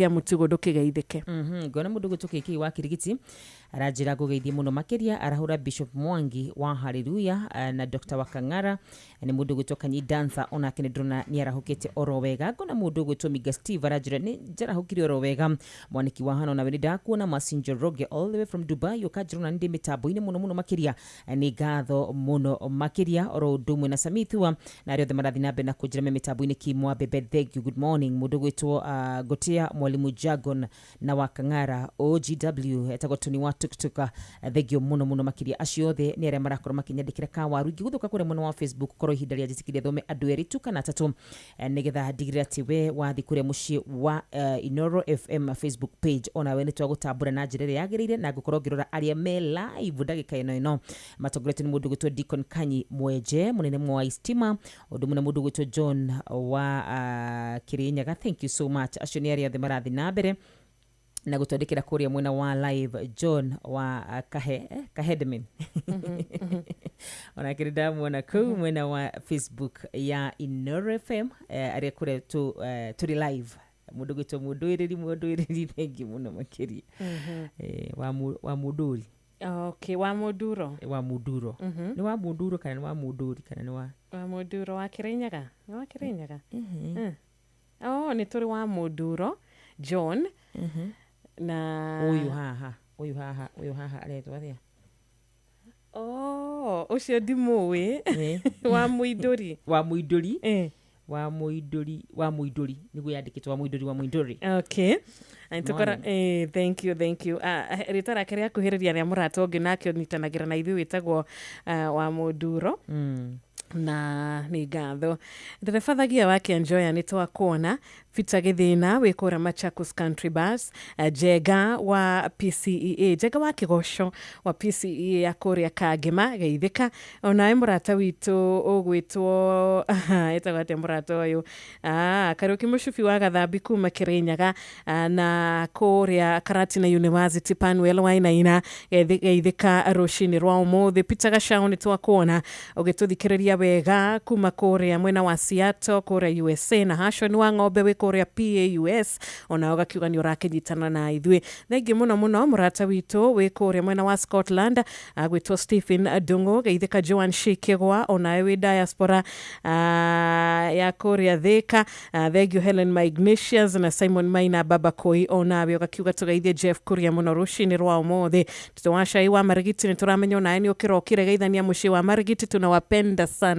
kia mutugo ndukigeithike. Ngona mundu gutukiki wa Kirigiti arajira gugeithie muno makiria arahura Bishop Mwangi wa Hallelujah na Dr. Wakangara ni mundu gutoka ni dancer ona kinedrona ni arahukite orowega. Ngona mundu gutomiga Steve arajira ni jarahukire orowega. Mwaniki wa hano na wenida kuona Masinjo Roge all the way from Dubai ukajirona ndi mitaboine muno makiria ni gatho muno makiria oro dumwe na Samithua na rio the marathi nabe na kujira mitaboine kimwa bebe. Thank you, good morning mundu gwetu Gotia Mwalimu Jagon na Wakangara OGW etagotuni wa tuktuka thegio muno makiria aciothe ni aria marakora makinyandikira ka waru iguthuka kure muno wa Facebook koro ihinda ria jitikiria thome andu eri tuka na tatu nigetha digira tiwe wathi kure muci wa Inoro FM Facebook page ona we ni twagutambura na njirere yagirire na gukorwo ngirora aria me live ndagika ino matogorete ni mundu gwetu Deacon Kanyi Mweje munene mwa Istima undu munene mundu gwetu John wa Kirinyaga. Thank you so much acio ni aria the marathi na mbere na gutondekera kuria mwena wa live John wa Kahedman ona kirida mwena ku mwena wa Facebook ya Inoro FM aria kure turi live mundu gito muduriri thengi muno makiri wa muduri. Okay, wa muduro ni wa muduro kana ni wa muduri kana ni wa muduro wa Kirinyaga ni wa Kirinyaga. Ni turi wa muduro John na uyu haha aretwa thia ucio ndimuwi wa muiduri niguo yandikitwo wa muiduri. Okay, antukora thank you ritara kiria kuhiriria ria murato ngi nakio nitanagira na ithu witagwo wa muduro na ni ngatho nderefathagia wake enjoya ni twakuona Peter Githina wikura Machakos Country Bus Jega wa PCEA Jega wa Kigosho wa PCEA ya kuria Kagema geithika ona murata witu ugwitwo etagate murata uyu Kariuki Mushufi wa Gathambi kuma Kirinyaga na kuria Karatina University Panwell wainaina geithika rushini rwa umuthi. Peter Gashao ni twakuona ugituthikiriria wega kuma kuria mwena wa Seattle kuria USA na Hashon wa Ng'ombe we kuria PAUS ona ugakiuga ni urakinyitana na ithui. Thengi muno murata witu we kuria mwena wa Scotland agwitwo Stephen Dungo geithika Joan Shikegwa ona we diaspora ya kuria Thika. Thank you Helen Magnesius na Simon Maina Babakoi ona we ugakiuga tugeithie Jeff kuria muno rushini rwa umuthi. Tutwashai wa Marigiti ni turamenya ona ni ukirokire geithania muci wa Marigiti tunawapenda sana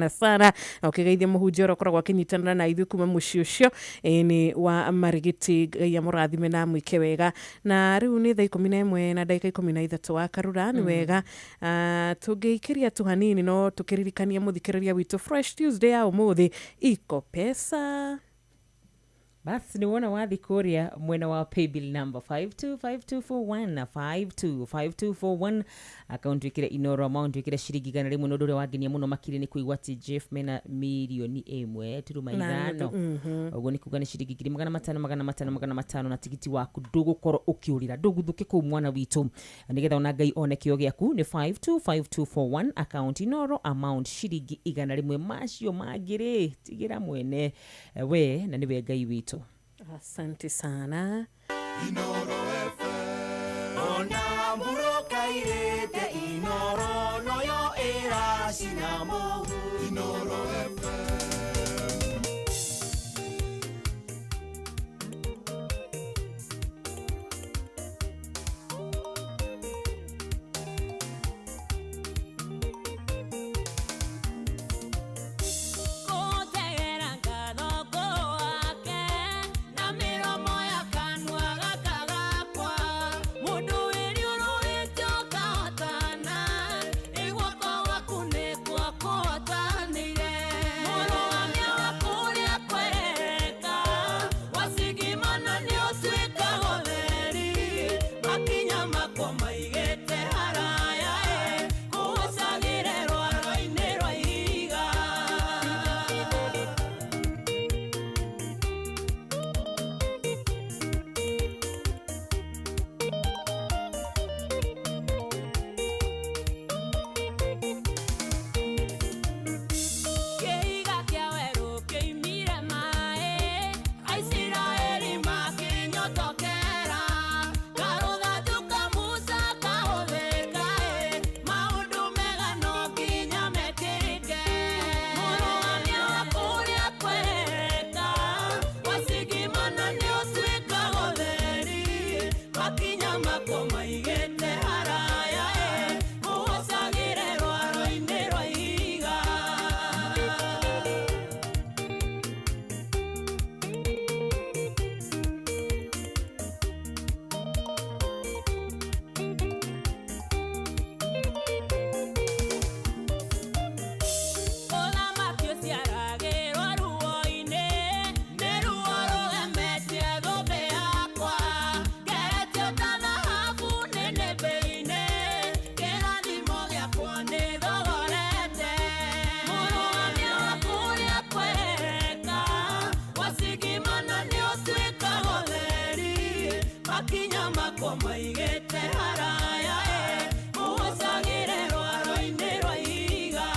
na ukigeithia muhunjio ukoragwo akinyitana na ithui kuma muci ucio ni wa Marigiti ya murathime na mwike wega. Na riu ni thaa 11 na dakika 13 wa karura ni wega tugeikiria tu hanini no tukiririkania muthikiriria witu Fresh Tuesday ya umuthi iko pesa. Basi ni wona wathi kuria mwena wa paybill number 525241 na 525241 account wikire Inoro amount wikire shiringi gana rimwe no ndore wagenia muno makiri ni kuigwa ti Jeff mena milioni 1 turuma 5 ogwo ni kuga ni shiringi 500 na tigiti waku ndugukorwo ukiurira nduguthuke ku mwana witu nigetha ona Ngai one kio giaku ni 525241 account Inoro amount shiringi igana rimwe macio magire tigira mwene we na niwe Ngai witu. Asante sana. Inoro FM ona muroka irete Inoro noyo era sinamo Inoro FM. Moro makinya makwa maigete haraya muhosagire rwaro-ini rwa ihiga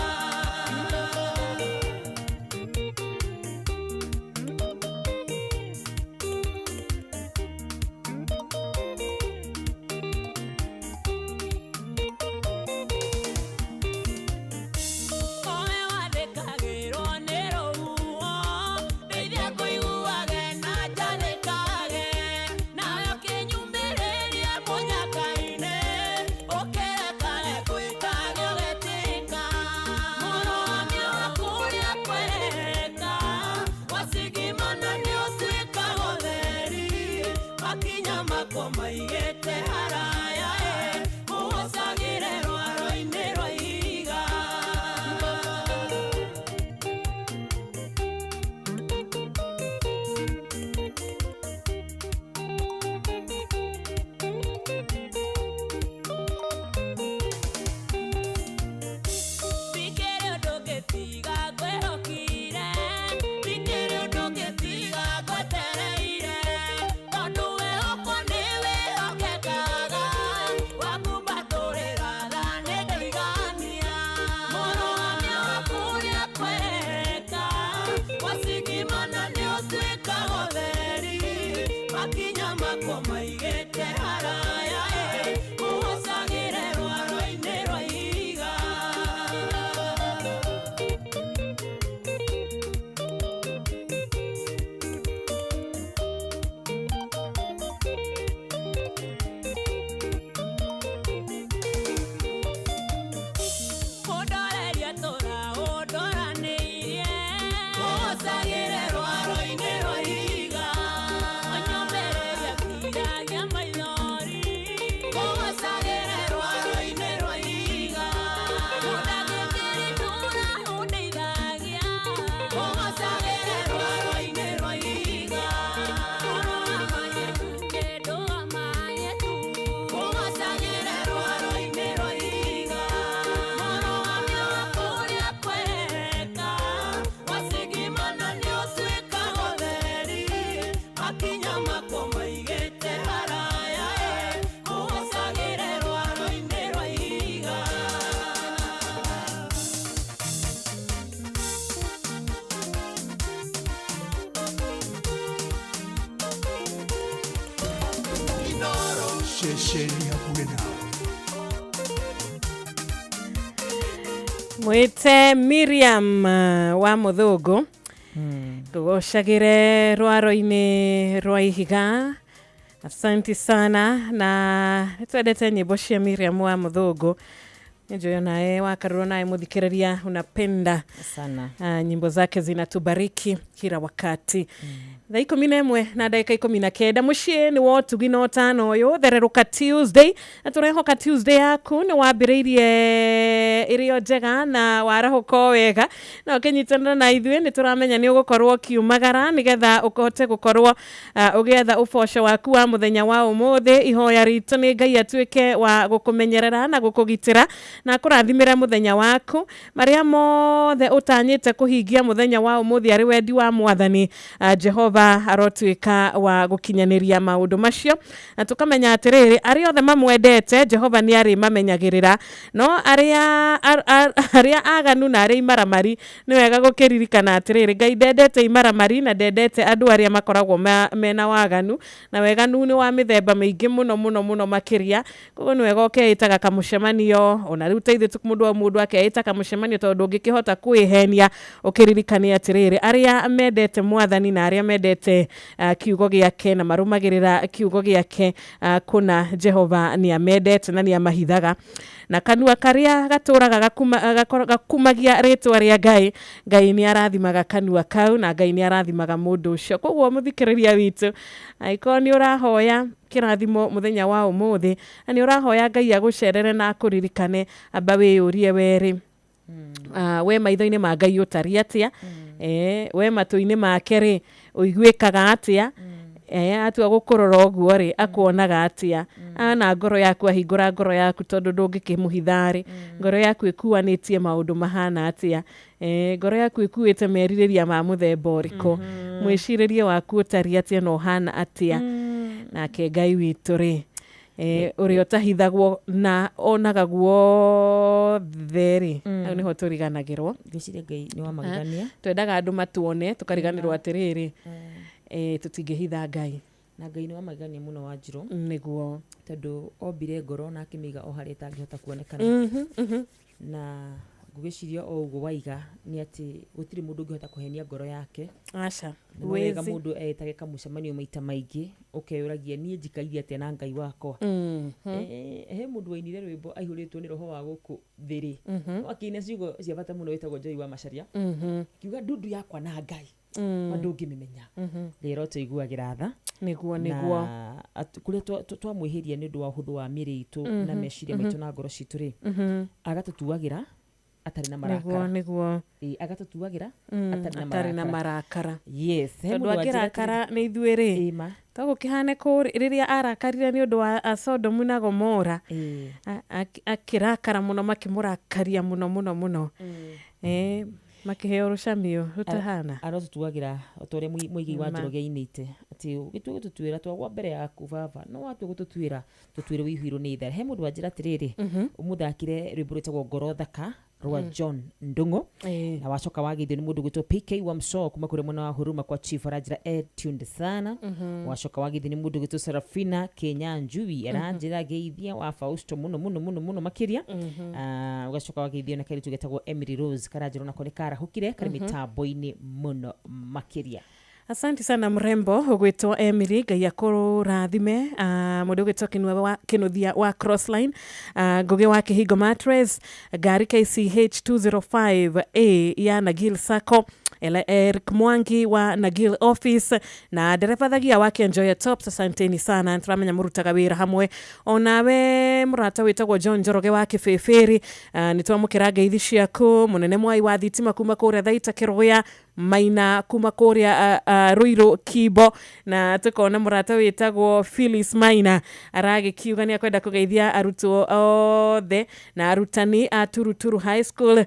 Mwite Miriam wa Muthugu tugocagire rwaro-ini rwa ihiga. Asante sana na twendete nyimbo cia Miriam wa Muthugu. Njoyo nae wakaruro nae muthikiriria unapenda sana. Nyimbo zake zinatubariki kila wakati. Thaa 11 na dakika 19 muciĩ nĩ wotugi no tano ũyũ thereruka Tuesday na tũrehoka Tuesday yaku nĩ wambĩrĩirie irio njega na warahuka wega na ũkĩnyitanĩra na ithuĩ nĩ tũramenya nĩ ũgũkorwo kiumagara nĩgetha ũkote gũkorwo ũgĩetha ũboco waku wa mũthenya wa ũmũthĩ. Ihoya ritũ nĩ Ngai atuĩke wa gũkũmenyerera na gũkũgitĩra na kũrathimĩra mũthenya waku marĩa mothe ũtanyĩte kũhingia mũthenya wa ũmũthĩ arĩ wendi wa Mwathani Jehova arotuĩka wa gũkinyanĩria maũndũ macio na tũkamenya atĩrĩrĩ arĩa othe mamwendete Jehova nĩ arĩ mamenyagĩrĩra no arĩa aganu na arĩa imaramari nĩ wega gũkĩririkana atĩrĩrĩ Ngai ndendete imaramari na ndendete andũ arĩa makoragwo mena waganu na weganu nĩ wa mĩthemba mĩingĩ mũno makĩria. Koguo nĩ wega ũkeĩtaga kamũcemanio ona rĩu teithĩ mũndũ akeĩta kamũcemanio tondũ ũngĩkĩhota kwĩhenia ũkĩririkania atĩrĩrĩ arĩa mendete Mwathani na arĩa mendete kiugo gĩake na marũmagĩrĩra kiugo gĩake kuna Jehova nĩ amendete na nĩ amahithaga na kanua karĩa gatũraga gakumagia rĩtwa rĩa Ngai nĩ arathimaga kanua kau na Ngai nĩ arathimaga mũndũ ũcio. Koguo mũthikĩrĩria witũ aiko nĩ ũrahoya kĩrathimo mũthenya wa ũmũthĩ na nĩ ũrahoya Ngai agũcerere na akũririkane amba wĩyũrie werĩ we maitho-inĩ ma Ngai ũtariĩ atĩa we matũ-inĩ make rĩ ũiguĩkaga atĩa atua gũkũrora ũguo rĩ akuonaga atĩa na ngoro yaku ahingũra ngoro yaku tondũ ndũngĩkĩmũhitha rĩ ngoro yaku ĩkuanĩtie maũndũ mahana atĩa ngoro yaku ĩkuĩte merirĩria ma mũthemba ũrĩkũ mwĩcirĩrie waku ũtariĩ atĩa na ũhana atĩa nake Ngai witũ rĩ ũrĩa ũtahithagwo na onaga guothe rĩ au nĩho tũriganagĩrwo. Ngĩciria Ngai nĩ wa magegania. Twendaga andũ matuone tũkariganĩrwo atĩrĩrĩ tũtingĩhitha Ngai. Na Ngai nĩ wa magegania mũno Wanjirũ. Nĩguo. Tondũ ombire ngoro na akĩmĩiga o harĩa ĩtangĩhota kuonekana. Na ngũgĩciria o ũguo waiga nĩ atĩ gũtirĩ mũndũ ũngĩhota kũhenia ngoro yake. Aca. Wega mũndũ etage kamũcemanio maita maingĩ ũkeyũragia niĩ njikaire atĩa na Ngai wakwa. He mũndũ wainire rwĩmbo aihũrĩtwo nĩ roho wa gũkũ thĩ-rĩ. Akĩina ciugo cia bata mũno wĩtagwo Joy wa Macharia. Kiuga ndundu yakwa na Ngai andũ ũngĩmĩmenya. Rĩrĩa tũiguagĩra tha. Nĩguo. Na kũrĩa twamwĩhĩria nĩ ũndũ wa ũhũthũ wa mĩĩrĩ itũ na meciria maitũ na ngoro citũ-rĩ, agatũtuagĩra atarĩ na marakara. Nĩguo. Agatũtuagĩra atarĩ na marakara. Yes. Tondũ angĩrakara nĩ ithuĩ-rĩ tũgũkĩhane rĩrĩa arakarire nĩ ũndũ wa Sodomu na Gomora. Akĩrakara mũno makĩmũrakaria mũno. Makĩheo rũcamio rũtahana. Arotũtuagĩra o ũrĩa mũigi wa Njoroge ainĩte atĩ gĩtũtuĩra twagwa mbere yaku baba no watua gũtũtuĩra tũtuĩre wĩihũirwo nĩ itharĩ. He mũndũ wanjĩra atĩrĩrĩ ũmũthakire rwĩmbo rwĩtagwo Ngoro Thaka rwa John Ndung'u na wacoka wagithio nĩ mũndũ gwĩtwo PK Wamso kuma kũrĩa mwena wa Huruma kwa Chief aranjĩra tuned sana. Wacoka wagithio nĩ mũndũ gwĩtwo Serafina Kenya Njui aranjĩra geithia wa Fausto mũno makĩria. Ugacoka wagithio na kairitu getagwo Emily Rose karanjĩra nako nĩ karahũkire karĩ mĩtambo-inĩ mũno makĩria. Asante sana mrembo gwĩtwo Emily, Ngai akũrathime. Mũndũ gwĩtwo Kĩnuthia wa Crossline, Ngũgĩ wa Kĩhingo Mattress, ngari KCH 205A ya Nagil Sacco, Eric Mwangi wa Nagil Office na dereva thagia wa Enjoy Tops. Asanteni sana, turamenya mũrutaga wĩra hamwe. Onawe mũrata wĩtagwo John Njoroge wa Kĩbĩbĩri, nĩtwamũkĩra ngeithi ciaku. Mũnene Mwai wa thitima kuma kũrĩa Thaita Kĩrũya, Maina kuma kũrĩa Ruiru Kibo, na tukona mũrata wĩtagwo Phyllis Maina aragĩkiuga nĩ akwenda kũgeithia arutwo othe na arutani a Turuturu High School.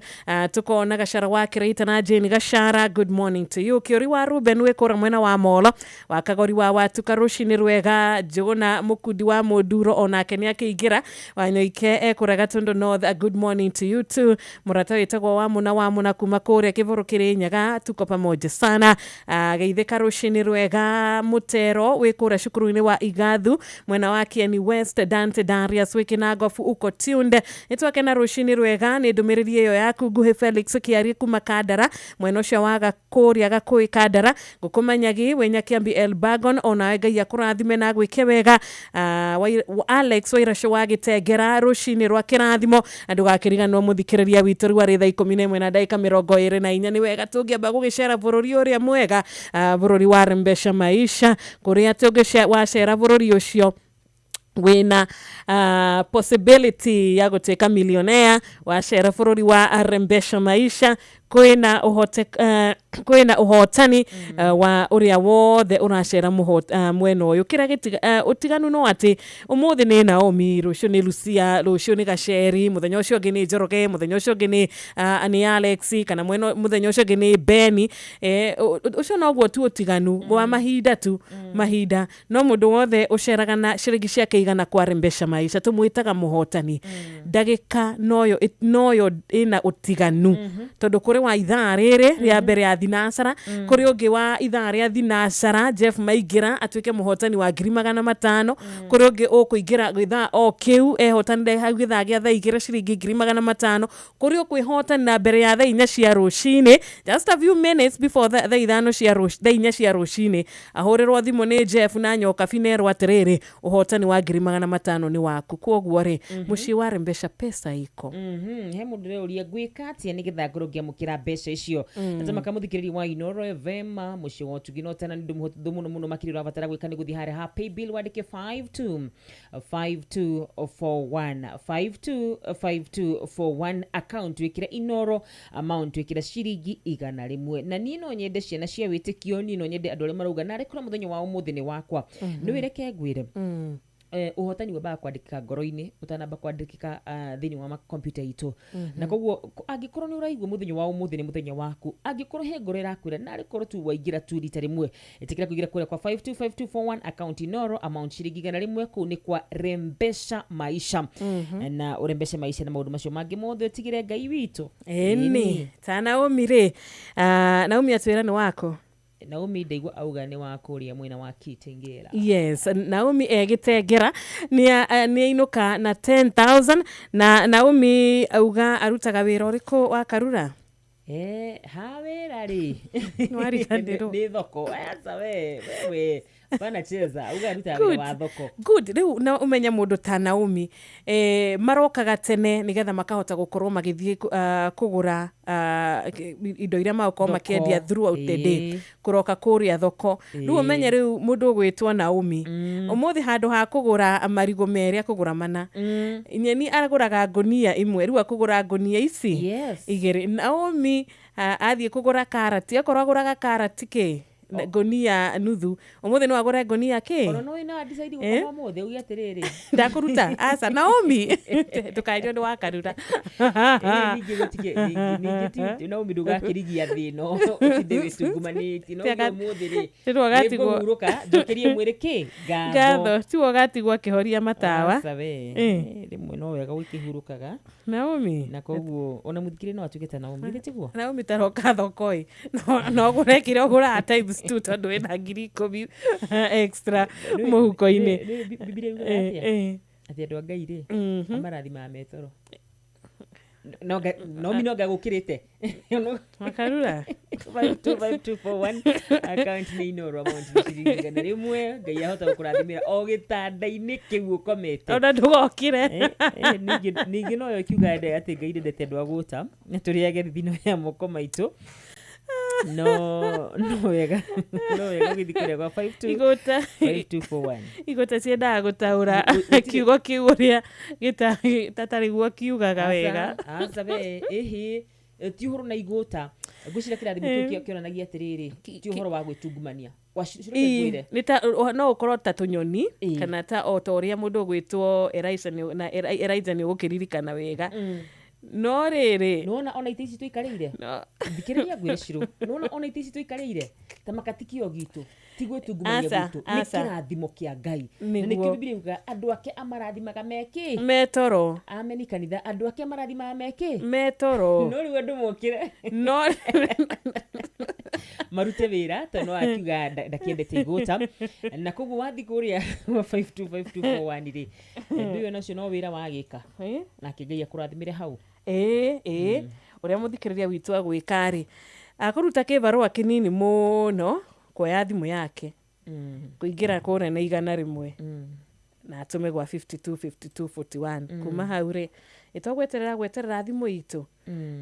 Tukona Gacara wa Kĩreita na Jane Gacara, good morning to you. Kĩori wa Ruben wĩkũra mwena wa Molo, wa Kagori wa Watuka rũcinĩ rwega. Njũgũna Mũkundi wa Mũnduro onake nĩ akĩingĩra. Wanyoike ekũra Gatundu North, good morning to you too. Mũrata wĩtagwo wa Muna kuma kũrĩa Kĩbũrũ Kĩrĩnyaga, tuko pamoja sana. Geithĩka rũcinĩ rwega. Mutero wĩkũra cukuru-inĩ wa Igathu mwena wa Kieni West, Dante Darius Wĩkĩnangobu uko tuned. Nĩtwakena rũcinĩ rwega. Nĩ ndũmĩrĩri ĩyo yaku nguhĩ Felix Kĩari kuma Kandara mwena ũcio wa Gakũrĩa Gakũĩ Kandara. Ngũkũmanyagi wĩnya Kĩambi Elbagon, onawe Ngai akũrathime na gwĩke wega. Alex Wairasho wa Gĩtengera rũcinĩ rwa kĩrathimo. Ndũgakĩriganwo mũthikĩrĩria witũ rĩu arĩ thaa 11 na ndagĩka 24. Nĩ wega tũngĩamba gũgĩcera bũrũri ũrĩa mwega, bũrũri wa Rembesha Maisha, kũrĩa tũngĩwacera bũrũri ũcio wĩna possibility ya gũtuĩka millionaire. Wacera bũrũri wa Rembesha Maisha kwĩna ũhotani wa ũrĩa wothe ũracera mwena ũyũ. Kĩrĩa ũtiganu no atĩ ũmũthĩ nĩ Naomi, rũciũ nĩ Lucia, rũciũ nĩ Gaceri, mũthenya ũcio ũngĩ nĩ Njoroge, mũthenya ũcio ũngĩ nĩ Alex, kana mũthenya ũcio ũngĩ nĩ Beni. Ũcio noguo tu ũtiganu wa mahinda tu mahinda. No mũndũ wothe ũceraga na ciringi ciake igana kwa Rembesha Maisha tũmwĩtaga mũhotani. Ndagĩka noyo ĩna ũtiganu, tondũ kũrĩ wa ithaa rĩrĩ rĩa mbere ya thinacara, kũrĩ ũngĩ wa ithaa rĩa thinacara Jeff Maingĩra atuĩke mũhotani wa 500,000, kũrĩ ũngĩ ũkũingĩra gĩthaa o kĩu ehotanire hau gĩthaa gĩa thaa 2 ciringi 500,000, kũrĩ ũkwĩhotanĩra mbere ya thaa 4 cia rũcinĩ, just a few minutes before thaa 4 cia rũcinĩ, ahũrĩrwo thimũ nĩ Jeff na nyoka binerwo atĩrĩrĩ ũhotani wa 500,000 nĩ waku. Kwoguo rĩ mũciĩ wa Rembesha pesa iko. He mũndũ ũrĩa gwĩka atĩa nĩgetha ngorwo ngĩamũkĩra mbeca icio. Natama kamũthikĩrĩria wa Inoro Vema mũciĩ wa Ũtugi no tena nĩ mũhũthũ mũno makĩria ũrabatara gwĩka nĩ gũthiĩ harĩa ha paybill wandĩke 5241 account wĩkĩre Inoro amount wĩkĩre ciringi 100. Na niĩ no nyende ciana cia wĩtĩkio, niĩ no nyende andũ arĩa marauga narĩ kũra mũthenya wa ũmũthĩ nĩ wakwa. Nĩ wĩreke ngwĩre uhotani wambaga kwandĩkĩka ngoro-inĩ utanamba kwandĩkĩka thĩinĩ wa computer itu na koguo angĩkorwo nĩ ũraigua mũthenya wa ũmũthĩ nĩ mũthenya waku angĩkorwo he ngoro ĩrakwĩra narĩ korwo tu waingĩra tu rita rĩmwe ĩtĩkĩra kũingĩra kũrĩa kwa 525241 account Inoro amount ciringi 100 kũu nĩ kwa Rembesha Maisha na ũrembeshe maisha na maũndũ macio mangĩ mothe ũtigĩre Ngai witũ eni ta Naomi rĩ Naomi atwĩra nĩ wako Naomi ndaigua auga nĩ wa kũrĩa mwena wa Kitengera. Yes, Naomi Gitengera nĩ ainuka na 10,000 na Naomi auga arutaga wĩra ũrĩkũ wa Karura? Ha wĩra rĩ. Nĩ thoko. Asa we bana cheza auga arutaga wĩra wa thoko. Good. Rĩu na umenya mũndũ ta Naomi marokaga tene nigetha makahota gũkorwo magĩthiĩ kũgũra indo iria makorwo makĩendia throughout the day kuroka kũrĩa thoko. Rĩu umenye rĩu mũndũ ũgwĩtwo Naomi ũmũthĩ handũ ha kũgũra marigũ merĩ akũgũra mana nyeni aragũraga ngonia imwe rĩu akũgũra ngonia ici igĩrĩ. Naomi athiĩ kũgũra karati akorwo agũraga karati kĩ ngonia nuthu ũmũthĩ no agũre ngonia kĩ ono no ina decide gũkorwo ũmũthĩ ugi atĩrĩrĩ ndakũruta asa Naomi tukaĩrio nĩ wa Karura ningĩ Naomi ndũgakĩrigia thĩno ũtinde wĩtungumanĩti no ũmũthĩ rĩ nĩngũhurũka njokerie mwĩrĩ kĩ ngatho tiwo gatigwo akĩhoria matawa rĩmwe no wega gũkĩhurũkaga Naomi na koguo ona mũthikĩrĩ no atuĩke ta Naomi gĩtiguo Naomi taroka thoko-ĩ no gũre kĩrĩa ũgũra times 2 tondũ wĩna 10,000 extra mũhuko-inĩ Biblia yuga atĩ andũ a Ngai rĩ amarathima metoro Naomi no gagũkĩrĩte Makarura 525241 account nĩ Inoro amount ciringi 100 Ngai ahota gũkũrathimĩra o gĩtanda-inĩ kĩu ũkomete ona ndũgokire ningĩ no yo kiuga atĩ Ngai ndendete andũ a gũta na tũrĩage thino ya moko maitũ no wega gĩthi kũrĩa kwa 5241 igũta ciendaga gũtaũra kiugo kiu ũrĩa tatarĩguo kiugaga wega asabe ti ũhoro na igũta ngwĩciria kĩrathimo kĩu kĩonanagia atĩrĩrĩ ti ũhoro wa gwĩtungumania no ũkorwo ta tũnyoni kana ta o ta ũrĩa mũndũ ũgwĩtwo Elijah nĩ ũgũkĩririkana wega no rĩrĩ nona ona ite ici tũikarĩire thikĩrĩria ngwĩre Shiro nona ona ite ici tũikarĩire ta makatikio gitu ti gwĩtungumania gwitũ nĩ kĩrathimo kĩa Ngai na nĩkĩo Biblia yuga andũ ake amarathimaga meki metoro ameni kanitha andũ ake amarathimaga meki metoro no rĩu andũ mokire no marute wĩra tondũ no akiuga ndakĩendete igũta na koguo wathi kũrĩa 525241 rĩ ndio nacio no wĩra wagĩka na Ngai akũrathimĩre hau ũrĩa mũthikĩrĩria witũ agwĩka rĩ akũruta kĩbarũa kĩnini mũno kuoya thimũ yake kũingĩra kũrĩa na 100 na atũme gwa 525241 kuma hau rĩ ĩtogweterera thimũ itũ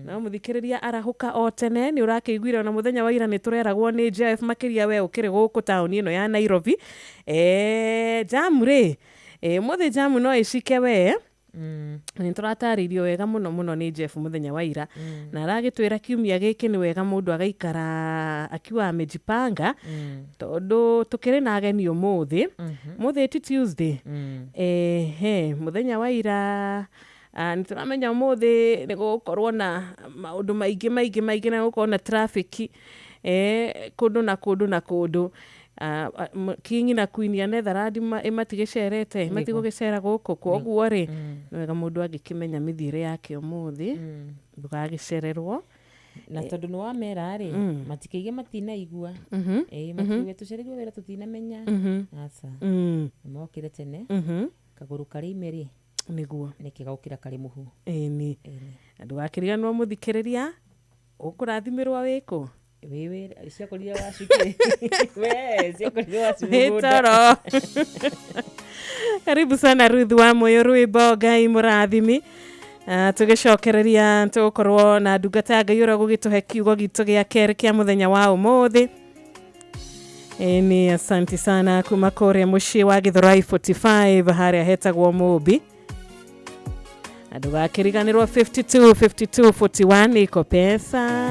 na mũthikĩrĩria arahũka o tene nĩ ũrakĩiguire na mũthenya wa ira nĩ tũreragwo nĩ Jeff makĩria we ũkĩrĩ gũkũ taũni ĩno ya Nairobi jamu rĩ mũthĩ jamu no ĩcike we nĩ tũratarĩirio wega mũno nĩ Jeff mũthenya wa ira na aragĩtwĩra kiumia gĩkĩ nĩ wega mũndũ agaikara akiwa amejipanga tondũ tũkĩrĩ na ageni mũthĩ ti Tuesday mũthenya wa ira nĩ tũramenya mũthĩ nĩ gũkorwo na maũndũ maingĩ na gũkorwo na traffic kũndũ na kũndũ King na Queen ya Netherland matigĩcerete matigũgĩcera gũkũ koguo rĩ wega mũndũ angĩkĩmenya mĩthiĩre yake ũmũthĩ ndũgagĩcererwo na tondũ nĩ wamera rĩ matikĩige matinaigua matiuge tũcereirwo wĩra tũtinamenya aca mokĩre tene kagũrũ karĩ ime rĩ nĩguo nĩkĩgaũkĩra karĩ mũhu ndũgakĩriganĩrwo mũthikĩrĩria ũkũrathimĩrwo wĩkũ wewe ciakorire wacukire ciakorire wacukire toro karibu sana Ruth wa moyo rwĩmbo Ngai mũrathimi tũgĩcokereria tũkorwo na ndungata Ngai ũrĩa gũgĩtũhe kiugo gitũ gĩa kerĩ kĩa mũthenya wa ũmũthĩ ni asante sana kuma kũrĩa mũciĩ wa Githurai 45 harĩa hetagwo Mũmbi ndũgakĩriganĩrwo 525241 iko pesa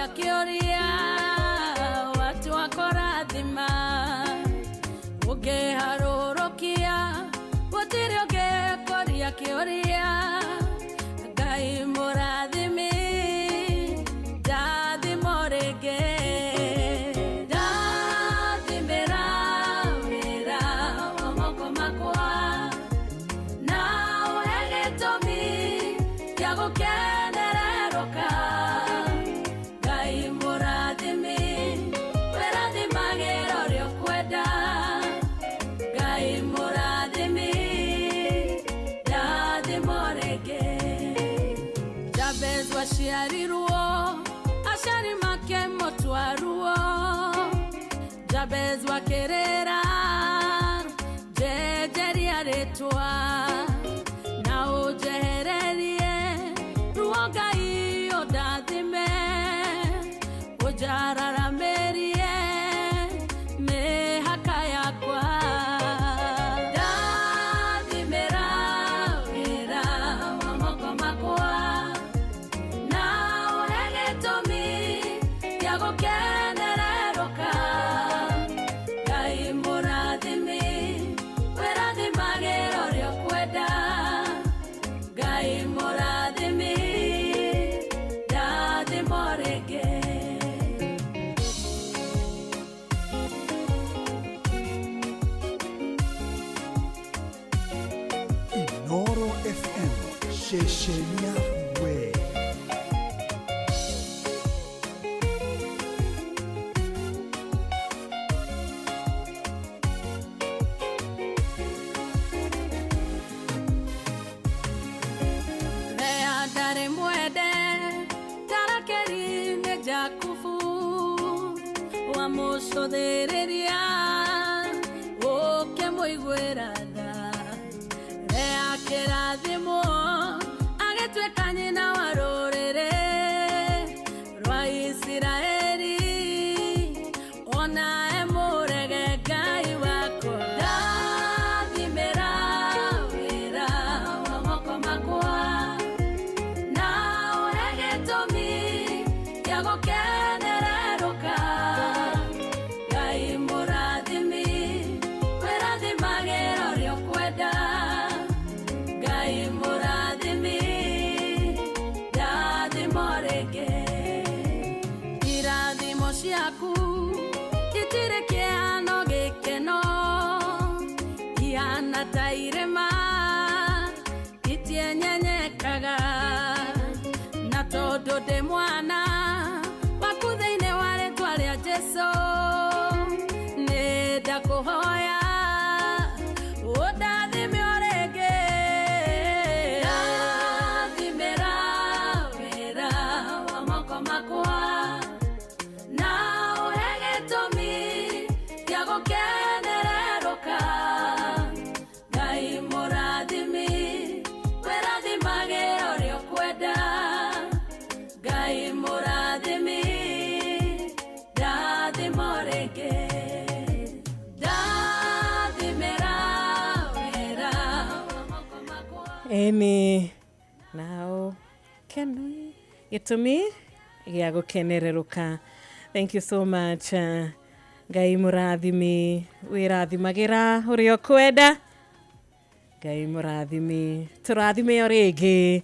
koria kioria watu wakorathima ugeharorokia gutiri ugekoria kioria Ngai murathimi ndathimorege ndathimira wira wa moko makwa na uhegetomi ya gukenereroka Ngai murathimi wirathimagĩra ũrĩa ũkwenda Ngai murathimi ndathimorege Jabez waciarirwo aciari make mũtwaruo Jabez wakĩrĩra njenjeria rĩtwa na ũnjehererie ruo Ngai ũndathime ũnjararamĩrie mĩhaka yakwa ndathimĩra wĩra wa moko makwa na ũhe gĩtũmi gĩa gũkenererũka Ngai mũrathimi wĩrathimagĩra ũrĩa ũkwenda Ngai mũrathimi ndathimorege Noro FM, Sheshenia we. Rea dare mwede tarakeri ne Jakubu wa mushothereria oke muigweraga Rea kirathimo agetweka nyina wa rũrĩrĩ rwa Isiraeli ona emũrege Ngai wakwa ndathimĩra wĩra wa moko makwa na ũhe gĩtũmi gĩa gũkenererũka Ngai mũrathimi wĩrathimagĩra ũrĩa ũkwenda Ngai mũrathimi ndathimorege irathimo ciaku itirĩ kĩhano gĩkeno ihana ta irĩma itienyenyekaga na tondũ ndĩ mwana waku thĩinĩ wa rĩtwa rĩa Jesũ nĩ ndakũhoya ũndathime o rĩngĩ ndathimĩra wĩra wa moko makwa na ũhe gĩtũmi gĩa gũkenererũka Ngai mũrathimi wĩrathimagĩra ũrĩa ũkwenda Ngai mũrathimi ndathimorege ndathimĩra wĩra wa moko makwa Eni nao kenwi gĩtũmi gĩa gũkenererũka. Thank you so much. Ngai mũrathimi wĩrathimagĩra ũrĩa ũkwenda Ngai mũrathimi tũrathime o rĩngĩ.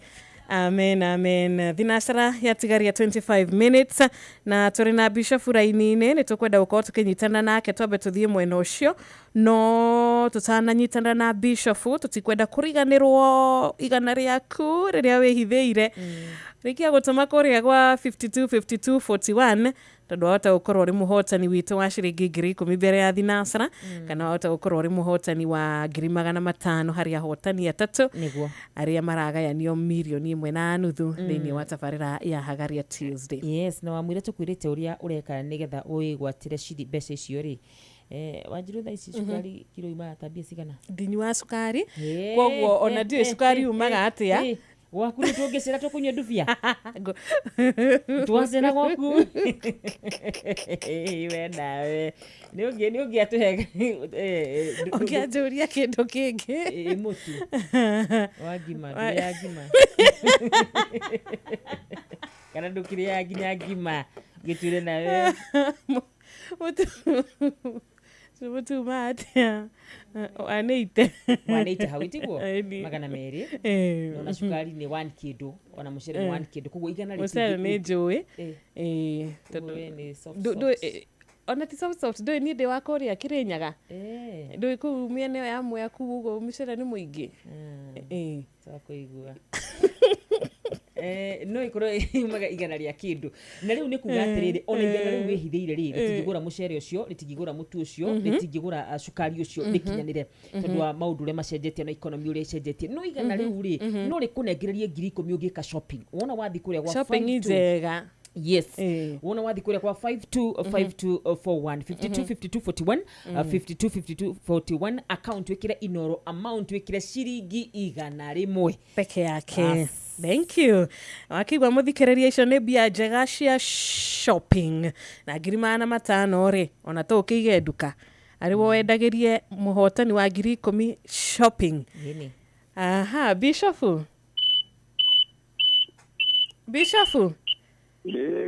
Amen, amen. Thinacara yatigaria 25 minutes na tũrĩ na Bishop raini-inĩ nĩ tũkwenda gũkorwo tũkĩnyitana nake twambe tũthiĩ mwena ũcio no tũtananyitana na Bishop tũtikwenda kũriganĩrwo igana rĩaku rĩrĩa wĩhithĩire rĩkia gũtũma kũrĩa gwa 525241 tondũ wahota gũkorwo ũrĩ mũhotani witũ wa ciringi 10,000 mbere ya thinacara kana wahota gũkorwo ũrĩ mũhotani wa 500,000 harĩ ahotani atatũ nĩguo arĩa maragayanio mirioni 1.5 thĩinĩ wa tabarĩra ya Hagaria Tuesday. yes na wamwĩre tũkwĩrĩte ũrĩa ũreka nĩgetha ũĩgwatĩre mbeca icio rĩ Wanjiru thaa ici cukari kilo imaga tabia cigana ndinyua cukari koguo ona ndiũĩ cukari umaga atĩa gwaku nĩ tũngĩcĩra tũkũnyua ndubia twacĩra gwaku we nawe nĩ ũngĩatũhe ũngĩanjũria kĩndũ kĩngĩ mũtu wa ngima ndũrĩ ya ngima kana ndũkĩrĩ ya nginya ngima Gitire nawe. Mutu matia. Aneite. Waneite hawitiguo. Magana meri. Ona sukari ni 1 kilo. Ona mucere ni 1 kilo. Kugo igana ri. Mucere ni njui. Tondu ni soft. Ona ti soft ndo ni ndi wa kuria Kirinyaga. Ndo ku miene ya mwe ku ugo mucere ni muingi. Sawa kuigua. No ikoro imaga igana ria kindu na riu ni kuga atiriri ona igana riu wihithiire riri tingigura mucere ucio ritingigura mutu ucio ritingigura cukari ucio rikinyanire tondu wa maundu ria macenjetie na economy uri cenjetie no igana riu ri no rikunengererie 10,000 ugika shopping wona wathi kuria gwa shopping njega. Yes. Wona wathi kuria kwa 525241 525241 525241 account wekire Inoro amount wekire ciringi igana rimwe peke yake. Thank you. Wakigwa muthikiriria icio ni bia njega cia shopping na 5,000 ri ona to ukige nduka ariwo wendagirie muhotani wa 10,000 shopping. Nini? Aha, Bishofu.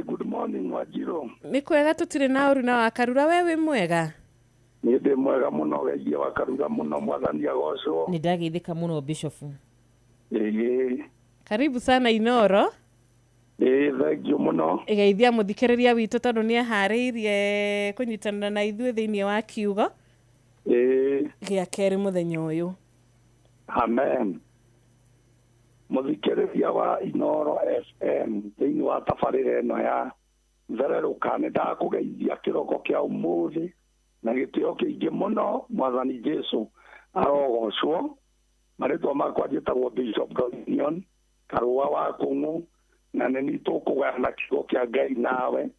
Good morning Wajiro. Ni kwega tutire na uru na wakarura wewe mwega. Ni ndi mwega muno wegie wakarura muno mwathani agocwo. Ni ndagithika muno Bishofu. Karibu sana Inoro. Thank you muno. Igeithia muthikiriria witu tondu ni ahariirie kunyitana na ithuĩ thiini wa kiugo. Gia keri muthenya uyu. Amen. Muthikiriria wa Inoro FM thiini wa tabarĩra ĩno ya Thereruka nĩ ndakugeithia kĩroko kĩa ũmũthĩ na gĩtĩo kĩingĩ mũno mwathani Jesu arogocwo. Marĩtwa makwa njĩtagwo Bishop Golion Karũa wa Kũng'ũ na nĩ niĩ tũkũgayana kiugo kĩa Ngai nawe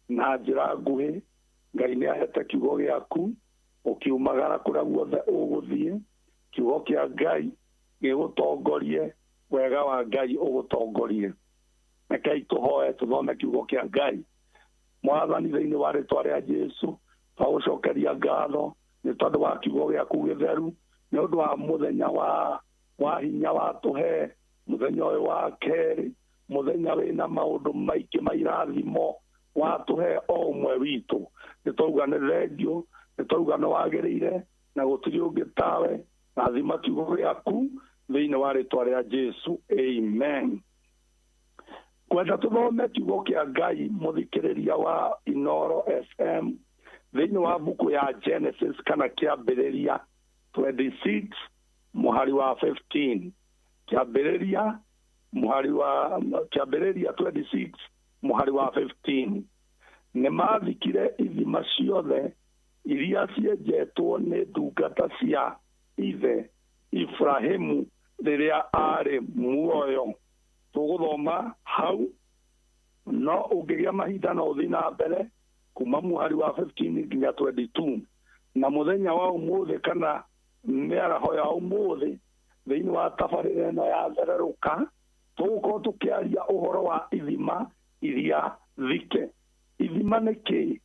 na njĩra nguhĩ. Ngai nĩ ahete kiugo gĩaku ũkiumagara kũrĩa guothe ũgũthiĩ. Kiugo kĩa Ngai gĩgũtongorie wega wa Ngai ũgũtongorie. Rekei tũhoe tũthome kiugo kĩa Ngai. Mwathani thĩinĩ wa rĩĩtwa rĩa Jesu twagũcokeria ngatho nĩ tondũ wa kiugo gĩaku gĩtheru nĩ ũndũ wa mũthenya wa hinya wa tũhe mũthenya ũyũ wa kerĩ mũthenya wĩna maũndũ maingĩ ma irathimo wa tũhe o ũmwe witũ. Nĩ twauga nĩ thengiũ, nĩ twauga nĩ wagĩrĩire na gũtirĩ ũngĩ tawe. Rathima kiugo gĩaku thĩinĩ wa rĩĩtwa rĩa Jesu. Amen. Kwenda tũthome kiugo kĩa Ngai mũthikĩrĩria wa Inoro FM thĩinĩ wa buku ya Genesis kana kĩambĩrĩria 26 muhari wa 15. Kĩambĩrĩria 26 muhari wa 15. Nĩ mathikire ithima ciothe iria cienjetwo nĩ ndungata cia ithe Ibrahimu rĩrĩa arĩ muoyo. Tũgũthoma hau no ũngĩgĩa mahinda no ũthiĩ na mbere kuma muhari wa 15 nginya 22. Na mũthenya wa ũmũthĩ kana mĩaraho ya ũmũthĩ thĩinĩ wa tabarĩra ĩno ya Thereruka tũgũkorwo tũkĩaria ũhoro wa ithima iria thike. Ithima nĩ kĩĩ?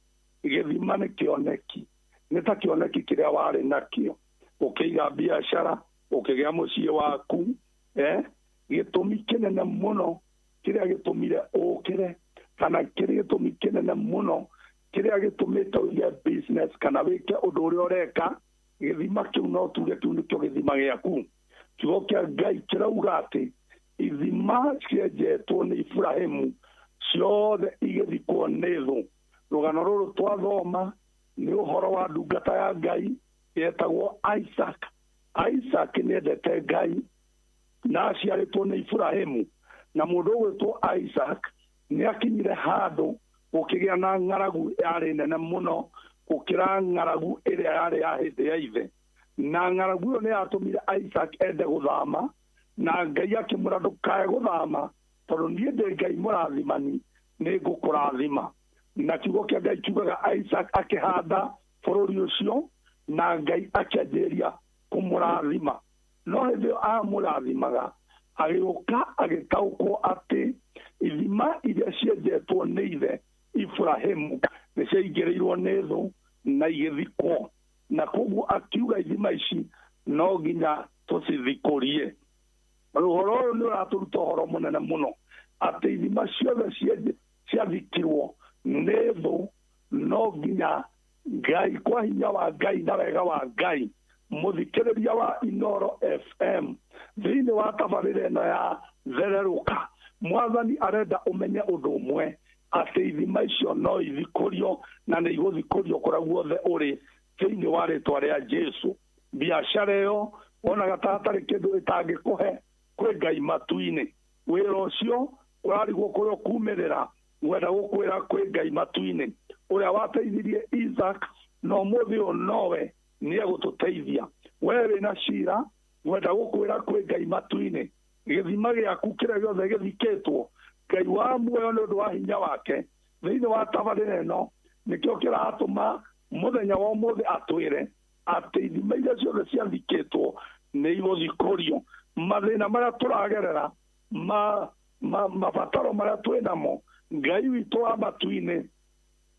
Gĩthima nĩ kĩoneki. Nĩ ta kĩoneki kĩrĩa warĩ nakĩo ũkĩiga biacara ũkĩgĩa mũciĩ waku. Gĩtũmi kĩnene mũno kĩrĩa gĩtũmire ũkĩre kana kĩrĩa gĩtũmi kĩnene mũno kĩrĩa gĩtũmĩte ũgĩe business kana wĩke ũndũ ũrĩa ũreka, gĩthima kĩu no tuge kĩu nĩkĩo gĩthima gĩaku. Kiugo kĩa Ngai kĩrauga atĩ ithima cienjetwo nĩ Ibrahimu ciothe igĩthikwo nĩ thũ. Rũgano rũrũ twathoma nĩ ũhoro wa ndungata ya Ngai yetagwo Isaac. Isaac nĩendete Ngai na aciarĩtwo nĩ Ibrahimu na mũndũ ũgwĩtwo Isaac nĩ akinyire handũ gũkĩgĩa na ng'aragu yarĩ nene mũno gũkĩra ng'aragu ĩrĩa yarĩ ya hĩndĩ ya ithe. Na ng'aragu ĩyo nĩ yatũmire Isaac ende gũthama na Ngai akĩmwĩra ndũkae gũthama tondũ niĩ ndĩ Ngai mũrathimani nĩ ngũkũrathima. Na kiugo kĩa Ngai kiugaga Isaac akĩhanda bũrũri ũcio na Ngai akĩanjĩrĩria kũmũrathima. No hĩndĩ ĩyo amũrathimaga agĩũka agĩtaũkwo atĩ ithima iria cienjetwo nĩ ithe Ibrahimu nĩ ciaingĩrĩirwo nĩ thũ na igĩthikwo. Na koguo akiuga ithima ici no nginya tũcithikũrie. Ũhoro ũyũ nĩ ũratũruta ũhoro mũnene mũno atĩ ithima ciothe ciathikirwo netho no nginya Ngai kwa hinya wa Ngai na wega wa Ngai muthikiriria wa Inoro FM thini wa tabarire no ya zereruka mwathani arenda umenye undu umwe ati ithima icio no ithikurio na nĩ igũthikurio kũrĩa guothe ũrĩ thĩinĩ wa rĩtwa rĩa Jesu. Biacara ĩyo wonaga ta hatarĩ kĩndũ ĩtangĩkũhe kwĩ Ngai matu-inĩ. Wĩra ũcio ũrarigwo kũrĩa ũkumĩrĩra wenda gũkwĩra kwĩ Ngai matu-inĩ. Ũrĩa wateithirie Isaac na ũmũthĩ ũyũ nowe nĩ egũtũteithia. Wee wĩna cira wenda gũkwĩra kwĩ Ngai matu-inĩ. Gĩthima gĩaku kĩrĩa gĩothe gĩthikĩtwo Ngai wa muoyo nĩ ũndũ wa hinya wake thĩinĩ wa tabarĩra ĩno nĩkĩo kĩratũma mũthenya wa ũmũthĩ atwĩre atĩ ithima iria ciothe ciathikĩtwo nĩ igũthikũrio. Mathĩna marĩa tũragerera mabataro marĩa twĩnamo Ngai witũ wa matu-inĩ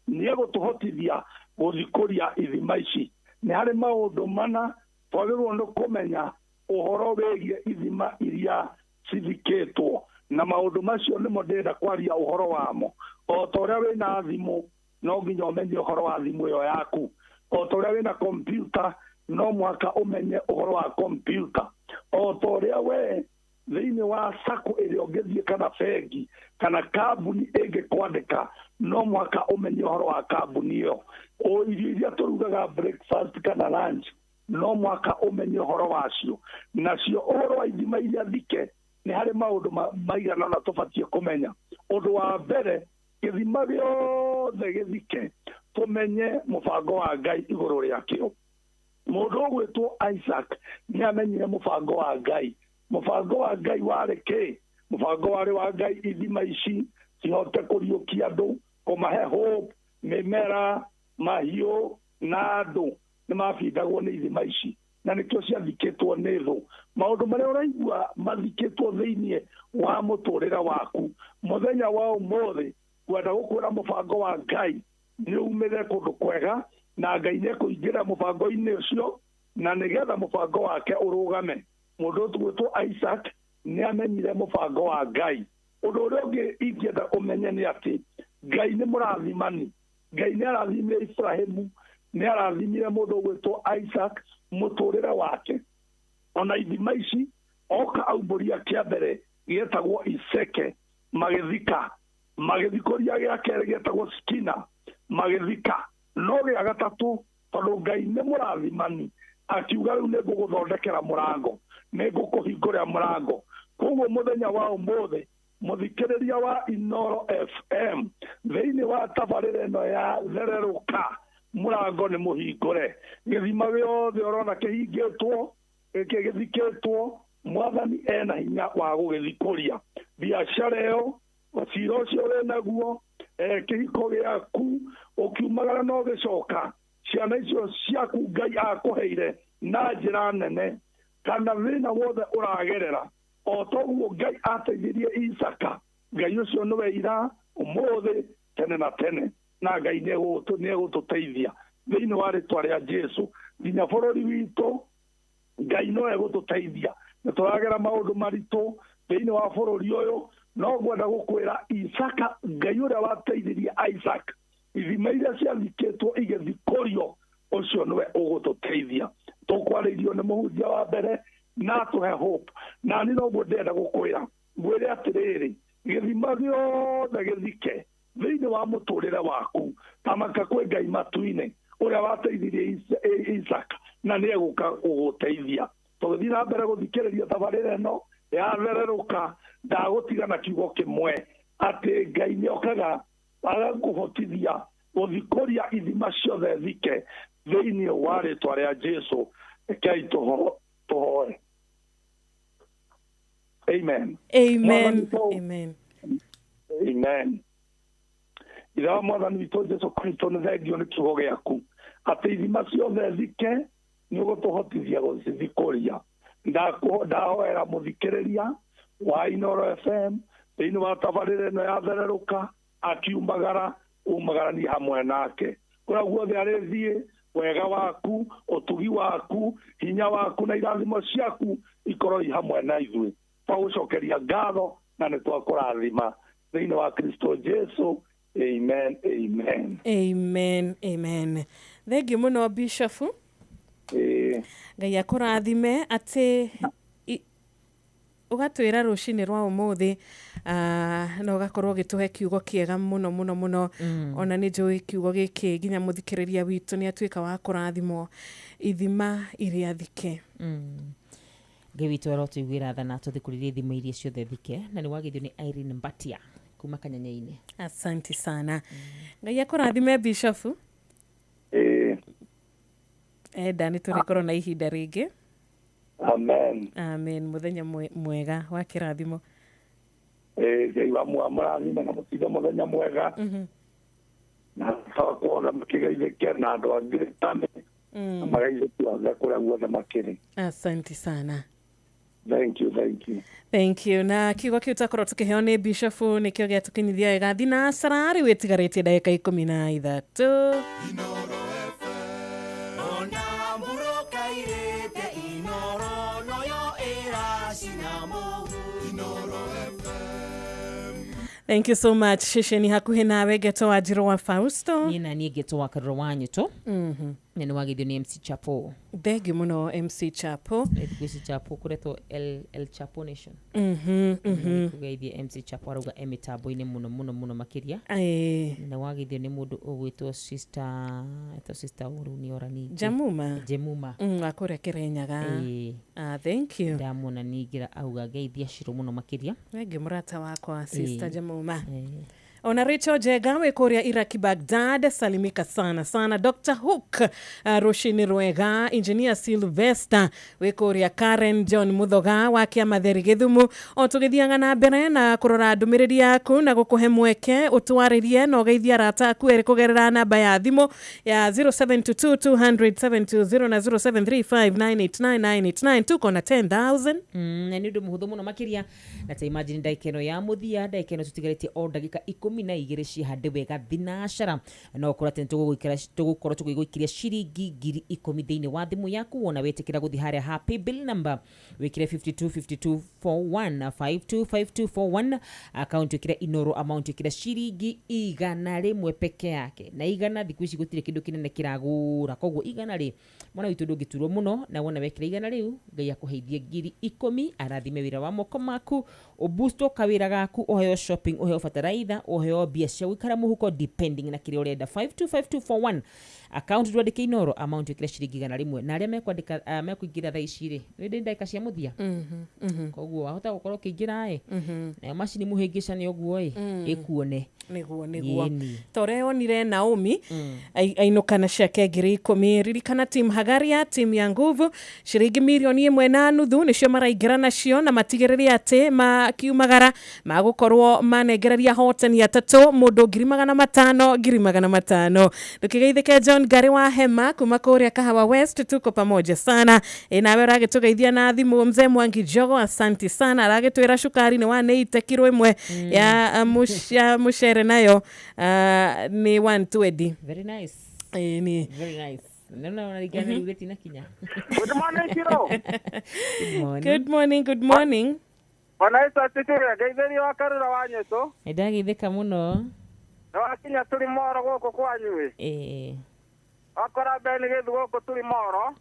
nĩ egũtũhotithia gũthikũria ithima ici. Nĩ harĩ maũndũ mana twagĩrĩirwo nĩ kũmenya ũhoro wĩgiĩ ithima iria cithikĩtwo, na maũndũ macio nĩmo ndĩrenda kwaria ũhoro wamo. O ta ũrĩa wĩna thimũ no nginya ũmenye ũhoro wa thimũ ĩyo yaku. O ta ũrĩa wĩna kompyuta no mũhaka ũmenye ũhoro wa kompyuta. O ta ũrĩa we thĩinĩ wa sacco ĩrĩa ũngĩthiĩ kana bengi kana kambuni ĩngĩkwandĩka no mũhaka ũmenye ũhoro wa kambuni ĩyo. O irio iria tũrugaga breakfast kana lunch no mũhaka ũmenye ũhoro wacio. Nacio ũhoro wa ithima iria thike nĩ harĩ maũndũ maigana ũna tũbatiĩ kũmenya. Ũndũ wa mbere gĩthima gĩothe gĩthike tũmenye mũbango wa Ngai igũrũ rĩakĩo. Mũndũ ũgwĩtwo Isaac nĩ amenyire mũbango wa Ngai. Mũbango wa Ngai warĩ kĩ? Mũbango warĩ wa Ngai ithima ici cihote kũriũkia andũ, kũmahe hope, mĩmera, mahiũ na andũ nĩ mabindagwo nĩ ithima ici na nĩkĩo ciathikĩtwo nĩ thũ. Maũndũ marĩa ũraigua mathikĩtwo thĩinĩ wa mũtũrĩre waku mũthenya wa ũmũthĩ kwenda gũkwĩra mũbango wa Ngai nĩ umĩre kũndũ kwega na Ngai nĩ kũingĩra mũbango-inĩ ũcio na nĩgetha mũbango wake ũrũgame. Mũndũ ũtũgwĩtwo Isaac nĩ amenyire mũbango wa Ngai. Ũndũ ũrĩa ũngĩ ingĩenda ũmenye nĩ atĩ Ngai nĩ mũrathimani. Ngai nĩ arathimire Ibrahimu, nĩ arathimire mũndũ ũgwĩtwo Isaac mũtũrĩre wake. Ona ithima ici oka aumbũria kĩa mbere gĩetagwo Iseke magĩthika, magĩthikũria gĩa kerĩ gĩetagwo Skina magĩthika, no gĩa gatatũ tondũ Ngai nĩ mũrathimani akiuga rĩu nĩ ngũgũthondekera mũrango, nĩ ngũkũhingũrĩra mũrango. Koguo mũthenya wa ũmũthĩ mũthikĩrĩria wa Inoro FM thĩinĩ wa tabarĩra ĩno ya thererũka mũrango nĩ mũhingũre. Gĩthima gĩothe ũrona kĩhingĩtwo gĩthikĩtwo mwathani ena hinya wa gũgĩthikũria. Biacara ĩyo cira ũcio wĩ naguo kĩhiko gĩaku ũkiumagara no gĩcoka, ciana icio ciaku Ngai akũheire na njĩra nene, kana thĩna wothe ũragerera o toguo Ngai ateithirie Isaka, Ngai ũcio nĩwe ira ũmũthĩ tene na tene, na Ngai nĩ egũtũteithia thĩinĩ wa rĩtwa rĩa Jesu. Nginya bũrũri witũ Ngai no egũtũteithia. Nĩ tũragera maũndũ maritũ thĩinĩ wa bũrũri ũyũ, no ngwenda gũkwĩra Isaka, Ngai ũrĩa wateithirie Isaac, ithima iria ciathikĩtwo igĩthikũrio ũcio nĩwe ũgũtũteithia. Tũkwarĩirio nĩ mũhunjia wa mbere na tũhe hope, na niĩ noguo ndĩrenda gũkwĩra mwĩre atĩrĩrĩ, gĩthima gĩothe gĩthike thĩinĩ wa mũtũrĩre waku tamaka kwĩ Ngai matu-inĩ ũrĩa wateithirie Isaac na nĩ egũka gũgũteithia. Tũgĩthiĩ na mbere gũthikĩrĩria tabarĩra ĩno ya thererũka, ndagũtiga na kiugo kĩmwe atĩ Ngai nĩ okaga agakũhotithia gũthikũria ithima ciothe thike thĩinĩ wa rĩtwa rĩa Jesu. Rekei tũhoe. Amen. Amen. Amen. Amen. Ithe wa mwathani witũ Jesu Kristo nĩ thengio nĩ kiugo gĩaku atĩ ithima ciothe thike nĩ ũgũtũhotithia gũcithikũria. Ndahoera mũthikĩrĩria wa Inoro FM thĩinĩ wa tabarĩra ĩno ya thererũka akiumagara umagarani hamwe nake kũrĩa guothe arĩthiĩ, wega waku, ũtugi waku, hinya waku na irathimo ciaku ikorwo i hamwe na ithuĩ. Twagũcokeria ngatho na nĩ twakũrathima thĩinĩ wa Kristo Jesu. Amen, amen. Amen, amen. Thengiũ mũno Bishop. Ngai akũrathime atĩ ũgatwĩra rũcinĩ rwa ũmũthĩ na ũgakorwo ũgĩtũhe kiugo kĩega mũno mũno mũno. Ona nĩ njũĩ kiugo gĩkĩ nginya mũthikĩrĩria witũ nĩ atuĩka wa kũrathimwo ithima iria thike. Ngai witũ arotũiguĩra tha na tũthikũrĩrie ithima iria ciothe thike, na nĩ wagithio nĩ Irene Mbatia kuma Kanyanya-inĩ. Asante sana. Ngai akũrathime Bishop. Enda nĩ tũrĩkorwo na ihinda rĩngĩ. Amen. Amen. Mũthenya mwega wa kĩrathimo. Ngai wa mũrathime na mũtige mũthenya mwega. Na twakorwo makĩgeithĩkia na andũ angĩ tame. Na magaithĩkia othe kũrĩa guothe makĩrĩ. Asante sana. Thank you, thank you. Thank you. Na kiugo kĩu twakorwo tũkĩheo nĩ Bishop nĩkĩo gĩatũkinyithia wega thinacara rĩu ĩtigarĩtie ndagĩka 13. Thank you so much. Shisheni hakuhi nawe Geto wa Njiro wa Fausto. Niĩ na niĩ Geto wa Karũra wa Nyũtũ. Na nĩ wagithio nĩ MC Chapo. Thengiũ mũno MC Chapo. MC Chapo kũretwo El Chapo Nation. Kugeithia MC Chapo arauga emitambo-inĩ mũno makĩria. Na wagithio nĩ mũndũ ũgwĩtwo sister Uruni Orani. Jemuma. Akũrĩa Kĩrĩnyaga. Thank you. Ndamwona ningĩra auga geithia Shiro mũno makĩria. Thengiũ mũrata wakwa sister Jemuma. Ona Rachel Jega we Korea Iraki Baghdad salimika sana Dr. Hook Roshini Rwega Engineer Sylvester we Korea Karen John Muthoga wa Kĩama Theri Gĩthumu o tũgĩthianga na mbere na kũrora ndũmĩrĩri yaku na gũkũhe mweke ũtwarĩrie na ũgeithia arata aku erĩ kũgerera namba ya thimũ ya 0722 na 0735989989 tuko na 10,000 na nĩ ũndũ mũhũthũ mũno makĩria na ta imagine ndagĩka ĩno ya mũthia ndagĩka ĩno tũtigarĩtie o ndagĩka 12 cihande wega thinacara no ũkorwo atĩ tũgũkorwo tũgĩgũikĩria ciringi 10,000 thĩinĩ wa thimũ yaku wona wĩtĩkĩra gũthiĩ harĩa ha paybill number wĩkĩre 525241 525241 account wĩkĩre Inoro amount wĩkĩre ciringi 100 peke yake na 100 thikũ ici gũtirĩ kĩndũ kĩnene kĩragũra koguo 100 mwana witũ ndũngĩturwo mũno na wona wekĩra 100 rĩu Ngai akũheithie 10,000 arathime wĩra wa moko maku ũbusto kawĩra gaku ũheo shopping ũheo fertilizer ũheo mbia cia gũikara mũhuko depending na kĩrĩa ũrenda 525241 account twandĩke Inoro amount wĩkĩre ciringi 100 na arĩa mekwandĩka mekũingĩra thaa ici rĩ nĩ ndagĩka cia mũthia koguo wahota gũkorwo ũkĩingĩra na macini mũhĩngĩcane ũguo ĩkuone nĩguo tore onire Naomi ainũkana ciake 10,000 ririkana team Hagaria team ya nguvu ciringi 1.5 nĩcio maraingĩra nacio na matigĩrĩre atĩ makiumagara magũkorwo manengereria hotani atatũ mũndũ 500 ndũkĩgeithĩke John Gari wa Hema kuma kũrĩa Kahawa West tuko pamoja sana nawe ũragĩtũgeithia na thimũ mzee Mwangi Jogo asante sana aragĩtwĩra cukari nĩ wa neite kilo 1 ya mushere nayo ni 120. Very nice. Ni very nice. Nona unarigana ugeti na kinya. Good morning, Shiro. Good morning. Wanaitwa Titire, geitheri wa Karũra wa Nyũtũ. Ndagithĩka mũno. Na wakinya tũrĩ moro gũkũ kwanyu. Akora beni gĩthu gũkũ tũrĩ moro.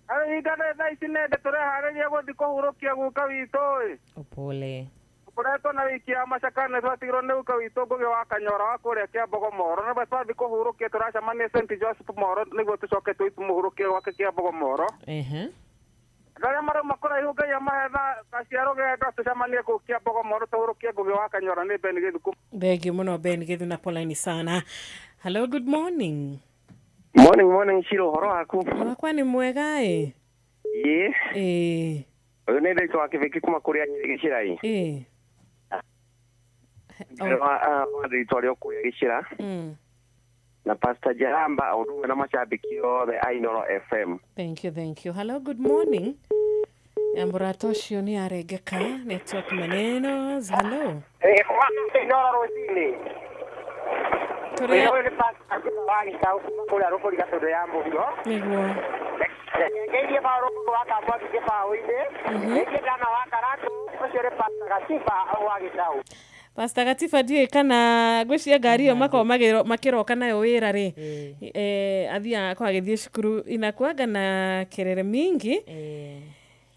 Ari igana thaa ici nende tũreharĩria gũthiĩ kũhurũkia guka witũ. Opole. Kuretwo na wiki ya macakane twatigirwo nĩ guka witũ Ngũgĩ wa Kanyora wa kũrĩa Kĩambogo Moro na basi twathi kũhurũkia tũracemania St Joseph Moro nĩguo tũcoke tũmũhurũkie gwake Kĩambogo Moro. Rĩrĩa marauma kũraihu Ngai amahetha gaciaro genda tũcemanie kũu Kĩambogo Moro tũhurũkie Ngũgĩ wa Kanyora nĩ Beni Gĩthu. Thengiũ mũno Beni Gĩthu na poleni sana. Hello, good morning. Morning Shiro, horo waku? Wakwa nĩ mwega Ye. Ũyũ nĩ ndĩtwa wa Kĩbĩki kuma kũrĩa Gĩcĩra. Ndĩtwa rĩo kũrĩa Gĩcĩra. Na Pastor Jaramba ũndũmwe na macambĩki othe a Inoro FM. Thank you. Hello, good morning. Mũrata ũcio nĩ arengeka network maneno. Hello. Inoro rũcinĩ. Tũrĩa kũrĩa rũkũri gatũndũ ya mũhuro. Nĩguo. Ngeithie Paũlũ wa Kambwaki Kĩbaũ-inĩ. Ngeithie Dana wa Karatu ũcio nĩ Pastor Gatiba wa Gĩcaũ. Pastor Gatiba ndiye kana gwĩcia ngari ĩyo makiroka nayo wĩra rĩ athiaga kwa gĩthiĩ cukuru inakuanga na kelele mingi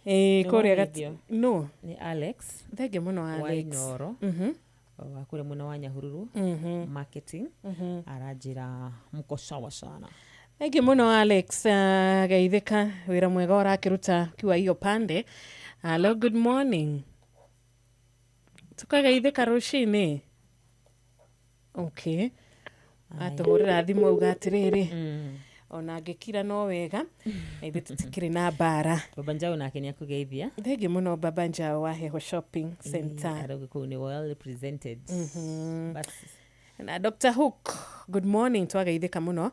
kũrĩa no ni Alex thengi mũno Alex Wainoro wa kule mwena wa Nyahururu marketing aranjira mko sawa sana. Thengi mũno Alex geithĩka wĩra mwega ũrakĩruta kiwa hiyo pande. Hello, good morning. Tukageithĩka rũcinĩ. Okay. Atuhũrĩra thimũ auga atĩrĩrĩ. Ona ngĩkira no wega. Ithuĩ tũtikĩrĩ na mbara. Baba Njau nake nĩ akũgeithia. Thengi mũno Baba Njau wa Heho Shopping Center. Arauga kũu nĩ well represented. Na Dr. Hook, good morning, twageithĩka mũno.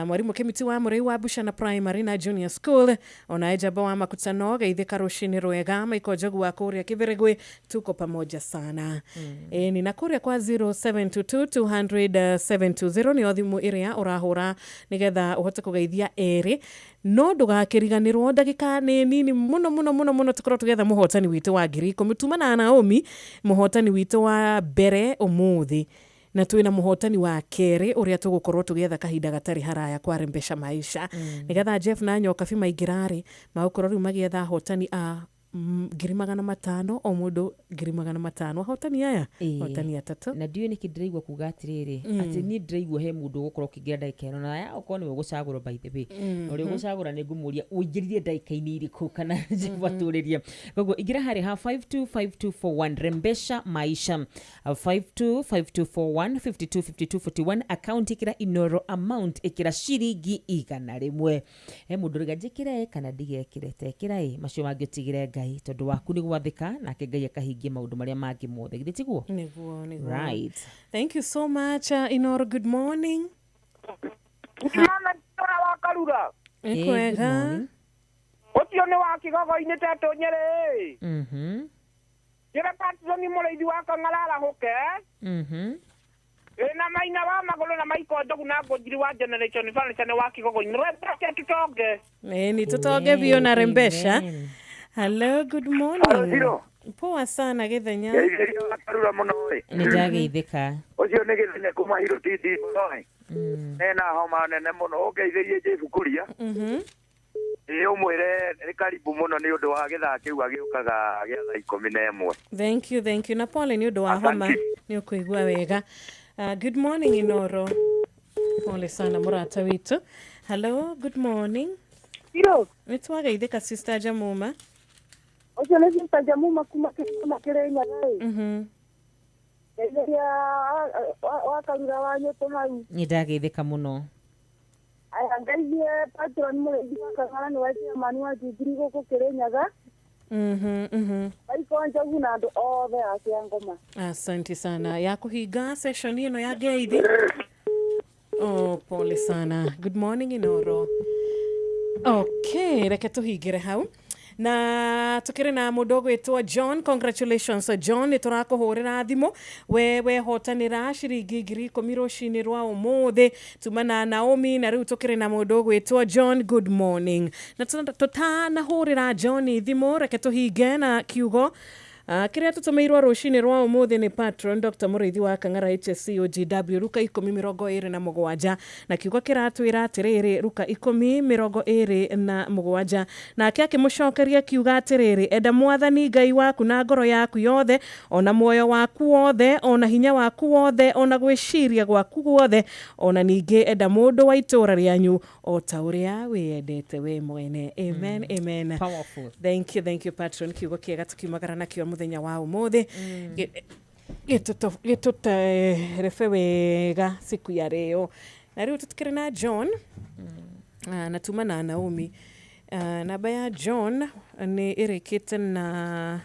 Mwarimu Kimiti wa Mũrĩi wa Bushana Primary na Junior School, ona Ejaba wa Makutano, geithĩka rũcinĩ rwega, Maiko Njogu wa kũrĩa Kĩbĩrĩgwĩ, tuko pamoja sana. Nina kũrĩa kwa 0722000720 nĩ thimũ ĩrĩa ũrahũra nĩgetha ũhote kũgeithia erĩ. No ndũgakĩriganĩrwo ndagĩka nĩ nini mũno tũkorwo tũgetha mũhotani witũ wa ngiri 10 tuma na Naomi, mũhotani witũ wa mbere ũmũthĩ. Na twina muhotani wa kere uria tũgũkorwo tũgetha kahinda gatarĩ haraya kwa Rembesha Maisha. Nigetha Jeff na Nyoka Fi maingĩrarĩ magũkorwo rĩu magietha hotani a 500 o mũndũ 500 hotani aya hotani atatu. Na ndiyo nĩkĩndĩraigua kuga atĩrĩrĩ atĩ niĩ ndĩraigua he mũndũ ũgũkorwo kĩingĩra ndagĩka ĩno na ya okorwo nĩwe ũgũcagũrwo by the way na ũrĩa ũgũcagũra nĩ ngũmũria ũingĩrire ndagĩka-inĩ irĩkũ kana njibatũrĩria. Koguo ingĩra harĩ ha 525241 Rembesha Maisha 525241 525241 account ĩkĩra Inoro amount ĩkĩra ciringi 100. He mũndũ rĩga njĩkĩre kana ndigekĩre tekĩra macio mangĩtigĩre Ngai tondũ waku nĩ gwathĩka nake Ngai akahingia maũndũ marĩa mangĩ mothe githĩ tiguo. Niguo. Right. Thank you so much Inoro, good morning. Mama tora wa Karura. Kwega. Ũcio nĩ wa Kigogo-inĩ Tetũ Nyerĩ. Jere Patson Mũrĩithi wa Kang'ara hoke. Na maina wa Magũrũ na Maiko Njogu na Ngũnjiri wa Generation Furniture wa Kigogo-inĩ. Rwenda tutonge. Ni tutonge bio na Rembesha. Hello, good morning. Hello. Poa sana Githenya. Karura mũno ĩ. Nĩndageithĩka. Ũcio nĩ Githenya kuma Hiro Tindi mũno ĩ. Nena homa nene mũno ũngeithĩrie Jeff Kuria. Ũmwĩre nĩ karibu mũno nĩ ũndũ wa gĩthaa kĩu agĩũkaga gĩa thaa 11. Thank you. Na pole nĩ ũndũ wa homa nĩ ũkũigua wega. Good morning Inoro. Pole sana mũrata witũ. Hello, good morning. Hiro. Nĩtwageithĩka Sister Jamuma. Ocio nĩ Sister Jamuma kuma Kĩrĩnyaga ĩ. Ndeithĩria wa Karura wa Nyũtũ hau. Nĩndageithĩka mũno. Aya ngeithie Patron Mũrĩithi wa Kang'ara nĩ wa chairman wa Jubilee gũkũ Kĩrĩnyaga. Maiko Njogu na andũ othe a Kĩangoma. Asante sana. Ya kuhiga session ĩno ya ngeithi. Oh, pole sana. Good morning Inoro. Okay, reke tuhingire hau. Na tukire na mũndũ gwĩtwo John. Congratulations John, nĩ tũrakũhũrĩra thimũ we hotanĩra ciringi 10,000 rũcinĩ rwa ũmũthĩ tuma na Naomi. Na rĩu tukire na mũndũ gwĩtwo John. Good morning. Na tũtanahũrĩra John thimũ reke tũhinge na kiugo kĩrĩa tũtũmĩirwo rũcinĩ rwa ũmũthĩ nĩ Patron Dr. Mũrĩithi wa Kang'ara HSC OGW Luka 10:27 na kiugo kĩratwĩra atĩrĩrĩ Luka 10:27 nake akĩmũcokeria kiuga atĩrĩrĩ enda Mwathani Ngai waku na ngoro yaku yothe ona muoyo waku wothe ona hinya waku wothe ona gwĩciria gwaku guothe ona ningĩ enda mũndũ wa itũũra rĩanyu o ta ũrĩa wĩendete we mwene. Amen. Powerful. Thank you Patron. Kiugo kĩega tukiumagara nakĩo mũthenya wa ũmũthĩ gĩtũterebe wega siku ya leo. Na rĩu tũtikĩrĩ na John na tuma na Naomi. Namba ya John nĩ ĩrĩkĩte na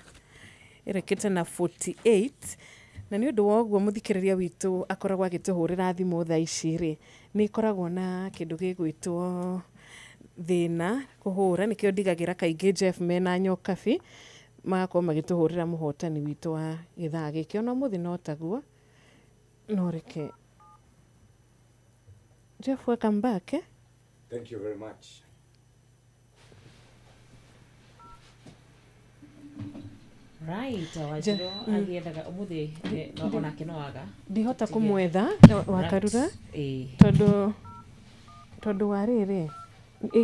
48 na nĩ ũndũ wa ũguo mũthikĩrĩria witũ akoragwo agĩtũhũrĩra thimũ thaa ici rĩ nĩ ikoragwo na kĩndũ gĩgwĩtwo thĩna kũhũra nĩkĩo ndigagĩra kaingĩ Jeff mena Nyoka Fi magakorwo magĩtũhũrĩra mũhotani witũ wa gĩthaa gĩkĩ ona mũthĩ no taguo no reke Jeff, welcome back. Thank you very much. Right, Wanjiru agĩethaga ũmũthĩ onake no waga. Ndihota kũmwetha Wakarura. Tondũ wa rĩrĩ.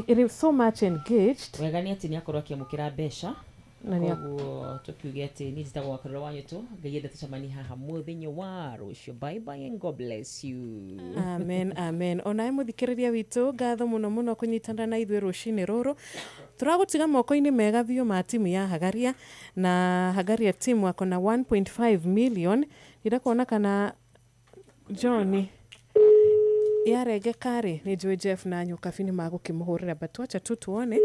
It is so much engaged. Wega nĩ atĩ nĩ akorwo akĩamũkĩra mbeca. Koguo tukiuge atĩ nĩ njĩtagwo Wakarura Wanyũtũ. Ngai ende tũcemanie haha mũthenya wa rũciũ. Bye bye and God bless you. Amen, amen. Onawe mũthikĩrĩria witũ, ngatho mũno kũnyitana na ithuĩ rũcinĩ rũrũ. Turagũtiga moko-inĩ mega biũ ma timu ya Hagaria, na Hagaria team wako na 1.5 million. Nĩndakuona kana John yarengeka rĩ, nĩ njũĩ Jeff na Nyũkabi nĩ magũkĩmũhũrĩra, but wacha tu tuone.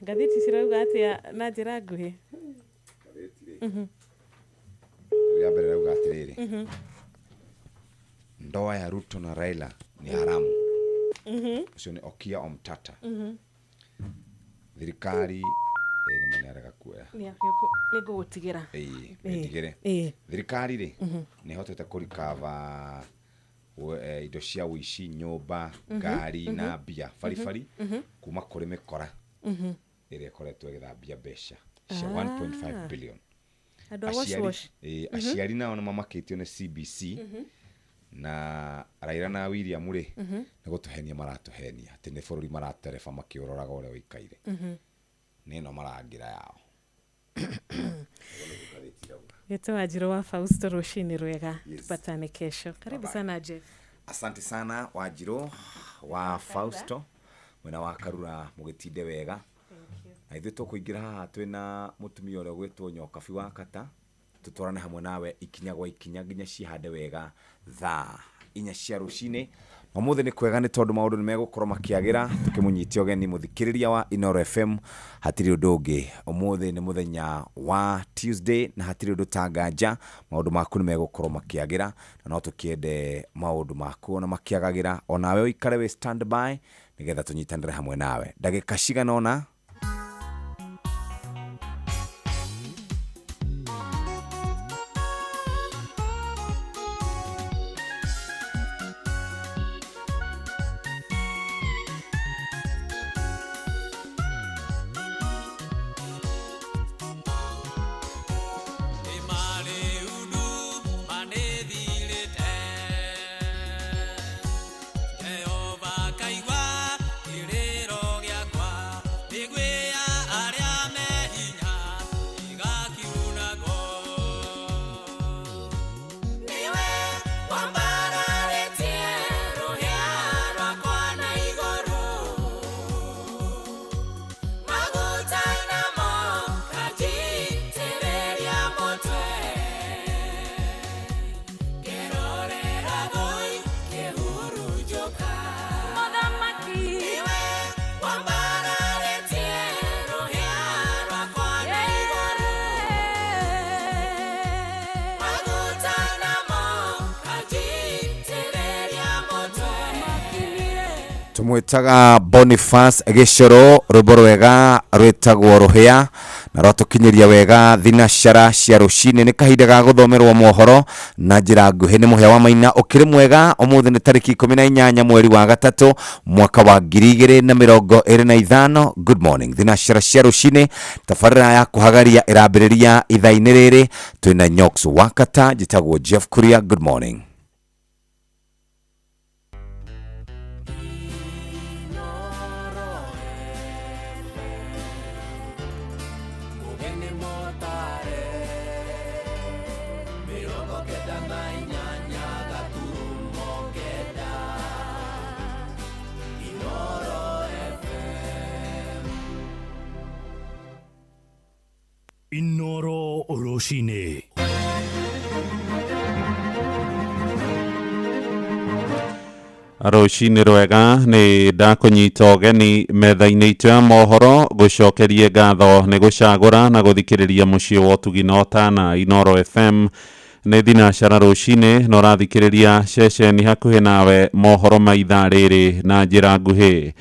Ngathĩti cirauga atĩa na njĩra nguhĩ? Ya mbere rauga atĩrĩrĩ, ndoa ya Ruto na Raila ni haramu. Ucio ni Okia Omtata. Thirikari nĩ mwana arega kuoya. Nĩ ngũgũtigĩra. Ndigĩre. Thirikari rĩ nĩ hotete kũrikava indo cia ũici, nyũmba, ngari na mbia farifari kuma kũrĩ mĩkora ĩrĩa ĩkoretwo ĩgĩthambia mbeca cia 1.5 billion. Aciari nao nĩ mamakĩtio nĩ CBC na Raila na William rĩ nĩ gũtũhenia maratũhenia atĩ nĩ bũrũri maratereba makĩũroraga ũrĩa ũikaire. Nĩ no marangĩra yao. Gĩtũ Wanjiru wa Fausto rũcinĩ rwega. Tupatane kesho. Karibu sana Jeff. Asante sana Wanjiru wa Fausto. Mwena wa Karura mũgĩtinde wega. Na ithuĩ tũkũingĩra haha twĩna mũtumia ũrĩa gwĩtwo Nyokabi wa Kata. Tũtwarane hamwe nawe ikinya gwa ikinya nginya cihande wega thaa 4 cia rũcinĩ. Ũmũthĩ nĩ kwega nĩ tondũ maũndũ nĩ megũkorwo makĩagĩra, tũkĩmũnyitia ũgeni mũthikĩrĩria wa Inoro FM. Hatirĩ ũndũ ũngĩ. Ũmũthĩ nĩ mũthenya wa Tuesday na hatirĩ ũndũ tanganja. Maũndũ maku nĩ megũkorwo makĩagĩra na no tũkĩende maũndũ maku ona makĩagagĩra. Onawe ũikare we stand by nĩgetha tũnyitanĩre hamwe nawe. Ndagĩka cigana ona tumwitaga Boniface Gicoro rwĩmbo rwega rwĩtagwo Rũhĩa na rwatũkinyĩria wega thinacara cia rũcinĩ. Nĩ kahinda ga gũthomerwo mohoro na njĩra nguhĩ. Nĩ Mũhĩa wa Maina ũkĩrĩ mwega. Ũmũthĩ nĩ tarĩki 18 mweri wa gatatũ mwaka wa 2025. Good morning. Thinacara cia rũcinĩ, tabarĩra ya kũhagaria ĩrambĩrĩria ithaa-inĩ rĩrĩ. Twĩna Nyoks wa Kata, njĩtagwo Jeff Kuria. Good morning. Inoro Rũcinĩ. Rũcinĩ rwega nĩ ndakũnyita ũgeni metha-inĩ itũ ya mohoro gũcokerie ngatho nĩ gũcagũra na gũthikĩrĩria mũciĩ wa ũtugi na ũtana Inoro FM. Nĩ thinacara rũcinĩ na ũrathikĩrĩria ceceni hakuhĩ nawe mohoro ma ithaa rĩrĩ na njĩra nguhĩ.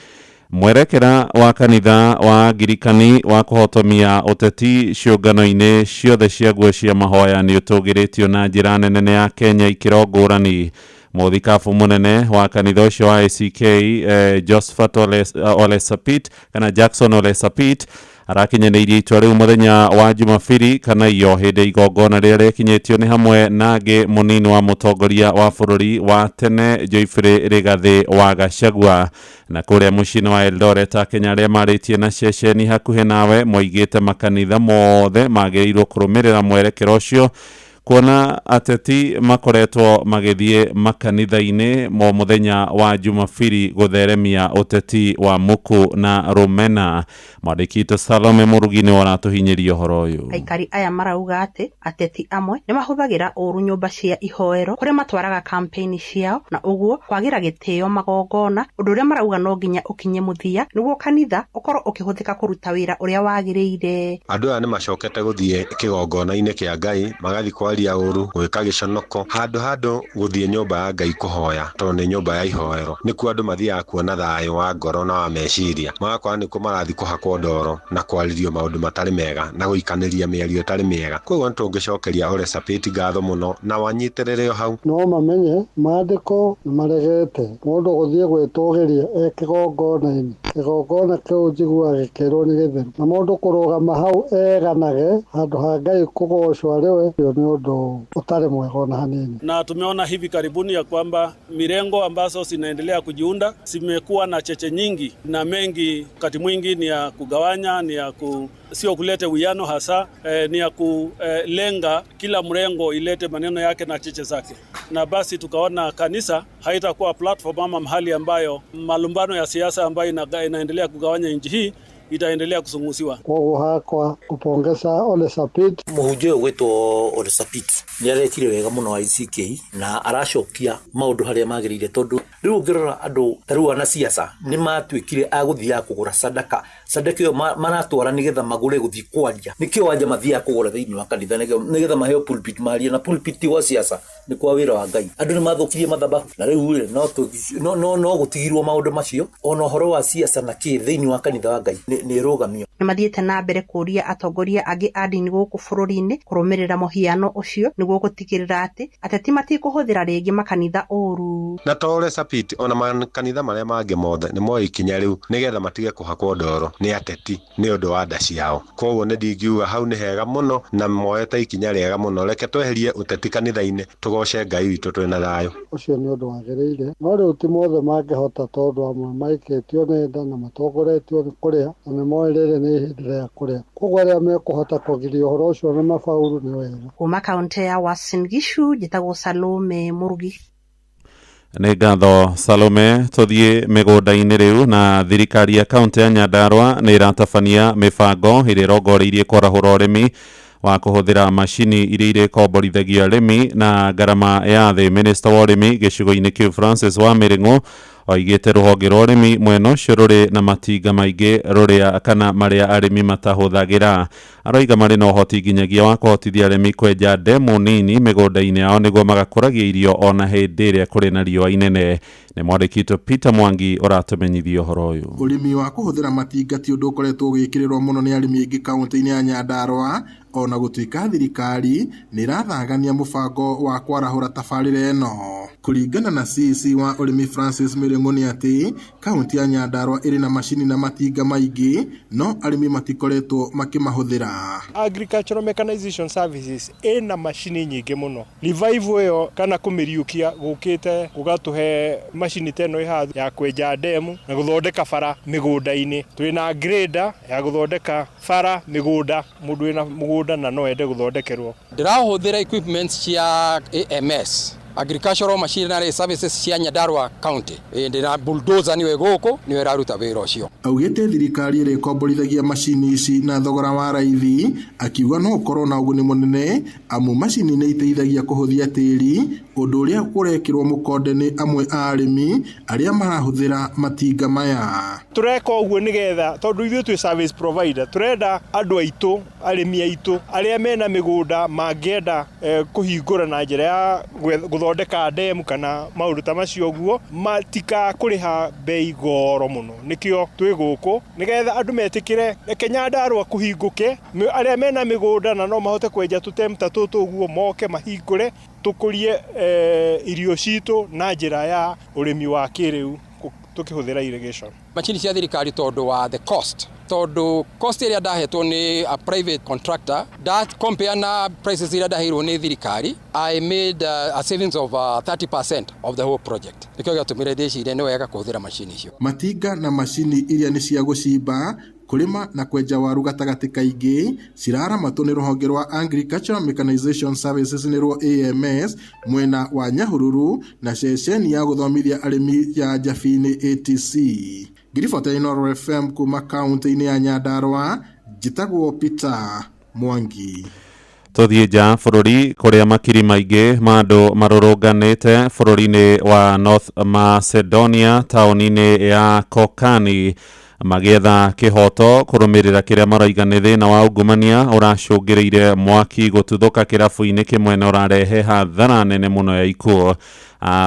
Mwerekera wa kanitha wa Angirikani wa kũhotomia ũteti ciũngano-inĩ ciothe cia guo cia mahoya nĩ ũtũgĩrĩtio na njĩra nene ya Kenya ikĩro ngũrani. muthikabu munene wa kanitha ucio wa ACK Josephat Ole Sapit kana Jackson Ole Sapit arakinyanĩirie itua rĩu muthenya wa Jumapili kana iyo hĩndĩ igongona rĩrĩa rĩkinyĩtio nĩ hamwe nangĩ mũnini wa mũtongoria wa bũrũri wa tene Joyfrey Rigathi wa Gachagua na kũrĩa mũciĩ wa Eldoret Akenya arĩa marĩtie na ceceni hakuhĩ nawe moigĩte makanitha mothe magĩrĩirwo kũrũmĩrĩra mwerekero ũcio kuona ateti makoretwo magĩthiĩ makanitha-inĩ mo muthenya wa Jumapili gũtheremia ũteti wa muku na rumena. Mwandĩki Salome Murugi nĩ waratuhinyĩria ũhoro ũyũ. Aikari aya marauga atĩ ateti amwe nĩ mahũthagĩra ũru nyũmba cia ihoero kũrĩa matwaraga kampeni ciao na ũguo kwagira gĩtĩo magongona, ũndũ ũrĩa marauga no nginya ũkinye mũthia nĩguo kanitha ũkorwo ũkĩhũthĩka kũruta wĩra ũrĩa wagĩrĩire. Andũ aya nĩ macokete gũthiĩ kĩgongona-inĩ kĩa Ngai magathi kwaria ũru gwĩka gĩconoko handũ gũthiĩ nyũmba ya Ngai kũhoya tondũ nĩ nyũmba ya ihoero. Nĩkuo andũ mathiaga kuona thayũ wa ngoro na wa meciria, magakorwo nĩkuo marathi kũhakwo ndoro na kwarĩrio maũndũ matarĩ mega na gũikanĩria mĩario ĩtarĩ mĩega. Koguo nĩtũngĩcokeria Ole Sapit ngatho mũno na wanyitĩrĩre hau. No mamenye maandĩko nĩ maregete mũndũ gũthiĩ gwĩtũgĩria kĩgongona-inĩ. Kĩgongona kĩu njiguaga gĩkĩrwo nĩ gĩtheru na mũndũ kũrũgama hau eganage handũ ha Ngai kũgocwo arĩwe, ũcio nĩ ũndũ utare mwega na hanini. Na tumeona hivi karibuni ya kwamba mirengo ambazo zinaendelea kujiunda zimekuwa na cheche nyingi na mengi, wakati mwingi ni ya kugawanya, ni ya sio kulete uwiano hasa ni ya kulenga kila mrengo ilete maneno yake na cheche zake, na basi tukaona kanisa haitakuwa platform ama mahali ambayo malumbano ya siasa ambayo inaendelea kugawanya nchi hii itaendelea kusungusiwa. Koguo hakwa kupongeza Ole Sapit. Mũhunjia gwĩtwo Ole Sapit nĩ arekire wega mũno wa ICK na aracokia maũndũ harĩa magĩrĩire, tondũ rĩu ũngĩrora andũ tarĩu ana siasa nĩ matuĩkire agũthiaga kũgũra sadaka ĩyo maratwara nĩgetha magũre gũthiĩ kwaria, nĩkĩo wanja mathiaga kũgũra thĩinĩ wa kanitha nĩgetha maheo pulpit maria, na pulpit wa siasa nĩ kwa wĩra wa Ngai. Andũ nĩ mathũkirie mathabahu na rĩu no gũtigirwo maũndũ macio ona ũhoro wa siasa na kĩ thĩinĩ wa kanitha wa Ngai nĩ rũgamio. Nĩ mathiĩte na mbere kũria atongoria angĩ a ndini gũkũ bũrũri-inĩ kũrũmĩrĩra mũhiano ũcio nĩguo gũtigĩrĩra atĩ ateti matikũhũthĩra rĩngĩ makanitha ũru. Na Ole Sapit ona makanitha marĩa mangĩ mothe nĩ moe ikinya rĩu nĩgetha matige kũhakwo ndoro nĩ ateti nĩ ũndũ wa nda ciao. Koguo nĩ ndingiuga hau nĩ hega mũno na moete ikinya rĩega mũno, reke tweherie ũteti kanitha-inĩ tũgoce Ngai witũ twĩna thayũ. Ũcio nĩ ũndũ wagĩrĩire, no rĩu ti mothe mangĩhota tondũ amwe maikĩtio nenda na matongoretio nĩ kũrĩa na nĩ moe rĩrĩ nĩ ihinda rĩa kũrĩa. Koguo arĩa mekũhota kũgiria ũhoro ũcio nĩ mabauru nĩ wega. Kuma kaunti ya Uasin Gishu njĩtagwo Salome Murugi. Nĩ ngatho Salome. Tũthiĩ mĩgũnda-inĩ rĩu na thirikari ya kaunti ya Nyandarua nĩ ĩratabania mĩbango ĩrĩa ĩrongoreirie kwarahũra ũrĩmi wa kũhũthĩra macini iria irĩkomborithagia arĩmi na ngarama ya thĩ. Minista wa ũrĩmi gĩcigo-inĩ kĩu Francis Wamiring'o oigĩte rũhonge rwa ũrĩmi mwena ũcio rũrĩ na matinga maingĩ rũrĩa kana marĩa arĩmi matahũthagĩra. Aroiga marĩ na ũhoti nginyagia wa kũhotithia arĩmi kwenja ndemu nini mĩgũnda-inĩ yao nĩguo magakũragia irio ona hĩndĩ ĩrĩa kũrĩ na riũa inene. Nĩ mwandĩki Peter Mwangi ũratũmenyithia ũhoro ũyũ. Ũrĩmi wa kũhũthĩra matinga ti ũndũ ũkoretwo ũgĩkĩrĩrwo mũno nĩ arĩmi aingĩ kaunti-inĩ ya Nyandarua, ona gũtuĩka thirikari nĩ ĩrathangania mũbango wa kwarahũra tabarĩra ĩno. Kũringana na CC wa ũrĩmi Francis Miring'o nĩ atĩ kaunti ya Nyandarua ĩrĩ na macini na matinga maingĩ no arĩmi matikoretwo makĩmahũthĩra. Agricultural Mechanization Services ĩna macini nyingĩ mũno. Revival ĩyo kana kũmĩriũkia gũkĩte gũgatũhe macini teno ĩha ya kwenja ndemu na gũthondeka bara mĩgũnda-inĩ. Tũrĩ na grader ya gũthondeka bara mĩgũnda, mũndũ wĩna mũgũnda na no ende gũthondekerwo. Ndĩrahũthĩra equipment cia AMS Agricultural Machinery Services cia Nyandarua County. Ndĩna bulldozer niwe gũkũ niwe raruta wĩra ũcio. Augĩte thirikari ĩrĩkomborithagia macini ici na thogora wa raithi, akiuga no ũkorwo na ũguni mũnene amu macini nĩ iteithagia kũhũthia tĩri, ũndũ ũrĩa ũrekĩrwo mũkonde nĩ amwe a arĩmi arĩa marahũthĩra matinga maya. Tũreka ũguo nĩgetha tondũ ithuĩ twĩ service provider, tũrenda andũ aitũ, arĩmi aitũ arĩa mena mĩgũnda mangĩenda kũhingũra na njĩra ya gũthondeka ndemu kana maũndũ ta macio ũguo matika kũrĩha bei goro mũno. Nĩkĩo twĩ gũkũ nĩgetha andũ metĩkĩre reke Nyandarua kũhingũke, arĩa mena mĩgũnda na no mahote kwenja tũtemu ta tũtũ ũguo moke mahingũre tukurie irio citũ na njĩra ya ũrĩmi wa kĩrĩu tukihũthĩra irrigation. Macini cia thirikari tondu wa the cost. Tondu cost ĩrĩa ndahetwo nĩ a private contractor, that compare na prices ĩrĩa ndaheirwo nĩ thirikari, I made a savings of 30% of the whole project. Because gatũmĩre ndĩciria nĩ wega kũhũthĩra macini icio. Matinga na macini iria nĩ cia gũcimba kulima na kwenja waru gatagati kaingĩ ciraramatwo nĩ rũhonge rwa Agricultural Mechanization Services nĩ rwo AMS mwena wa Nyahururu na ceceni ya gũthomithia arĩmi ya Njabini ATC. Ngiribota Inooro FM kuma kaunti-inĩ ya Nyandarua, njĩtagwo Peter Mwangi. Tũthiĩ nja bũrũri kũrĩa makiri maingĩ ma andũ marũrũnganĩte bũrũri-inĩ wa North Macedonia taũni-inĩ ya Kokani magĩetha kĩhoto kũrũmĩrĩra kĩrĩa maraiga nĩ thĩna wa ungumania ũracũngĩrĩire mwaki gũtuthũka kĩrabu-inĩ kĩmwe na ũrarehe hathara nene mũno ya ikuũ.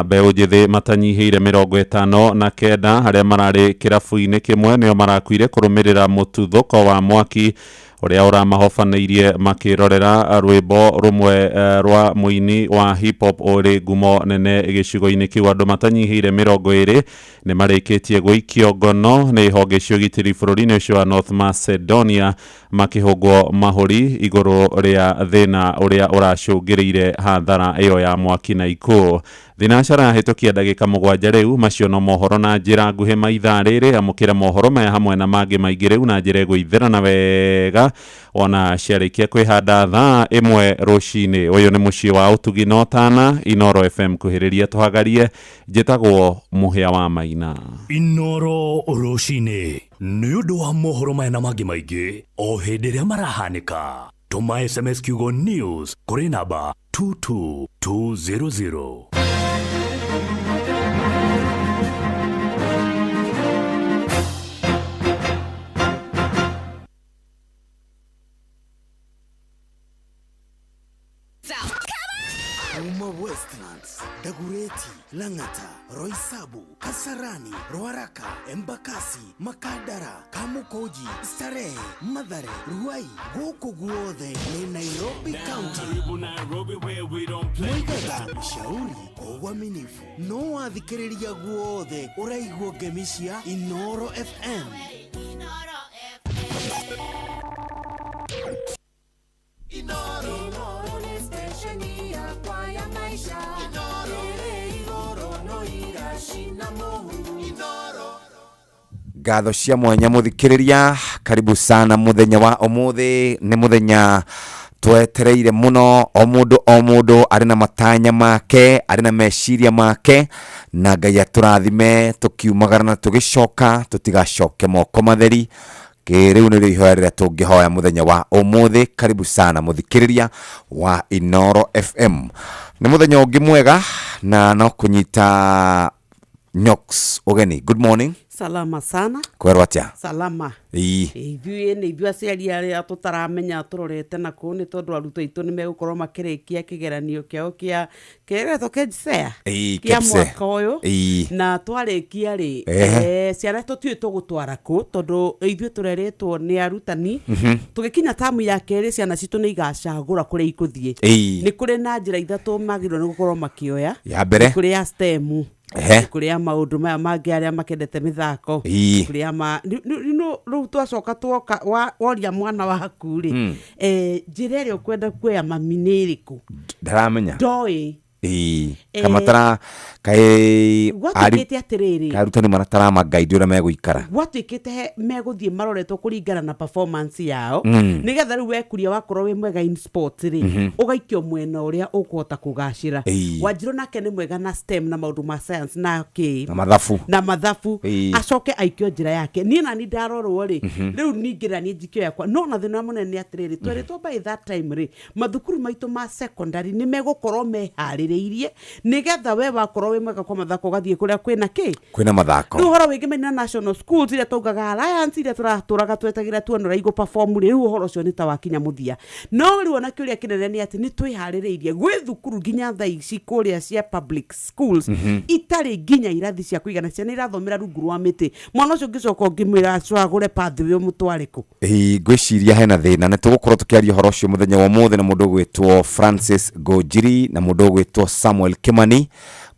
Mbeũ njĩthĩ matanyihĩire 59 arĩa mararĩ kĩrabu-inĩ kĩmwe nĩo marakuire kũrũmĩrĩra mũtuthũko wa mwaki ũrĩa ũramahobanĩirie makĩrorera rwĩmbo rũmwe rwa mũini wa hip hop ũrĩ ngumo nene gĩcigo-inĩ kĩu. Andũ matanyihĩire 20 nĩ marĩkĩtie gũikio ngono nĩ honge cia ũgitĩri bũrũri-inĩ ũcio wa North Macedonia makĩhũngwo mahũri igũrũ rĩa thĩna ũrĩa ũracũngĩrĩire hathara ĩyo ya mwaki na ikuũ. Thinacara hĩtũkia ndagĩka 7 rĩu macio no mohoro na njĩra nguhĩ ma ithaa rĩrĩ. Amũkĩra mohoro maya hamwe na mangĩ maingĩ rĩu na njĩra ĩgũithĩrana wega ona ciarĩkia kwĩhanda thaa 1 rũcinĩ. Ũyũ nĩ mũciĩ wa ũtugi na ũtana, Inooro FM kuhĩrĩria tũhagarie. Njĩtagwo Mũhĩa wa Maina. Inooro rũcinĩ nĩ ũndũ wa mohoro maya na mangĩ maingĩ o hĩndĩ ĩrĩa marahanĩka. Tũma SMS kiugo news kũrĩ namba 22200. Uma Westlands, Dagureti, Langata, Roysabu, Kasarani, Ruaraka, Embakasi, Makadara, Kamukoji, Starehe, Mathare, Ruai, Goko guothe ni Nairobi County. Mwigega Shauri kwa uaminifu. No wathikĩrĩria guothe ũraigua ngemi cia Inooro FM. Inooro ni stesheni yakwa ya maisha. Inooro igoro no irashina mohu. Inooro. Ngatho cia mwanya muthikĩrĩria, karibu sana muthenya wa ũmũthĩ. Nĩ muthenya twetereire muno. O mũndũ arĩ na matanya make, arĩ na meciria make, na Ngai atũrathime tukiumagara na tũgĩcoka tũtigacoke moko matheri. Rĩu nĩ ihoya rĩrĩa tũngĩhoya muthenya wa ũmũthĩ. Karibu sana muthikĩrĩria wa Inooro FM. Nĩ muthenya ũngĩ mwega na no kũnyita Nyox ũgeni. Good morning. Salama sana. Kwerwo atia? Salama. Ithuĩ aciari arĩa tũtaramenya tũrorete na kũu nĩ tondũ arutwo aitũ nĩ megũkorwo makĩrĩkia kĩgeranio kĩao kĩgetwo KJSEA kĩa mwaka ũyũ, na twarĩkia rĩ ciana tũtiũĩ tũgũtwara kũ tondũ ithuĩ tũreretwo nĩ arutani. Tũgĩkinya tamu ya kerĩ ciana citũ nĩ igacagũra kũrĩa ikũthiĩ. Nĩ kũrĩ na njĩra ithatũ magĩrĩirwo nĩ gũkorwo makĩoya. Ya mbere kũrĩ ya STEM, kũrĩ ya maũndũ maya mangĩ arĩa makendete mĩthako, kũrĩ ya rĩu twacoka tuoka woria mwana waku rĩ njĩra ĩrĩa ũkwenda kuoya mami nĩ ĩrĩkũ? Ndaramenya. Ndoĩ. Kamatara gwatuĩkĩte atĩrĩrĩ, arutani maratara magaidi ũrĩa megũikara, gwatuĩkĩte megũthiĩ maroretwo kũringana na performance yao, nĩgetha rĩu wekuria wakorwo wĩ mwega in sports rĩ ũgaikio mwena ũrĩa ũkũhota kũgacĩra. Wanjirũ nake nĩ mwega na STEM na maũndũ ma science na mathabu acoke aikio njĩra yake. Niĩ nani ndarorwo rĩ rĩu ningĩra niĩ njikio yakwa, no na thĩna mũnene atĩrĩrĩ tweretwo by that time rĩ mathukuru maitũ ma secondary nĩ megũkorwo meharĩrĩirie wihaririirie nigetha we wakorwo wi mwega kwa mathako gathie kuria kwina kwina mathako uhoro wingi mena national schools ile tugaga alliance ile turaturaga twetagira tuonora igo perform riu uhoro ucio ni ta wakinya muthia no riu ona kiuria kinene ni ati ni twihaririirie gwi thukuru nginya tha ici kuria cia public schools itari nginya irathi cia kuigana ciana irathomera rungu rwa miti mwana ucio ngicoka ngimwira acagure pathway mutwariku ngwiciria hena thina na tugukorwo tukiaria horo ucio muthenya wa muthe na mundu gwitwo Francis Gojiri na mundu gwitwo Samuel Kimani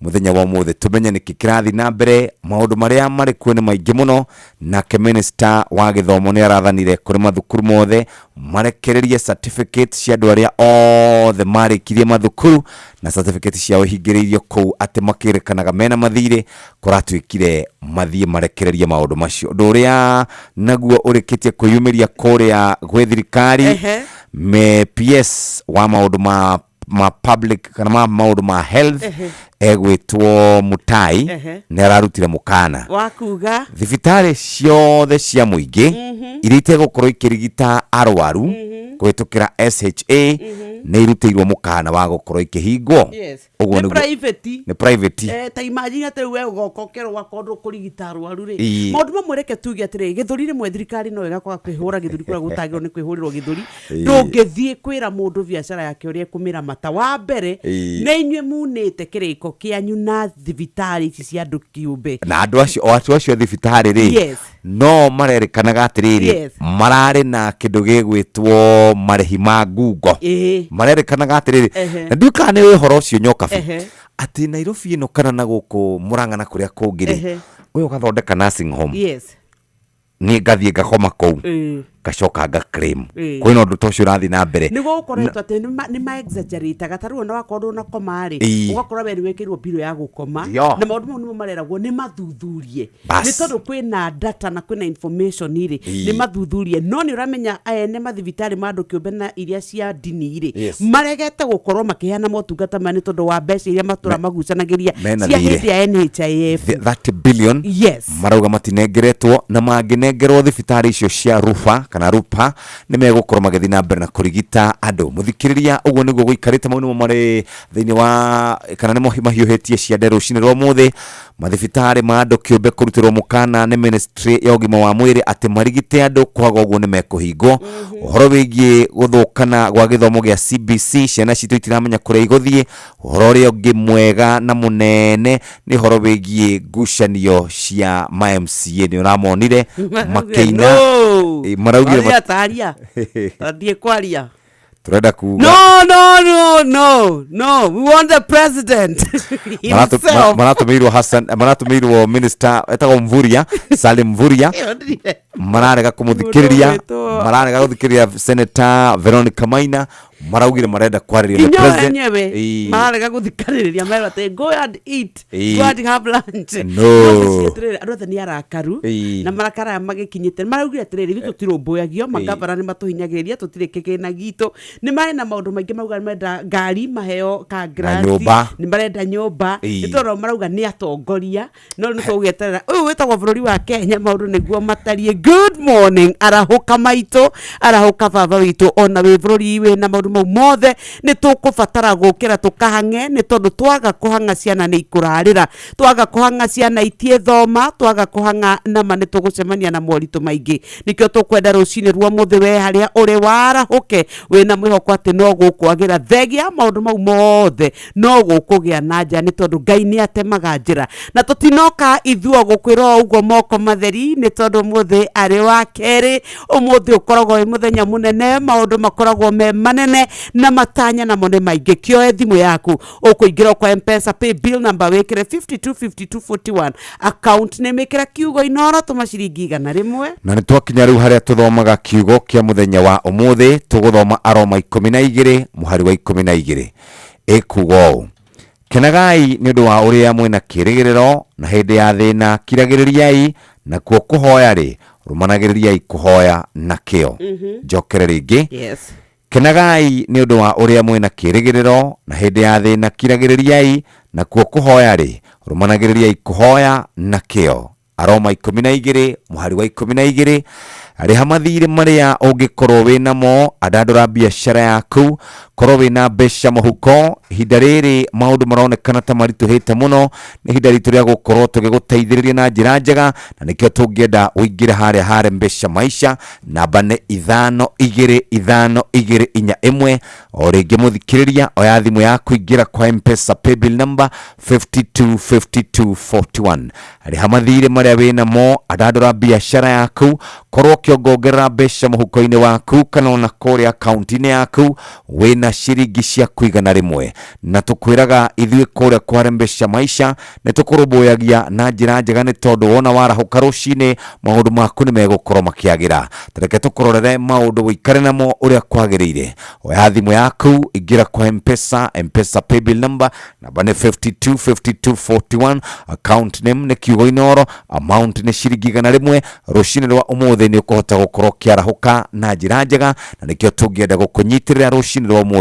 muthenya wa muthe tumenye niki kirathi na mbere maundu maria mari kwene maingi muno na minister wa githomo ni arathanire kuri mathukuru mothe marekererie certificate cia andu aria othe marikirie mathukuru na certificate ciao hingiriirio kuu ati makirekanaga mena mathire kuratwikire mathie marekererie maundu macio undu uria naguo urikitie kuyumiria kuria gwe thirikari me PS wa maundu ma public kana maundu ma health egwitwo Mutai ne ararutire mukana wakuga thibitari ciothe cia muingi iria itegukorwo ikirigita arwaru kwitukira SHA ne irutirwo mukana wa gukorwo ikihingwo uguo ni private ta imagine ati we ugokokerwo wakorwo kurigita arwaru ri maundu mamwereke tuge atiri githuri ni mwethirikari no wega kwa kwihura githuri kwa gutagirwo ni kwihurirwo githuri ndungithie kwira mundu biashara yake uria kumira mata wa mbere ne inywe munite kiriko kianyu na thibitari ici cia andu kiumbe na andu acio thibitari ri no marerikanaga atiriri marari na kindu gigwitwo marehi ma ngungo marerikanaga atiriri na ndukane we horo ucio nyoka ati Nairobi ino kana na guku Murang'a na kuria kungiri uyu gathondeka nursing home ni ngathie ngakoma kou gacoka nga claim kwina undu tocio rathi na mbere nigo ukoretwo ati ni ma exaggerate gataru na wakorwo na komari ugakorwo we wekirwo biro ya gukoma na maundu mau nimo mareragwo ni mathuthurie ni tondu kwina data na kwina information iri ni mathuthurie no ni uramenya ne mathibitari mandu kiumbe na iria cia dini iri maregete gukorwo makiheana motungata mani tondu wa mbeca iria matura magucanagiria cia hindi ya NHIF 30 billion marauga matinengeretwo na manginengerwo thibitari icio cia rufa kana rupa ni megukorwo magithi na mbere na kurigita andu muthikiriria uguo niguo guikarite maunu mari thiini wa kana ni mahiuhetie cia nderu cine ro muthi mathibitari ma andu kiumbe kurutirwo mukana ni ministry ya ugima wa mwiri ati marigite andu kwaga uguo ni mekuhingwo uhoro wigie guthukana gwa githomo gia CBC ciana citu itiramenya kuria iguthie uhoro ria ungi mwega na munene ni uhoro wigie ngucanio cia ma MCA ni uramonire makeina maraugire ataria athie kwaria turenda kuga no we want the president maratumirwo minister etago Mvuria Salim Mvuria mararega kumuthikiriria mararega guthikiriria senator Veronica Maina maraugire marenda kwariria na president mararega guthikiriria merate go and eat go and have lunch no ni arakaru na marakara magikinyite maraugire atiriri gitu tirumboyagio magavana ni matuhinyagiriria tutire kekena gitu ni mari na maundu maingi mauga menda ngari maheo ka grant ni marenda nyumba itoro marauga ni atongoria no ni tugeterera uyu wetagwo bururi wa Kenya maundu niguo matarie good morning arahuka maito arahuka baba witu ona we bururi we na maundu mau mothe ni tukubatara gukira tukahange ni tondu twaga kuhanga ciana ni ikurarira twaga kuhanga ciana itie thoma twaga kuhanga na mane tugucemania na moritu maingi nikio tukwenda rucini rwa muthe we haria uri warahuke we na mwihoko ati no gukwagira thegia maundu mau mothe no gukugia na nja ni tondu Ngai ni atemaga njira na tutinoka ithuo gukwirwo uguo moko matheri ni tondu muthe ari wa keri umuthe ukoragwo wi muthenya munene maundu makoragwo me manene na matanya na mone maingi kioe thimu yaku ukuingira kwa M-Pesa pay bill number wekire 525241 account ni mikira kiugo inoro tumaciringi 100 na ni twakinya riu haria tuthomaga kiugo kia muthenya wa umuthi tuguthoma Aroma 12 muhari wa 12 ekugo kenagai ni undu wa uria mwena kirigiriro na hindi ya thina kiragiririai na kuo kuhoya ri rumanagiririai kuhoya na kio njokere ringi kenagai ni undu wa uria mwena kirigiriro na hindi ya thina kiragiririai na kuo kuhoya ri rumanagiririai kuhoya na kio Aroma 12 muhari wa 12 Ariha mathire maria ungikorwo winamo adandora biashara yaku korwo wina mbeca muhuko ihinda riri maundu maronekana ta marituhite muno ni ihinda ritu ria gukorwo tugiguteithiriria na njira njega na nikio tungienda uingire hare mbeca maisha namba ni 522521 o ringi muthikiriria oya thimu yaku ingira kwa M-Pesa paybill number 525241 ariha mathire maria winamo adandora biashara yaku korwo kiongongerera mbeca muhuko-ini waku kana na kore account-ini yaku wina shiringi cia kuigana rimwe na tukwiraga ithuĩ kũrĩa kwa mbeca maisha nĩ tũkũrũmbũyagia na njĩra njega nĩ tondũ wona warahuka rũcinĩ maũndũ maku nĩ megũkorwo makĩagĩra. Tareke tũkũrorere maũndũ wĩikare namo ũrĩa kwagĩrĩire. Oya thimũ yaku ingĩra kwa M-Pesa paybill number namba nĩ 525241 account name nĩ kiugo Inoro amount nĩ ciringi igana rĩmwe. Rũcinĩ rwa ũmũthĩ nĩ ũkũhota gũkorwo kĩarahuka na njĩra njega na nĩkĩo tũngĩenda gũkũnyitĩrĩra rũcinĩ rwa ũmũthĩ.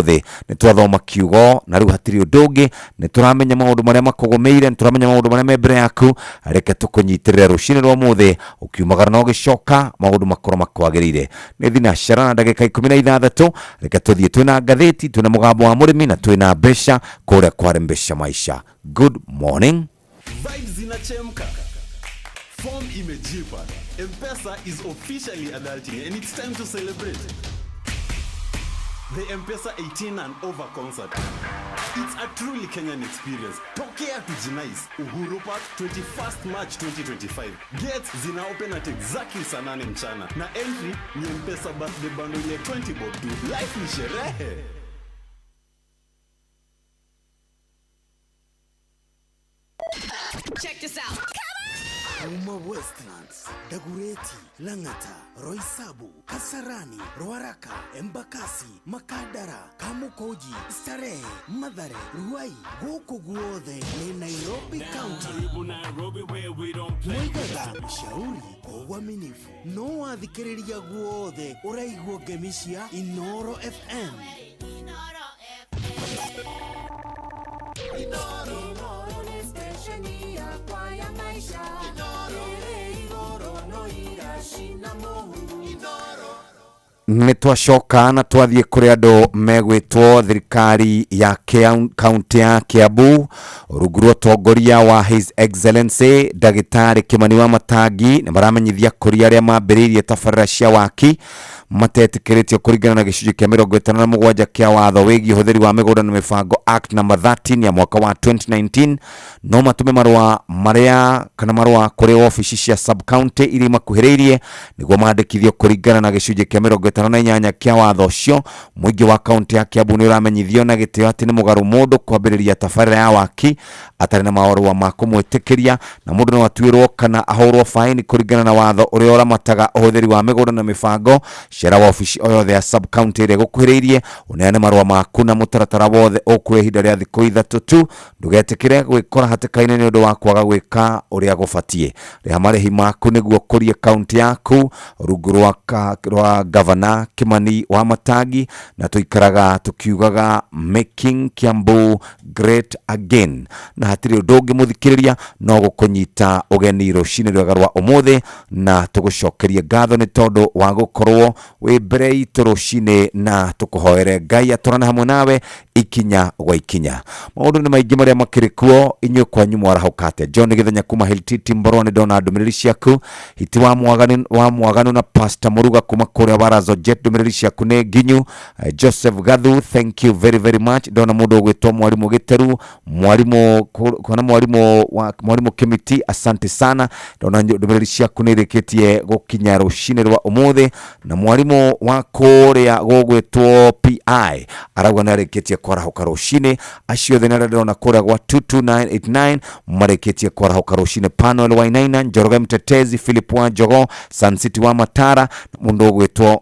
Nĩ twathoma kiugo na rĩu hatirĩ ũndũ ũngĩ nĩ tũramenya maũndũ marĩa makũgũmĩire nĩ tũramenya maũndũ marĩa me mbere yaku reke tũkũnyitĩrĩre rũcinĩ rwa ũmũthĩ ũkiumagara na ũgĩcoka maũndũ makorwo makwagĩrĩire. Nĩ thinacara na ndagĩka 16 reke tũthiĩ twĩna ngathĩti twĩna mũgambo wa mũrĩmi na twĩna mbeca kũrĩa kwa mbeca maisha. Good morning. Vibes zinachemka. Form imejipa. M-Pesa is officially adulting and it's time to celebrate. The M-Pesa 18 and over concert. It's a truly Kenyan experience. Tokea tujinais. Uhuru Park, 21st March 2025. Gates zina open at exactly saa 8 mchana. Na entry ni M-Pesa birthday bundle ya 20 bob tu. Life ni sherehe. Check this out. Uma Westlands, Dagureti, Langata, Roysabu, Kasarani, Ruaraka, Embakasi, Makadara, Kamukoji, Starehe, Mathare, Ruai, Goko Guothe, ni Nairobi County. Mwaigaga mshauri kwa uaminifu. No athikiriria guothe uraigua ngemishia Inoro FM. Inoro ni stesheni ya kwaya maisha. Igoro no irashina mohu. Nĩ twacoka na twathiĩ kũrĩ andũ megwĩtwo thirikari ya kaunti ya Kiambu rungu rwa ũtongoria wa His Excellency Ndagĩtarĩ Kimani Wamatangi nĩ maramenyithia kũrĩ arĩa mambĩrĩirie tabarĩra cia waki matetĩkĩrĩtio kũringana na gĩcunjĩ kĩa 57 kĩa watho wĩgiĩ ũhũthĩri wa mĩgũnda na mĩbango Act number 13 ya mwaka wa 2019 no matume marũa marĩa kana marũa kũrĩ ofici cia sub county iria makuhĩrĩirie nĩguo mandĩkithio kũringana na gĩcunjĩ kĩa 58 kĩa watho ũcio. Mũingĩ wa kaunti ya Kiambu nĩ ũramenyithio na gĩtĩo atĩ nĩ mũgarũ mũndũ kwambĩrĩria tabarĩra ya waki atarĩ na marũa ma kũmwĩtĩkĩria na mũndũ no atuĩrwo kana ahũrwo faini kũringana na watho ũrĩa ũramataga ũhũthĩri wa mĩgũnda na mĩbango. Cera ofici o yothe ya sub county ĩrĩa gũkuhĩrĩirie ũneane marũa maku na mũtaratara wothe ũkuoya ihinda rĩa thikũ 3 tu. Ndũgetĩkĩre gwĩkora hatĩka-inĩ nĩ ũndũ wa kwaga gwĩka ũrĩa gũbatiĩ. Rĩha marĩhi maku nĩguo kũrie kaunti yaku rungu rwa Governor Kimani Wamatangi na tũikaraga tũkiugaga making Kiambu great again na hatirĩ ũndũ ũngĩ mũthikĩrĩria no gũkũnyita ũgeni rũcinĩ rwega rwa ũmũthĩ na tũgũcokerie ngatho nĩ tondũ wa gũkorwo wĩ mbere itũ rũcinĩ na tũkũhoere Ngai atũrane hamwe nawe ikinya gwa ikinya. Maũndũ nĩ maingĩ marĩa makĩrĩ kuo inyuĩ kwanyu mwarahũkate. John Githenya kuma Hiltiti Mboro nĩ ndona ndũmĩrĩri ciaku. Hiti wa mwaganu na Pastor Muruga kuma kũrĩa Barazo Jet ndũmĩrĩri ciaku nĩ nginyu. Joseph Gathu thank you very very much. Ndona mũndũ ũgwĩtwo Mwarimu Gĩteru Mwarimu Kimiti asante sana. Ndona ndũmĩrĩri ciaku nĩ irĩkĩtie gũkinya rũcinĩ rwa ũmũthĩ na mwarimu wa kũrĩa gũgwĩtwo PI arauga nĩ arĩkĩtie kwarahuka rũcinĩ. Acio othe nĩ ndĩrona kũrĩa gwa 22989 marĩkĩtie kwarahuka rũcinĩ. Panuel Wainaina, Njoroge Mtetezi, Philip Wanjogo, Sun City wa Matara, mũndũ ũgwĩtwo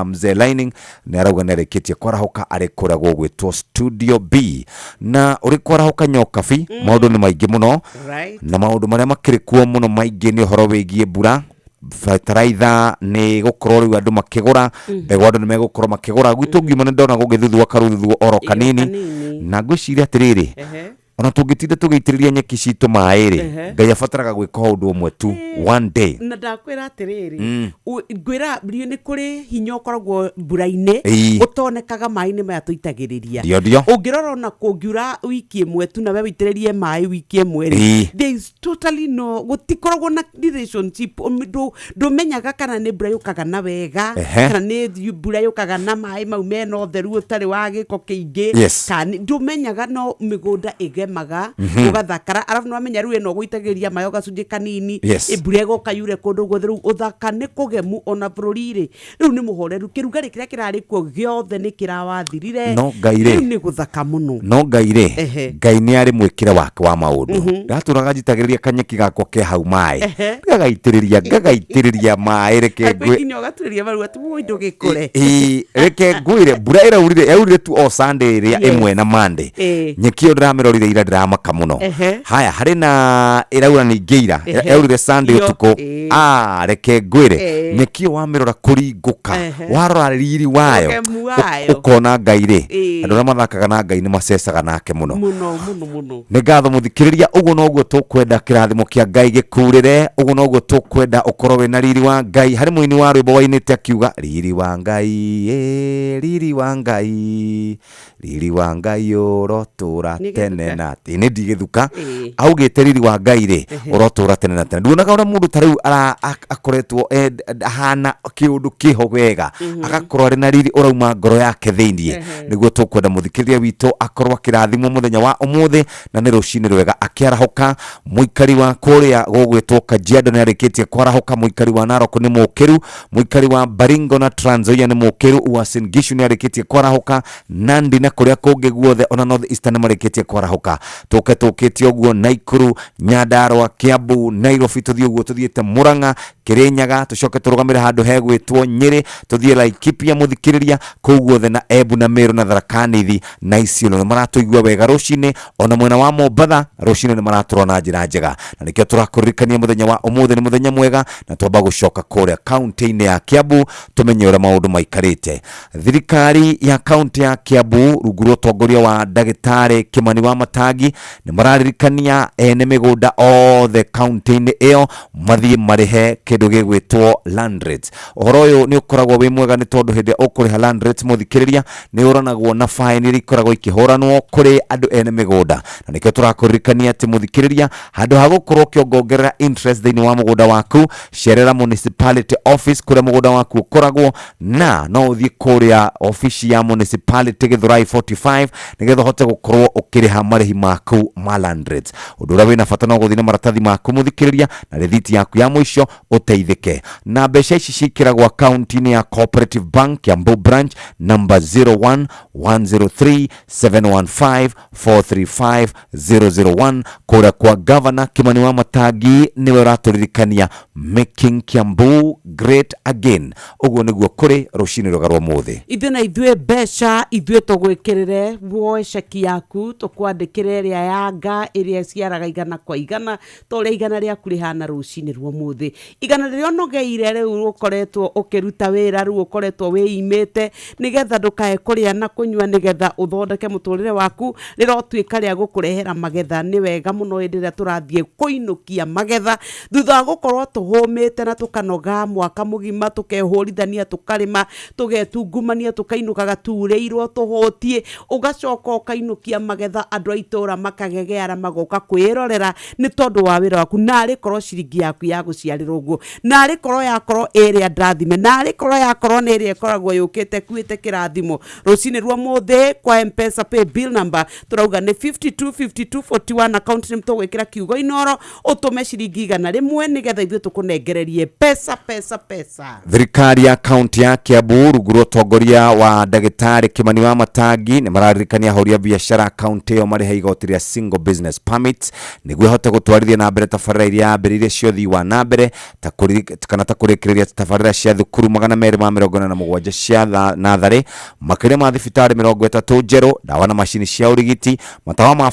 mzee Lining nĩ arauga nĩ arĩkĩtie kwarahuka arĩ kũrĩa gũgwĩtwo Studio B. Na ũrĩ kwarahuka Nyokabi maũndũ nĩ maingĩ mũno na maũndũ marĩa makĩrĩ kuo mũno maingĩ nĩ ũhoro wĩgiĩ mbura. Fertilizer nĩ gũkorwo rĩu andũ makĩgũra mbegũ andũ nĩ megũkorwo makĩgũra gwitũ ngima nĩ ndona gũgĩthuthuo karũthuthuo oro kanini na ngwĩciria atĩrĩrĩ ona tungitinde tugeitiriria nyeki citu mairi Ngai abataraga gwika undu umwe tu one day na ndakwira atiriri ngwira mbiri ni kuri hinya ukoragwo mbura-ini utonekaga mai-ini maya tuitagiriria ungirora na kungiura wiki imwe tu na we witiririe mai wiki imwe there is totally no gutikoragwo na relationship ndumenyaga kana ni mbura yukaga na wega kana ni mbura yukaga na mai mau mena utheru utari wa giko kiingi kana ndumenyaga no migunda igemaga ugathakara arafu no amenya riu eno guitagiria mayo gacunji kanini mbura igoka yure kundu gutheru uthaka ni kugemu ona bururi riu ni muhoreru kirugari kiria kirari kuo giothe ni kirawathirire no Ngai ni guthaka muno no Ngai ni ari mwikire wake wa maundu ndaturaga njitagiriria kanyeki gakwa ke hau mai ngagaitiriria mai reke ngwe ogaturiria baru atu muindo gikure reke ngwire mbura iraurire tu o Sunday ria imwe na Monday nyeki yo ndiramirorire ira ndiramaka muno haya hari na iraura ni ngeira yaurire Sunday utuko reke ngwire nyeki yo wamirora kuringuka warora riri wayo ukona Ngai andu ra mathakaga na Ngai ni macecaga nake muno ni ngatho muthikiriria uguo noguo tukwenda kirathimo kia Ngai gikurire uguo noguo tukwenda ukorwo we na riri wa Ngai hari muini wa rwimbo wainite akiuga riri wa Ngai riri wa Ngai urotura tene na tene ndigithuka augite riri wa Ngai ri urotura tene na tene nduonaga ura mundu tariu akoretwo hana kiundu kiho wega agakorwo ari na riri urauma ngoro yake thiinie niguo tukwenda muthikiriria witu akorwo kirathimo muthenya wa umuthi na ni rucini rwega akiarahuka muikari wa kuria gugwitwo Kajiado ni arikitie kwarahuka muikari wa Narok ni mukiru muikari wa Baringo na Trans Nzoia ni mukiru Uasin Gishu ni arikitie kwarahuka Nandi na kuria kungi guothe ona North Eastern marikitie kwarahuka tuketio uguo Naikuru Nyandarua Kiambu Nairobi tuthie uguo tuthiete Murang'a Kirinyaga tucoke turugamire handu hegwitwo Nyeri tuthie Laikipia muthikiriria kuguothe na Embu na Meru na Tharaka Nithi na Isiolo ni maratuigua wega rucini ona mwena wa Mombatha rucini ni maraturona njira njega na nikio turakuririkania muthenya wa umuthi ni muthenya mwega na twamba gucoka kuria kaunti-ini ya Kiambu tumenye ura maundu maikarite thirikari ya kaunti ya Kiambu rungu rwa utongoria wa Ndagitari Kimani wa Matangi ni mararirikania ene migunda othe kaunti-ini iyo mathie marihe kindu gigwitwo land rates uhoro uyu ni ukoragwo wi mwega ni tondu hindi ukuriha land rates muthikiriria ni uranagwo na fine iri ikoragwo ikihoranwo kuri andu ene migunda na nikio turakuririkania ati muthikiriria handu ha gukorwo ukiongerera interest thiini wa mugunda waku cerera municipality office kuria mugunda waku ukoragwo na no uthie kuria office ya municipality Githurai 45 nigetha hote gukorwo ukiriha marihi maku ma land rates undu uria wina bata no guthina maratathi maku muthikiriria na rethiti yaku ya mwisho uteithike na mbeca ici cikiragwo account-ini ya Cooperative Bank Kiambu branch number 01103715435001 kuria kwa Governor Kimani wa Matangi niwe uraturirikania making Kiambu great again uguo niguo kuri rucini rwega rwa muthi ithe na ithue mbeca ithue tugwikirire woe ceki yaku tukwandikire ria yanga iria ciaraga igana kwa igana toria igana riaku rihana rucini rwa muthi igana riria onogeire riu ukoretwo ukiruta wira riu ukoretwo wiimite nigetha ndukae kuria na kunywa nigetha uthondeke muturire waku rirotwika ria gukurehera magetha ni wega muno hindi ria turathie kuinukia magetha thutha wa gukorwo tuhumite na tukanoga mwaka mugima tukehurithania tukarima tugetungumania tukainuka gatureirwo tuhutie ugacoka ukainukia magetha andu aitura makagegeara magoka kwirorera ni tondu wa wira waku na ari korwo ciringi yaku ya guciarirwo guo na ari korwo yakorwo area ndathime na ari korwo yakorwo ni area ikoragwo yukite kuite kirathimo rucini rwa muthi kwa M-Pesa pay bill number turauga ni 525241 account ni mtugwikira kiugo inoro utume ciringi igana rimwe nigetha ithuĩ tukunengererie pesa. Thirikari ya kaunti ya Kiambu rungu rwa utongoria wa Ndagitari Kimani wa Matangi ni mararirikania ahũri a biacara kaunti yo marihe igoti ria single business permits niguo hote gutwarithia na mbere tabarĩra iria yambĩrĩirie cio thii wa na mbere ta kana ta kurikiria tabarira cia thukuru 247 cia nathari makire ma thibitari 30 njeru dawa na mashini cia urigiti matawa ma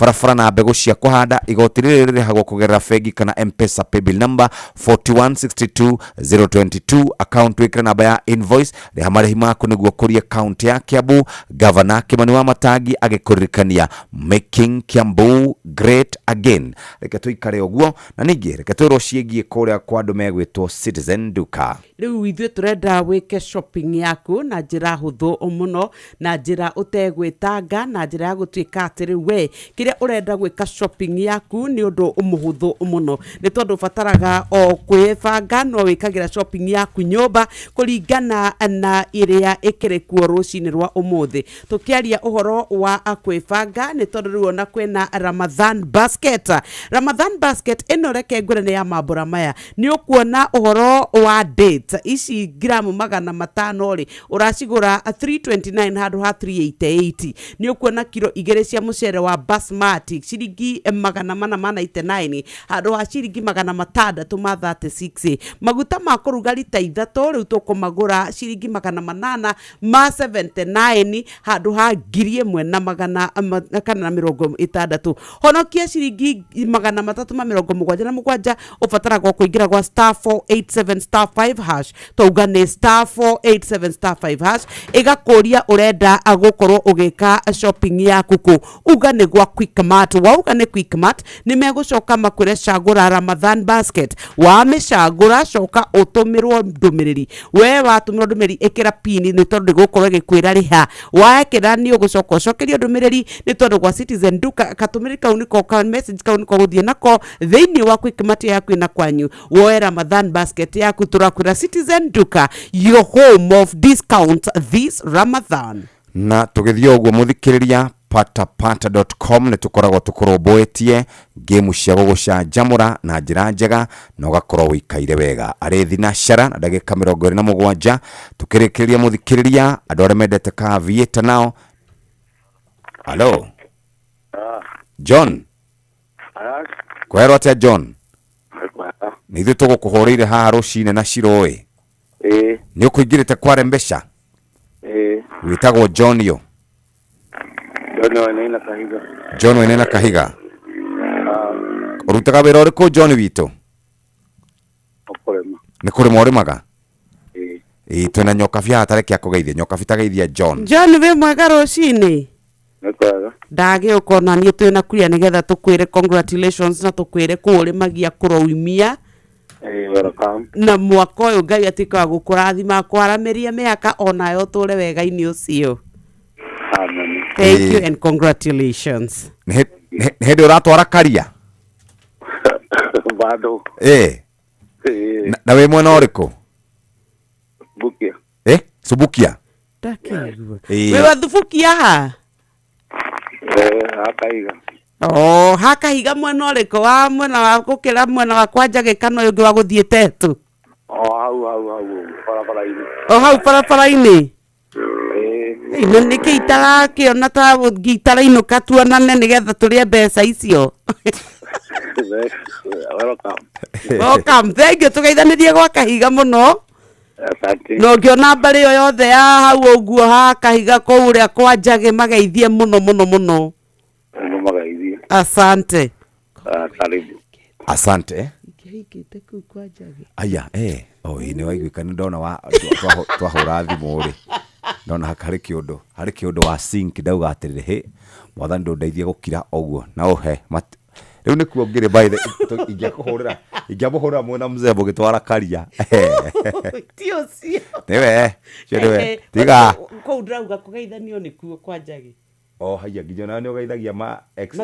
barabara na mbegu cia kuhanda igoti riri rihagwo kugerera bengi kana M-Pesa paybill number 4162022 account wikira namba ya invoice riha marihi maku niguo kuria account ya Kiambu. Governor Kimani Wamatangi agikuririkania making Kiambu great again. Reke tuikare uguo na ningi reke twirwo ciengie kuria kwa andu megwitwo Citizen Duka. Riu ithuĩ turenda wike shopping yaku na njira huthu muno na njira utegwitanga na njira ya gutuika atiri we kiria urenda gwika shopping yaku ni undu umuhuthu muno ni tondu fataraga o kwibanga no wikagira shopping yaku nyumba kuringana na iria ikirikuo rucini rwa umuthi. Tukiaria uhoro wa kwibanga ni tondu riu ona kwina Ramadan basket. Ramadan basket ino reke ngurane ya mambura maya ni ukuona uhoro wa date ici gramu 500 ri uracigura 329 handu ha 388 ni ukuona kilo 2 cia mucere wa basmati ciringi 489 handu ha ciringi 636. Maguta ma kuruga lita 3 riu tukumagura ciringi 879 handu ha 1,160. Honokia ciringi 377 ufataraga kuingira kwa *487 *5 hash tougane *487 *5 hash igakuria urenda agukorwo ugika shopping yaku ku ugane gwa Quickmart. Wa ugane Quickmart ni megucoka makwire cagura Ramadan basket wa mecagura coka utumirwo ndumiriri we watumirwo ndumiriri ikira pin ni tondu gukorwo gikwira riha waekira ni ugucoka cokerio ndumiriri ni tondu gwa Citizen Duka katumiriri kau niko ka message kau niko guthie nako thiini wa Quickmart yaku ina kwanyu woe Ramadan basket yaku turakwira Citizen Duka, your home of discounts this Ramadan. Na tugithio uguo muthikiriria patapata.com ni tukoragwo tukuromboetie game cia gugucanjamura na njira njega na ugakorwo wikaire wega ari thinacara na ndagika 27 tukirikiria muthikiriria andu aria mendete ka vieta nao. Hello John. Kwero atia John? Ni ithu tugukuhoreire haha rucine na ciroe. Ni ukuingirite kware mbesha? Witagwo John yo. John wena Kahiga. Urutaga wira uriku John witu? Ni kuri morimaga? Twina nyoka bia atareke akugeithia nyoka bitageithia John. John we mwega rucine? Ndage ukona ni twina kuria nigetha tukwire congratulations na tukwire kuri magia kuroimia. Welcome. Na mwaka uyu Ngai atika gukurathima kwaramiria miaka onayo ture wega-ini ucio. Amen. Thank you and congratulations. Hedi uratwara karia? Bado. Na we mwena uriku? Bukia. Subukia? Takegwa. We wathubukia ha? Hakahiga. Hakahiga mwena uriku wa mwena wa gukira mwena wa kwanjage kana uyu wa guthie tetu? Hau barabara-ini. Hau barabara-ini. Ino niki itara kiona ta gitara inuka tuonane nigetha turie mbeca icio. Welcome. Thank you. Tugeithanirie gwa Kahiga muno. No ngiona mbari yo yothe ya hau uguo ha Kahiga ko uria kwanjage mageithie muno. Magaithie. Asante. Karibu. Asante. Ngihikite ku kwanjage. Aya ini waiguikana ndona wa twahura thimu ri. Ndona hari kiundu wa sink ndauga atirire he mwathani ndeithie gukira oguo na uhe riu nikuo ngire by the ingiamuhurira mwena mzembo gitwara karia tio cio niwe tiga ko ndrauga kugeithanio nikuo kwanjage haya nginya na ni ugeithagia ma ex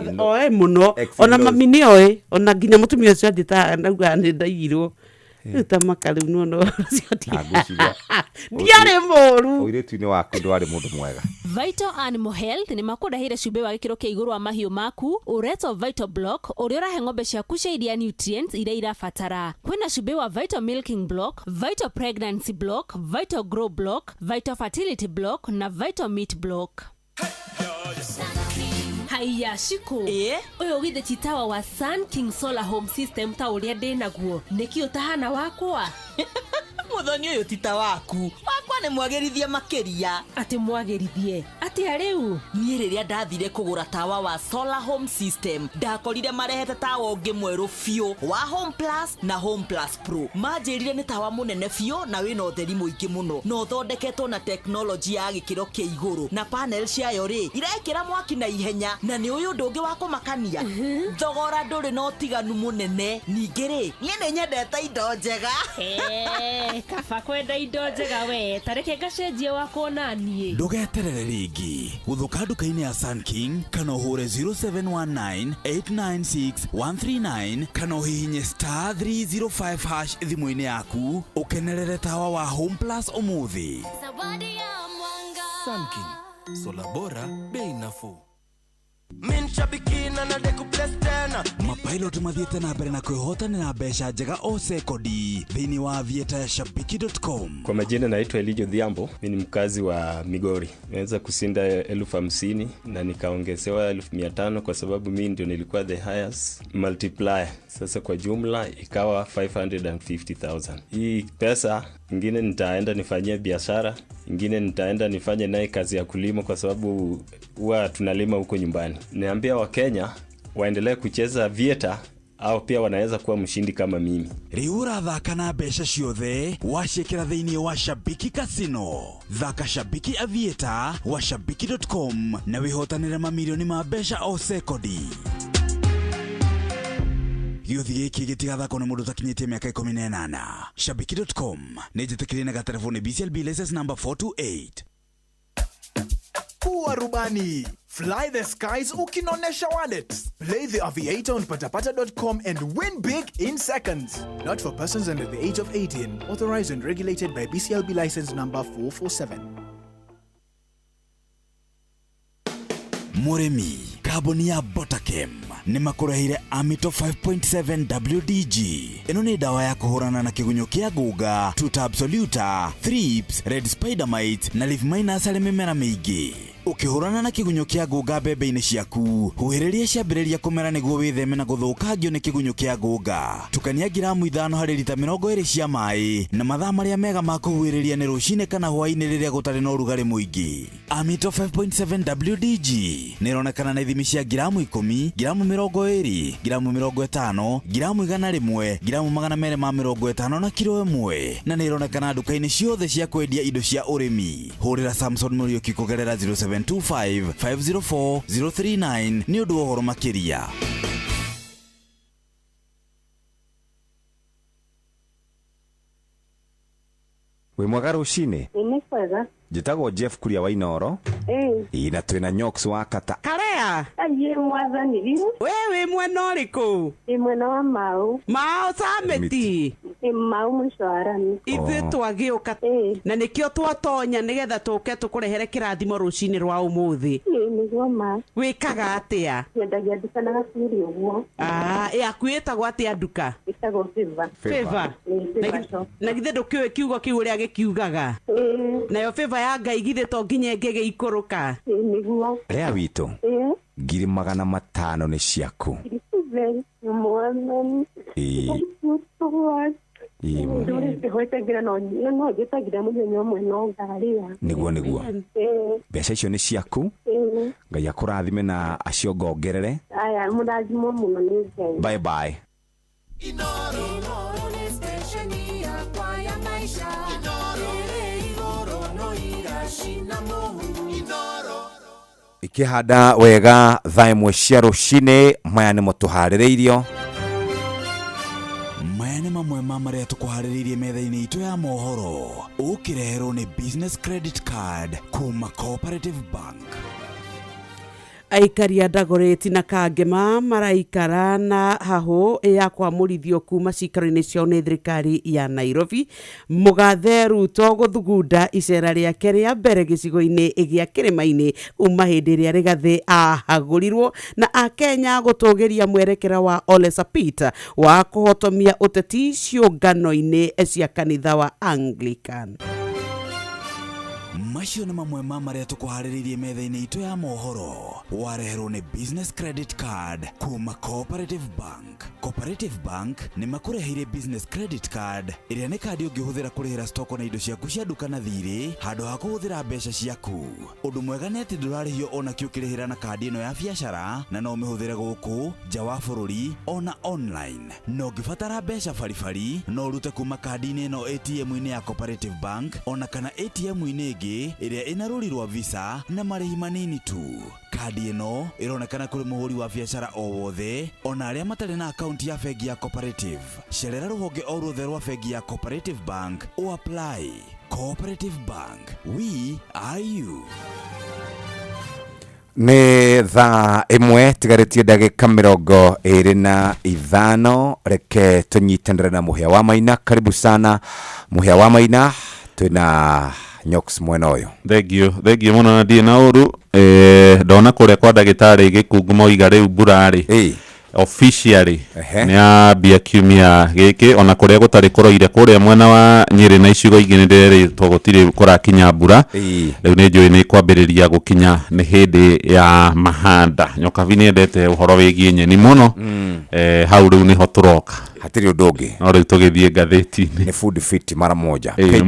muno ona mami ni oi ona nginya mutumia ucio ndita ndauga ni ndairwo ta makaru no ndiare moru oiretu-ini waku ndwari mundu mwega. Vital Animal Health ni makudahire cumbe wa gikiro kia iguru wa mahiu maku ureto Vital Block uria urahe ng'ombe ciaku cia iria nutrients iria irabatara. Kwina cumbe wa Vital Milking Block, Vital Pregnancy Block, Vital Grow Block, Vital Fertility Block na Vital Meat Block. Haiya Shiko. Uyo githe chitawa wa Sun King Solar Home System ta uria ndinaguo. Niki utahana wakwa. Muthoni uyu tita waku. Wakwa ni mwagerithia makeria. Ati mwagerithie. Ati ariu. Nie riria ndathire kugura tawa wa Solar Home System. Ndakorire marehete tawa ungi mweru fio wa Home Plus na Home Plus Pro. Manjirire ni tawa munene fio na wina utheri muingi muno. No thondeketwo na technology ya gikiro kia iguru. Na panel ciayo ri irekira mwaki na ihenya na ni uyu ndungi wa kumakania. Thogora nduri no tiganu munene. Ningiri nie ni nyendete indo njega. Kaba kwenda indo njega we tareke gacenjie wako nanie ndugeterere ringi guthuka nduka-ini ya Sun King kana uhure 0719896139 kana uhihinye *305# thimu-ini yaku ukenerere tawa wa Home Plus umuthi. Sun King, solar bora, bei nafuu. Mapilot mathiete na mbere na kwĩhotanĩra mbeca njega o sekodi thĩinĩ wa avieta ya shabiki.com. Kwa majina naitwa Elijo Dhiambo, mimi ni mkazi wa Migori. Nimeweza kusinda 50,000 na nikaongezewa 1500 kwa sababu mimi ndio nilikuwa the highest multiplier. Sasa kwa jumla ikawa 550,000. Hii pesa ingine nitaenda nifanyie biashara, ingine nitaenda nifanye naye kazi ya kulima kwa sababu huwa tunalima huko nyumbani. Niambia wa Kenya waendelee kucheza Avieta au pia wanaweza kuwa mshindi kama mimi. Riura thaka na mbeca ciothe wacikira thĩinĩ wa Shabiki Casino. Thaka Shabiki Avieta wa shabiki.com na wihotanĩre mamilioni ma mbeca o sekodi. Gĩuthi gĩkĩ gĩtigathakwo nĩ mũndũ ũtakinyĩtie mĩaka 18. Shabiki.com nĩ njĩtĩkĩrie na gatelefoni BCLB license number 428. Kuwa rubani. Fly the skies ukinonesha wallets. Play the Aviator on patapata.com and win big in seconds. Not for persons under the age of 18. Authorized and regulated by BCLB license number 447. Murimi, kambuni ya Botakem nĩ makũrehire Amito 5.7 WDG. Ĩno nĩ dawa ya kũhũrana na kĩgunyũ kĩa ngũnga, tuta absoluta, thrips, red spider mites na leaf miners harĩ mĩmera mĩingĩ. Ukihurana na kigunyũ kĩa ngũnga mbembe-inĩ ciaku, huhĩrĩria ciambĩrĩria kũmera nĩguo wĩtheme na gũthũkangio nĩ kigunyũ kĩa ngũnga. Tukania gramu 5 harĩ lita 20 cia maĩ na mathaa marĩa mega ma kũhuhĩrĩria nĩ rũcinĩ kana hwaĩ-inĩ rĩrĩa gũtarĩ na ũrugarĩ mũingĩ. Amito 5.7 WDG nĩ ĩronekana na ithimi cia gramu 10, gramu 20, gramu 50, gramu 100, gramu 250 na kilo 1, na nĩ ĩronekana nduka-inĩ ciothe cia kwendia indo cia ũrĩmi. Hũrĩra Samson Muriuki kũgerera 0725-504-039 nĩ ũndũ wa ũhoro makĩria. Wĩ mwega rũcinĩ? Nĩ kwega. Njĩtagwo Jeff Kuria wa Inoro. Na twĩna Nyox wa Kata. Karea. Aye mwathani. Wewe mwena ũrĩkũ? Mwena wa Mau. Mau Sameti. Mau mwisho wa rami. Ithuĩ twagĩũka na nĩkĩo twatonya nĩgetha tũke tũkũrehere kĩrathimo rũcinĩ rwa ũmũthĩ. Nĩguo ma. Wĩkaga atĩa? Nyendagia nduka na gacuri ũguo. Yaku ĩtagwo atĩa nduka? Ĩtagwo Favor. Favor. Na githĩ ndũkĩũĩ kiugo kĩu ũrĩa gĩkiugaga? Nayo Favor ya Ngai githĩ to nginya ĩngĩgĩikũrũka? Nĩguo. Rĩa witũ. 500,000 nĩ ciaku. Mwathani. Nĩguo mbeca icio nĩ ciaku. Ngai akũrathime na acio ngongerere. Aya mũrathimo mũno nĩ Ngai. Bye bye. Inoro ni stesheni yakwa ya maisha. Ire igoro no irashina mohu. Inoro Ikihanda wega thaa imwe cia rũcinĩ, maya nĩmo tũharĩrĩirio. Maya nĩ mamwe ma marĩa tũkũharĩrĩirie metha-inĩ itũ ya mohoro. Ũkĩreherwo nĩ business credit card kuma Cooperative Bank. Aikari a Dagoretti na Kangema maraikara na haho ya kwamũrithio kuma cikaro-inĩ ciao nĩ thirikari ya Nairobi. Mũgathe Ruto gũthugunda icera rĩake rĩa mbere gĩcigo-inĩ gĩa kĩrĩma-inĩ kuma hĩndĩ ĩrĩa Rigathĩ ahagũrirwo na Akenya gũtũgĩria mwerekera wa Ole Sapit wa kũhotomia ũteti ciũngano-inĩ cia kanitha wa Anglican. Macio nĩ mamwe ma marĩa tũkũharĩrĩirie metha-inĩ itũ ya mohoro. wareherwo nĩ business credit card kuma Cooperative Bank. Cooperative Bank nĩ makũreheire business credit card ĩrĩa nĩ kandi ũngĩhũthĩra kũrĩhĩra stoko na indo ciaku cia duka na thirĩ handũ ha kũhũthĩra mbeca ciaku. Ũndũ mwega nĩ atĩ ndũrarĩhio ona kĩ ũkĩrĩhĩra na kandi ĩno ya biacara na no ũmĩhũthĩre gũkũ nja wa bũrũri ona online. No ũngĩbatara mbeca baribari no ũrute kuma kandi-inĩ ĩno ATM-inĩ ya Cooperative Bank ona kana ATM-inĩ ĩngĩ ĩrĩa ĩna rũri rwa Visa na marĩhi manini tu. Kandi ĩno ĩronekana kũrĩ mũhũri wa biacara o wothe ona arĩa matarĩ na akaunti ya bengi ya Cooperative. Cerera rũhonge o ruothe rwa bengi ya Cooperative Bank o apply. Cooperative Bank, we are you. Nĩ thaa ĩmwe tigarĩtie ndagĩka 25 reke tũnyitanĩre na Mũhĩa wa Maina. Karibu sana Mũhĩa wa Maina, twĩna Nyox mwena ũyũ. Thengiũ mũno na ndiĩ na ũru. Ndona kũrĩa kwa ndagĩtarĩ Gĩkungu moiga rĩu mbura rĩ officially nĩ ambia kiumia gĩkĩ ona kũrĩa gũtarĩ kũroire kũrĩa mwena wa Nyĩrĩ na icigo ingĩ nĩ ndĩrĩtwo gũtirĩ kũrakinya mbura. Rĩu nĩ njũĩ nĩ kwambĩrĩria gũkinya nĩ hĩndĩ ya mahanda. Nyokabi nĩ endete ũhoro wĩgiĩ nyeni mũno. Hau rĩu nĩho tũroka, hatirĩ ũndũ ũngĩ. No rĩu tũgĩthiĩ ngathĩti-inĩ nĩ Food Fit mara moja. Page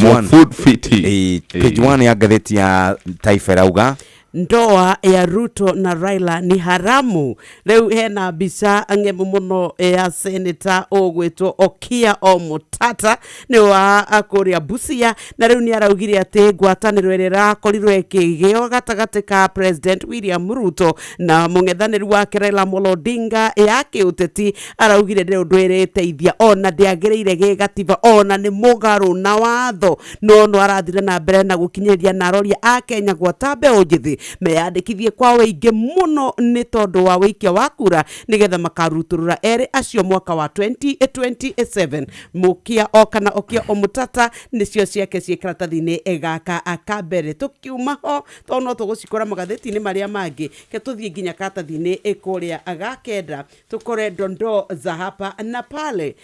1 ya ngathĩti ya Taifa irauga ndoa ya Ruto na Raila ni haramu. Leo hena bisa ngemu muno ya Senator ogwetwo Okia Omutata ni wa Kuria Busia, na leo ni araugire ati ngwatanĩro ĩrĩa ĩrakorirwo ĩkĩgĩo gatagatĩ ka President William Ruto na mũng'ethanĩri wake Raila Amolo Odinga ya kĩũteti. Araugire nĩ ũndũ ĩrĩteithia ona ndĩagĩrĩire gĩgatiba ona nĩ mũgarũ na watho, no arathire na mbere na gũkinyĩria na aroria a Kenya gwata mbeũ njĩthĩ meyandĩkithie kwa wĩingĩ mũno nĩ tondũ wa wĩikia wa kura nĩgetha makaruturura erĩ acio mwaka wa 2027. Mũkia okana Okia Omutata nĩcio ciake ciĩ karatathi-inĩ gaka akambere. Tũkiuma ho tondũ no tũgũcikora magathĩti-inĩ marĩa mangĩ, ke tũthiĩ nginya karatathi-inĩ kũrĩa agakenda tũkore dondoo za hapa na pale.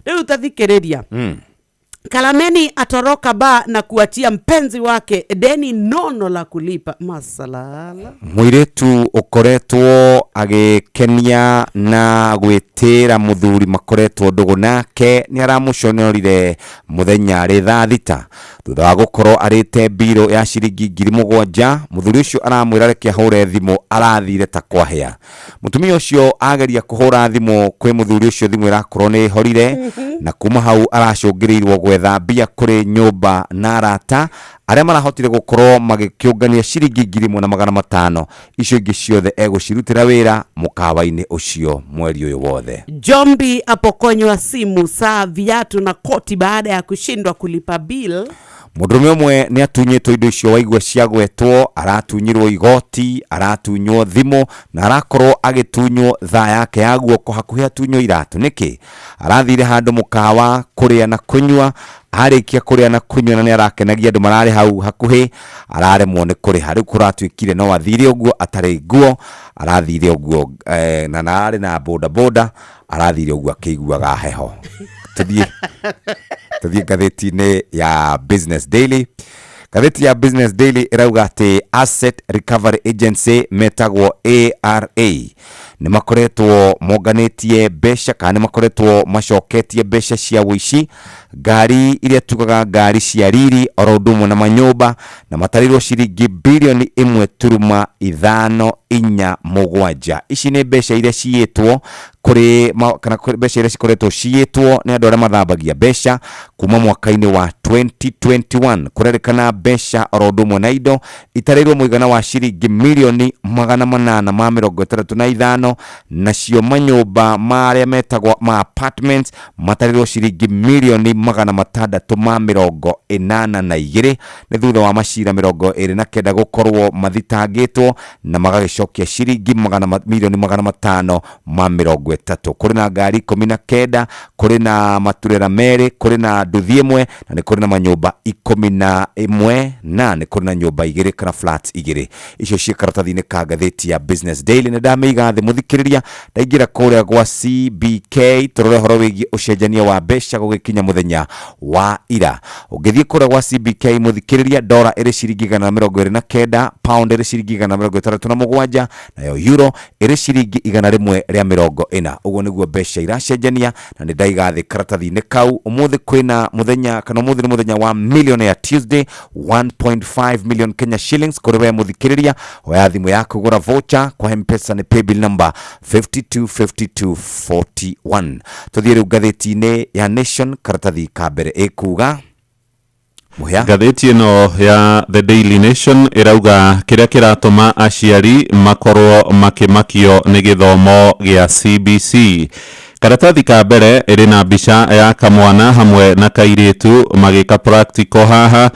Rĩu tathikĩrĩria Kalameni atoroka ba na kuachia mpenzi wake deni nono la kulipa. Masalala. Mũirĩtu ũkoretwo agĩkenia na gwĩtĩra mũthuri makoretwo ndũgũ nake nĩ aramũconorire mũthenya arĩ thaa thita thutha wa gũkorwo arĩte mbirũ ya ciringi 7,000. Mũthuri ũcio aramwĩra reke ahũre thimũ, arathire ta kwahĩa. Mũtumia ũcio ageria kũhũra thimũ kwĩ mũthuri ũcio, thimũ ĩrakorwo nĩ horire na kuma hau aracũngĩrĩirwo gwetha mbia kũrĩ nyũmba na arata arĩa marahotire gũkorwo magĩkĩũngania ciringi 1,500 icio ingĩ ciothe egũcirutĩra wĩra mũkawa-inĩ ũcio mweri ũyũ wothe. Jombi apokonywa simu, saa, viatu na koti baada ya kushindwa kulipa bill. Mũndũrũme ũmwe nĩ atunyĩtwo indo icio waigua ciagwetwo, aratunyirwo igoti, aratunywo thimũ na arakorwo agĩtunywo thaa yake ya guoko hakuhĩ atunywo iratũ. Nĩkĩ? Arathire handũ mũkawa kũrĩa na kũnyua, arĩkia kũrĩa na kũnyua na nĩ arakenagia andũ mararĩ hau hakuhĩ, araremwo nĩ kũrĩha. Rĩu kũratuĩkire no athire ũguo atarĩ nguo, arathire ũguo na narĩ na boda arathire ũguo akĩiguaga heho. Tũthiĩ ngathĩti-inĩ ya Business Daily. Ngathĩti ya Business Daily ĩrauga atĩ Asset Recovery Agency metagwo ARA nĩ makoretwo monganĩtie mbeca kana nĩ makoretwo macoketie mbeca cia wĩici, ngari iria tugaga ngari cia riri oro ũndũ ũmwe na manyũmba, na matarirwo ciringi bilioni 1.547. Ici nĩ mbeca iria ciyĩtwo kũrĩ kana mbeca iria cikoretwo ciyĩtwo nĩ andũ arĩa mathambagia mbeca kuma mwaka-inĩ wa 2021. Kũrerĩkana mbeca oro ũndũ ũmwe na indo itarĩirwo mũigana wa ciringi milioni 865, nacio manyũmba marĩa metagwo ma apartments matarirwo ciringi milioni 682 nĩ thutha wa macira 29 gũkorwo mathitangĩtwo na magagĩcokia ciringi milioni 530. Kũrĩ na ngari 19, kũrĩ na maturera merĩ, kũrĩ na nduthi ĩmwe na nĩ kũrĩ na manyũmba 11 na nĩ kũrĩ na nyũmba 2 kana flats 2. Icio ciĩ karatathi-inĩ ka ngathĩti ya Business Daily. Nĩ ndamĩiga thĩ muthikiriria ndaingira kuria gwa CBK turore horo wigi ucenjania wa mbeca gugikinya muthenya wa ira. Ungithie kuria gwa CBK muthikiriria dola iri ciringi 129, pound iri ciringi 167, nayo euro iri ciringi 140. Uguo niguo mbeca iracenjania na ni ndaigathi karatathi-ini kau. Umuthi kwina muthenya kana umuthi ni muthenya wa Millionaire Tuesday, 1.5 million Kenya shillings kuriwe muthikiriria. Oya thimu yako kugura voucher kwa M-Pesa ni paybill number 525241. Tuthie riu ngatheti-ini ya Nation karatathi ka mbere ikuga ngatheti ino ya The Daily Nation irauga kiria kiratuma aciari makorwo makimakio ni githomo gia CBC. Karatathi ka mbere iri na mbica ya kamwana hamwe na kairitu magika practical haha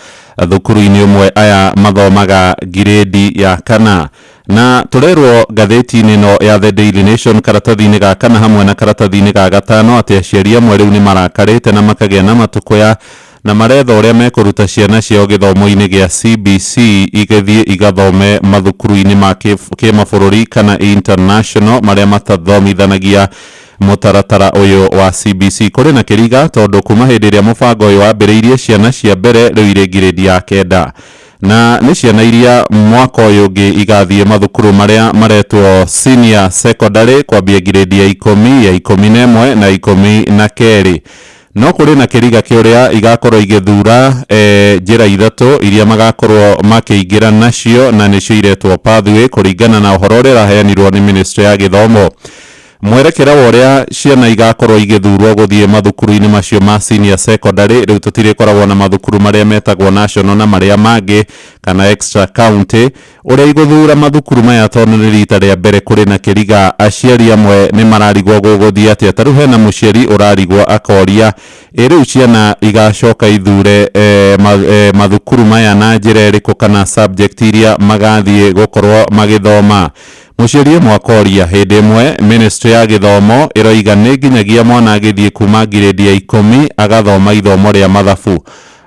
thukuru-ini umwe aya mathomaga grade ya kana. Na turerwo ngatheti-ini ino ya The Daily Nation karatathi-ini ga kana hamwe na karatathi-ini ga gatano ati aciari amwe riu ni marakarite na makagia na matukuya na maretha uria mekuruta ciana ciao githomo-ini gia CBC igithie igathome mathukuru-ini ma kimabũrũri kana international maria matathomithanagia mutaratara uyu wa CBC. Kuri na kiriga tondu kuma hindi iria mubango uyu wambiriirie ciana cia mbere riu iri grade ya 9 na ni ciana iria mwaka uyu ngi igathie mathukuru maria maretwo senior secondary kwambia grade ya 10, ya 11 na 12. No kuri na kiriga kiuria igakorwo igithura njira ithatu iria magakorwo makiingira nacio na nicio iretwo pathway kuringana na uhoro uria raheanirwo ni Ministry ya Githomo. Mwerekera woria ciana igakorwo igithurwo guthie mathukuru-ini macio ma senior secondary riu tutirikoragwo na mathukuru maria metagwo national na maria mangi kana extra county. Uria iguthura mathukuru maya tondu ni rita ria mbere kuri na kiriga aciari amwe ni mararigwo guguthia atia taru hena muciari urarigwo akoria riu ciana igacoka ithure mathukuru maya na njira iriku kana subject iria magathie gukorwo magithoma. Muciari mwakoria hindi imwe Ministry ya Githomo iroiga ni nginyagia mwana agithie kuma grade ya 10 agathoma ithomo ria mathabu.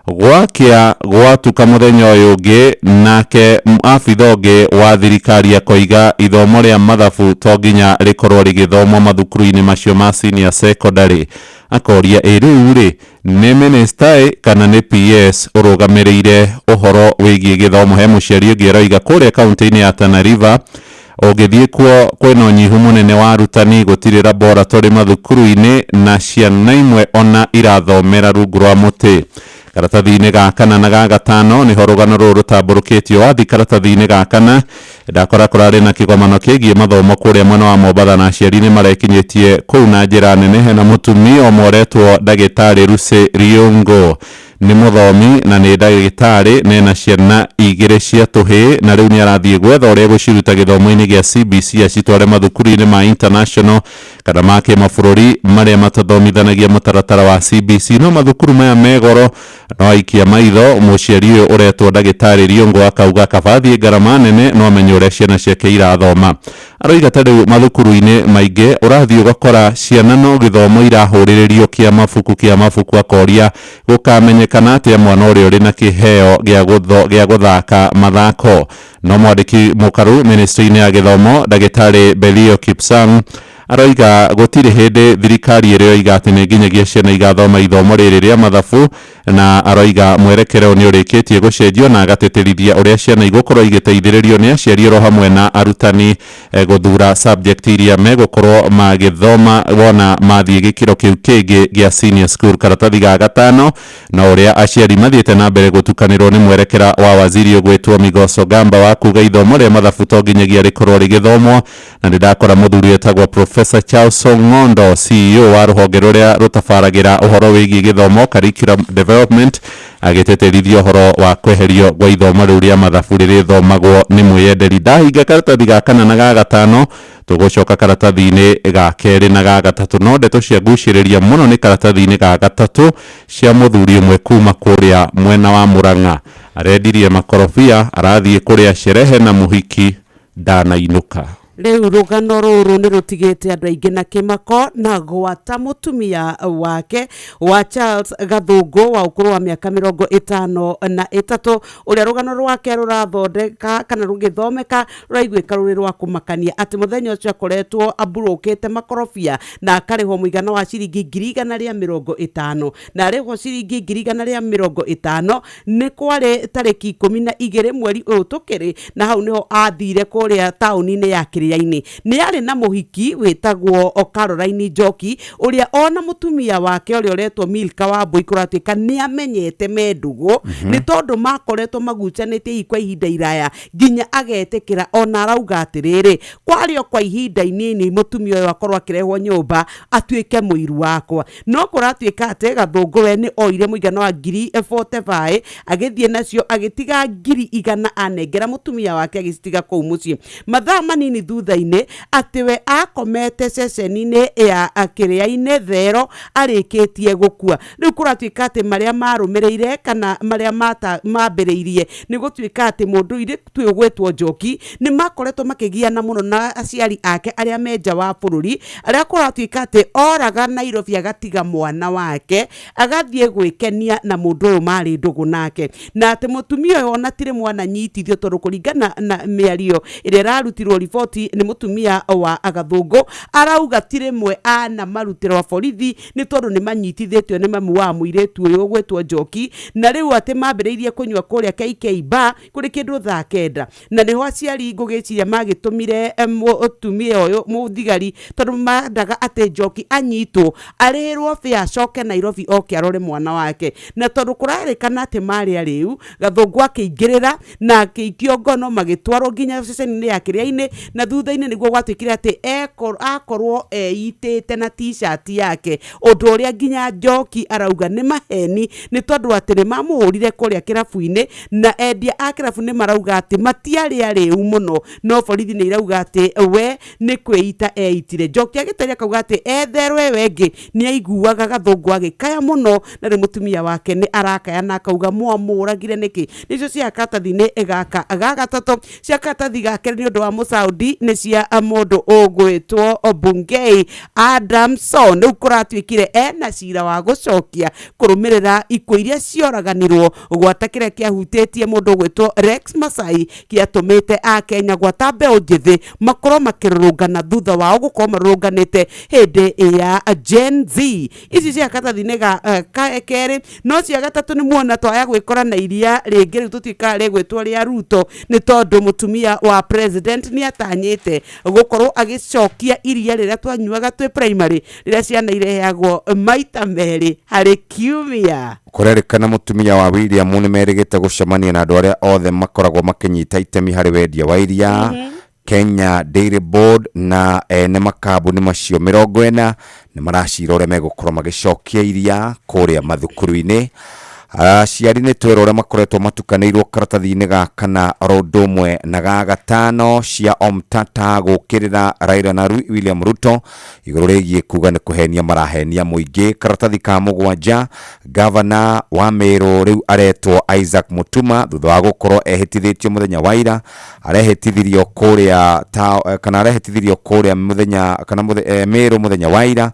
Gwakia gwatuka muthenya uyu ungi nake afitha ungi wa thirikari akoiga ithomo ria mathabu to nginya rikorwo rigithomwo mathukuru-ini macio ma senior secondary. Akoria riu ri ni minister kana ni PS urugamiririre uhoro wigie githomo. He muciari ungi aroiga kuria kaunti-ini ya Tana River ogithie kuo kwina unyihu munene wa arutani gutiri laboratory mathukuru-ini na ciana imwe ona irathomera rungu rwa muti. Karatathi-ini ga kana na ga gatano ni horugano ruru rutamburukitio wathi karatathi-ini ga kana ndakora kurari na kigomano kigie mathomo kuria mwena wa Mombatha na aciari ni marekinyitie kuu na njira nene. Hena mutumia omoretwo ndagitari Lucy Riongo ni muthomi na ni ndagitari nena ciana igiri cia tuhi na riu ni arathie gwetha uria guciruta githomo-ini gia CBC acitware mathukuru-ini ma international kana ma kimabũrũri maria matathomithanagia mutaratara wa CBC. No mathukuru maya megoro no aikia maitho muciari uyu uretwo ndagitari Riongo akauga kabathie ngarama nene no amenye uria ciana ciake irathoma. Aroiga tariu mathukuru-ini maingi urathie ugakora ciana no githomo irahuriririo kia mabuku akoria gukamenyekana atia mwana uria uri na kiheo gia guthaka mathako. No mwandiki mukaru Ministry-ini ya Githomo ndagitari Belio Kipsang aroiga gutiri hindi thirikari iroiga ati ni nginyagia ciana igathoma ithomo riri ria mathabu, na aroiga mwerekero ni urikitie gucenjio na agateterithia uria ciana igukorwo igiteithiririo ni aciari ro hamwe na arutani guthura subject iria megukorwo magithoma wona mathie gikiro kiu kingi gia senior school. Karatathi ga gatano na uria aciari mathiete na mbere gutukanirwo ni mwerekera wa waziri ugwitwo Migoso Gamba wa kuga ithomo ria mathabu to nginyagia rikorwo rigithomwo, na ndakora muthuri etagwo Professor Charles Ngondo CEO wa ruhonge ruria rutabaragira uhoro wigie githomo curriculum development agiteterithio uhoro wa kweherio gwa ithomo riu ria mathabu ririthomagwo ni mwiyenderi. Ndahinga karatathi ga kana na ga gatano tugucoka karatathi-ini ga keri na ga gatatu, no ndeto cia nguciriria muno ni karatathi-ini ga gatatu cia muthuri umwe kuma kuria mwena wa Murang'a arendirie makorobia arathie kuria sherehe na muhiki ndanainuka. Riu rugano ruru ni rutigite andu aingi na kimako na gwata mutumia wake wa Charles Gathungu wa ukuru wa miaka 53 uria rugano rwake rurathondeka kana rugithomeka ruraiguika ruri rwa kumakania ati muthenya ucio akoretwo aburukite makorofia na akarihwo muigana wa ciringi 150 na arihwo ciringi 150 ni kwari tariki 12 mweri uyu tukiri na hau niho athire kuria tauni-ini ya Kiriaini ni ari na muhiki witagwo Caroline Njoki uria ona mutumia wake uria uretwo Milka Wambui kuratuika ni amenyete mendugo ni tondu makoretwo magucanitie kwa ihinda iraya nginya agetekira ona arauga atiriri kwario kwa ihinda inini mutumia uyu akorwo akirehwo nyumba atuike muiru wakwa no kuratuika ate Gathungu we ni oire muigana wa 45 agithie nacio agitiga 100 anengera mutumia wake agicitiga kuu mucii mathaa manini thutha-ini ati we akomete ceceni-ini ya Kiriaini thero arikitie gukua riu kuratuika ati maria marumireire kana maria mambiriirie ni gutuika ati mundu ire twigwetwo Njoki ni makoretwo makigiana muno na aciari ake aria menja wa bururi aria kuratuika ati oraga Nairobi agatiga mwana wake agathie gwikenia na mundu uyu mari ndugu nake na ati mutumia uyu ona tire mwana nyitithio tondu kuringana na miario iria rarutirwo riboti ni mutumia wa Gathungu arauga tire mwe ana marutiro wa borithi ni tondu ni manyitithitio ni mamu wa muiretu uyu gwetwo Njoki na riu ati mambiriirie kunywa kuria KK bar kuri kindu thaa 9 na niho aciari ngugiciria magitumire mutumia uyu muthigari tondu mandaga ati Njoki anyitwo arirwo fia acoke Nairobi oke arore mwana wake na tondu kurarikana ati mari ariu Gathungu akiingirira na akiikio ngono magitwarwo nginya ceceni-ini ya Kiriaini na thutha-ini niguo gwatuikire ati akorwo eitite na t-shirt yake undu uria nginya Njoki arauga ni maheni ni tondu ati ni mamuhurire kuria kirabu-ini na endia a kirabu ni marauga ati matiari ariu muno no borithi ni irauga ati we ni kweita eitire Njoki agitaria kauga ati etherwe wengi ni aiguaga Gathungu agikaya muno na ri mutumia wake ni arakaya na kauga mwamuragire niki nicio cia katathi-ini gaka gagatatu cia katathi gake ni undu wa musaudi ni cia mundu ugwitwo Bungei Adamson riu kuratuikire ena cira wa gucokia kurumirira ikuo iria cioraganirwo gwata kiria kiahutĩtie mundu ugwitwo Rex Masai kiatumite a Kenya gwata mbeu njithi makorwo makirurungana thutha wao gukorwo marurunganite hindi ya Gen Z ici cia katathi-ini keri no cia gatatu ni muona twaya gwikora na iria ringi riu tutika rigwitwo ria Ruto ni tondu mutumia wa president ni atanyite gukorwo agicokia iria riria twanyuaga twi primary riria ciana ireheagwo maita meri hari kiumia kurerikana mutumia wa William ni merigite gucemania na andu aria othe makoragwo makinyita itemi hari wendia wa iria Kenya Dairy Board na ene makambuni macio 40 ni maracira uria megukorwo magicokia iria kuria mathukuru-ini aciari ni twero uria makoretwo matukanirwo karatathi-ini gaka na rodumwe na gagatano cia omtata gukirira Raila na William Ruto iguru rigie kuga ni kuhenia marahenia muingi karatathi ka mugwanja governor wa Meru riu aretwo Isaac Mutuma thutha wa gukorwo ehitithitio muthenya wa ira arehitithirio kuria kana arehitithirio kuria muthenya kana Meru muthenya wa ira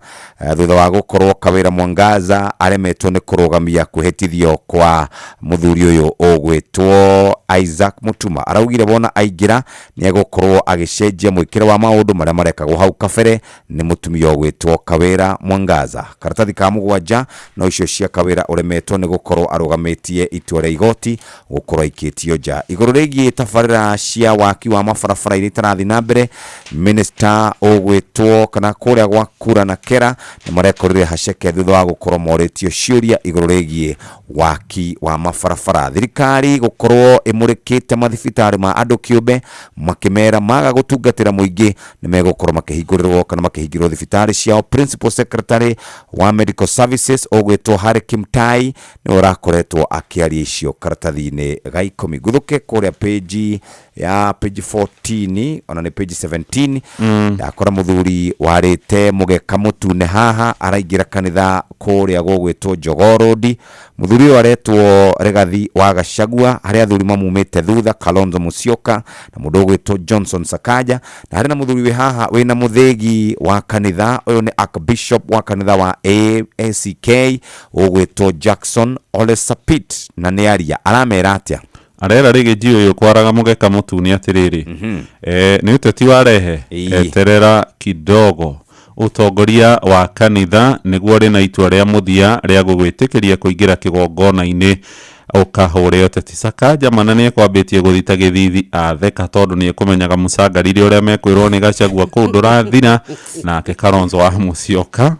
thutha wa gukorwo Kawira Mwangaza aremetwo ni kurugamia kuhitithio kwa muthuri uyu ugwitwo Isaac Mutuma araugire bona aingira ni egukorwo agicenjia mwikire wa maundu maria marekagwo hau kabere ni mutumia ugwitwo Kawira Mwangaza karatathi ka mugwanja no icio cia Kawira uremetwo ni gukorwo arugamitie itua ria igoti gukorwo ikitio nja iguru rigie tabarira cia waki wa mabarabara iria tarathi na mbere minister ugwitwo kana kuria gwa kura na kera ni marekorire haceke thutha wa gukorwo moritio ciuria iguru rigie waki wa mabarabara thirikari gukorwo imurikite mathibitari ma andu kiumbe makimera maga gutungatira muingi ni megukorwo makihingũrĩrwo kana makihingĩrwo thibitari ciao principal secretary wa medical services ogwetwo Harry Kimtai ni urakoretwo akiaria icio karatathi-ini ga 10 guthuke kuria page 14 ona ni page 17 yakora muthuri warite mugeka mutune haha araingira kanitha kuria gugwetwo Jogoo Road muthuri muthuri uyu aretwo Rigathi wa Gachagua, hari athuri mamumite thutha Kalonzo Musyoka na mundu ugwitwo Johnson Sakaja, na hari na muthuri wi haha wina muthegi wa kanitha uyu ni Archbishop wa kanitha wa ACK ugwitwo Jackson Ole Sapit, na ni aria aramera atia arera Rigiji uyu kwaraga mugeka mutuni atiriri ni uteti warehe eterera kidogo utongoria wa kanitha niguo ri na itua ria muthia ria gugwitikiria kuingira kigongona-ini ukahore uteti Sakaja manane kwambitie guthita githithi atheka tondu ni kumenyaga mucangarire uria mekwirwo ni Gachagua kundura thina nake Kalonzo wa Musyoka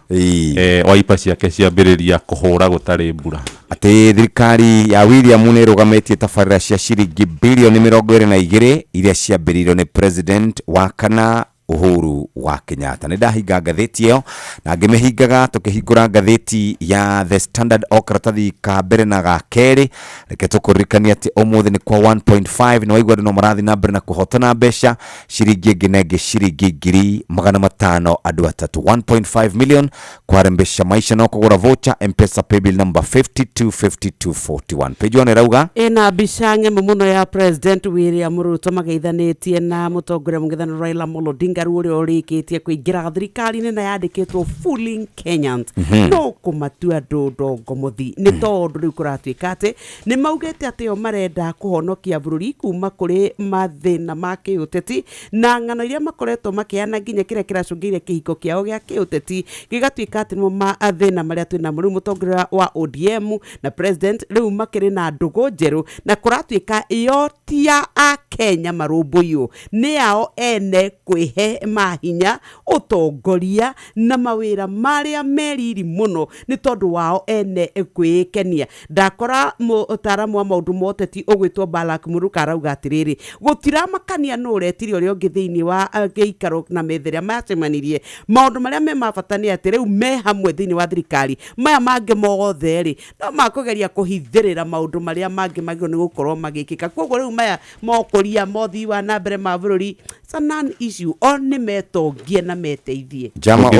waipa ciake ciambiriria kuhura gutari mbura. Ati thirikari ya William ni rugametie tafarira cia ciringi bilioni 22 iria ciambiririo ni president wa kana Uhuru wa Kenyatta. Ni ndahinga ngatheti iyo na ngimehingaga tukihingura ngatheti ya The Standard o karatathi ka mbere na ga keri, reke tukuririkania ati umuthi ni kwa 1.5 na waigwa no marathi na mbere na kuhotana mbeca ciringi nginenge ciringi 500 andu atatu 1.5 million kwa mbeca maisha no kugura voucher M-Pesa paybill number 525241. Page one rauga ena bishange muno ya President William Ruto mageithanitie na mutongoria mungithano Raila Amolo Odinga uri orikitie kuingira thirikari-ini na yandikitwo Fooling Kenyans no kumatua ndongo muthi ni tondu riu kuratuika ati ni maugite ati o marenda kuhonokia bururi kuma kuri mathina ma kiuteti na ng'ano iria makoretwo makiana nginya kire kiracungiire kihiko kiao gia kiuteti gigatuika ati no mathina maria twina muri mutongoria wa ODM na president riu makiri na ndugu njeru na kuratuika yotia a Kenya marumbuyu ni ao ene kwihe mahinya utongoria na mawira maria meriri muno ni tondu wao ene kwikenia. Ndakora mutaramu wa maundu moteti ugwitwo Balak Muruka arauga atiriri gutira makania no retiri uri ongi thiini wa geikaro na metheria macemanirie maundu maria me mabatani ati riu me hamwe thiini wa thirikari maya mange mothe ri no makugeria kuhithirira maundu maria mange magio ni gukorwo magikika koguo riu maya mokuria mothi wa na mbere ma bururi sanan issue ni metongie na meteithie jama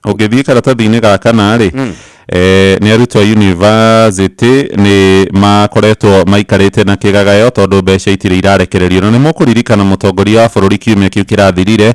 ugithie karatathi-ini gaka nari ni arutwo university ni makoretwo maikarite na kigagayo tondu mbeca itire irarekererio na ni mukuririkana mutongoria wa bururi kiumia kiu kirathirire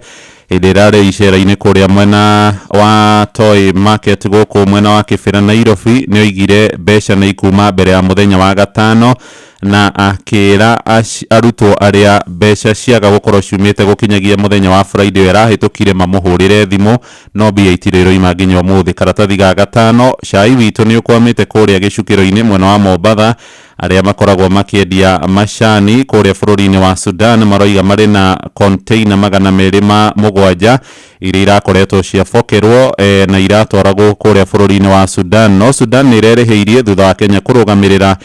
idirare icera-ini kuria mwena wa Toy Market guku mwena wa Kibera Nairobi ni oigire mbeca ni ikuma mbere ya muthenya wa gatano na akira arutwo aria mbeca ciaga gukorwo ciumite gukinyagia muthenya wa Friday yarahitukire mamuhurire thimu no mbia itiriro ima nginya umuthi. Karatathi ga gatano cai witu ni ukwamite kuria gicukiro-ini mwena wa Mombatha aria makoragwo makiendia macani kuria bururi-ini wa Sudan maroiga mari na container 207 iria irakoretwo ciabokerwo na iratwaragwo kuria bururi-ini wa Sudan. No Sudan ni irereheirie thutha wa Kenya kurugamirira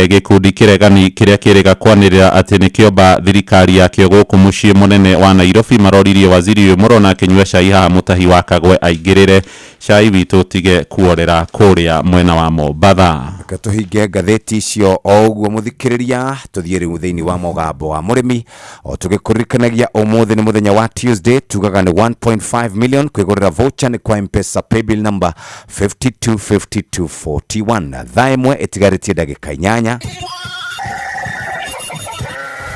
gikundi kiregani kiria kirega kwanirira ati ni kiomba thirikari yakio guku mucii munene wa Nairobi maroririe waziri uyu murona kinyua cai haha mutahi wa Kagwe aingirire cai witu tige kuorera kuria mwena wa Mombatha. Katuhinge ngatheti icio o uguo muthikiriria tuthie riu thiini wa mugambo wa murimi o tugikurikanagia umuthi ni muthenya wa Tuesday tugaga ni 1.5 million kwigurira voucher ni kwa M-Pesa paybill number 525241 thaimwe itigaritie ndagika 8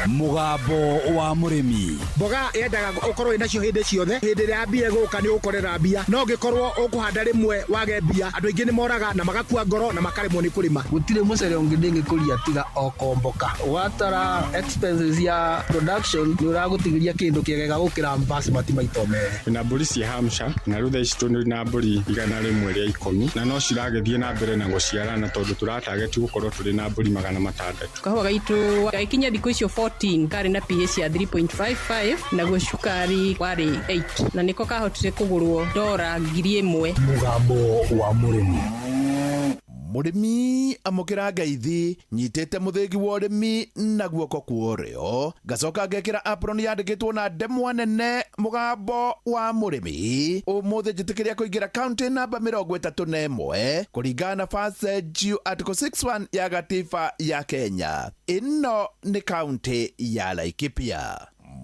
mugambo wa murimi mboga yendaga ukorwo inacio hindi ciothe hindi ria mbia guka ni ukorera mbia no ngikorwo ukuhanda rimwe wage mbia andu aingi ni moraga na magakua ngoro na makaremwo ni kurima gutire mucere ungi ndingi kuria tiga okomboka watara expenses ya production ni uragutigiria kindu kiegega gukira basmati maito mere na mburi cia Hampshire na rutha ici tuni na mburi 100 ria 10 na no ciragethie na mbere na guciarana tondu turatarget gukorwo turi na mburi 600 kahua gaitu gaikinya thiku icio 14 kari na pH ya 3.55 na gwe cukari wari 8 na niko kahotire kugurwo $1,000 mugambo wa murimi murimi amukira ngaithi nyitete muthigi wa urimi na guoko kuorio gacoka ngekira apron yandikitwo na ndemwa nene mugambo wa murimi umuthi njitikiria kuingira county namba 31 kuringana na Fast Article 61 ya gatiba ya Kenya. Ino ni county ya Laikipia.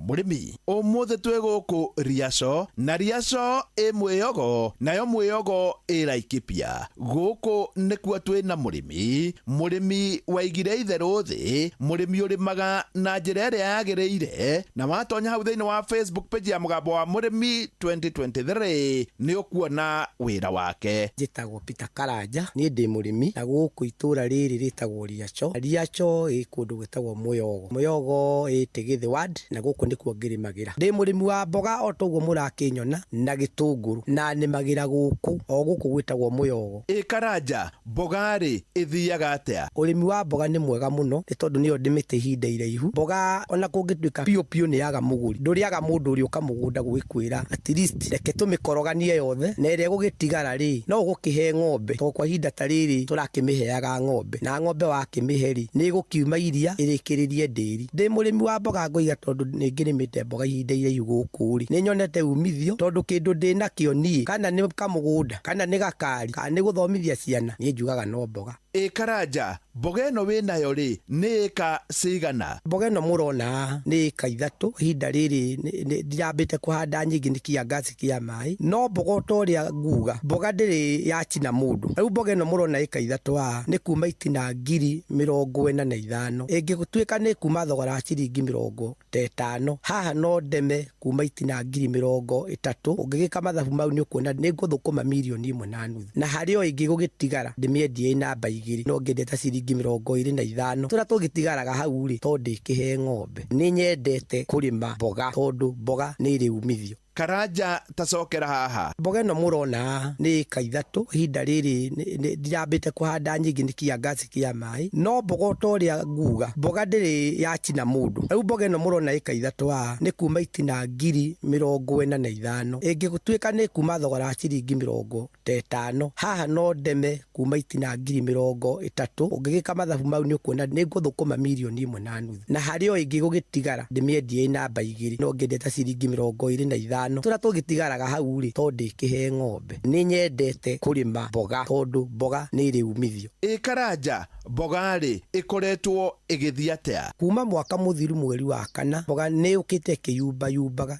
mũrĩmi. Ũmũthĩ twĩ gũkũ Riaco, na Riaco ĩ Mwĩyogo, nayo Mwĩyogo ĩ Laikipia. Gũkũ nĩkuo twĩ na mũrĩmi waigire itherũ thĩ, mũrĩmi ũrĩmaga na njĩra ĩrĩa yagĩrĩire, na watonya hau thĩinĩ wa Facebook page ya Mũgambo wa Mũrĩmi 2023 nĩ ũkuona wĩra wake. Njĩtagwo Peter Karanja, niĩ ndĩ mũrĩmi na gũkũ itũra rĩrĩ rĩtagwo Riaco. Riaco ĩ kũndũ gwĩtagwo Mwĩyogo. Mwĩyogo ĩ Tigĩthĩ ward, na gũkũ nĩkuo ngĩrĩmagĩra. Ndĩ mũrĩmi wa mboga o toguo mũrakĩnyona na gĩtũngũrũ, na nĩmagĩra gũkũ o gũkũ gwĩtagwo Mwĩyogo. Karanja, mboga rĩ ĩthiaga atĩa? Ũrĩmi wa mboga nĩ mwega mũno nĩ tondũ nĩyo ndĩmĩte ihinda iraihu. Mboga ona kũngĩtuĩka piũ nĩ yaga mũgũri, ndũrĩaga mũndũ ũrĩa ũka mũgũnda gwĩkwĩra at least reke tũmĩkoroganie yothe, na ĩrĩa gũgĩtigara rĩ no gũkĩhe ng'ombe, to kwa ihinda ta rĩrĩ tũrakĩmĩheaga ng'ombe, na ng'ombe wakĩmĩhe rĩ nĩ gũkiuma iria ĩrĩkĩrĩrie ndĩri. Ndĩ mũrĩmi wa mboga ngoiga tondũ nĩ ngĩrĩmĩte mboga ihinda iraihu gũkũ rĩ, nĩ nyonete umithio tondũ kĩndũ ndĩnakĩo niĩ, kana nĩ kamũgũnda kana nĩ gakari kana nĩ gũthomithia ciana, niĩ njugaga no mboga. Karanja, mboga ĩno wĩnayo rĩ nĩ ĩka cigana? Mboga ĩno mũrona nĩ ĩka 3. Ihinda rĩrĩ ndirambĩte kũhanda nyingĩ nĩ kiangaci kĩa maĩ, no mboga o ta ũrĩa nguga, mboga ndĩrĩ yacina mũndũ. Rĩu mboga ĩno mũrona ĩka 3 nĩ kuma itina 45,000. Ĩngĩtuĩka nĩ kuma thogora wa ciringi 50, haha no ndeme kuma itina 30,000. Ũngĩgĩka mathabu mau nĩ ũkuona nĩ ngũthũkũma mirioni 1.5, na harĩ o ĩngĩ gũgĩtigara ndĩmĩendie ĩ namba 2, no ngĩendete ciringi 25. Tũrĩa tũgĩtigaraga hau rĩ to ndĩkĩhe ng'ombe. Nĩ nyendete kũrĩma mboga tondũ mboga nĩ ĩrĩ umithio. Karanja, tacokera haha. Mboga ĩno mũrona nĩ ĩka 3. Ihinda rĩrĩ ndirambĩte kũhanda nyingĩ nĩ kiangaci kĩa maĩ, no mboga o ta ũrĩa nguga, mboga ndĩrĩ yacina mũndũ. Rĩu mboga ĩno mũrona ĩka 3 nĩ kuma itina 45,000. Ĩngĩtuĩka nĩ kuma thogora wa ciringi 50, haha no ndeme kuma itina 30,000. Ũngĩgĩka mathabu mau nĩ ũkuona nĩ ngũthũkũma mirioni 1.5, na harĩ o ĩngĩ gũgĩtigara ndĩmĩendie ĩ namba 2, no ngĩendete ciringi 25. Tũrĩa tũgĩtigaraga hau rĩ to ndĩkĩhe ng'ombe. Nĩ nyendete kũrĩma mboga tondũ mboga nĩ ĩrĩ umithio. Karanja, mboga rĩ ĩkoretwo ĩgĩthiĩ atĩa? Kuma mwaka mũthiru mweri wa 4 mboga nĩ ũkĩte ĩkĩyumbayumbaga.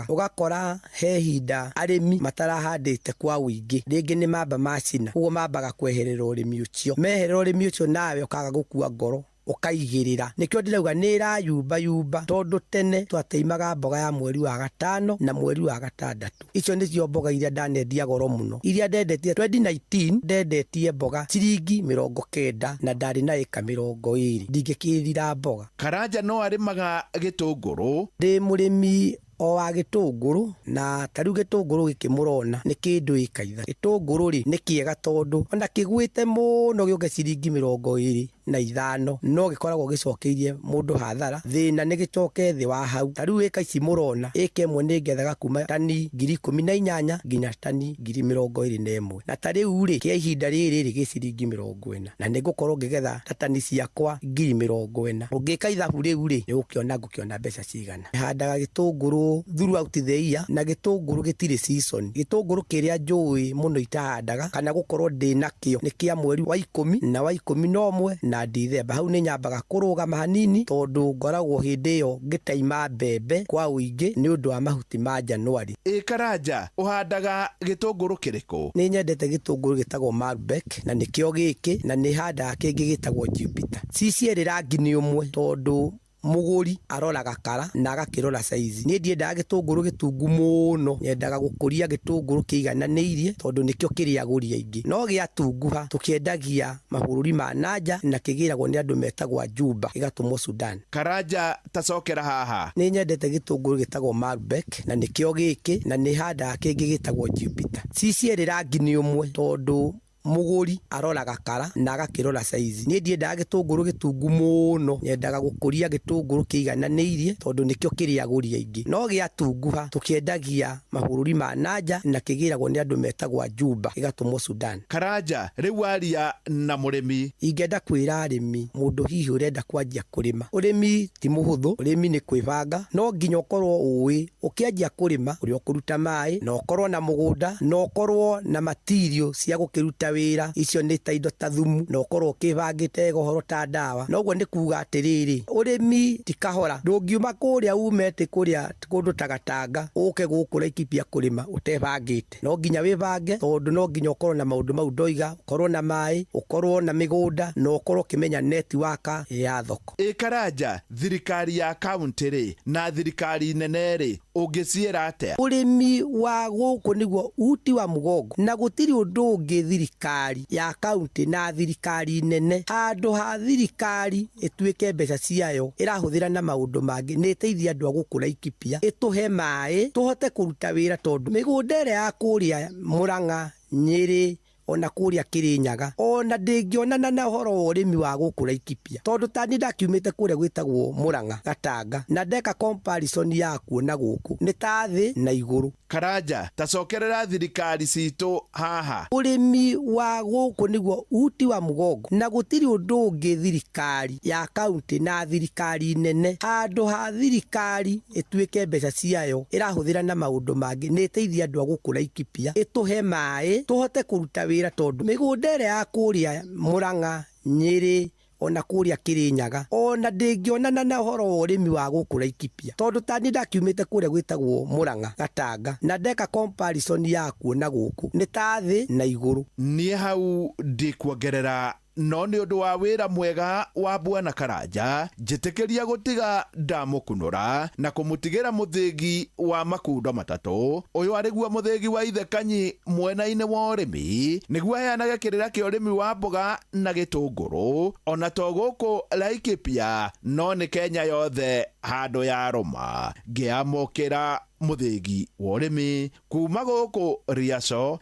Ũgakora he hinda arĩmi matarahandĩte kwa ũingĩ, rĩngĩ nĩ mamba macina, ũguo mambaga kweherera ũrĩmi ũcio. Meherera ũrĩmi ũcio nawe ũkaga gũkua ngoro ũkaigĩrĩra. Nĩkĩo ndĩrauga nĩ ĩrayumbayumba tondũ tene twateimaga mboga ya mweri wa 5 na mweri wa 6. Icio nĩcio mboga iria ndanendia goro mũno. Iria ndendetie 2019 ndendetie mboga ciringi 90 na ndarĩ na ĩka 20. Ndingĩkĩrira mboga. Karanja no arĩmaga gĩtũngũrũ? Ndĩ mũrĩmi o wa gĩtũngũrũ, na tarĩu gĩtũngũrũ gĩkĩ mũrona nĩ kĩndũ ĩka 3. Gĩtũngũrũ rĩ nĩ kĩega tondũ ona kĩgwĩte mũno gĩũke ciringi 25 no gĩkoragwo gĩcokeirie mũndũ hathara, thĩna nĩ gĩcoke thĩ wa hau. Tarĩu ĩka ici mũrona ĩka ĩmwe nĩ ngethaga kuma tani 18,000 nginya tani 21,000, na tarĩu rĩ kĩa ihinda rĩrĩ rĩ gĩ ciringi 40, na nĩ ngũkorwo ngĩgetha tani ciakwa 40,000. Ũngĩka ithabu rĩu rĩ nĩ ngũkĩona mbeca cigana. Handaga gĩtũngũrũ throughout the year, na gĩtũngũrũ gĩtirĩ season. Gĩtũngũrũ kĩrĩa njũĩ mũno itahandaga kana gũkorwo ndĩnakĩo nĩ kĩa mweri wa 10 na wa 11 na Dithemba. Hau nĩ nyambaga kũrũgama hanini tondũ ngoragwo hĩndĩ ĩyo ngĩtaima mbembe kwa ũingĩ nĩ ũndũ wa mahuti ma Januari. Karanja, ũhandaga gĩtũngũrũ kĩrĩkũ? Nĩ nyendete gĩtũngũrũ gĩtagwo Malbec, na nĩkĩo gĩkĩ, na nĩ handaga kĩngĩ gĩtagwo Jupiter. Cierĩ rangi nĩ ũmwe tondũ mũgũri aroraga kara na agakĩrora saizi. Niĩ ndiendaga gĩtũngũrũ gĩtungu mũno, nyendaga gũkũria gĩtũngũrũ kĩigananĩirie tondũ nĩkĩo kĩrĩ agũri aingĩ. No gĩatunguha tũkĩendagia mabũrũri ma nanja na kĩgĩragwo nĩ andũ metagwo Juba, gĩgatũmwo Sudan. Karanja, tacokera haha. Nĩ nyendete gĩtũngũrũ gĩtagwo Malbec, na nĩkĩo gĩkĩ, na nĩ handaga kĩngĩ gĩtagwo Jupiter. Cierĩ rangi nĩ ũmwe tondũ mũgũri aroraga kara na agakĩrora saizi. Niĩ ndiendaga gĩtũngũrũ gĩtungu mũno, nyendaga gũkũria gĩtũngũrũ kĩigananĩirie tondũ nĩkĩo kĩrĩ agũri aingĩ. No gĩatunguha tũkĩendagia mabũrũri ma nanja na kĩgĩragwo nĩ andũ metagwo Juba, gĩgatũmwo Sudan. Karanja, rĩu waria na mũrĩmi. Ingĩenda kwĩra arĩmi, mũndũ hihi ũrenda kwanjia kũrĩma, ũrĩmi ti mũhũthũ, ũrĩmi nĩ kwĩbanga. No nginya ũkorwo ũĩ ũkĩanjia kũrĩma ũrĩa ũkũruta maĩ, na ũkorwo na mũgũnda, na ũkorwo na material cia gũkĩruta wĩra icio nĩ ta indo ta thumu na ũkorwo ũkĩbangĩte ũhoro ta ndawa noguo nĩ kuga atĩrĩrĩ ũrĩmi ti kahora ndũngiuma kũrĩa umete kũrĩa kũndũ ta Gatanga ũke gũkũ Laikipia kũrĩma ũtebangĩte no nginya wĩbange tondũ no nginya ũkorwo na maũndũ mau ndoiga ũkorwo na maĩ ũkorwo na mĩgũnda na ũkorwo ũkĩmenya netiwaka ya thoko. Karanja thirikari ya kaunti rĩ na thirikari nene rĩ ũngĩciĩra atĩa? Ũrĩmi wa gũkũ nĩguo uti wa mũgongo na gũtirĩ ũndũ ũngĩ thirikari ya kaunti na thirikari nene handũ ha thirikari ĩtuĩke mbeca ciayo ĩrahũthĩra na maũndũ mangĩ nĩ ĩteithia andũ a gũkũ Laikipia ĩtũhe maĩ tũhote kũruta wĩra tondũ mĩgũnda ĩrĩa ya kũrĩa Murang'a Nyeri ona kũrĩa Kirinyaga ona ndĩngĩonana na ũhoro wa ũrĩmi wa gũkũ Laikipia tondũ tani ndakiumĩte kũrĩa gwĩtagwo Murang'a Gatanga na ndeka comparison ya kuona gũkũ nĩ ta thĩ na igũrũ. Karanja tacokerera thirikari citũ haha. Ũrĩmi wa gũkũ nĩguo uti wa mũgongo na gũtirĩ ũndũ ũngĩ thirikari ya kaunti na thirikari nene handũ ha thirikari ĩtuĩke mbeca ciayo ĩrahũthĩra na maũndũ mangĩ nĩ ĩteithia andũ a gũkũ Laikipia ĩtũhe maĩ tũhote kũruta wĩra tondũ mĩgũnda ĩrĩa ya kũrĩa Murang'a Nyeri ona kũrĩa Kirinyaga ona ndĩngĩonana na ũhoro wa ũrĩmi wa gũkũ Laikipia tondũ tani ndakiumĩte kũrĩa gwĩtagwo Murang'a Gatanga na ndeka comparison ya kuona gũkũ nĩ ta thĩ na igũrũ. Niĩ hau ndĩkuongerera no nĩ ũndũ wa wĩra mwega wa Bwana Karanja njĩtĩkĩria gũtiga ndamũkunũra na kũmũtigĩra mũthĩgi wa makundo matatũ ũyũ arĩguo mũthĩgi wa Ithe Kanyi mwena-inĩ wa ũrĩmi nĩguo aheanage kĩrĩra kĩa ũrĩmi wa mboga na gĩtũngũrũ ona to gũkũ Laikipia no nĩ Kenya yothe handũ ya rũma ngĩamũkĩra mũthĩgi wa ũrĩmi kuma gũkũ Riaco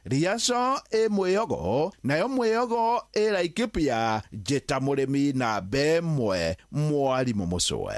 ĩ Mwĩyogo nayo Mwĩyogo ĩ Laikipia njĩta mũrĩmi na mbemwe Mwarimũ Mũcwe.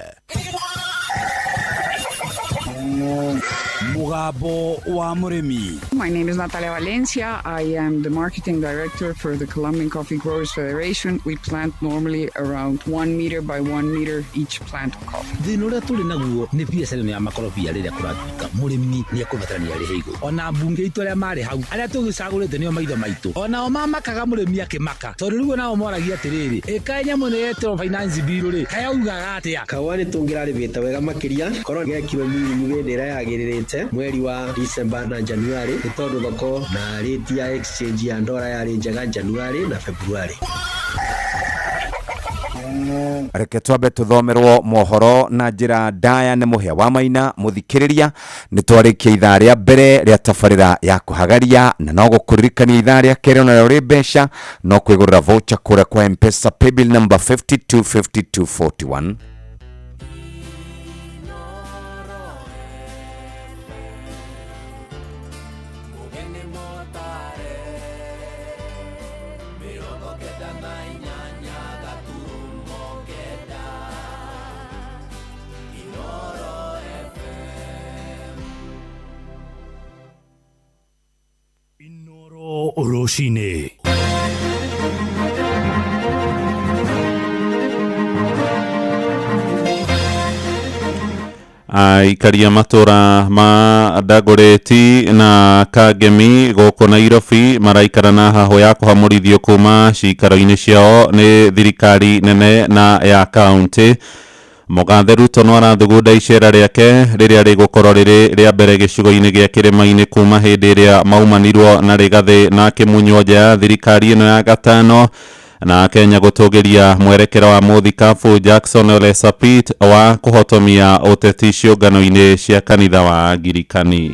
Mugambo wa Murimi. My name is Natalia Valencia. I am the marketing director for the Colombian Coffee Growers Federation. We plant normally around 1 meter by 1 meter each plant of coffee. Thĩna ũrĩa tũrĩ naguo nĩ biacara ya makorobia rĩrĩa kũratuĩka mũrĩmi nĩ ekũbatarania arĩ igũrũ ona mbunge itũ arĩa marĩ hau arĩa tũgĩcagũrĩte nĩo maitho maitũ onao mamakaga mũrĩmi akĩmaka tondũ rĩu nao moragia atĩrĩrĩ ĩka nyamũ nĩ yetwo finance bill rĩ kayaugaga atĩa kawa nĩ tũngĩrarĩbĩte wega makĩria korwo gekirwo mirimu hĩndĩ ĩrĩa yagĩrĩrĩte mweri wa December na January nĩ tondũ thoko na rate ya exchange ya ndora yarĩ njega January na February. Reke twambe tuthomerwo mohoro na njĩra ndaya nĩ mũhĩa wa Maina mũthikĩrĩria nĩ twarĩkia ithaa rĩa mbere rĩa tabarĩra ya kũhagaria na no gũkũririkania ithaa rĩa kerĩ na rĩa mbeca no kwĩgũrĩra voucher kũrĩa kwa M-Pesa paybill number 525241. Rũcinĩ. Aikaria matũra ma Dagoretti na Kangemi gũkũ Nairobi maraikara na hahũ ya kũhamũrithio kuma cikaro-inĩ ciao nĩ thirikari nene na ya kaunti. Mũgathe Ruto no arathugunda icera rĩake rĩrĩa rĩgũkorwo rĩrĩ rĩa mbere gĩcigo-inĩ gĩa kĩrĩma-inĩ kuma hĩndĩ ĩrĩa maumanirwo na Rigathi na Kĩmunywo nja ya thirikari ĩno ya gatano na Kenya gũtũgĩria mwerekera wa mũthikabu Jackson Ole Sapit wa kũhotomia ũteti ciũngano-inĩ cia kanitha wa Angirikani.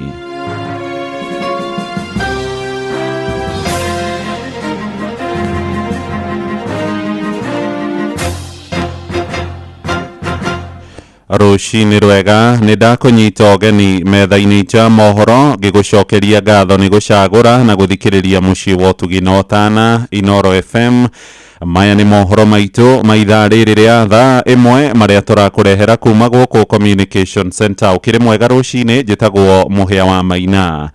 Rũcinĩ rwega nĩ ndakũnyita ũgeni metha-inĩ cia mohoro ngĩgũcokeria ngatho nĩ gũcagũra na gũthikĩrĩria mũciĩ wa ũtugi na ũtana Inoro FM. Maya nĩ mohoro maitũ ma ithaa rĩrĩ rĩa thaa ĩmwe marĩa tũrakũrehera kuma gũkũ Communication Center. Ũkĩrĩ mwega rũcinĩ, njĩtagwo Mũhĩa wa Maina.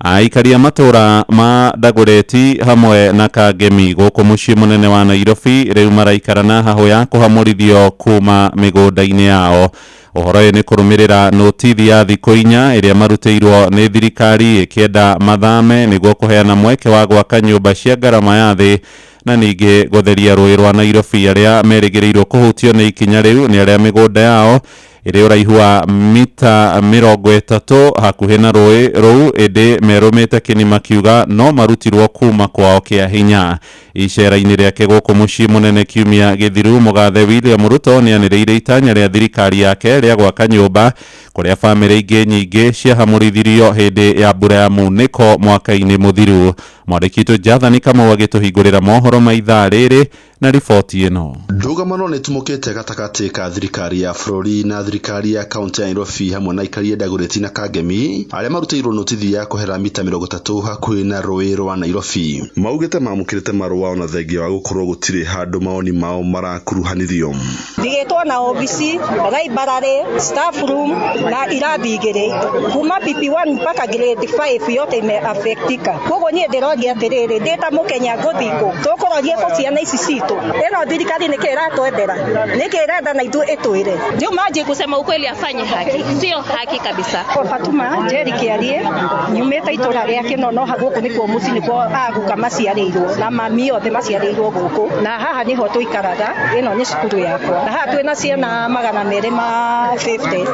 Aikaria matũra ma Dagoretti hamwe na Kangemi gũkũ mũciĩ mũnene wa Nairobi rĩu maraikara na hahũ ya kũhamũrithio kuma mĩgũnda-inĩ yao. Ũhoro ũyũ nĩ kũrũmĩrĩra notithi ya thikũ 4 ĩrĩa marutĩirwo nĩ thirikari ĩkĩenda mathame nĩguo kũheana mweke wa gwaka nyũmba cia ngarama ya thĩ na ningĩ gũtheria rũĩ rwa Nairobi arĩa merĩgĩrĩirwo kũhutio nĩ ikinya rĩu nĩ arĩa mĩgũnda yao ĩrĩ ũraihu wa mita 30 hakuhĩ na rũĩ rũu ĩndĩ merũmĩte kĩnima kiuga no marutirwo kuma kwao kĩa hinya. Icera-inĩ rĩake gũkũ mũciĩ mũnene kiumia gĩthiru, mũgathe William Ruto nĩanĩrĩire itanya rĩa thirikari yake rĩa gwaka nyũmba kũrĩa bamĩrĩ ingĩ nyingĩ ciahamũrithirio hĩndĩ ya mbura ya munĩko mwaka-inĩ mũthiru. Mwandĩki witũ Jathani Kamau agĩtũhingũrĩra mohoro ma ithaa rĩrĩ na riboti ĩno. Ndũgamano nĩ tumũkĩte gatagatĩ ka thirikari ya bũrũri na thirikari ya kaunti ya Nairobi hamwe na aikari a Dagoretti na Kangemi arĩa marutĩirwo notithi ya kũhera mita 30 hakuhĩ na rũĩ rwa Nairobi. Maugĩte mamũkĩrĩte marũa ona thengia wa gũkorwo gũtirĩ handũ maoni mao marakuruhanĩrio. Ndigĩtwo na obici, library, staff room na irathi igĩrĩ. Kuma PP1 mpaka grade 5 yote imeafektika. Koguo niĩ ndĩroria atĩrĩrĩ, ndĩta Mũkenya ngũthikũ. Tũkũroria kũ ciana ici citũ. Ĩno thirikari nĩkĩ ĩratwendera? Nĩkĩ ĩrenda na ithuĩ ĩtwĩre? Ndio maji kusema ukweli afanye haki. Sio haki kabisa. Kwa Fatuma Jerry Kiarie, nyumĩte itũra rĩa Kĩnono gũkũ nĩkuo mũciĩ nĩkuo aguka maciarĩirwo na mami othe maciarĩirwo gũkũ. Na haha nĩho tũikaraga, ĩno nĩ cukuru yakwa. Na haha twĩna ciana 250.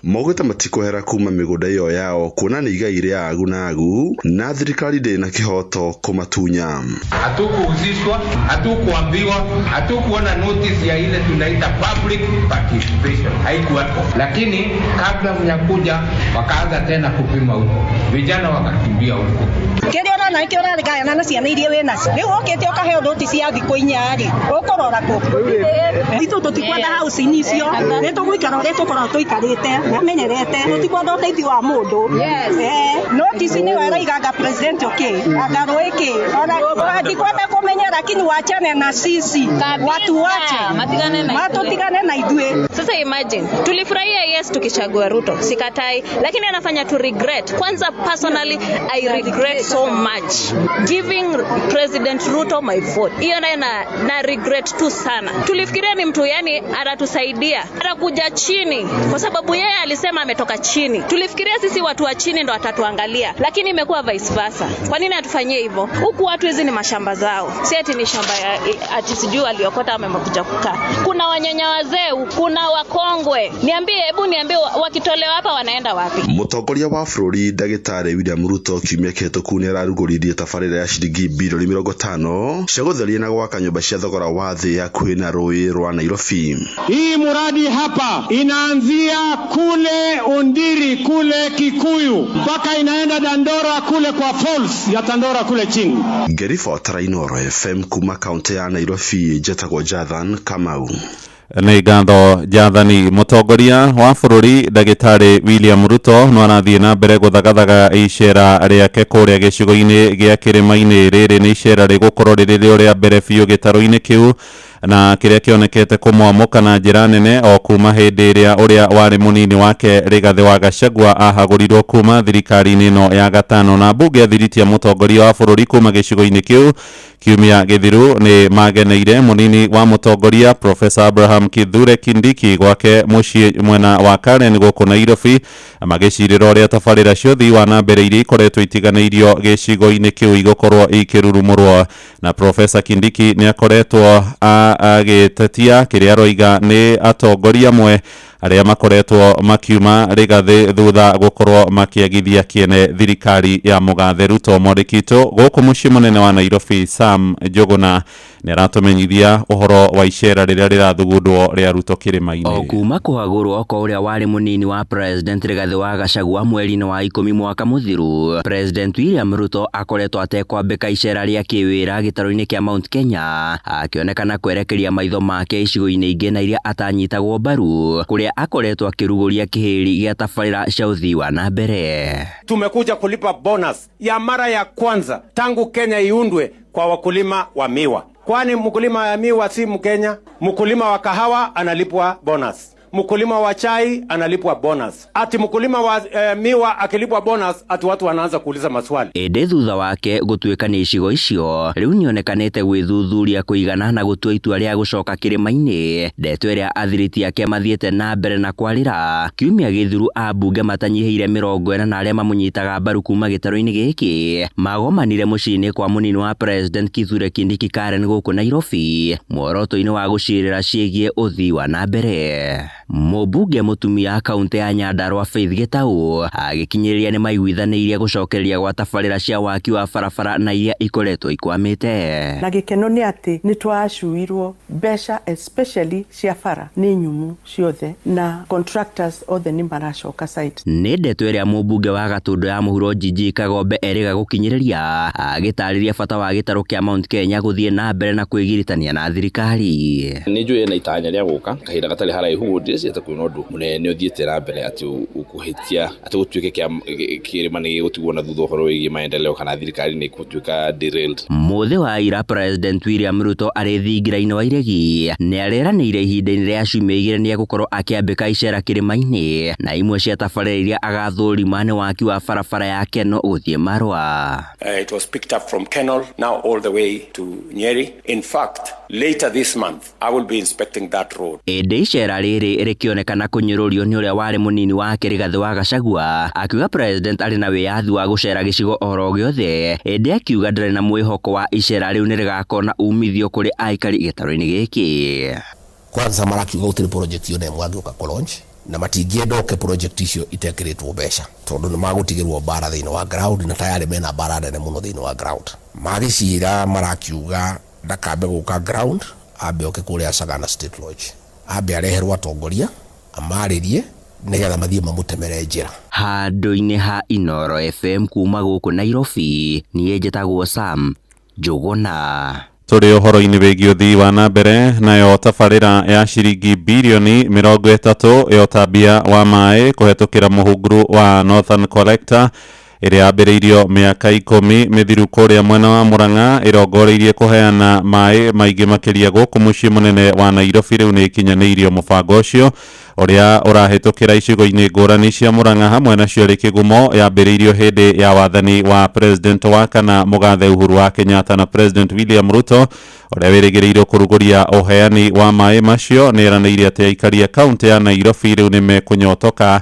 Maugĩte matikũhera kuma mĩgũnda ĩyo yao kuona nĩ igai rĩa agu na agu na thirikari ndĩ na kĩhoto kũmatunya. Hatukuhusishwa, hatukuambiwa, hatukuona notice ya ile tunaita public participation. Haikuwepo. Lakini kabla mnyakuja wakaanza tena kupima huko. Vijana wakakimbia huko. Kĩrĩa ũrona nĩkĩo ũrarigana na ciana iria wĩnacio. Rĩu ũkĩte ũkaheo notice ya thikũ 4 ũkũrora kũ? Ithu tũtikwenda house-inĩ icio. Nĩ tũgũikara ũrĩa tũkoragwo tũikarĩte na menyerete. Tũtikwenda ũteithio wa mũndũ. Notice nĩ waraiganga president anga rũĩkĩ. Ona tũtikwenda kũmenya lakini wachane na sisi. Watu wache. Matutigane na ithuĩ. Sasa imagine, tulifurahia yes tukichagua Ruto, sikatai, lakini anafanya to regret. Kwanza personally I regret so much giving President Ruto my vote. Hiyo na regret tu sana. Tulifikiria ni mtu yani atatusaidia, atakuja chini kwa sababu yeye alisema ametoka chini. Tulifikiria sisi watu wa chini ndo atatuangalia, lakini imekuwa vice versa. Kwa nini atufanyie hivyo? Huku watu hizi ni mashamba zao. Si ati ni shamba ya ati sijui aliokota amekuja kukaa. Kuna wanyanya wazee, kuna wakongwe. Hebu niambie wakitolewa hapa wanaenda wapi? Mũtongoria wa bũrũri Ndagĩtarĩ William Ruto kiumia kĩhĩtũku nĩ ararugũririe tabarĩra ya ciringi bilioni 50 cia gũtheria na gwaka nyũmba cia thogora wa thĩ hakuhĩ na rũĩ rwa Nairobi. Hii muradi hapa inaanzia kule Ondiri kule Kikuyu mpaka inaenda Dandora kule kwa falls ya Dandora kule chini. Ngeribotera Inooro FM kuma kaunti ya Nairobi, Jetagwo Jathan Kamau. Nĩ ngatho Jathani. Mũtongoria wa bũrũri Ndagĩtarĩ William Ruto no arathiĩ na mbere gũthagathaga icera rĩake kũrĩa gĩcigo-inĩ gĩa kĩrĩma-inĩ. Rĩrĩ nĩ icera rĩgũkorwo rĩrĩ rĩa mbere biũ gĩtarũ-inĩ kĩu na kĩrĩa kĩonekete kũmwamũka na njĩra nene o kuma hĩndĩ ĩrĩa ũrĩa warĩ mũnini wake Rigathĩ wa Gachagua ahagũrirwo kuma thirikari-inĩ ĩno ya gatano, na mbunge athiritie mũtongoria wa bũrũri kuma gĩcigo-inĩ kĩu kiumia gĩthiru nĩ mageneire mũnini wa mũtongoria Professor Abraham Kithure Kindiki gwake mũciĩ mwena wa Karen gũkũ Nairobi, magĩcirĩra ũrĩa tabarĩra cia ũthii wa na mbere iria ikoretwo itiganĩirio gĩcigo-inĩ kĩu igũkorwo ikĩrurumũrwo. Na Professor Kindiki nĩ akoretwo agĩtetia kĩrĩa aroiga nĩ atongoria amwe arĩa makoretwo makiuma Rigathĩ thutha gũkorwo makĩagithia kĩene thirikari ya mũgathe Ruto. Mwandĩki witũ gũkũ mũciĩ mũnene wa Nairobi Sam Njũgũna nĩ aratũmenyithia ũhoro wa icera rĩrĩa rĩrathugundwo rĩa Ruto kĩrĩma-inĩ. O kuma kũhagũrwo kwa ũrĩa warĩ mũnini wa President Rigathĩ wa Gachagua mweri-inĩ wa 10 mwaka mũthiru, President William Ruto akoretwo atekwambĩka icera rĩa kĩwĩra gĩtarũ-inĩ kĩa Mount Kenya, akĩonekana kwerekeria maitho make icigo-inĩ ingĩ na iria atanyitagwo mbaru, kũrĩa akoretwo akĩrugũria kĩhĩri gĩa tabarĩra cia ũthii wa na mbere. Tumekuja kulipa bonus ya mara ya kwanza tangu Kenya iundwe kwa wakulima wa miwa. Kwani mkulima wa miwa si Mkenya? Mkulima wa kahawa analipwa bonus, mkulima wa chai analipwa bonus, ati mkulima wa miwa akilipwa bonus, ati watu wanaanza kuuliza maswali. Ende thutha wake gutuika ni icigo icio riu nionekanite gwithuthuria kuigana na gutua itua ria gucoka kirima-ini. Ndeto iria athiriti yake mathiete na mbere na kwarira kiumia githuru ambunge matanyihiire 40 na aria mamunyitaga mbaru kuma gitaro-ini giki magomanire muciini kwa munini wa president Kithure Kindiki Karen guku Nairobi mworoto-ini wa gucirira ciegie uthii wa na mbere. Mubunge mutumia kaunti ya Nyandarua Faith Gitau agikinyiriria ni maiguithaniirie gucokereria gwa tabarira cia waki wa barabara na iria ikoretwo ikwamite. Na gikeno ni ati ni twacuirwo mbeca especially cia bara ni nyumu ciothe na contractors othe ni maracoka site. Ni ndeto iria mubunge wa Gatundu ya muhuro Jiji Kagombe eriga gukinyiriria agitariria bata wa gitaro kia Mount Kenya guthie na mbere na kwigiritania na thirikari. Ni njui na itanya ria guka kahinda gatari haraihu ndiciete kwina undu munene uthiete na mbere ati ukuhitia ati gutuike kia kirima ni gutigwo na thutha horo wigi maendeleo kana thirikari ni gutuika derailed. Muthe wa ira President William Ruto ari thingira-ini wa iregi ni areranire ihinda-ini ria ciumia igiri ni gukorwo akiambika icera kirima-ini na imwe cia tabarira iria agathurima ni waki wa barabara ya Keno uthie Marwa. It was picked up from Kenol now all the way to Nyeri. In fact, later this month I will be inspecting that road. Ende icera riri rikionekana kunyururio ni uria wari munini wake Rigathi wa Gachagua akiuga president ari na wiyathi wa gucera gicigo oro giothe. Ende akiuga ndari na mwihoko wa icera riu ni rigakona umithio kuri aikari gitaro-ini giki. Kwanza marakiuga gutiri project yone mwangiuka ku launch na matingienda oke project icio itekiritwo mbeca tondu ni magutigirwo bara thiini wa ground na tayari mena bara nene muno thiini wa ground. Magicira marakiuga ndakambe guka ground ambe oke kuria Sagana State Lodge ambe areherwo atongoria amaririe nigetha mathie mamutemere njira. Handu-ini ha Inoro FM kuma guku Nairobi nie njitagwo Sam Njuguna. Turi uhoro-ini wigi uthii wa na mbere nayo tabarira ya ciringi bilioni 30 ya utambia wa mai kuhetukira muhunguru wa Northern Collector iria yambiriirio miaka 10 mithiru kuria mwena wa Murang'a irongoreirie kuheana mai maingi makiria guku mucii munene wa Nairobi riu ni ikinyaniirio mubango ucio uria urahetukira icigo-ini ngurani cia Murang'a hamwe na cio ri kigumo yambiriirio hindi ya wathani wa president wa kana Mugathe Uhuru wa Kenyatta na president William Ruto uria wirigireirio kuruguria uheani wa mai macio ni eraneirie ati aikari a kaunti ya Nairobi riu ni mekunyotoka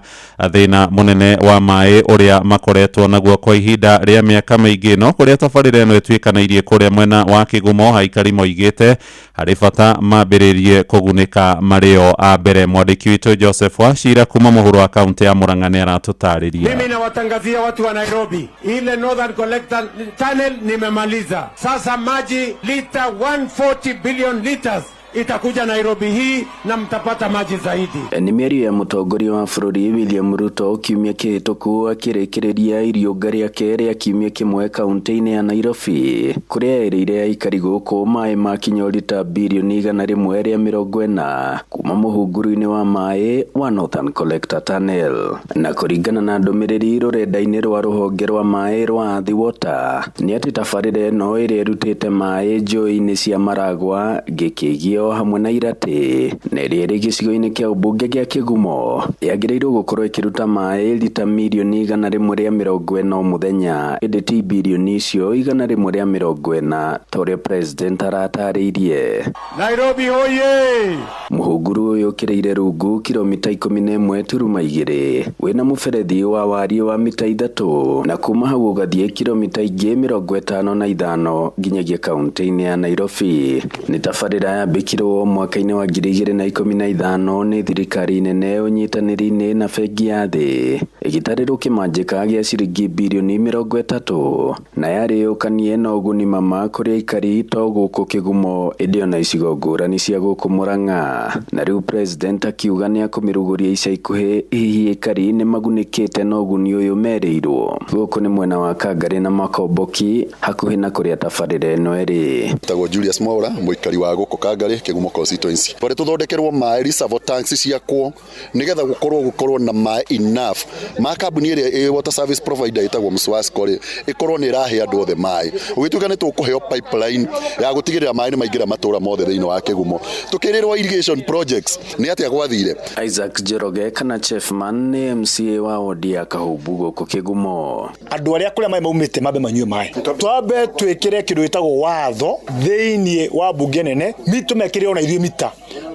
thina munene wa mai uria makoretwo naguo kwa ihinda ria miaka maingi no kuria tabarira eno itwikanairie kuria mwena wa kigumo haikari moigite hari bata mambiririe kugunika mario a mbere. Mwandiki witu Joseph Wachira kuma muhuro wa kaunti ya Murang'a ni aratutariria. Mimi nawatangazia watu wa Nairobi, ile Northern Collector Channel nimemaliza. Sasa maji lita 140 billion liters itakuja Nairobi hii na mtapata maji zaidi. Ni miario ya mutongoria wa bururi William Ruto kiumia kihituku akirikiria iriunga riake ria kiumia kimwe kaunti-ini ya Nairobi kuria erire aikari guku mai makinya lita bilioni 140 kuma muhunguru-ini wa mai wa Northern Collector Tunnel. Na kuringana na ndumiriri rurenda-ini rwa ruhonge rwa mai rwa The Water ni ati tabarira eno iria irutite mai njũĩ-inĩ cia Maragwa Gikigio hamwe na Irate neri iri gicigo-ini kia ubunge gia Kigumo yagireirwo gukorwo ikiruta mai lita milioni 140 muthenya indi ti bilioni icio 140 toria president aratariirie. Nairobi hoye! Muhunguru uyu ukireire rungu kilomita 11.2 wina muberethi wa warie wa mita 3 na kuma hau ugathie kilomita ingi 55 nginyagia kaunti-ini ya Nairobi. Ni tabarira yambikirwo mwaka-ini wa 2015 ni thirikari nene unyitaniri-ini na bengi ya thi igitarirwo kimanjika gia ciringi bilioni 30 na yari ukanie na uguni mama kuria aikari to guku Kigumo indi ona icigo ngurani cia guku Murang'a. Na riu president akiuga ni akumiruguria ica ikuhi hihi aikari ni magunikite na uguni uyu mereirwo guku ni mwena wa Kangari na Makomboki hakuhi na kuria tabarira eno eri. Tagwo Julius Mwaura muikari wa guku Kangari Kigumo constituency twari tuthodekerwo mai reserve tanks ciakwo nigetha gukorwo na mai enough makambuni ĩrĩa water service provider ĩtagwo Mswasco rĩ ĩkorwo nĩ ĩrahe andũ othe maĩ ũgĩtuĩka nĩ tũkũheo pipeline ya gũtigĩrĩra maĩ nĩ maingĩra matũra mothe thĩinĩ wa Kĩgumo tũkĩrĩrwo irrigation projects nĩ atĩa gwathire. Isaac Njoroge kana Chefman nĩ MCA wa wodi ya Kahumbu gũkũ Kĩgumo. Andũ arĩa kũrĩa maĩ maumĩte mambe manyue maĩ twambe twĩkĩre kĩndũ gĩtagwo watho thĩinĩ wa bunge nene mito mekĩre ona ithuĩ mita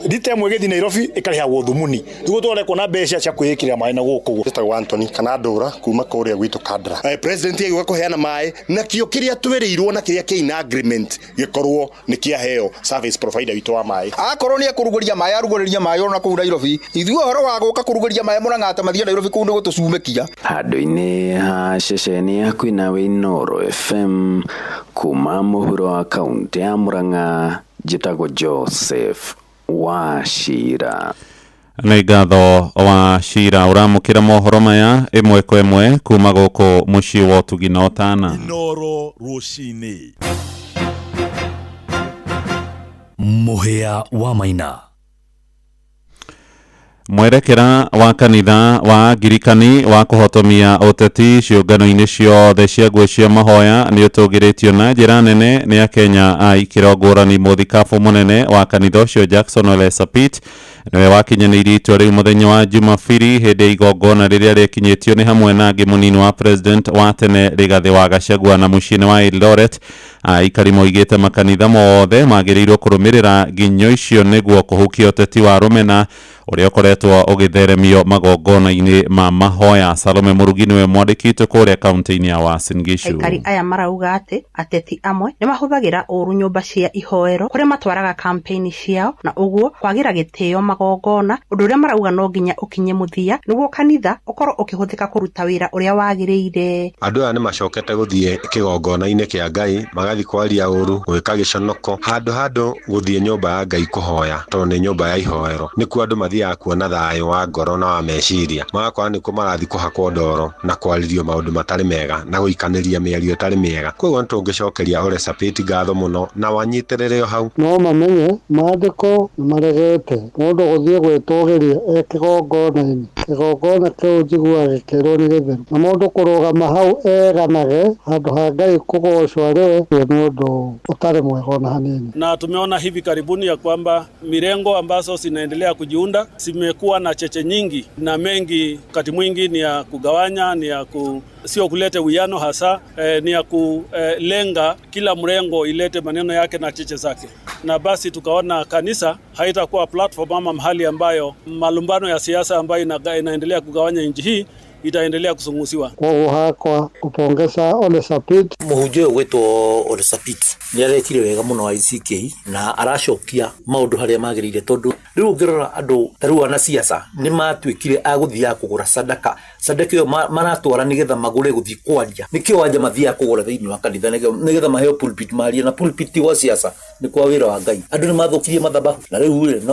rita ĩmwe gĩthiĩ Nairobi ĩkarĩhagwo thumuni nĩguo twone kuona mbeca cia kwĩĩkĩra maĩ na gũkũ gĩtagwo Anthony kana Ndũra kuma kũrĩa gwitũ Kandara. President yagĩrĩirwo kũheana maĩ na kĩo kĩrĩa twĩrĩirwo na kĩrĩa kĩina agreement gĩkorwo nĩ kĩaheo service provider witũ wa maĩ. Akorwo nĩ akũrugũria maĩ arugũrĩria maĩ ona kũu Nairobi ithuĩ ũhoro wa gũka kũrugũria maĩ Mũrang'a mathia Nairobi kũu nĩ gũtũcumekia. Handũ-inĩ ha ceceni ya Kwĩna Inooro FM kuma mũhuro wa kaunti ya Mũrang'a njĩtagwo Joseph Wachira. Nĩ ngatho Wachira ũramũkĩra mohoro maya ĩmwe kwa ĩmwe kuma gũkũ mũciĩ wa Ũtugi na Otana. Inooro rũcinĩ. Mũhĩa wa Maina. Mwerekera wa kanitha wa Ngirikani wa kũhotomia ũteti ciũngano-inĩ ciothe cia nguo cia mahoya nĩ ũtũgĩrĩtio na njĩra nene nĩ Akenya a ikĩro ngũrani. Mũthikabu mũnene wa kanitha ũcio Jackson Ole Sapit nĩwe wakinyanĩirie itua rĩu mũthenya wa Jumapili hĩndĩ ya igongona rĩrĩa rĩkinyĩtio nĩ hamwe na angĩ mũnini wa president wa tene Rigathĩ wa Gachagua na mũciĩ-inĩ wa Eldoret. Aikari moigĩte makanitha mothe magĩrĩirwo kũrũmĩrĩra nginyo icio nĩguo kũhukia ũteti wa rũmena ũrĩa ũkoretwo ũgĩtheremio magongona-inĩ ma mahoya. Salome Mũrugi nĩwe mwandĩkĩtwo kũrĩa kaunti-inĩ ya Uasin Gishu. Aikari aya marauga atĩ ateti amwe nĩ mahũthagĩra ũru nyũmba cia ihoero kũrĩa matwaraga kampeni ciao na ũguo kwagĩra gĩtĩo magongona, ũndũ ũrĩa marauga no nginya ũkinye mũthia nĩguo kanitha ũkorwo ũkĩhũthĩka kũruta wĩra ũrĩa wagĩrĩire. Andũ aya nĩ macokete gũthiĩ kĩgongona-inĩ kĩa Ngai magathiĩ kwaria ũru gwĩka gĩconoko handũ gũthiĩ nyũmba ya Ngai kũhoya tondũ nĩ nyũmba ya ihoero nĩkuo andũ mathiaga kuona thayũ wa ngoro na wa meciria magakora nĩkuo marathiĩ kũhakwo ndoro na kwaririo maũndũ matarĩ mega na gũikanĩria mĩario ĩtarĩ mĩega. Koguo nĩtũngĩcokeria Ole Sapit ngatho mũno na wanyitĩrĩre o hau. No mamenye maandĩko nĩ maregete mũndũ gũthiĩ gwĩtũgĩria kĩgongona-inĩ. Kĩgongona kĩu njiguaga gĩkĩrwo nĩ gĩtheru na mũndũ kũrũgama hau eganage handũ ha Ngai kũgocwo arĩ nĩ ũndũ utarĩ mwega ona hanini. Na tumeona hivi karibuni ya kwamba mirengo ambazo zinaendelea kujiunda zimekuwa na cheche nyingi na mengi, wakati mwingi ni ya kugawanya, ni ya sio kulete uwiano hasa ni ya kulenga kila mrengo ilete maneno yake na cheche zake. Na basi tukaona kanisa haitakuwa platform ama mahali ambayo malumbano ya siasa ambayo inaendelea kugawanya nchi hii itaendelea kusungusiwa. Kwa hakwa kupongeza Ole Sapit. Mũhunjia gwĩtwo Ole Sapit nĩ arekire wega mũno wa ICK na aracokia maũndũ harĩa magĩrĩire tondũ rĩu ũngĩrora andũ tarĩu ana siasa nĩ matuĩkire agũthiaga kũgũra sadaka ĩyo maratwara nĩgetha magũre gũthiĩ kwaria nĩkĩo anja mathiaga kũgũra thĩinĩ wa kanitha nĩgetha maheo pulpit maria na pulpit wa siasa nĩ kwa wĩra wa Ngai. Andũ nĩ mathũkirie mathabahu na rĩu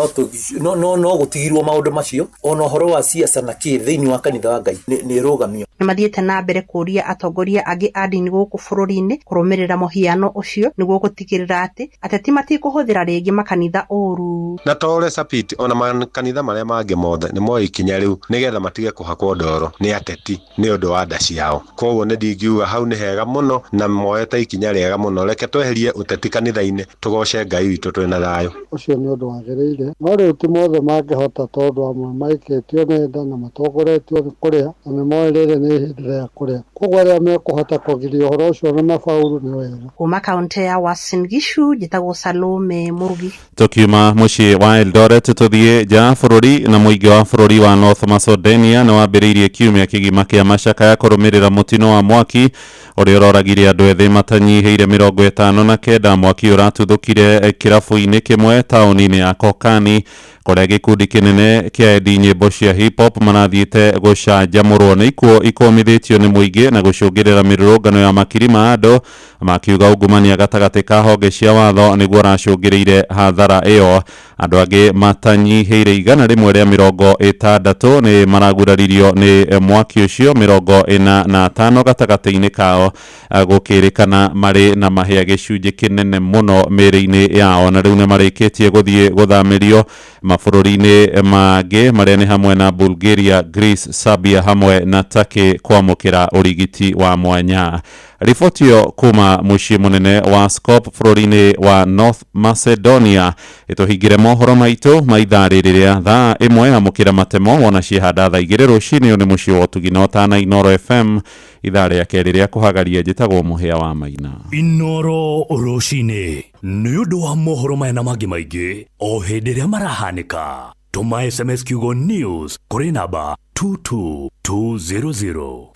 no gũtigirwo maũndũ macio ona ũhoro wa siasa na kĩ thĩinĩ wa kanitha wa Ngai nĩ rũgamio. Nĩ mathiĩte na mbere kũria atongoria angĩ a ndini gũkũ bũrũri-inĩ kũrũmĩrĩra mũhiano ũcio nĩguo gũtigĩrĩra atĩ ateti matikũhũthĩra rĩngĩ makanitha ũru. Na to Ole Sapit ona makanitha marĩa mangĩ mothe nĩ moe ikinya rĩu nĩgetha matige kũhakwo ndoro nĩ ateti nĩ ũndũ wa nda ciao. Koguo nĩ ndingiuga hau nĩ hega mũno na moete ikinya rĩega mũno. Reke tweherie ũteti kanitha-inĩ tũgoce Ngai witũ twĩna thayũ. Ũcio nĩ ũndũ wagĩrĩire no rĩu ti mothe mangĩhota tondũ amwe maikĩtio nenda na matongoretio nĩ kũrĩa na nĩ moe rĩrĩ nĩ hĩndĩ rĩa kũrĩa. Koguo arĩa mekũhota kũgiria ũhoro ũcio na mabauru nĩ wega. Kuma kaunti ya Uasin Gishu njĩtagwo Salome Mũrugi. Tukiuma mũciĩ wa Eldoret tũthiĩ nja bũrũri na mũingĩ wa bũrũri wa North Macedonia nĩ wambĩrĩirie kiumia kĩgima kĩa macakaya kũrũmĩrĩra mũtino wa mwaki ũrĩa ũroragire andũ ethĩ matanyihĩire 59. Mwaki ũratuthũkire kĩrabu-inĩ kĩmwe taũni-inĩ ya Kokani kũrĩa gĩkundi kĩnene kĩa endi nyĩmbo cia hip hop marathiĩte gũcanjamũrwo nĩ ikuũ ikomithĩtio nĩ mũingĩ na gũcũngĩrĩra mĩrũrũngano ya makiri ma andũ makiuga ungumania gatagati ka honge cia watho niguo racũngĩrĩire hathara ĩyo. Andũ angĩ matanyiheire 160 nĩ maraguraririo nĩ mwaki ũcio, 45 gatagati-inĩ kao gũkĩrĩkana marĩ na mahĩa gĩcunjĩ kĩnene mũno mĩĩrĩ-inĩ yao, na rĩu nĩ marĩkĩtie gũthiĩ gũthamĩrio mabũrũri-inĩ mangĩ marĩa nĩ hamwe na Bulgaria, Greece, Serbia hamwe na Turkey kwamũkĩra ũrigiti wa mwanya. Riboti ĩyo kuma mũciĩ mũnene wa Skopje bũrũri-inĩ wa North Macedonia ĩtũhingire mohoro maitũ ma ithaa rĩrĩa thaa 1 amũkĩra matemo wona ciĩhanda thaa 2 rũcinĩ. Nĩ mũciĩ wa ũtugi na ũtana Inoro FM, ithaa rĩa kerĩ rĩa kũhagaria njĩtagwo Mũhĩa wa Maina. Inoro rũcinĩ nĩ ũndũ wa mohoro maya na mangĩ maingĩ o hĩndĩ ĩrĩa marahanĩka. Tũma SMS kiugo news kũrĩ namba 22200.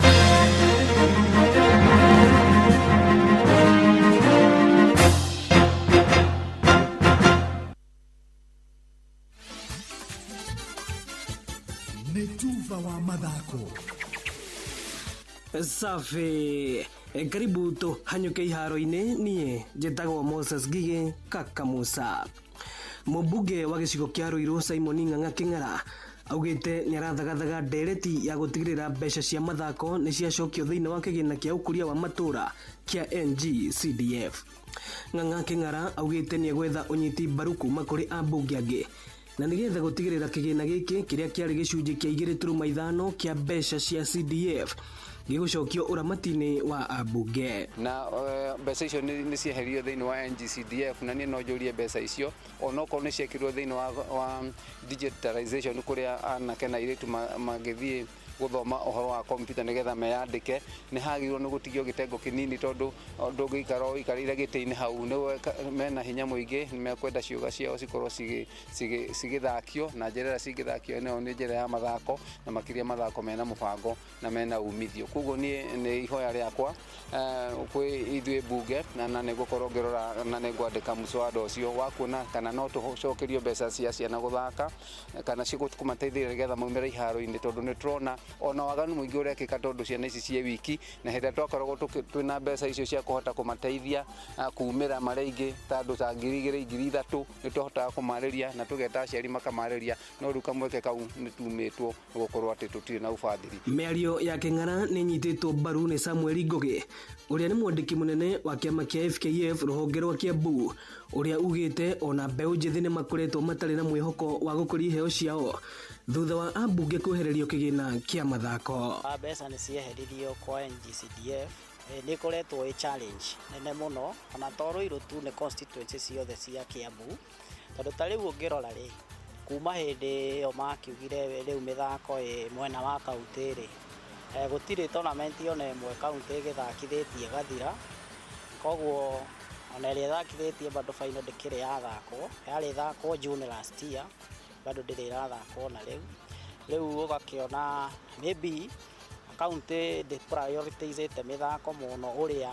Netuva wa mathako. Safi, karibu tu hanyuke iharo-inĩ. Niĩ njĩtagwo Moses Gigi Kakamusa. Mũmbunge wa gĩcigo kĩa Ruiru Simon Ng'ang'a Kĩng'ara augĩte nĩ arathagathaga ndereti ya gũtigĩrĩra mbeca cia mathako nĩ ciacokio thĩinĩ wa kĩgĩna kĩa ũkũria wa matũra kĩa NG-CDF. Ng'ang'a Kĩng'ara augĩte nĩ gwetha ũnyiti mbaru kuma kũrĩ ambunge angĩ na nĩgetha gũtigĩrĩra kĩgĩna gĩkĩ kĩrĩa kĩarĩ gĩcunjĩ kĩa 2.5 kĩa mbeca cia CDF gĩgũcokio ũramati-inĩ wa ambunge. Na mbeca icio nĩ cieherio thĩinĩ wa NG-CDF, na niĩ no njũrie mbeca icio onokorwo nĩ ciekirwo thĩinĩ wa digitalization kũrĩa anake na airĩtu magĩthiĩ gũthoma ũhoro wa kompyuta nĩgetha meyandĩke. Nĩ hagĩrĩirwo nĩ gũtigio gĩtengo kĩnini tondũ ndũngĩikara ũikarĩire gĩtĩ-inĩ hau. Mena hinya mũingĩ, nĩ mekwenda ciũga ciao cikorwo cigĩthakio, na njĩra ĩrĩa cingĩthakio nĩyo nĩ njĩra ya mathako, na makĩria mathako mena mũbango na mena umithio. Koguo niĩ nĩ ihoya rĩakwa kwĩ ithuĩ mbunge na nĩ ngũkorwo ngĩrora na nĩ ngwandĩka mũswada ũcio wa kuona kana no tũcokerio mbeca cia ciana gũthaka kana cigũkũmateithĩrĩria nĩgetha maumĩre iharo-inĩ, tondũ nĩ tũrona ona waganu mũingĩ ũrekĩka tondũ ciana ici ciĩ wiki, na hĩndĩ twakoragwo twĩna mbeca icio cia kũhota kũmateithia kumĩra marĩa ingĩ ta andũ ta 2,000 3,000 nĩ twahotaga kũmarĩria na tũgeta aciari makamarĩria, no rĩu kamweke kau nĩ tumĩtwo gũkorwo atĩ tũtirĩ na ũbandĩri. Mĩario ya Kĩng'ara nĩ nyitĩtwo mbaru nĩ Samuel Ngũgĩ ũrĩa nĩ mwandĩki mũnene wa kĩama kĩa FKF rũhonge rwa Kiambu, ũrĩa ugĩte ona mbeũ njĩthĩ nĩ makoretwo matarĩ na mwĩhoko wa gũkũria iheo ciao thutha wa ambunge kwehererio kĩgĩna kĩa mathako. Mbeca nĩ cieheririo kwa NG-CDF nĩ koretwo ĩ challenge nene mũno, ona to Ruiru tu nĩ constituency ciothe cia Kiambu, tondũ ta rĩu ũngĩrora rĩ kuma hĩndĩ ĩyo makiugire rĩu mĩthako mwena wa kaunti rĩ gũtirĩ tournament ona ĩmwe kaunti ĩgĩthakithĩtie gathira. Koguo ona ĩrĩa ĩthakithĩtie bado final ndĩkĩrĩ yathakwo, yarĩ thakwo June last year, bado ndĩrĩ irathakwo na rĩu ũgakĩona maybe kaunti ndĩ prioritizĩte mĩthako mũno ũrĩa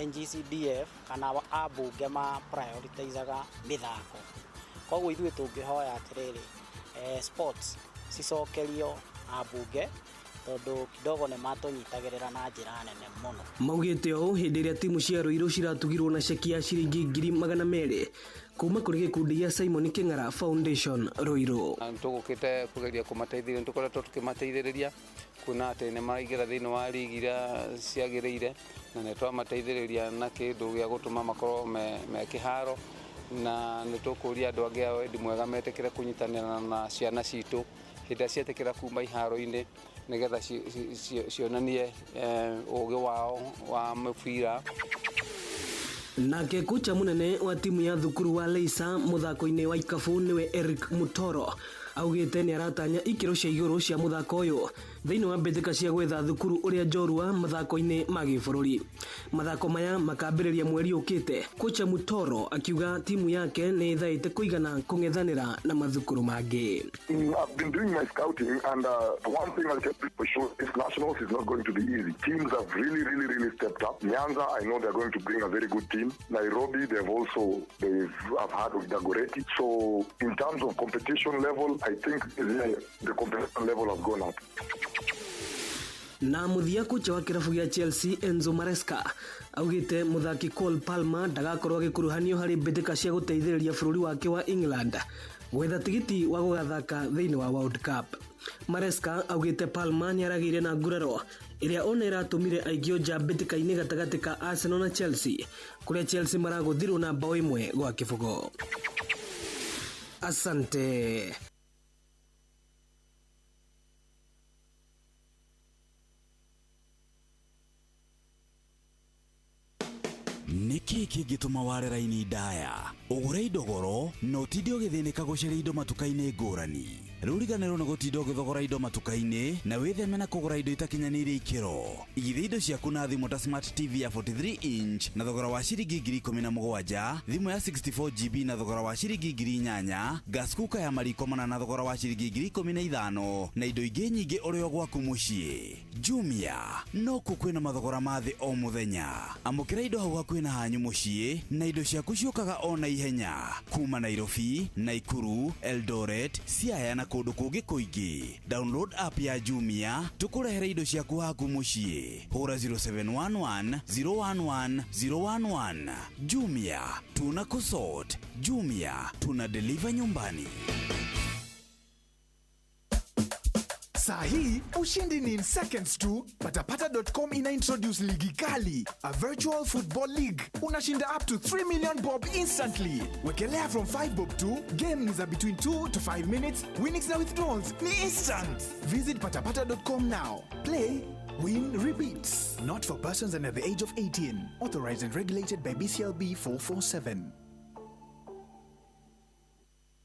NG-CDF kana ambunge ma prioritizaga mĩthako. Koguo ithuĩ tũngĩhoya atĩrĩrĩ sports cicokerio ambunge tondũ kidogo nĩ matũnyitagĩrĩra na njĩra nene mũno. Maugĩte ũũ hĩndĩ ĩrĩa timu cia Ruiru ciratugirwo na ceki ya ciringi 200,000 kuma kũrĩ gĩkundi gĩa Simon Kĩng'ara Foundation Ruiru. Tũgũkĩte kũgeria kũmateithĩrĩria, nĩ tũkoretwo tũkĩmateithĩrĩria kuona atĩ nĩ maraingĩra thĩinĩ wa ligi iria ciagĩrĩire, na nĩ twamateithĩrĩria na kĩndũ gĩa gũtũma makorwo me kĩharo, na nĩ tũkũria andũ angĩ a wendi mwega metĩkĩre kũnyitanĩra na ciana citũ hĩndĩ cietĩkĩra kuma iharo-inĩ nĩgetha cionanie ũgĩ wao wa mũbira. Nake kocha munene wa timu ya thukuru wa Leisa muthako-inĩ wa ikabu niwe Eric Mutoro augĩte nĩ aratanya ikĩro cia igũrũ cia muthako ũyũ thĩinĩ wa mbĩtĩka cia gwetha thukuru ũrĩa njorua mathako-inĩ ma gĩbũrũri. Mathako maya makambĩrĩria mweri ũkĩte. Kocha Mutoro akiuga timu yake nĩ thaĩte kũigana kũng'ethanĩra na mathukuru mangĩ. I've been doing my scouting and one thing I'll tell you for sure is nationals is not going to be easy. Teams have really stepped up. Nyanza, I know they're going to bring a very good team. Nairobi, they've had with Dagoretti. So in terms of competition level, I think the competition level has gone up. na muthia kocha wa kirabu gya Chelsea Enzo Maresca augite muthaki Cole Palmer ndagakorwo agikuruhanio hari mbitika cia guteithĩrĩria bũrũri wake wa England gwetha tigiti wa gugathaka thĩinĩ wa World Cup. Maresca augite Palmer niaragire na nguraro iria ona iratumire aigio nja mbitika-inĩ gatagati ka Arsenal na Chelsea kuria Chelsea maraguthirwo na bao imwe gwa kibugo. Asante. Niki kingituma warera-ini ndaya ugure indo goro no tinde ugithinika gucaria indo matuka-ini ngurani. Ruriganirwo ni gutinda ugithogora indo matuka-ini na witheme na kugura indo itakinyaniire ikiro. Igithia indo ciaku na thimu ta Smart TV ya 43 inch na thogora wa ciringi 17,000, thimu ya 64GB na thogora wa ciringi 8,000, gas cooker ya mariko mana na thogora wa ciringi 15,000 na indo ingi nyingi urio gwaku mucii. Jumia no kukwina mathogora ma thi o muthenya. Amukira indo hau hakuhi na hanyu mucii na indo ciaku ciukaga ona ihenya kuma Nairobi, Naikuru, Eldoret, Siaya na kundu kungi kuingi. Download app ya Jumia tukurehere indo ciaku haku mucii. Hura 0711 011 011. Jumia tuna kusort. Jumia tuna deliver nyumbani. Sahi, ushindi ni in seconds tu. Patapata.com ina introduce ligi kali, a virtual football league. Unashinda up to 3 million bob instantly. Wekelea from 5 bob to game is between 2 to 5 minutes. Winnings na withdrawals ni instant. Visit patapata.com now. Play, win, repeats. Not for persons under the age of 18. Authorized and regulated by BCLB 447.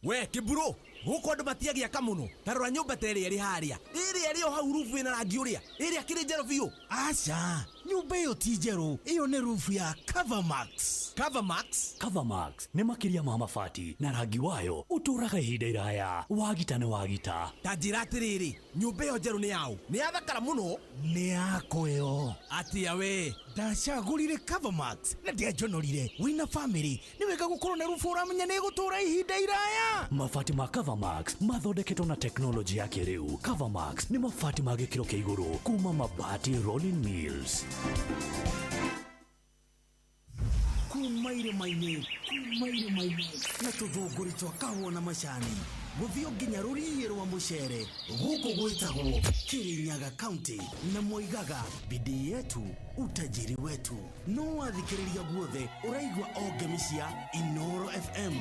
We kiburo guko andu matiagia kamuno tarora nyumba teri eri haria iri hau rufu ina rangi uria iri akiri njero biu. Acha nyumba iyo ti njero, iyo ni rufu ya Covermax. Covermax ni makiria ma mabati na rangi wayo uturaga ihinda iraya wagita ni wagita. Tanjira atiriri nyumba iyo njero ni yao ni yathakara muno ni yako yo atia we ndacagurire Covermax na ndiajonorire wina family ni wega gukorwo na rufu uramenya ni gutura ihinda iraya. Mabati ma Covermax mathondeketwo na teknoloji ya kiriu. Covermax ni mabati ma gikiro kia iguru kuma Mabati Rolling Mills. Kumaire maine na tuthunguri twa kahũa na macani guthio nginya rũriĩ rwa mũcere gũkũ gwĩtagwo Kirinyaga County na moigaga bidii yetu utajiri wetu. No wathikĩrĩria guothe ũraigua o ngemi cia Inoro FM.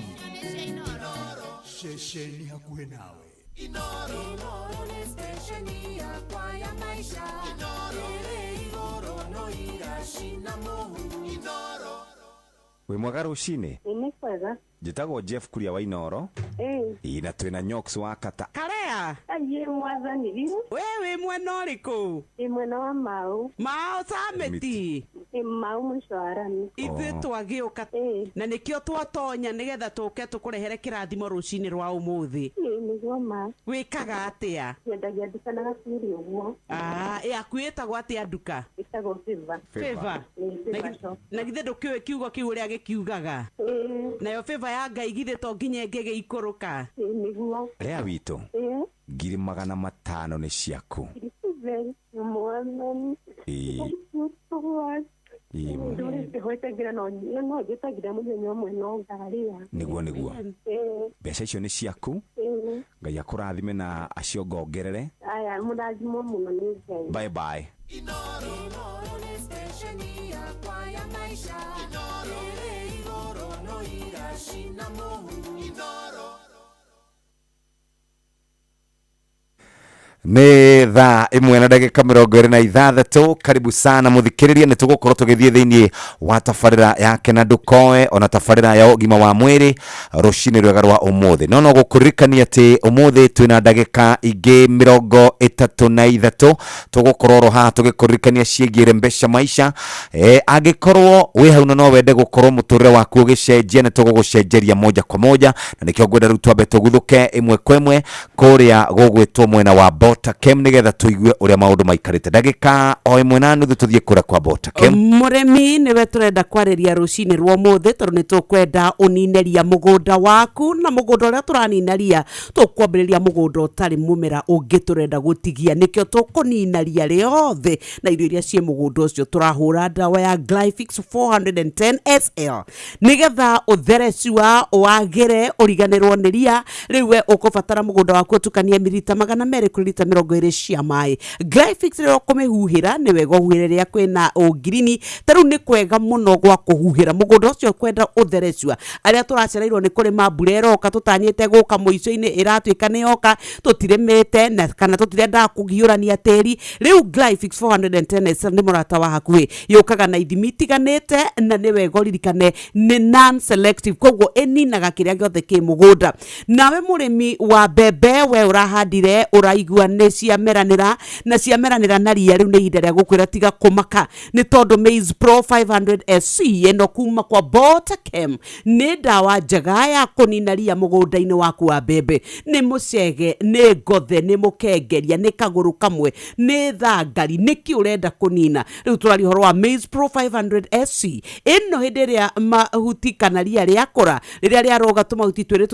Shesheni hakuhe nawe. Inoro ni stesheni yakwa ya maisha. Inoro no irashina mohu. Inoro we mwaga rucini ni kwega njitagwo Jeff Kuria wa Inoro ina twina Nyox wa Kata Karea aye mwathani riu wewe mwena ũrĩkũ mwena wa Mau Sameti Mau Mshwarani ithuĩ twagĩũka na nĩkĩo twatonya nĩgetha tũke tũkũrehere kĩrathimo rũcinĩ rwa ũmũthĩ nĩguo ma wĩkaga atĩa nyendagia nduka na gaciri ũguo akuĩtagwo atĩa nduka ĩtagwo Favor na githĩ ndũkĩũĩ kiugo kĩu ũrĩa gĩkiugaga nayo Favor ya Ngai githĩ to nginya ĩngĩgĩikũrũka nĩguo rea witũ 500 nĩ ciaku niguo mbeca icio nĩ ciaku. Ngai akũrathime na acio ngongerere. Aya mũrathimo mũno nĩ Ngai. Bye bye. Inoro ni stesheni yakwa ya maisha. Inoro no irashina mohu. Inoro Nĩ thaa 1:26. Karibu sana muthikiriria, ni tugukorwo tugithie thiini wa tabarira ya Kena Ndukoe ona tabarira ya ũgima wa mwĩrĩ rucini rwega rwa umuthi. No gukuririkania ati umuthi twina ndagika ingi 33 tugukorwo ro ha tugikuririkania ciĩgiĩ mbeca maisha. Angikorwo wi hau no wende gukorwo muturire waku ugicenjia, ni tugugucenjeria moja kwa moja, na nikio ngwenda rĩu twambe tũguthũke ĩmwe kwa ĩmwe kũrĩa gũgwĩtwo mwena wa Botakem nigetha tuigue uria maundu maikarite. Ndagika o imwe na nuthu tuthie kura kwa Botakem. Muremi niwe turenda kwariria rucini rwa muthe tondu ni tukwenda unineria mugunda waku na mugunda uria turanineria tukwambiriria mugunda utari mumera ungi turenda gutigia nikio tukuninaria riothe na irio iria cie mugunda ucio turahura dawa ya Glyphix 410 SL nigetha utherecua wagire uriganirwo ni ria riwe ukubatara mugunda waku utukanie milita 200 kuri lita 20 cia mai. Glyphix rio kumihuhira ni wega uhuhire ria kwina ugirini taru ni kwega muno gwa kuhuhira mugunda ucio kwenda utherecua aria turacereirwo ni kurima mbureroka tutanyite guka muico-ini iratuika ni yoka tutiremete na kana tutirenda kugiurania teri riu Glyphix 410 SL ni murata wa hakuhi yukaga na ithimi tiganite na ni wega uririkane ni non selective koguo eninaga kiria giothe ki mugunda. Nawe murimi wa bebe we urahandire uraigua ni ciameranira na ciameranira na ria riu ni ihinda ria gukwira tiga kumaka ni tondu Maize Pro 500 SC eno kuma kwa Botakem ni dawa njega ya kunina ria mugunda-ini waku wa bebe. Ni mucege ni ngothe ni mukengeria ni kaguru kamwe ni thangari niki urenda kunina riu turari horo wa Maize Pro 500 SC eno hindi ria mahuti kana ria riakura riria riaroga tumahuti twiri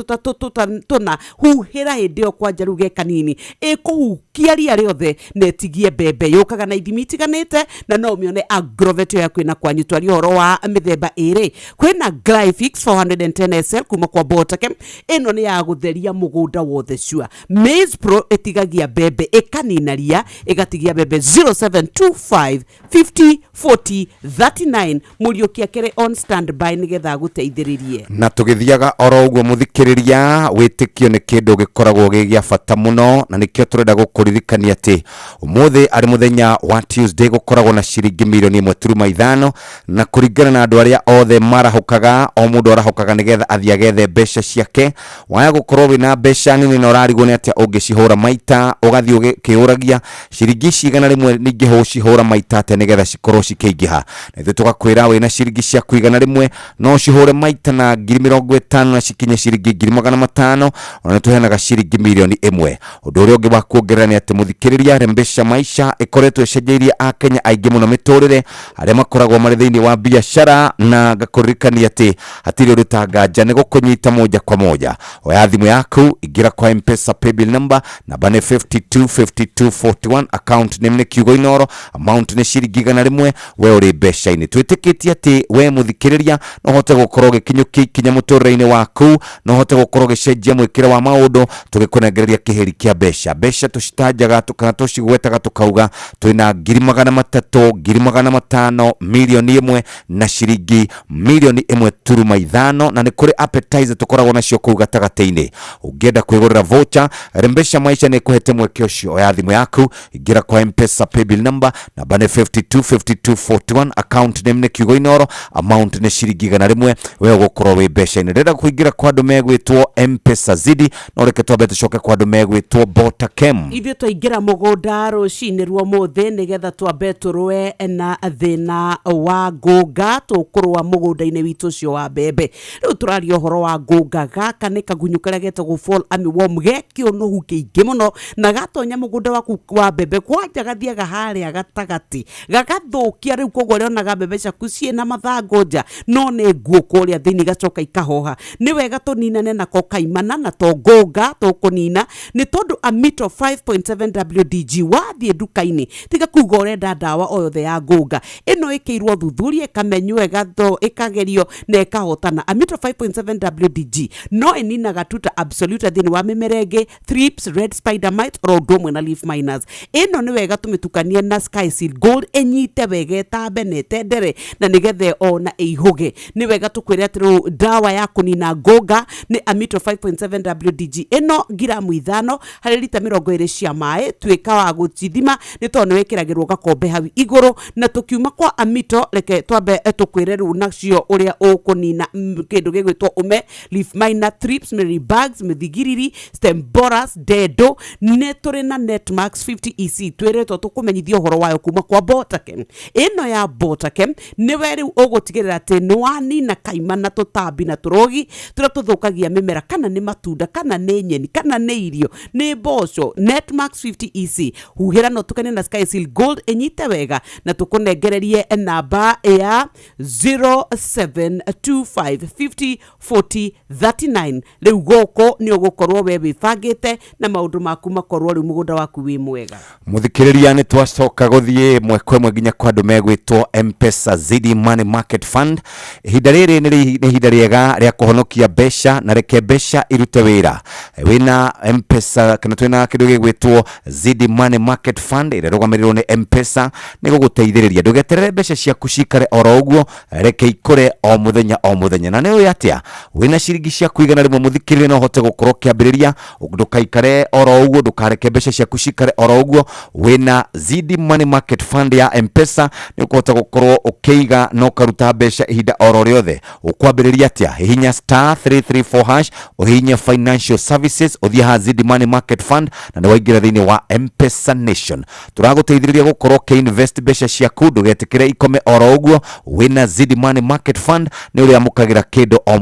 tuna huhira hindi yo kwanja ruge kanini ikuhukia ria riothe netigie bebe yukaga na ithimi tiganite na no mione Agrovet ya kwina kwanyu twari horo wa mithemba iri kwina Glyphix 410 SL kuma kwa Botakem eno ni ya gutheria mugunda wothe cua. Maize Pro etigagia bebe ikanina ria igatigia bebe 0725 50 40 39 muriukia kere on standby nigetha guteithiririe na tugithiaga oro uguo muthikiriria witikio ni kindu gikoragwo gigia bata muno na nikio turenda gukuririkania ati umuthi ari muthenya wa Tuesday gukoragwo na ciringi milioni 1.5 na kuringana na andu aria othe marahukaga o mundu arahukaga nigetha athiagethe mbeca ciake waya gukorwo wina mbeca nini na urarigwo ni atia ungicihura maita ugathi ukiuragia ciringi cigana rimwe ningi ho cihura maita ate nigetha cikorwo cikeingiha na ithu tugakwira wina ciringi cia kuigana rimwe no cihure maita na 50,000 na cikinye ciringi 500,000 ona tuhenaga ciringi milioni 1. Undu uria ungi wa kuongerera ni ati muthikiriria rembesha maisha ikoretwo icenjeirie a Kenya aingi muno miturire aria makoragwo mari thiini wa biashara na gakuririkania ati hatiri rutanganja ni gukunyita moja kwa moja. Oya thimu yaku igira kwa M-Pesa paybill number namba ni 525241 account name ni kiugo inoro amount ni ciringi 100 we uri mbeca-ini twitikitie ati we muthikiriria no hote gukorwo gikinyuki ikinya muturire-ini waku no hote gukorwo gicenjia mwikire wa maundu tugikunengereria kiheri kia mbeca tucitanjaga tukana tucigwetaga tukauga twina 300,000 500,000 milioni 1 na ciringi milioni 1.5 na ni kuri appetizer tukoragwo nacio kuu gatagati-ini. Ungienda kwigurira voucher rembesha maisha ni kuhete mweke ucio ya thimu yaku igira kwa M-Pesa paybill number namba ni 525241 account name ni kiugo inoro amount ni ciringi 100 we gukorwo wi mbeca-ini. Renda kuingira kwa andu megwitwo M-Pesa zidi no reke twambe tucoke kwa andu megwitwo Botakem. Ithuĩ twaingira mugunda rucini rwa muthe nigetha twambe turwe na thina wa ngũnga tukurwa mugunda-ini witu ucio wa bebe. Riu turaria uhoro wa ngũnga gaka ni kagunyu karia getagwo fall armyworm gekio no hukiingi muno na gatonya mugunda waku wa bebe kwanja gathiaga haria gatagati gagathukia riu koguo rionaga bebe ciaku ciina mathangu nja no ni nguo kuria thiini gacoka ikahoha. Ni wega tuninane nako kaimana na to ngũnga tukunina ni tondu Amito 5.7 WDG wathie nduka-ini tiga kuga urenda dawa o yothe ya ngũnga ino ikiirwo thuthuria ikamenywo igatho ikagerio na ikahotana. Amito 5.7 WDG no ininaga tuta absolute thiini wa mimerenge, thrips, red spider mite ro ndomwe na leaf miners. Ino ni wega tumitukanie na Sky Seal Gold enyite wega etambe netendere na nigethe ona eihuge. Ni wega tukwire ati dawa ya kunina ngũnga ni Amito 5.7 WDG ino giramu 5 hari lita 20 cia mai twika wa gucithima ni tondu wekiragirwo gakombe hawi iguru na tukiuma kwa Amito reke twambe tukwire ru nacio uria ukunina kindu gigwitwo ume, leaf miner, thrips, mealy bugs, mithigiriri, stem borers, dedo ne turi na Netmax 50 EC twiretwo tukumenyithio horo wayo kuma kwa Botakem. Ino ya Botakem ni weri ugutigirira ati ni wanina kaimana tutambi na turogi turia tuthukagia mimera kana ni matunda kana ni nyeni kana ni irio ni mboco. Netmax Max 50 EC huhira no tukane na Sky Seal Gold enyite wega na tukunengererie namba ya 0725504039 riu goko ni ugukorwo we wibangite na maundu maku makorwo riu mugunda waku wi mwega muthikiriria ni twacoka guthie mweko mwe nginya kwa andu megwitwo M-Pesa Zidi Money Market Fund. Ihinda riri ni ihinda riega ria kuhonokia besha na reke besha irute wira wina M-Pesa kana twina kindu gigwitwo Zidi Money Market Fund ira rugamirirwo ni M-Pesa ni guguteithiriria ndugeterere besha ciaku cikare oro uguo reke ikure o muthenya na ni atia wina ciringi cia kuigana rimwe muthikiriria no hote gukorwo kiambiriria ndukaikare oro uguo ndukareke besha ciaku cikare oro uguo wina Zidi Money Market Fund ya M-Pesa ni ukuhota gukorwo ukiiga no karuta besha ihinda oro riothe ukwambiriria atia hihinya *334# uhinya financial services uthia Zidi Money Market Fund na ni waingira thiini wa M-Pesa Nation. Turaguteithiriria gukorwo ke invest besha ciaku ndugetikire ikome oro uguo wina Zidi Money Market Fund ni uria mukagira kindu o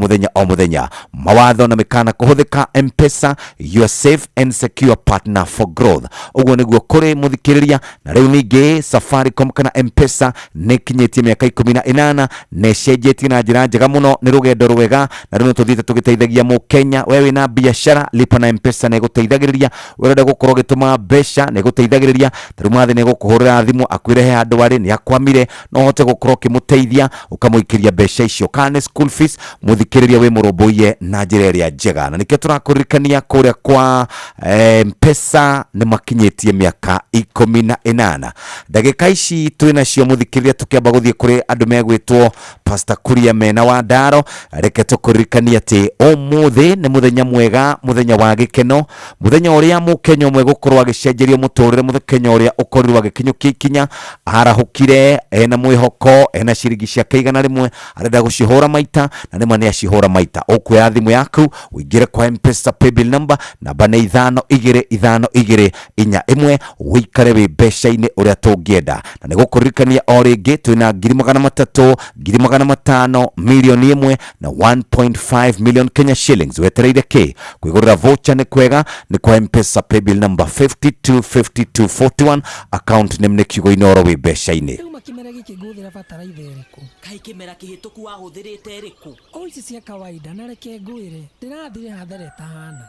muthenya mawatho na mikana kuhuthika M-Pesa you are safe and secure partner for growth uguo niguo kuri muthikiriria na riu ningi Safaricom kana M-Pesa ni kinyitie miaka 18 ne cenjetie na njira njega muno ni rugendo rwega na riu tuthite tugiteithagia mu Kenya wewe na biashara lipa na M-Pesa ne guteithagiriria wenda gukorwo gituma besha ne guteithagiriria riu mathi ne gukuhurira thimu akwire he handu ari ni akwamire no hote gukorwo kimuteithia ukamuikiria besha icio kana school fees muthikiriria we muromboie na njira iria njega na nikio turakuririkania kuria kwa M-Pesa ni makinyitie miaka 18 ndagika ici twina cio muthikiriria tukiamba guthie kuri andu megwitwo Pastor Kuria mena wa Ndaro reke tukuririkania ati umuthi ni muthenya mwega muthenya wa gikeno muthenya uria mukenya umwe gukorwo agicenjerio muturire muthenya uria ukorirwo agikinyukia ikinya arahukire ena mwihoko ena ciringi cia kaigana rimwe arenda gucihura maita na nima ni acihura maita ukuya thimu yaku uingire kwa M-Pesa paybill number namba ni 525241 wikare wi besha-ini uria tungienda na ni gukuririkania o ringi twina 300,000 500,000 milioni 1 na 1.5 million Kenya shillings wetereire ki kwigurira voucher ni kwega ni kwa M-Pesa paybill number 525241 account name ni kiugo inoro wi besha-ini kimera giki nguthira bataraitha iriku kai kimera kihituku wahuthirite iriku o ici cia kawaida na reke ngwire ndirathire hathara tahana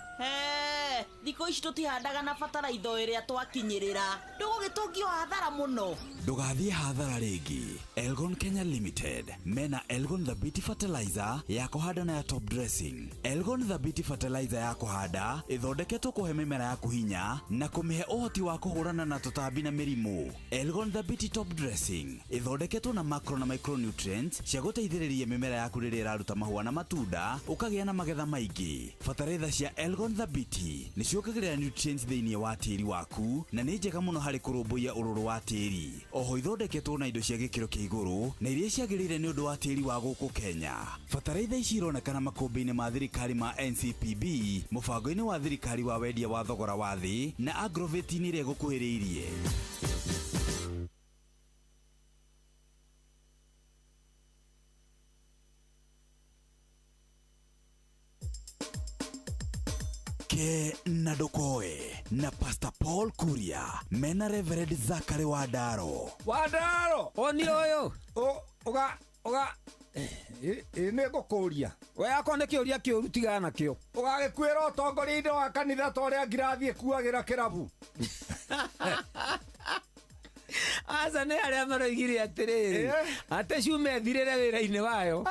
thiko ici tutihandaga na bataraitha iria twakinyirira ndugugitungio hathara muno ndugathie hathara ringi Elgon Kenya Limited mena Elgon the Beauty Fertilizer ya kuhanda na ya top dressing. Elgon the Beauty Fertilizer ya kuhanda ithondeketwo kuhe mimera yaku hinya na kumihe uhoti wa kuhurana na tutambi na mirimu. Elgon the Beauty top dressing ithondeketwo na macro na micronutrients cia guteithiriria mimera yaku riria iraruta mahua na matunda ukagia na magetha maingi. Fertilizer cia Elgon the Beauty ni ciongagirira nutrients thiini wa tiri waku na ni njega muno hari kurumbuia ururu wa tiri. Oho ithondeketwo na indo cia gikiro kia iguru na iria ciagirire ni undu wa tiri wa guku Kenya. Fertilizer ici ironekana makumbi-ini ma thirikari ma NCPB, mubango-ini wa thirikari wa wendia wa thogora wa thi na Agrovet-ini iria gukuhiriirie. Ke na Dokoe na Pastor Paul Kuria mena Reverend Zachary wa Ndaro onire uyu uga ne gukuria we akwa ne kiuria kiuru tigana nakio ugagikwira utongoria-ini wa kanitha toria ngirathie kuagira kirabu asa ne aria maroigire atiriri ate ciume thirire wira-ini wayo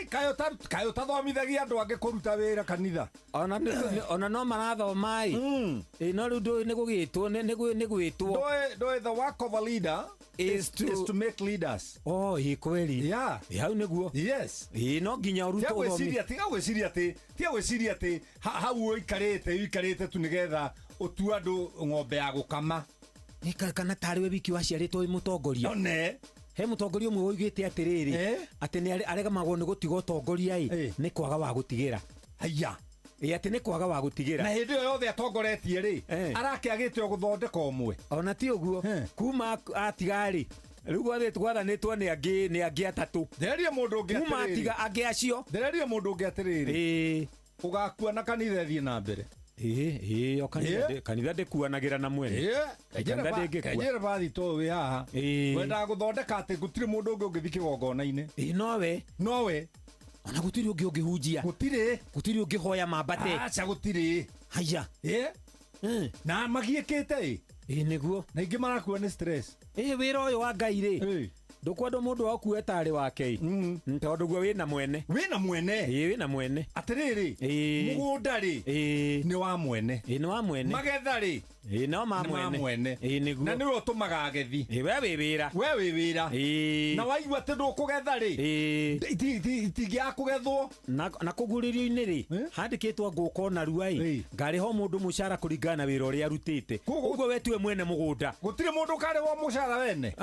kayo tathomithagia andu angi kuruta wira kanitha ona no marathoma no riu ni gugitwo ni gwitwo the work of a leader is to make leaders. Kweli hau niguo yes no nginya urutwo thomithia tiga gwiciria ati hau wikarite tu nigetha utu andu ng'ombe ya gukama kana tari we wiki waciaritwo wi mutongoria he mutongoria umwe woigite atiriri ati ni aregamagwo ni gutiga utongoria ni kwaga wa gutigira ati ni kwaga wa gutigira na hindi yo yothe atongoretie ri arakiagite guthondeka umwe ona ti uguo kuma atigari riu gwathanitwo ni angi atatu thereria mundu ungi kuma atiga angi acio thereria mundu ungi atiriri ugakua na kanitha thie na mbere o kanitha ndikuanagira na mwene kajera bathi to we haha wenda guthondeka ati gutire mundu ungi ungithi kigongona-ini nowe ona gutiri ungi ungihunjia gutiri ungihoya mambate acha gutiri haya na magiikite niguo na ingi marakua ni stress wira uyu wa Ngai ri ndukwenda mundu waku etari wake tondu guo wina mwene wina mwene atiriri mugunda ri ni wa mwene magetha ri no ma mwene na ni we utumaga agethi we wira na waigua ati ndukugetha ri itingia kugethwo na kuguririo-ini ri handikitwo nguka na rua ngari ho mundu mucara kuringana na wira uria arutite uguo we tiwe mwene mugunda gutire mundu kare wa mucara wene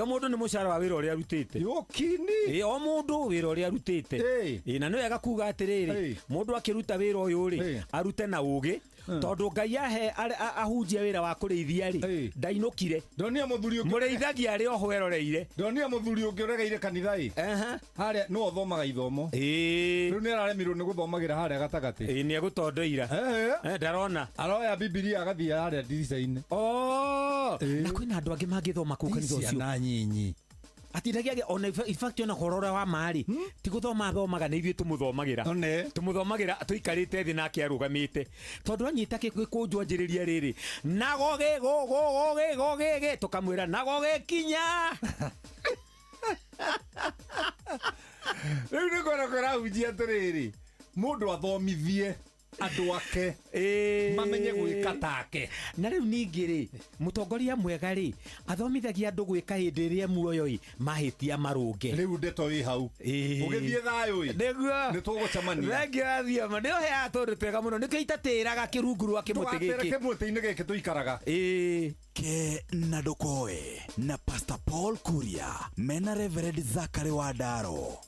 o mundu ni mucara wa wira uria arutite yokini o mundu wira uria arutite na ni wega kuga atiriri mundu akiruta wira uyu ri arute na ugi tondu Ngai ahe ahunjia wira wa kurithia ri ndainukire ndonia muthuri ungi mureithagia ari oho eroreire ndonia muthuri ungi uregeire kanitha ri haria no thomaga ithomo riu ni araremirwo ni guthomagira haria gatagati ni egutondoira ndarona aroya bibilia agathia haria ndirica-ini na kwina andu angi mangithoma ku kanitha ucio na nyinyi atindagia ona ifact ona horora wa mari ti guthoma thomaga na ithuĩ tũmũthomagira tuikarite thi nake arugamite tondu anyita kunjwanjĩrĩria rĩrĩ nagoge tukamwĩra nagoge kinya rĩu nĩ kwenda hunjia atĩrĩrĩ mũndũ athomithie andu ake mamenye gwika take na riu ningi ri mutongoria mwega ri athomithagia andu gwika hindi iria muoyo mahitia marunge riu ndeto wi hau ugithie thayu niguo ni tugucemania thengia ma niho ya tondu twega muno nikio itatiraga kirungu rwa kimuti giki kimuti-ini giki tuikaraga ke na ndukoe na Pastor Paul Kuria mena Reverend Zachary Wadaro.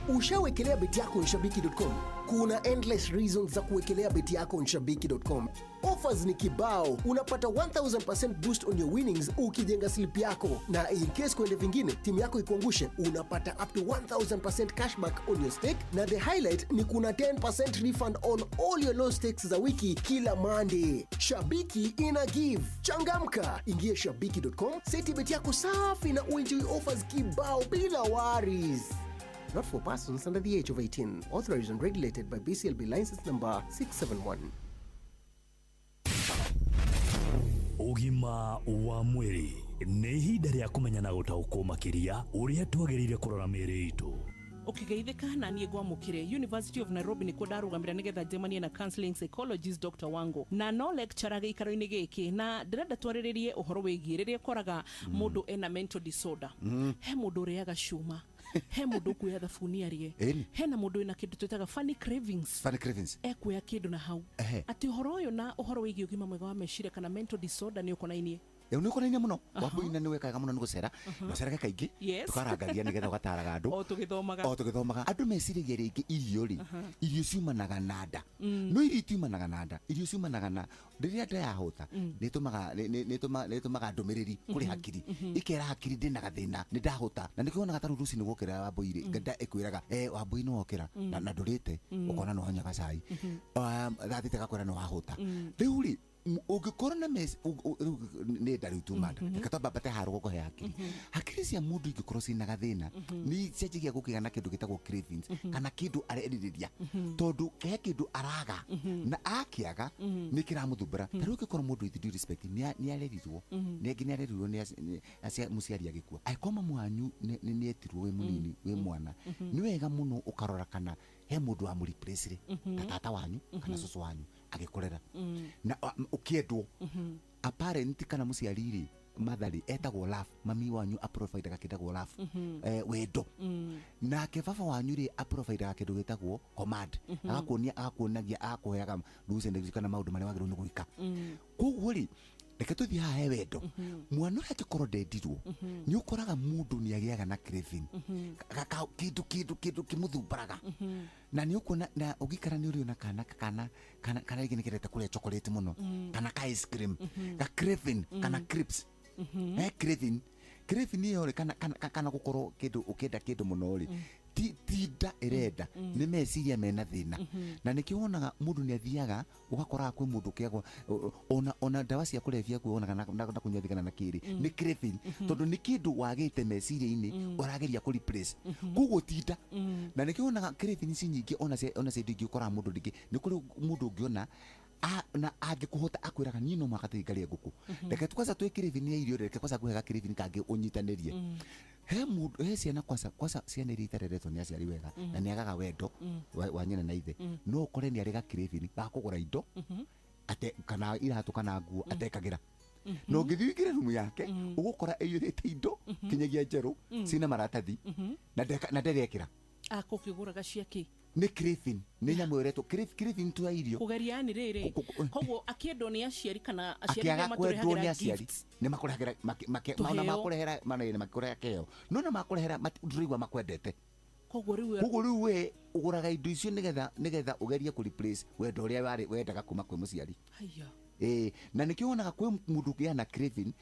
Ushawekelea beti yako Nshabiki.com? Kuna endless reasons za kuwekelea beti yako Nshabiki.com. Offers ni kibao. Unapata 1000% boost on your winnings ukijenga slip yako. Na in case kwende vingine, timu yako ikuangushe, unapata up to 1000% cashback on your stake. Na the highlight ni kuna 10% refund on all your low stakes za wiki kila Monday. Shabiki ina give. Changamka. Ingia Shabiki.com, seti beti yako safi na uenjoy offers kibao bila worries. Not for persons under the age of 18. Authorized and regulated by BCLB license number 671. Ugima wa mwiri nĩ ihinda rĩa kũmenya na gũtaũkwo makĩria ũrĩa twagĩrĩire kũrora mĩĩrĩ itũ. Ukigeithika na niĩ gwamũkĩre University of Nairobi nĩkuo ndarũgamĩra nĩgetha njemanie na counseling psychologist Dr. Wango na no lecturer gĩikaro-inĩ gĩkĩ na ndĩrenda twarĩrĩrie ũhoro wĩgiĩ rĩrĩa ũkoraga mũndũ ena mental disorder. He mũndũ ũrĩaga cuma, he mũndũ kuoya thabuni arie, hena mũndũ ena kĩndũ twĩtaga funny cravings ekuoya kĩndũ na hau. Atĩ ũhoro ũyũ na ũhoro wĩgiĩ ũgima mwega wa meciria kana mental disorder nĩ ũkonainie? Ni ukonainia muno wambuina ni wekaga muno ni gucera gucera kaingi tukarangaria nigetha ugataraga andu o tugithomaga andu meciragia ringi irio ri irio ciumanaga na nda no irio tiumanaga na nda irio ciumanaga na riria nda yahuta nitumaga ndumiriri kuri hakiri ikera hakiri ndina gathina ni ndahuta na nikionaga taru ruci ni gukira Wambui nganda ikwiraga Wambui no okira na ndurite ukona no honyaga cai thathite gakwira no wahuta riu ri ugikorwo na nĩ ndari tumanda katamba bate haro gukohe hakiri cia mundu ingikorwo cina gathina ni cianjagia gukigana kindu gitagwo cravings kana kindu areriria tondu ke kindu araga na akiaga ni kiramuthumbura tari ugikorwo mundu with due respect ni arerirwo ni arerirwo ni acia muciari agikua aikoma mwanyu ni etirwo we munini we mwana ni wega muno ukarora kana he mundu wa replace tata wanyu kana cucu wanyu agikorera na ukiendwo apparent kana muciari mathari etagwo love mami wanyu aprovide gakindagwo love wendo na ke baba wanyu ri aprovide gakindu gitagwo command agakuonagia akuheaga rules and kana maundu maria wagirwo ni gwika koguo ri reke tuthie haha he wendo mwana uria angĩkorwo ndendirwo nĩ ũkoraga mũndũ nĩ agĩaga na craving kindu kimuthumbaraga na nĩ ũkuona na ũgĩikara nĩ ũrĩona kana rĩngĩ nĩ kĩrete kũrĩa chocolate mũno kana ka ice cream ka craving kana crips craving iyo kana gukorwo kindu ukenda kindu muno ri tinda irenda nĩ meciria mena thina na nĩkĩo wonaga mũndũ nĩ athiaga ũgakora kwĩ mũndũ kĩagwa ona ndawa cia kũrebia kuonaga na kũnyua thigara na kĩrĩ nĩ craving tondũ nĩ kĩndũ wagĩte meciria-inĩ ũrageria kũ replace koguo tinda na nĩkĩo wonaga craving ici nyingĩ ona cia ingĩ ũkora mũndũ rĩngĩ nĩ kũrĩ mũndũ ũngĩona na angĩkũhota akwĩraga niĩ no mwaka ngarie ngũkũ reke kwanza twĩ craving ya irio reke kwanza kwĩga craving kangĩ ũnyitanĩrie he ciana kwanza ciana iria itareretwo nĩ aciari wega na nĩ agaga wendo wa nyina na ithe no ũkore nĩ arega craving ga kũgũra indo kana iratũ kana nguo atekagĩra no ngĩthiĩ ingĩre rumu yake ũgũkora ĩiyũrĩte indo kinyagia njerũ cina maratathi na nderekĩra akũkĩgũraga ciake nĩ craving nĩ nyamũ ĩretwo craving tu ya irio kũgeria nĩ rĩrĩ koguo akĩendwo nĩ aciari kana aciari nĩ matũrehagĩra gifts nĩ makũrehagĩra maũna makũrehera manene makũrehera keo no na makũrehera ndũrigwa makwendete koguo rĩu we ũgũraga indo icio nĩgetha ũgerie kũ replace wendo ũrĩa wendaga kuma kwĩ mũciari na nĩkĩo wonaga kwĩ mũndũ ũkĩana craving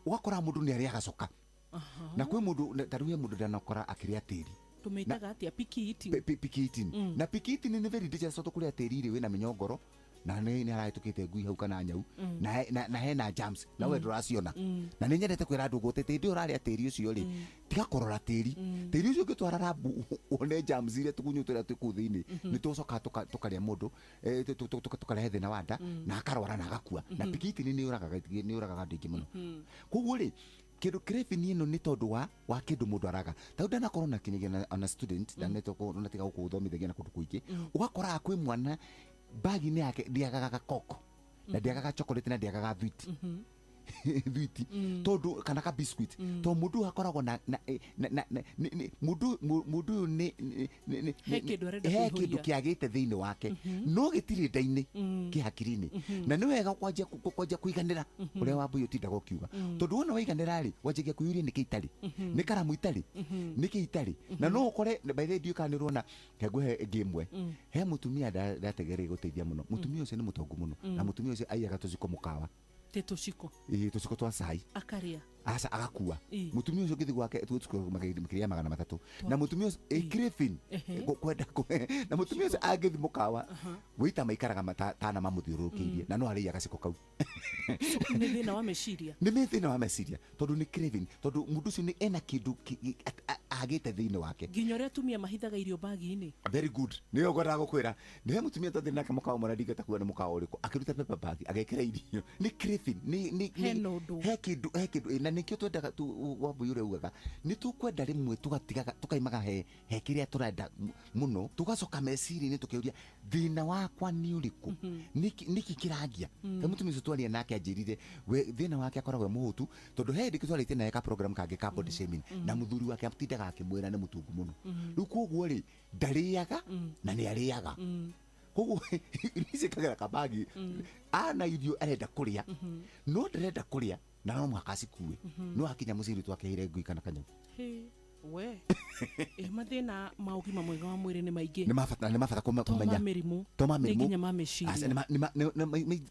ũgakora mũndũ nĩ arĩaga coka na kwĩ mũndũ tarĩu mũndũ ndanakora akĩrĩa tĩri tumeitaga atia picky eating na picky eating nĩ very dangerous to kũrĩa tĩri irĩ wĩna mĩnyongoro na nĩ arahĩtũkĩte ngui hau kana nyau na hena germs na we ndũraciona na nĩ nyendete kwĩra andũ gũte tĩri ũrarĩa tĩri ũcio rĩ tiga kũrora tĩri ũcio ũngĩtwara rabu one germs iria tũgunyũ tũrĩa twĩ kũu thĩinĩ nĩ tũcokaga tũkarĩa mũndũ tũkarehe thĩna wa nda na akarwara na agakua na picky eating nĩ ũragaga andũ aingĩ mũno koguo rĩ kĩndũ craving ĩno nĩ tondũ wa kĩndũ mũndũ araga ta ndanakorwo na kinyagia na student ndanetwo natiga gũkũthomithagia na kũndũ kũingĩ ũgakora kwĩ mwana bagi-inĩ yake ndiagaga koko na ndiagaga chocolate na ndiagaga thwiti tondu kana ka biscuit to mundu akoragwo na mundu ũyũ nĩ he kĩndũ kĩagĩte thĩinĩ wake no gĩtirĩ nda-inĩ kĩhakiri-inĩ na nĩ wega kwanjia kũiganĩra ũrĩa wambui ũtindaga ũkiuga tondũ wona waiganĩra rĩ wanjagia kwĩyũria nĩkĩ itarĩ nĩ karamu itarĩ nĩkĩ itarĩ na no ũkore by the way ndiũĩ kana nĩũrona ngũhe ĩngĩ ĩmwe he mũtumia ndategereire gũteithia mũno mũtumia ũcio nĩ mũtongu mũno na mũtumia ũcio aiyaga tũciko mũkawa tũciko twa cai akaria asa agakua mutumia ũcio ngĩthi gwake tuciko makĩria 300 na mutumia ũcio craving kwenda na mutumia ũcio angĩthi mũkawa wĩita maikaraga tana mamũthiũrũrũkĩirie na no arĩaga ciko kau nĩ thĩna wa meciria tondũ nĩ craving tondũ mũndũ ũcio nĩ ena kĩndũ agĩte thĩinĩ wake nginya ũrĩa atumia mahithaga irio bagi-inĩ very good nĩyo ngwendaga gũkwĩra nĩ he mũtumia tondũ nake mũkawa mwana ndigata kuona mũkawa ũrĩkũ akĩruta paper bag agekĩra irio nĩ craving he kĩndũ na nĩkĩo twendaga wambui ũrĩa ugaga nĩ tũkwenda rĩmwe tũkaimaga he kĩrĩa tũrenda mũno tũgacoka meciria-inĩ tũkĩũria thĩna wakwa nĩ ũrĩkũ nĩkĩ kĩrangia he mũtumia ũcio twaria nake anjĩrire thĩna wake akoragwo mũhũtu tondũ he ndĩkĩ twarĩtie naye ka program kangĩ ka body shaming na mũthuri wake atindaga akĩmwĩra nĩ mũtungu mũno rĩu koguo rĩ ndarĩaga na nĩ arĩaga koguo nicĩkagĩra kabagi ana irio arenda kũrĩa no ndarenda kũrĩa na no mwaka acikue no akinya mũciĩ twakehire ngui kana kanyau we mathĩna ma ũgima mwega wa mwĩrĩ nĩ maingĩ nĩ mabata kũmenya nginya ma meciria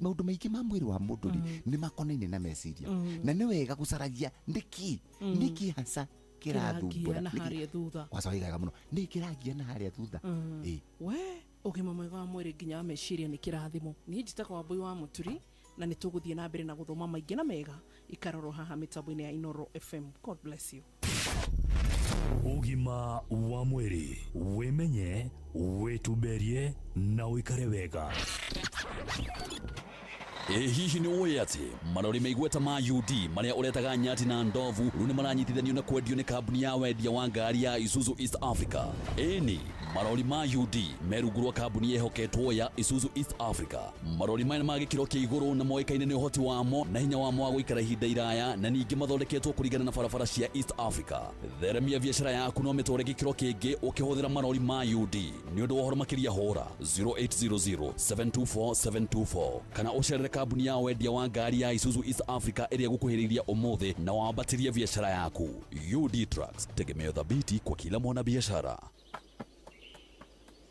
maũndũ maingĩ ma mwĩrĩ wa mũndũ nĩ makonaine na meciria na nĩ wega gũcaragia nĩkĩ hasa kĩrathumbũra na harĩa thutha wacoigaga mũno nĩ kĩrangia na harĩa thutha we ũgima mwega wa mwĩrĩ nginya wa meciria nĩ kĩrathimo niĩ njĩtagwo Wambui wa Mũturi na nĩ tũgũthiĩ na mbere na gũthoma maingĩ na mega ikarorwo haha mĩtambo-inĩ ya Inooro FM. God bless you. Ũgima wa mwĩrĩ wĩmenye wĩtumberie na ũikare wega. Hihi nĩ ũĩ atĩ marori maigweta ma UD marĩa ũretaga nyati na ndovu rĩu nĩ maranyitithanio na kwendio nĩ kambuni ya wendia wa ngari ya Isuzu East Africa. Ĩni marori ma UD merungurwa kambuni yehoketwo ya Isuzu East Africa. Marori maya ma gĩkĩro kĩa igũrũ na moĩkaine nĩ ũhoti wamo na hinya wamo wa gũikara ihinda iraya na ningĩ mathondeketwo kũringana na barabara cia East Africa. Theremia biacara yaku no mĩtũre gĩkĩro kĩngĩ ũkĩhũthĩra marori ma UD. Nĩ ũndũ wa ũhoro makĩria hũra 0800 724 724 kana ũcerere kambuni ya wendia wa ngari ya Isuzu East Africa ĩrĩa gũkuhĩrĩria ũmũthĩ na wambatĩrie biacara yaku. UD Trucks, tegemeo thabiti kwa kila mwana biashara.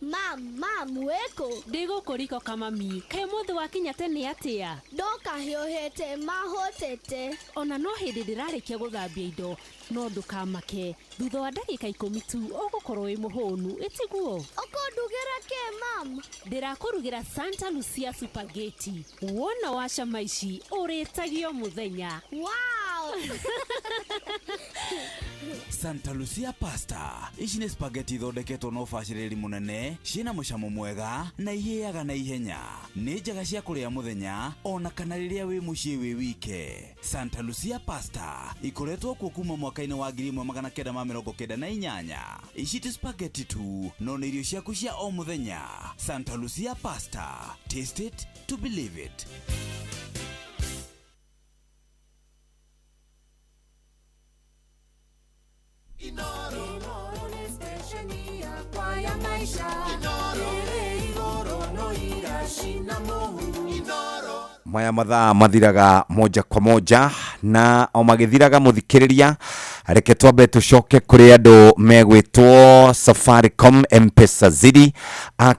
Ma, Mam, weko. Ndigo kuriko kama mi. Kae mothe wakinya tene atia. Ndoka hiohete, mahotete. Ona no hindi ndirarikia guthambia indo. No ndukamake. Thutha wa ndagika 10 tu ugukorwo wi muhunu. Itiguo. Okondugira ke, mam? Ndirakurugira Santa Lucia spaghetti. Wona wacama ici uritagio muthenya. Wow! Santa Lucia pasta. Ici nĩ spaghetti ithondeketwo na ũbacĩrĩri mũnene, ciĩna mũcamo mwega na ihĩaga na ihenya. Nĩ njega cia kũrĩa mũthenya ona kana rĩrĩa wĩ mũciĩ wĩ wike. Santa Lucia pasta ikoretwo kuo kuma mwaka-inĩ wa 1998. Ici ti spaghetti tu, no nĩ irio ciaku cia o mũthenya. Santa Lucia pasta. Taste it to believe it. Inoro ni stesheni ya kwa ya maisha. Igoro no igashina mohu. Maya mathaa mathiraga moja kwa moja na o magithiraga muthikiriria reke twambe tucoke kuri andu megwitwo Safaricom M-Pesa Zidi.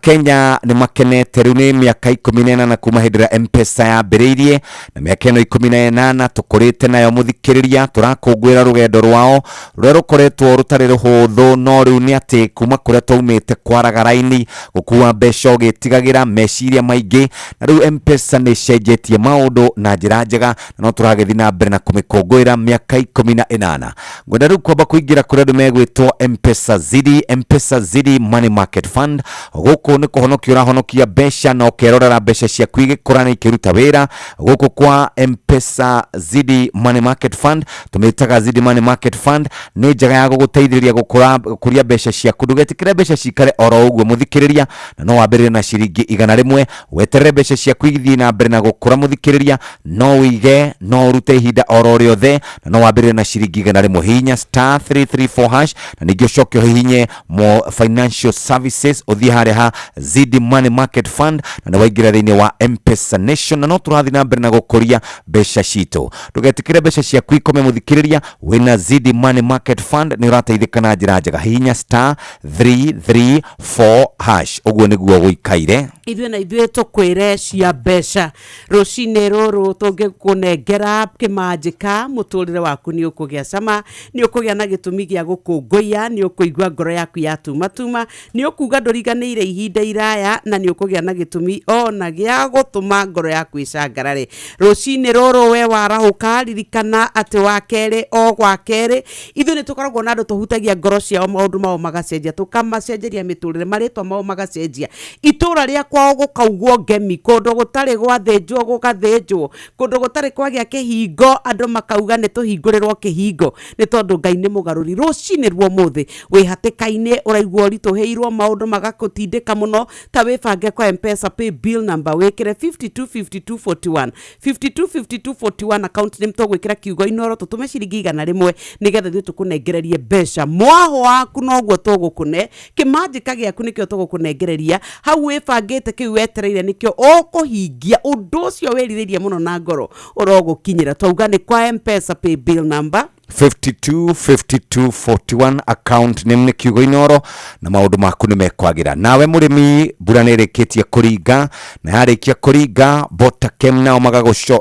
Kenya ni makenete riu ni miaka 18 kuma hindira M-Pesa yambiriirie na miaka ino 18 tukurite nayo muthikiriria turakungwira rugendo rwao ruria rukoretwo rutari ruhuthu no riu ni ati kuma kuria twaumite kwaraga raini gukua mbeca ugitigagira meciria maingi na riu M-Pesa ni cenjetie maundu na njira njega na no turagethi na mbere na kumikungwira miaka 18. Ngwenda riu kwamba kuingira kuria andu megwitwo M-Pesa Zidi. M-Pesa Zidi Money Market Fund, guku ni kuhonokia urahonokia mbeca na ukerorera mbeca ciaku igikura na ikiruta wira. Guku kwa M-Pesa Zidi Money Market Fund tumitaga Zidi Money Market Fund ni njega ya guguteithiriria gukuria mbeca ciaku. Ndugetikire mbeca cikare oro uguo muthikiriria, na no wambirire na ciringi 100 weterere mbeca ciaku igithii na mbere na gukura muthikiriria. No wige no urute ihinda oro riothe na no wambirire na ciringi 100 hinya *334# na ningĩ ucoke uhihinye mo financial services uthie haria ha Zidi Money Market Fund na waingira thiini wa M-Pesa Nation na no turathi na mbere na gukuria mbeca citu. Ndugetikire mbeca ciaku ikome muthikiriria wina Zidi Money Market Fund ni urateithika na njira njega hihinya *334# uguo niguo guikaire ithuĩ na ithuĩ tũkwĩre cia mbeca rũcinĩ rũrũ tũngĩkũnengera kĩmanjĩka mũtũrĩre waku nĩ ũkũgĩa cama, nĩ ũkũgĩa na gĩtũmi gĩa gũkũngũiya, nĩ ũkũigua ngoro yaku yatumatuma, nĩ ũkuga ndũriganĩire ihinda iraya na nĩ ũkũgĩa na gĩtũmi ona gĩa gũtũma ngoro yaku ĩcangarare. Rũcinĩ rũrũ we warahũka ririkana atĩ wa kerĩ o gwa kerĩ ithuĩ nĩ tũkoragwo na andũ tũhutagia ngoro ciao maũndũ mao magacenjia, tũkamacenjeria mĩtũrĩre, marĩtwa mao magacenjia, itũra rĩa kwao gũkaugwo ngemi, kũndũ gũtarĩ gwathĩnjwo gũgathĩnjwo, kũndũ gũtarĩ kwagĩa kĩhingo andũ makauga nĩ tũhingũrĩrwo kĩhingo nĩ tondũ Ngai nĩ mũgarũri. Rũcinĩ rwa mũthĩ wĩ hatĩka-inĩ ũraigua ũritũhĩirwo maũndũ magakũtindĩka mũno, ta wĩbange kwa M-Pesa pay bill number wĩkĩre 525241 525241 account name tũgwĩkĩra kiugo Inoro tũtũme ciringi 100 nĩgetha ithuĩ tũkũnengererie mbeca. Mwaho waku noguo tũgũkũne, kĩmanjĩka gĩaku nĩkĩo tũgũkũnengereria, hau wĩbangĩte kĩu wetereire nĩkĩo ũkũhingia. Ũndũ ũcio wĩrirĩirie mũno na ngoro ũrogũkinyĩra. Twauga nĩ kwa M-Pesa pay bill number 525241 account name ni kiugo Inoro na maundu maku ni mekwagira. Nawe murimi mbura ni rikitie kuringa na yarikia kuringa Botakem nao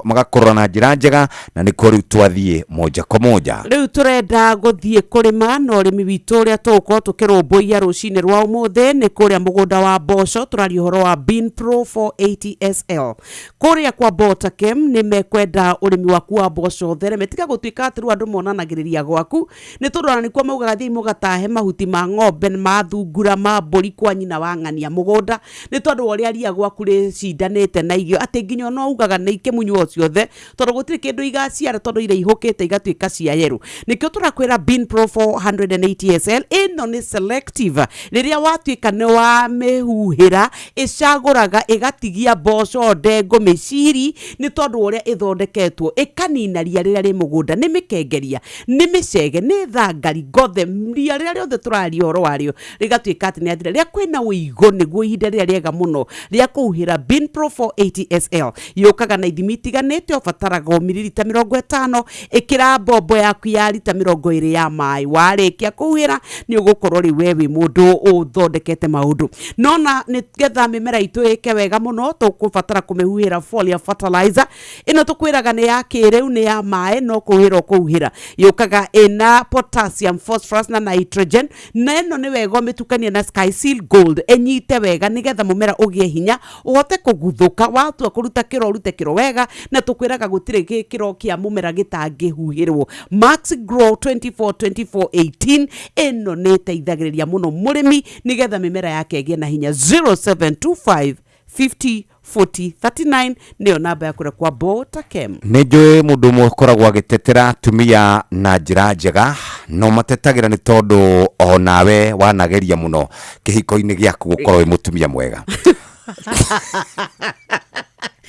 magakorora na njira njega na ni kuri twathie moja kwa moja. Riu turenda guthie kurima na urimi witu uria tugukorwo tukirumbuia rucinĩ rwa umuthi ni kuria mugunda wa mboco. Turaria uhoro wa Bean Pro 480SL kuria kwa Botakem. Ni mekwenda urimi waku wa mboco thereme, tiga gutuika ati ru andu monanagiriria gwaku ni tondu ona nikuo maugaga thii mugatahe mahuti ma ng'ombe ma thungura ma mburi kwa nyina wa ng'ania mugunda, ni tondu uria ria gwaku ricindanite na igio ati nginya no ugaga ni ikimunywo ciothe tondu gutiri kindu igaciara tondu ira ihukite igatuika cia yeru. Nikio turakwira Bean Pro 480SL ino ni selective, riria watuika ni wa mihuhira icaguraga igatigia mboco ndengo miciri ni tondu uria ithondeketwo ikanina ria riria ri mugunda ni mikegeria nĩ mĩcege nĩ thangari ngothe ria rĩrĩa rĩothe tũraria ũhoro warĩo rĩgatuĩka atĩ nĩ athira rĩrĩa kwĩna wĩigo nĩguo ihinda rĩrĩa rĩega mũno rĩa kũhuhĩra Binpro 480 SL yũkaga na ithimi itiganĩte ũbataraga mililita 50 ĩkĩra mbombo yaku ya lita 20 ya maĩ warĩkia kũhuhĩra nĩ ũgũkorwo rĩu we wĩ mũndũ ũthondekete maũndũ nona nĩgetha mĩmera itũ ĩke wega mũno tũkũbatara kũmĩhuhĩra foliar fertilizer ĩno tũkwĩraga nĩ ya kĩrĩu nĩ ya maĩ no kũhuhĩra kũhuhĩra yũkaga ĩna potassium phosphorus na nitrogen na ĩno nĩ wega ũmĩtukanie na Sky Seal Gold ĩnyite wega nĩgetha mũmera ũgĩe hinya ũhote kũguthũka watua kũruta kĩro rute kĩro wega na tũkwĩraga gũtirĩ gĩkĩro kĩa mũmera gĩtangĩhuhĩrwo Max Grow 24-24-18 ĩno nĩ ĩteithagĩrĩria mũno mũrĩmi nĩgetha mĩmera yake ĩgĩe na hinya 0725 50 40 39 nĩyo namba ya kũrĩa kwa Botakem. Nĩ njũĩ mũndũ ũmwe ũkoragwo agĩtetera atumia na njĩra njega no matetagĩra nĩ tondũ onawe wanageria mũno kĩhiko-inĩ gĩaku gũkorwo wĩ mũtumia mwega.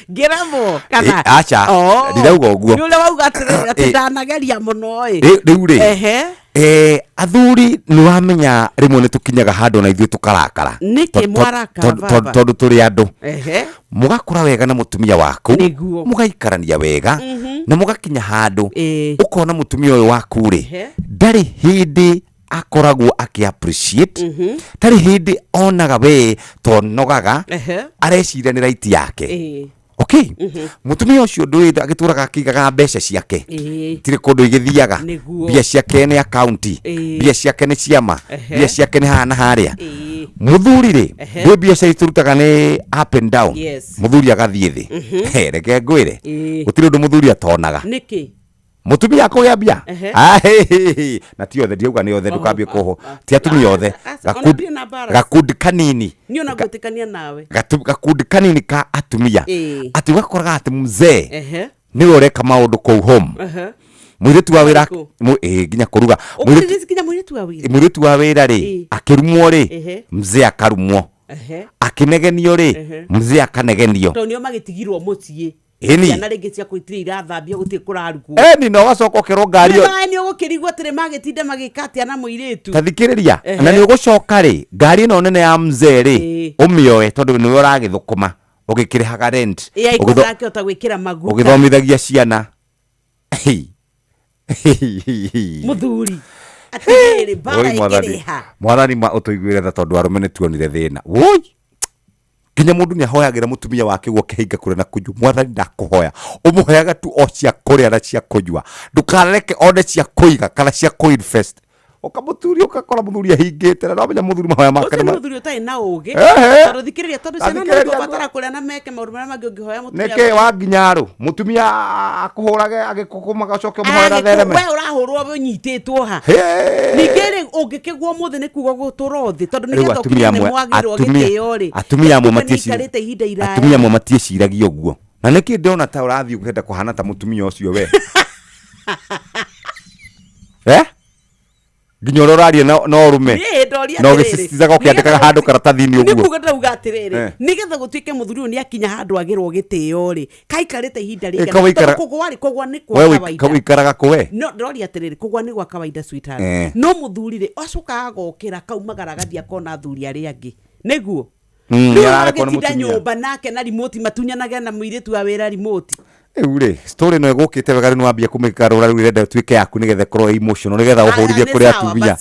Geramo kana acha ndirauga ũguo nĩ ũrĩa wauga atĩ ndanageria mũno rĩu rĩ athuri nĩ wamenya rĩmwe nĩ tũkinyaga handũ na ithuĩ tũkarakara nĩkĩ mwarakara baba tondũ tũrĩ andũ mũgakũra wega na mũtumia waku mũgaikarania wega na mũgakinya handũ ũkona mũtumia ũyũ waku rĩ ndarĩ hĩndĩ akoragwo appreciate ndarĩ hĩndĩ onaga we tonogaga areciria nĩ right yake. Okay. Mutumia ũcio ndũĩ agĩtũraga akĩigaga mbeca ciake. Tire kũndũ igĩthiaga. Mbia ciake nĩ account. Mbia ciake nĩ ciama. Mbia ciake nĩ hana harĩa. Muthuri rĩ, ndũĩ mbia ciake turutaga nĩ up and down. Muthuri agathiĩ thĩ. Reke ngwĩre. Gũtirĩ ũndũ muthuri atonaga. Nĩkĩ? Mutumia akũgĩa mbia. Na ti othe ndiuga nĩ othe ndukambie kuho. Ti atumia othe. Gakundi kanini. Niĩ ona ngũtĩkania nawe. Gakundi kanini ka atumia. Ati wakoraga ati mzee. Nĩ ureka maũndũ kũu home. Mũirĩtu wa wĩra nginya kũruga. Mũirĩtu wa wĩra rĩ akĩrumwo rĩ mzee akarumwo. Akĩnegenio rĩ mzee akanegenio. Tondũ nĩo magĩtigirwo mũciĩ. Yana rĩngĩ cia kũitire irathambia gũtirĩ kũrarugwo. No wacoka ũkerwo ngari ĩyo. Nĩ ũgũkĩrigwo atĩ magĩtinda magĩkatia na mũirĩtu. Tathikĩrĩria na nĩ ũgũcoka rĩ ngari ĩno nene ya mzee rĩ ũmĩoe tondũ nĩwe ũragĩthũkũma ũgĩkĩrĩhaga rent. Ũgĩkĩhota gwĩkĩra maguta. Ũgĩthomithagia ciana. Muthuri. Atigĩrĩ bara ĩkĩrĩha. Mwathani ũtũiguĩre tha tondũ arũme nĩ tuonire thĩna. Woi. Kinya mundu ni ahoyagira mutumia wake guo kihinga kure na kunyu mwathani ndakuhoya umuhoyaga tu o cia kuria na cia kunywa ndukareke one cia kuiga kana cia kuinvest ukamuturi ukakora muthuri ahingite na nomenya muthuri mahoya make na muthuri utai na uge tondũ thikĩrĩria tondũ ciana no tũbatara kuria na meke maũndũ marĩa mangĩ ũngĩhoya mutumia nĩkĩ wa nginyaru mutumia akuhũrage agĩkũkũmaga coke mũhoera thereme we ũrahũrwo we nyitĩtwo ha ningĩ ũngĩkĩgwo mũthĩ nĩ kuga gũtũra thĩ tondũ nĩgetha ũkinya nĩ mwagĩrwo gĩtĩo rĩ atumia amwe matieciragia ũguo na nĩkĩ ndĩrona ta ũrathiĩ ũkenda kũhana ta mutumia ũcio we nginya ũroraria no rume no gĩcitizaga ũkĩandĩkaga handũ karatathi-inĩ ũguo nĩ kuga ndauga atĩrĩrĩ nĩgetha gũtuĩke mũthuri ũyũ nĩ akinya handũ agĩrwo gĩtĩo rĩ kaikarĩte ihinda rĩigana kũgwa nĩ kwa kawaida wĩikaraga kũwe no ndĩroria atĩrĩrĩ kũgwa nĩ gwa kawaida sweetheart no mũthuri rĩ acokaga agokĩra kaumagara agathiĩ akona athuri arĩa angĩ nĩguo agĩtinda nyũmba nake na remote matunyanage na mũirĩtu wa wĩra remote rä story no ĩgũkĩte wega nĩ wambia kũmĩgarũra rĩu irenda tuĩke yaku nĩgetha ĩkorwo emotional nĩgetha ũhũrithie kũrĩ atumia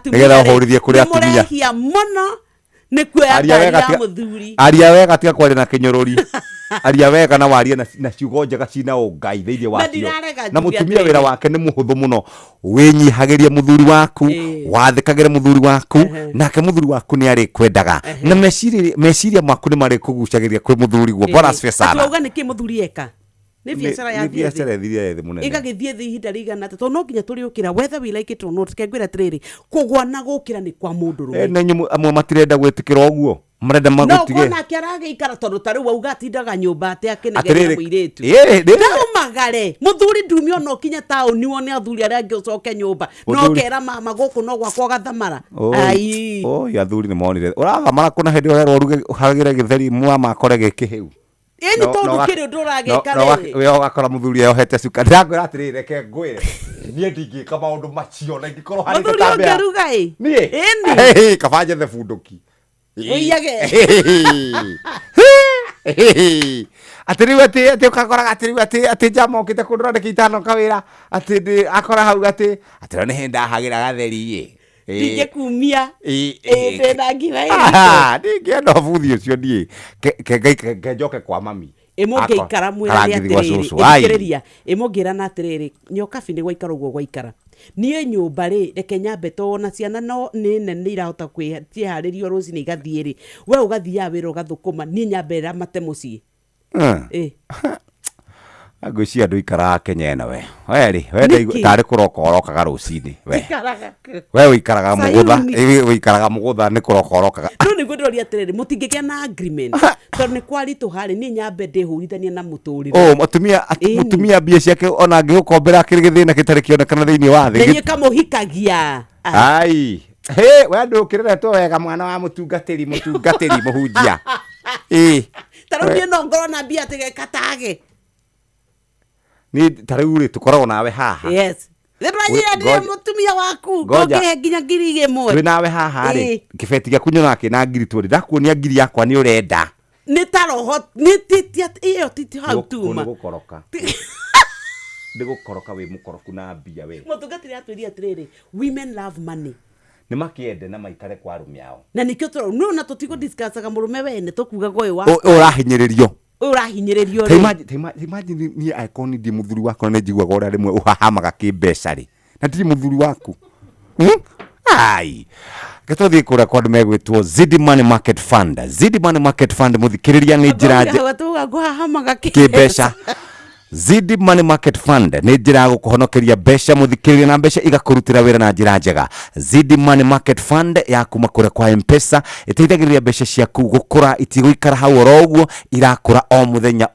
nĩgetha ũhũrithie kũrĩ atumia nĩmũrehia mũno nĩ kuoya ngari ya mũthuri aria wega tiga kwaria na kĩnyũrũri aria wega na warie na ciugo njega cina ũngai thĩinĩ wacio na mũtumia wĩra wake nĩ mũhũthũ mũno wĩnyihagĩrie mũthuri waku wathĩkagĩre mũthuri waku nake mũthuri waku nĩ arĩkwendaga na meciria maku nĩ marĩkũgucagĩria kwĩ mũthuri guo bora special atuauga nĩkĩ mũthuri eka nĩ biacara ya thĩ mũnene igagĩthiĩ thĩ ihinda rĩigana atĩa tondũ no nginya tũrĩũkĩra whether we like it or not kengwĩra atĩrĩrĩ kũgwa na gũkĩra nĩ kwa mũndũ rũme amwe matirenda gwĩtĩkĩra ũguo marenda magũtige no nake aragĩikara tondũ ta rĩu auga atindaga nyũmba atĩ akĩnegena mũirĩtu ndaumagare mũthuri ndumi ona ũkinye taũni wone athuri arĩa angĩ ũcoke nyũmba no kera mama gũkũ no gwakwa gathamara athuri nĩ monire ũrathamara kũna hĩndĩ ũrerwo ũrugagĩre gĩtheri mama akore gĩkĩhĩu eni tondu kiri ndurageka rĩrĩ we ũgakora mũthuri eyohete cuka ndĩrakwĩra atĩrĩrĩ reke ngwĩre niĩ ndingĩka maũndũ macio na ingĩkorwo harĩ Mũthuri ũngĩruga ĩ? niĩ kaba njethe bunduki Ũiyage. atĩ rĩu atĩ ũkakoraga atĩ rĩu atĩ njama okĩte kũndũrandĩka itano kawĩra atĩ akora hau atĩ no nĩ hĩndĩ ndahagĩra gatheri ndingĩkumia ndĩna ngira ĩrĩkũ ndingĩenda ũbuthi ũcio niĩ ngenjoke kwa mami ĩmũngĩikara mwĩrane atĩrĩrĩ ĩthikĩrĩria ĩmũngĩrana atĩrĩrĩ nyokabi nĩ gwaikara ũguo gwaikara niĩ nyũmba rĩ reke nyambe to na ciana no nĩ nene irahota kwĩharĩrio rũcinĩ igathiĩ rĩ we ũgathiaga wĩra ũgathũkũma niĩ nyambe ramate mũciĩ ngwĩciria andũ ikaraga Kenya ĩno we tarĩ kũroka ũrokaga rũcinĩ we wĩikaraga mũgũtha nĩ kũroka ũrokaga no nĩguo ndĩroria atĩrĩrĩ mũtingĩgĩa na agreement tondũ nĩ kwaritũha rĩ niĩ nyambe ndĩhũrithania na mũtũrĩre mũtumia mbia ciake ona angĩgũkombera akĩrĩ gĩthĩna gĩtarĩ kĩonekana thĩinĩ wa thĩ nĩ kamũhikagia ai we andũ ũkĩreretwo wega mwana wa mũtungatĩri mũhunjia tarĩu niĩ no ngorwo na mbia atĩgekatage ni tarĩu rĩ tũkoragwo nawe haha yes ndĩranyira mũtumia waku ngũkĩhe nginya ngiri ĩmwe twĩ nawe haha rĩ kĩbeti gĩaku nyonaga kĩna ngiri twĩrĩ ndakuonia ngiri yakwa nĩ ũrenda nĩ taroho nĩ ĩyo titi hau tuma ndĩgũkoroka wĩ mũkoroku na mbia we mũtungatĩri atwĩria atĩrĩrĩ women love money nĩ makĩende na maikare kwa arũme ao na nĩkĩo tũrau no na tũtigũdiscussaga mũrũme wene tũkugaga ũyũ wa ũrahinyĩrĩrio imagine niĩ angĩkorwo nĩ ndĩ mũthuri wakwa nĩ njiguaga ũrĩa rĩmwe ũhahamaga kĩmbeca rĩ na ndirĩ mũthuri waku ai gĩtũthiĩ kũrĩa kwa andũ megwĩtwo Zidi Money Market Fund mũthikĩrĩria nĩ njĩra kĩmbeca Zidi Money Market Fund nĩ njĩra ya gũkũhonokeria mbeca mũthikĩrĩria na mbeca igakũrutĩra wĩra na njĩra njega. Zidi Money Market Fund ya kuma kũrĩa kwa M-Pesa ĩteithagĩrĩria mbeca ciaku gũkũra itigũikara hau oro ũguo irakũra o mũthenya.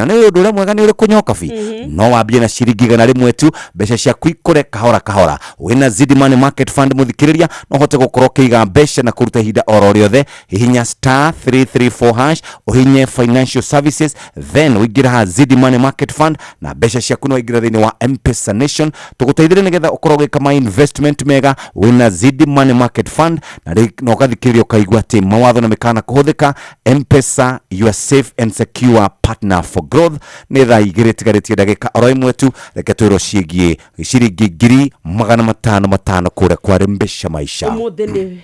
Nĩ ũndũ ũrĩa mwega nĩ ũrĩ kũnyoka bi no wambie na ciringi igana rĩmwe tu mbeca ciaku ikũre kahora kahora. Wĩna Zidi Money Market Fund mũthikĩrĩria no hote gũkorwo kĩiga mbeca na kũruta ihinda oro rĩothe. Hihinya *334# uhinye financial services then wĩingĩra ha Zidi Money Market Fund na mbeca ciaku no ingĩra thĩinĩ wa M-Pesa Nation tũgũteithĩrĩria nĩgetha ũkorwo gwĩka ma investment mega wĩna Zidi Money Market Fund na ũgathikĩrĩria ũkaigua atĩ mawatho na mĩkana kũhũthĩka. M-Pesa, your safe and secure partner for growth. Nĩ thaa igĩrĩ tigarĩtie ndagĩka oro ĩmwe tu reke twĩrwo ciĩgiĩ ciringi 555 kũrĩa kwa mbeca maisha. Ũmũthĩ nĩ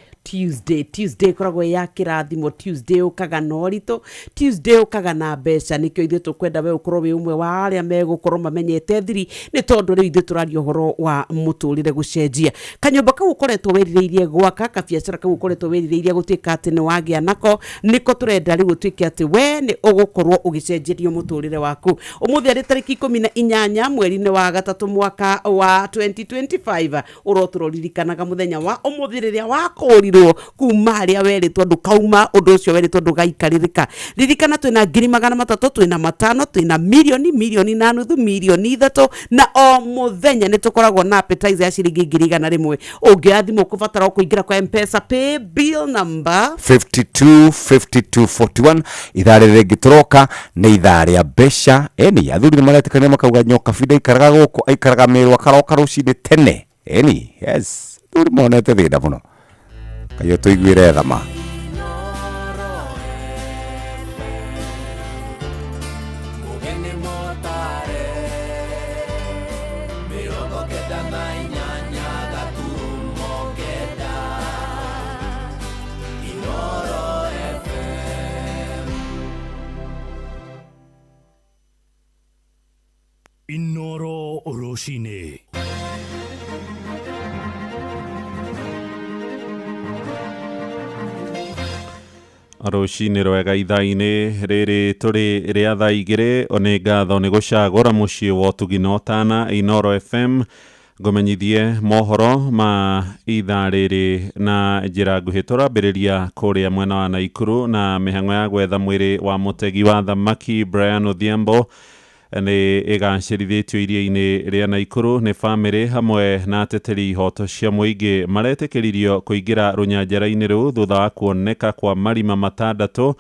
Tuesday koragwo ya kĩrathimo. Tuesday ũkaga na ũritũ, Tuesday ũkaga na mbeca. Nĩkĩo ithuĩ tũkwenda we ũkorwo wĩ ũmwe wa arĩa megũkorwo mamenyete thiri nĩ tondũ rĩu ithuĩ tũraria ũhoro wa mũtũrĩre gũcenjia. Kanyũmba kau ũkoretwo wĩrirĩirie gwaka, kabiacara kau ũkoretwo wĩrirĩirie gũtuĩka atĩ nĩ wagĩa nako, nĩko tũrenda rĩu gũtuĩke atĩ we nĩ ũgũkorwo ũgĩcenjerio mũtũrĩre waku. Ũmũthĩ arĩ tarĩki 18 mweri-inĩ wa gatatũ mwaka wa 2025 ũrotũroririkanaga mũthenya wa ũmũthĩ rĩrĩa wakũrirwo kuma harĩa werĩtwo ndũkauma ũndũ ũcio werĩtwo ndũgaikarĩrĩka. Ririkana twĩna 300,000 twĩna 5 twĩna mirioni 1.5 milioni 3 na o mũthenya nĩ tũkoragwo na appetizer ya ciringi 100 ũngĩoya thimũ ũkũbatara kũingĩra kwa M-Pesa pay bill number 525241. ithaa rĩrĩ rĩngĩtũroka nĩ ithaa rĩa mbeca. Eni athuri nĩ maretĩkania makauga nyoka bida ikaraga gũkũ aikaraga mĩrũ akaroka rũcinĩ tene. Eni yes athuri monete thĩna mũno kayo tũiguĩre thama. Inoro Oroshine. Rũcinĩ rwega ithaa-inĩ rĩrĩ tũrĩ rĩa thaa igĩrĩ. Nĩ ngatho nĩ gũcagũra mũciĩ wa ũtugi na ũtana Inoro FM ngũmenyithie mohoro ma ithaa rĩrĩ na njĩra nguhĩ. Tũrambĩrĩria kũrĩa mwena wa Naikuru na mĩhang'o ya gwetha mwĩrĩ wa mũtegi wa thamaki Brian Odhiambo nĩ ĩgacĩrithĩtio iria-inĩ rĩa Naikuru nĩ bamĩrĩ hamwe na ateteri ihoto cia mũingĩ maretĩkĩririo kũingĩra rũnyanjara-inĩ rũu thutha wa kuoneka kwa marima 6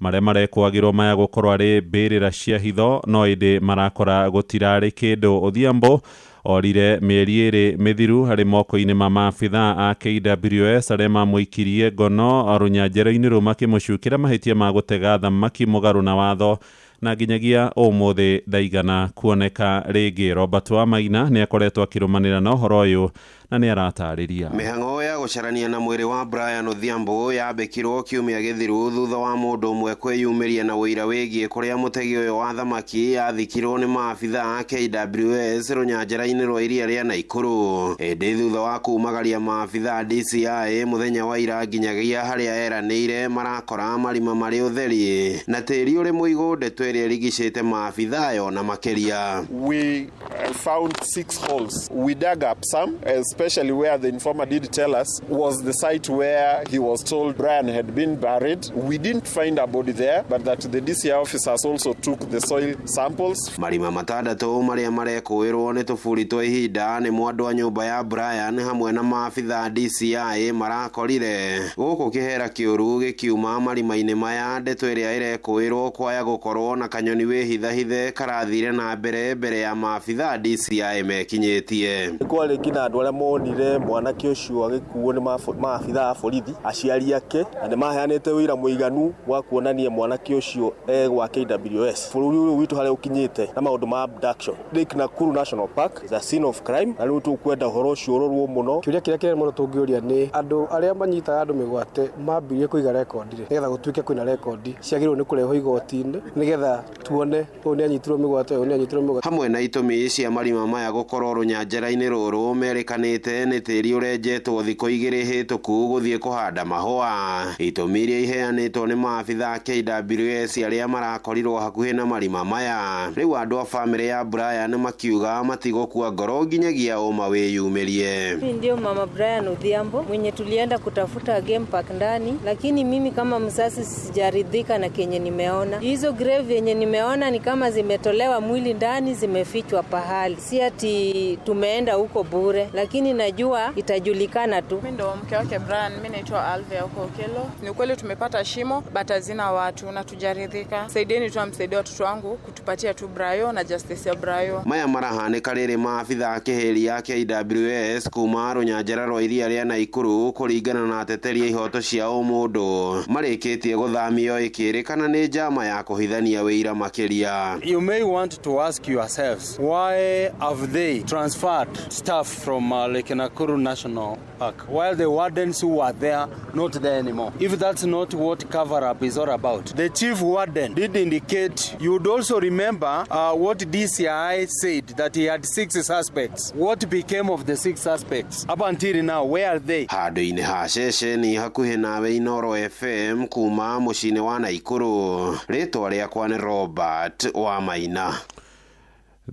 marĩa marekwagĩrwo maya gũkorwo arĩ mbĩrĩra cia hitho no ĩndĩ marakora gũtirarĩ kĩndũ. Odhiambo orire mĩeri ĩrĩ mĩthiru harĩ moko-inĩ ma maabitha a KWS arĩa mamũikirie ngono rũnyanjara-inĩ rũu makĩmũcukĩra mahĩtia ma gũtega thamaki mũgarũ na watho na nginyagia ũmũthĩ ndaigana kuoneka rĩngĩ. Robert Wamaina nĩ akoretwo akĩrũmanĩra na ũhoro ũyũ na nĩ aratarĩria. Mĩhang'o ya gũcarania na mwĩrĩ wa Brian Odhiambo yambĩkirwo kiumia gĩthiru thutha wa mũndũ ũmwe kwĩyumĩria na wĩira wĩgiĩ kũrĩa mũtegi ũyũ wa thamaki yathikirwo nĩ maabitha a KWS rũnyanjara-inĩ rwa iria rĩa Naikuru. Ĩndĩ thutha wa kumagaria maabitha DCI mũthenya wa ira nginyagia harĩa eranĩire marakora marima marĩ ũtheri na tĩri ũrĩ mũigũ ndeto ĩrĩa ĩrigicĩte maabitha ayo na makĩria. We found 6 holes. We dug up some, especially where the informer did tell us was the site where he was told Brian had been buried. We didn't find a body there, but that the DCI officers also took the soil samples. Marima matandatu marĩa marekũĩrwo nĩ tũburi twa ihinda nĩ mwandu wa nyũmba ya Brian hamwe na maabitha DCI marakorire. Gũkũ kĩhera kĩũru gĩkiuma marima-inĩ maya ndeto ĩrĩa ĩrekũĩrwo kwaya gũkorwo na kanyoni wĩhithahithe karathire na mbere ya maabitha DCI mekinyĩtie. Kwarĩ ngina andũ arĩa monire mwanake ũcio agĩkuo nĩ maabitha a borithi, aciari ake, na nĩ maheanĩte wĩira mũiganu wa kuonania mwanake ũcio gwa KWS. Bũrũri ũyũ witũ harĩa ũkinyĩte na maũndũ ma abduction. Lake Nakuru National Park is a scene of crime, na rĩu tũkwenda ũhoro ũcio ũrorwo mũno. Kĩũria kĩrĩa kĩnene mũno tũngĩũria nĩ andũ arĩa manyitaga andũ mĩgwate mambirie kũiga rekondi nĩgetha gũtuĩke kwĩna rekondi ciagĩrĩirwo nĩ kũrehwo igoti-inĩ nĩgetha tuone ũyũ nĩ anyitirwo mĩgwate ũyũ nĩ anyitirwo mĩgwate. Hamwe na itũmi cia marima maya gũkorwo rũnyanjara-inĩ rũrũ merĩkanĩte nĩ tĩri ũrenjetwo thikũ igĩrĩ hĩtũku gũthiĩ kũhanda mahũa. Itũmi iria iheanĩtwo nĩ maabitha KWS arĩa marakorirwo hakuhĩ na marima maya. Rĩu andũ a bamĩrĩ ya Brian makiuga matigũkua ngoro nginyagia ũma wĩyumĩrie. Mimi ndio mama Brian Odhiambo mwenye tulienda kutafuta game park ndani, lakini mimi kama mzazi sijaridhika na kenye nimeona. Hizo grave yenye nimeona ni kama zimetolewa mwili ndani, zimefichwa pahali. Si ati tumeenda huko bure, lakini najua itajulikana tu. Mimi ndo mke wake Brian, mimi naitwa Alvia huko Okelo. Ni kweli tumepata shimo, bata zina watu na tujaridhika. Saidieni tu amsaidie watoto wangu kutupatia tu Brayo na justice ya Brayo. Maya marahanĩka rĩrĩ maabitha kĩhĩri ya KWS kuma rũnyanjara rwa iria rĩa Naikuru kũringana na ateteri ihoto cia ũmũndũ marĩkĩtie gũthamio ĩkĩrĩkana nĩ njama ya kũhithania wĩira makĩria. You may want to ask yourselves, why have they transferred staff from Lake Nakuru National Park while the wardens who were there not there anymore? If that's not what cover-up is all about. The chief warden did indicate, you would also remember what DCI said, that he had 6 suspects. What became of the 6 suspects? Up until now, where are they? Handũ-inĩ ha ceceni hakuhĩ nawe Inoro FM kuma mũciĩ-inĩ wa Naikuru. Rĩtwa rĩakwa nĩ Robert Wamaina.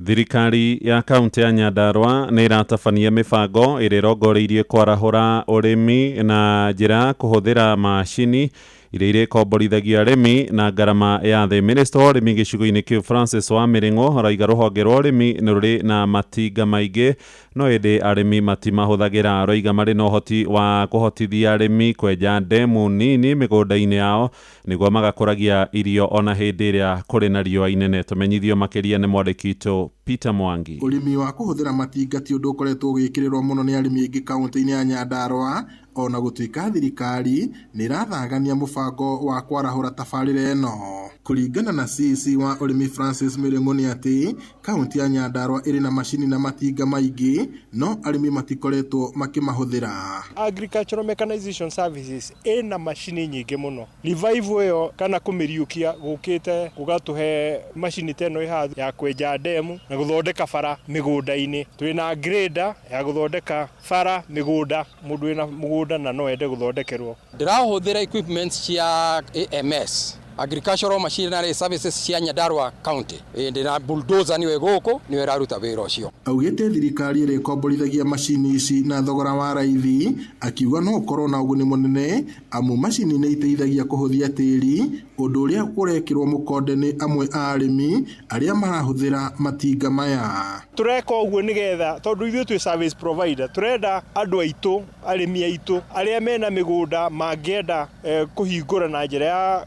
Thirikari ya kaunti ya Nyandarua nĩ ĩratabania mĩbango ĩrĩa ĩrongoreirie kwarahũra ũrĩmi na njĩra kũhũthĩra macini iria irĩkomborithagia arĩmi na ngarama ya thĩ. Minister wa ũrĩmi gĩcigo-inĩ kĩu Francis Wamiring'o arauga rũhonge rwa ũrĩmi nĩ rũrĩ na matinga maingĩ no ĩndĩ arĩmi matimahũthagĩra. Arauga marĩ na ũhoti wa kũhotithia arĩmi kwenja ndemu nini mĩgũnda-inĩ yao nĩguo magakũragia irio ona hĩndĩ ĩrĩa kũrĩ na riũa inene. Tũmenyithio makĩria nĩ mwandĩki witũ Peter Mwangi. Ũrĩmi wa kũhũthĩra matinga ti ũndũ ũkoretwo ũgĩkĩrĩrwo mũno nĩ arĩmi aingĩ kaunti-inĩ ya Nyandarua, ona gũtuĩka thirikari nĩ ĩrathagania mũbango wa kwarahũra tabarĩra ĩno. Kũringana na CC wa ũrĩmi Francis Miring'o nĩ atĩ kaunti ya Nyandarua ĩrĩ na macini na matinga maingĩ no arĩmi matikoretwo makĩmahũthĩra. Agricultural Mechanization Services ĩna macini nyingĩ mũno. Revival ĩyo kana kũmĩriũkia gũkĩte gũgatũhe macini teno iha ya kwenja ndemu na gũthondeka bara mĩgũnda-inĩ. Twĩna grader ya gũthondeka bara mĩgũnda, mũndũ wĩna mũgũnda na no ende gũthondekerwo. Ndĩrahũthĩra equipment cia AMS, Agricultural Machinery Services cia Nyandarua County. Ndĩna bulldozer niwe gũkũ niwe raruta wĩra ũcio. Augĩte thirikari ĩrĩkomborithagĩa macini ici na thogora wa raithi, akiuga no ũkorwo na ũguni mũnene amu macini nĩ iteithagia kũhũthia tĩri, ũndũ ũrĩa ũrekĩrwo mũkonde nĩ amwe a arĩmi arĩa marahũthĩra matinga maya. Tureka ũguo nĩgetha tondũ ithuĩ twĩ service provider, turenda andũ aitũ, arĩmi aitũ arĩa mena mĩgũnda mangĩenda kũhingũra na njĩra ya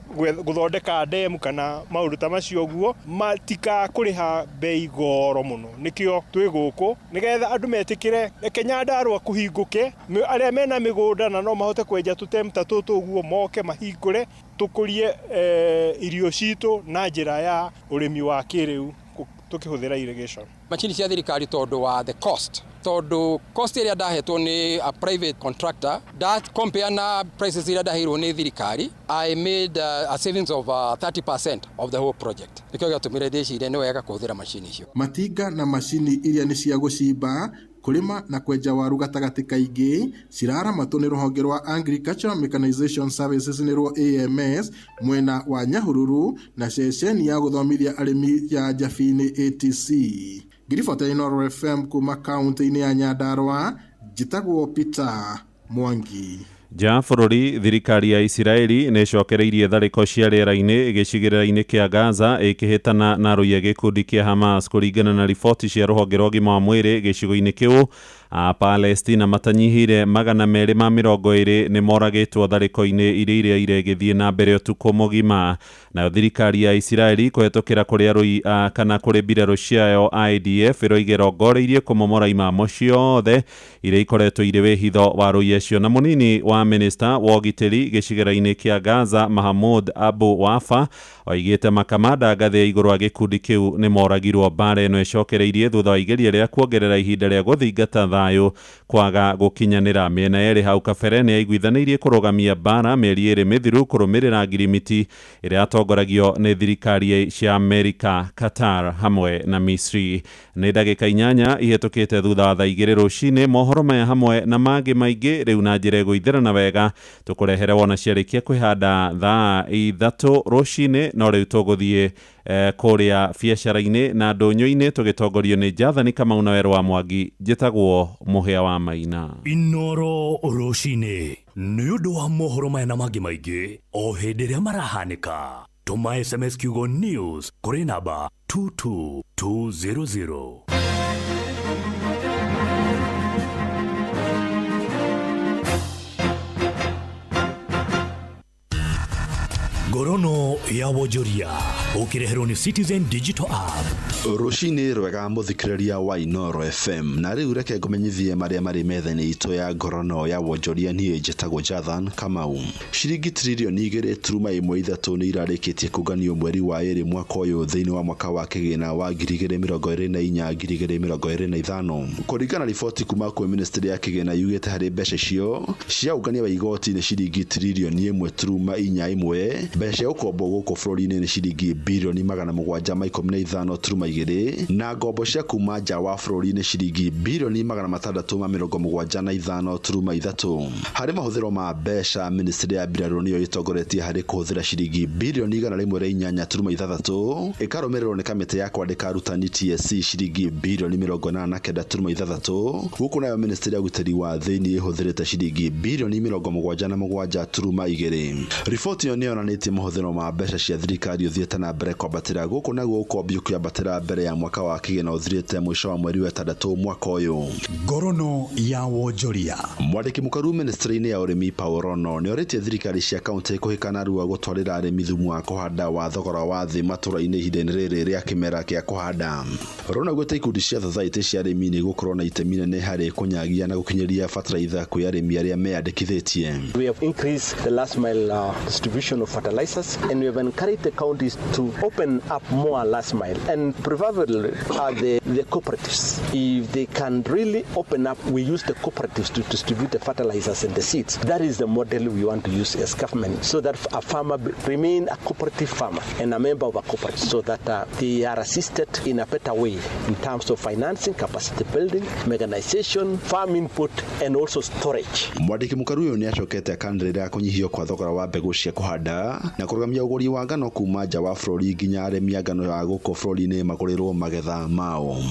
guthondeka demu kana maundu ta macio guo matika kuriha bei goro muno nikio twi guku nigetha andu metikire Nyandarua kuhinguke aria mena migunda na no mahote kwenja tutemta tutu guo moke mahingure tukurie irio citu na njira ya urimi wa kiriu tukihuthira irrigation. Machini cia thirikari tondu wa the cost iria ndahetwo ni a private contractor that compare na prices iria ndahirwo ni thirikari, I made a savings of 30% of the whole project. Nikio gatumire ndicire ni wega kuhuthira machini icio. Matinga na machini iria ni cia gucimba kulima na kwenja waru gatagati kaingi ciraramatwo ni ruhonge rwa Agricultural Mechanization Services ni rwo AMS mwena wa Nyahururu na ceceni ya guthomithia arimi ya Njabini ATC. Ngiribota Inooro FM kuma kaunti-ini ya Nyandarua, njitagwo Peter Mwangi. Ja bũrũri thirikari ya Isiraeli nĩcokereirie tharĩko cia rĩera-inĩ gĩcigĩrĩra-inĩ kĩa Gaza ĩkĩhĩtana na rũiya gĩkundi kĩa Hamas kũringana na riboti cia rũhonge rwa ũgima wa mwĩrĩ gĩcigo-inĩ kĩu. Palestina matanyihire 220 nĩ moragĩtwo tharĩko-inĩ iria iregĩthiĩ na mbere ũtukũ mũgima. Nayo thirikari ya Isiraeli kũhetũkĩra kũrĩa rũi kana kũrĩ mbirarũ ciayo IDF ĩroiga ĩrongoreirie kũmomora imamo ciothe iria ikoretwo irĩ wĩhitho wa rũiya cio. Na mũnini wa minista wa ũgitĩri gĩcigĩrĩra-inĩ kĩa Gaza Mahmoud Abu Wafa oigĩte makamanda ngathĩ ya igũrũ wa gĩkundi kĩu nĩ moragirwo. Mbara ĩno ĩcokereirie thutha wa igeria rĩa kuongerera ihinda rĩa gũthingata thayũ kwaga gũkinyanĩra. Mĩena yerĩ hau kabere nĩ yaiguithanĩirie kũrũgamia mbara mĩeri ĩrĩ mĩthiru kũrũmĩrĩra ngirimiti ĩrĩa yatongoragio nĩ thirikari cia Amerika, Qatar hamwe na Misri. Nĩ ndagĩka 8 ihetũkĩte thutha wa thaa 2 rũcinĩ. Mohoro maya hamwe na mangĩ maingĩ rĩu na njĩra ĩgũithĩrana wega tũkũrehere wona ciarĩkia kwĩhanda thaa 3 rũcinĩ. No rĩu tũgũthiĩ kũrĩa biacara-inĩ na ndũnyũ-inĩ tũgĩtongorio nĩ Jathani Kamau na Wero wa Mwangi. Njĩtagwo Mũhĩa wa Maina. Inooro rũcinĩ nĩ ũndũ wa mohoro maya na mangĩ maingĩ o hĩndĩ ĩrĩa marahanĩka. Tũma SMS kiugo news kũrĩ namba 22200. Ngorono ya wonjoria ukireherwo ni Citizen Digital App. Rucini rwega muthikiriria wa Inooro FM na riu reke ngumenyithie maria mari metha-ini itu ya ngorono ya wonjoria nie njitagwo Jathan Kamau. Ciringi trilioni 2.13 ni irarikitie kuganio mweri wa 2 mwaka uyu thiini wa mwaka wa kigina wa 2024-2025 kuringana riboti kuma kwa ministry ya kigina yugite hari mbeca cio cia ugania wa igoti ni ciringi trilioni 1.41. Mbeca ukombo guku bũrũri-inĩ ni ciringi bilioni 715.2 na ngombo cia kuma nja wa bũrũri ni ciringi bilioni 675.3. Harĩ mahũthĩro ma mbeca, ministry ya mbirarũ niyo itongoretie harĩ kũhũthĩra ciringi bilioni 108.6 ĩkarũmĩrĩrwo nĩ kamĩtĩ ya kwandĩka arutani TSC ciringi bilioni 89.6 gũkũ nayo ministry ya ũgitĩri wa thĩinĩ ĩhũthĩrĩte ciringi bilioni 77.2. Riboti ĩyo nĩyonanĩtie mahũthĩro ma mbeca cia thirikari ũthiĩte na mbere kwambatĩra gũkũ naguo ũkombi ũkĩambatĩra mbere ya mwaka wa kĩgĩna ũthirĩte mũico wa mweri wa 6 mwaka ũyũ. Ngorono ya wonjoria. Mwandĩki mũkaru ministry-inĩ ya ũrĩmi Paul Rono nĩorĩtie thirikari cia kaunti kũhĩkana rua gũtwarĩra arĩmi thumu wa kũhanda wa thogora wa thĩ matũra-inĩ ihinda-inĩ rĩrĩ rĩa kĩmera gĩa kũhanda. Rono gwĩta ikundi cia society cia arĩmi nĩ gũkorwo na itemi inene harĩ kũnyagia na gũkinyĩria bataraitha kwĩ arĩmi arĩa meyandĩkithĩtie. We have increased the last mile distribution of fertilizers and we have encouraged the counties to open up more last mile and preferably the cooperatives. If they can really open up, we use the cooperatives to distribute the fertilizers and the seeds. That is the model we want to use as government so that a farmer remain a cooperative farmer and a member of a cooperative so that they are assisted in a better way in terms of financing, capacity building, mechanization, farm input and also storage. Mwandĩki mũkaru ũyũ nĩ acokete akanĩrĩra kũnyihio kwa thogora wa mbegũ cia kũhanda na kũrũgamia ũgũri wa ngano kuma nja wa bũrũri nginya arĩmi a ngano ya gũkũ bũrũri-inĩ magũre makũrĩrwo magetha mao.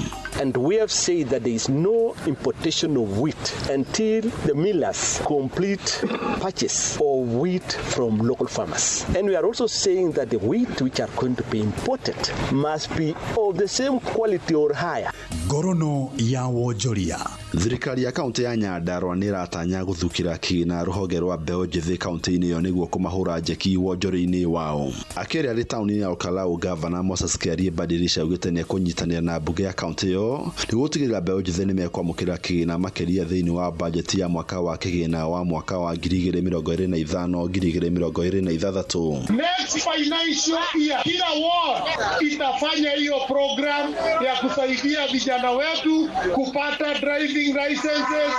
And we have said that there is no importation of wheat until the millers complete purchase of wheat from local farmers. And we are also saying that the wheat which are going to be imported must be of the same quality or higher. Ngorono ya wonjoria. Thirikari ya kaunti ya Nyandarua nĩ ĩratanya gũthukĩra kĩna rũhonge rwa mbeũ njĩthĩ kaunti-inĩ ĩyo nĩguo kũmahũra njeki wonjoria-inĩ wao. Akĩaria arĩ taũni-inĩ ya Olkalau, Gavana Moses Kĩarie Badirisha augĩte nĩ ekũnyitanĩra na mbunge ya kaunti ĩyo nĩguo gũtigĩrĩra mbeũ njĩthĩ nĩ mekwamũkĩra kĩna makĩria thĩinĩ wa bajeti ya mwaka wa kĩgĩna wa mwaka wa 2025-2026. Next financial year kila ward itafanya hiyo program ya kusaidia vijana wetu kupata driving licenses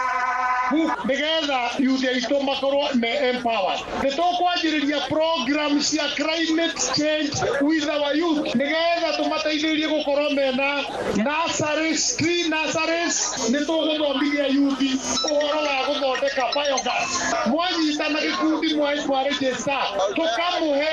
nigetha youth aitũ makorwo empowered. Nĩtũkwanjĩrĩria programs cia climate change with our youth nigetha tũmateithĩrĩrie gũkorwo mena nurseries, clean nurseries. Nĩtũgũthomithia youth ũhoro wa gũthondeka biogas. Mwanyitana gĩkundi mwaregister tũkamũhe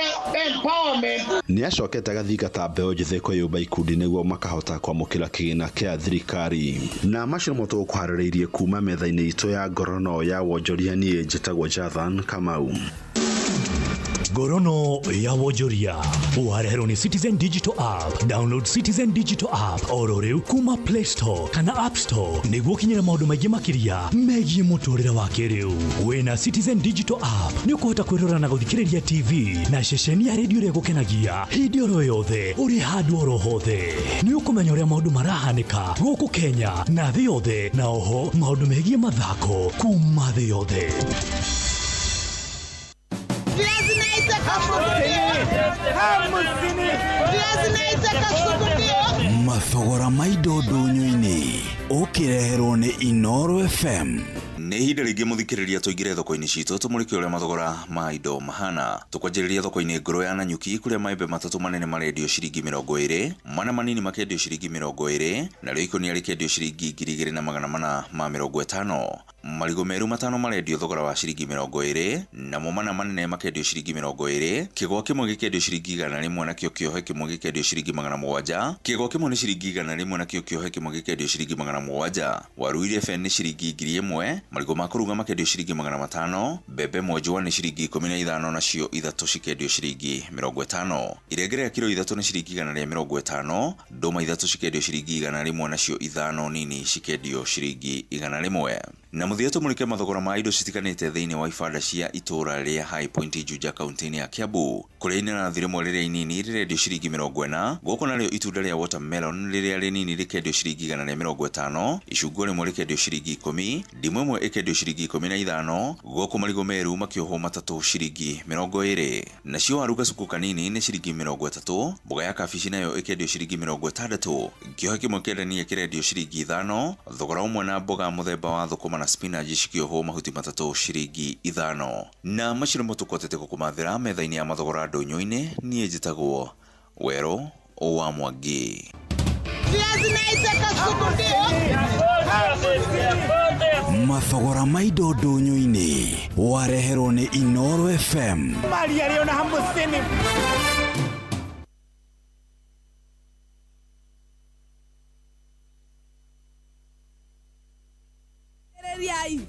empowerment. Nĩacokete agathingata mbeũ njĩthĩ kwĩyũmba ikundi nĩguo makahota kwamũkĩra kĩgĩna kĩa thirikari. Na macio mo tũkũharĩrĩirie kuma metha-inĩ itũ ya ngorono ya wonjoria. Niĩ njĩtagwo Jathan Kamau. Ngorono ya wonjoria wareherwo nĩ Citizen Digital App. Download Citizen Digital App oro rĩu kuma Play Store kana App Store nĩguo kinyĩra maũndũ maingĩ makĩria megiĩ mũtũrĩre wa kĩrĩu. Wĩna Citizen Digital App nĩ ũkũhota kwĩrora na gũthikĩrĩria TV na ceceni ya redio ĩrĩa gũkenagia hĩndĩ oro yothe ũrĩ handũ oro hothe. Nĩ ũkũmenya ũrĩa maũndũ marahanĩka gũkũ Kenya na thĩ yothe, na oho maũndũ megiĩ mathako kuma thĩ yothe. Mathogora ma indo ndũnyũ-inĩ ũkĩreherwo nĩ Inoro FM. Nĩ ihinda rĩngĩ mũthikĩrĩria tũingĩre thoko-inĩ citũ tũmũrĩke ũrĩa mathogora ma indo mahana. Tũkwanjĩrĩria thoko-inĩ ngũrũ ya Nanyuki kũrĩa maembe matatũ manene marendio ciringi 20, mana manini makendio ciringi 20, na rĩo ikũnia rĩkendio ciringi 2,450. Marigũ meru matano marendio thogora wa ciringi 20, namo mana manene makendio ciringi 20. Kĩgwa kĩmwe gĩkendio ciringi 100 nakĩo kĩohe kĩmwe gĩkendio ciringi 700. Kĩgwa kĩmwe nĩ ciringi 100 nakĩo kĩohe kĩmwe gĩkendio ciringi 700. Waru iria bene nĩ ciringi 1,000. Marigũ ma kũruga makendio ciringi 500. Mbembe mwenjwa nĩ ciringi 15 nacio ithatũ cikendio ciringi 50. Irengere ya kilo ithatũ nĩ ciringi 150. Ndũma ithatũ cikendio ciringi 100 nacio ithano nini cikendio ciringi 100. Na mũthia tũmũrĩke mathogora ma indo citikanĩte thĩinĩ wa ibanda cia itũra rĩa High Point Juja kaunti-inĩ ya Kiambu. Kũrĩa inanathi rĩmwe rĩrĩa inini rĩrendio ciringi 40. Gũkũ narĩo itunda rĩa watermelon rĩrĩa rĩnini rĩkendio ciringi 150. Icungwa rĩmwe rĩkendio ciringi 10. Ndimũ ĩmwe ĩkendio ciringi 15. Gũkũ marigũ meru makĩohwo matatũ ciringi 20. Nacio waru gacuku kanini nĩ ciringi 30. Mboga ya kabici nayo ĩkendio ciringi 60. Kĩohe kĩmwe kĩendania kĩrendio ciringi 5. Thogora ũmwe na mboga mũthemba wa thũkũma na spinach cikĩohwo mahuti matatũ ciringi 5. Na macio nĩmo tũkotete gũkũmathĩra metha-inĩ ya mathogora ndũnyũ-inĩ. Niĩ njĩtagwo Werũ wa Mwangi. Mathogora ma indo ndũnyũ-inĩ wareherwo nĩ Inoro FM.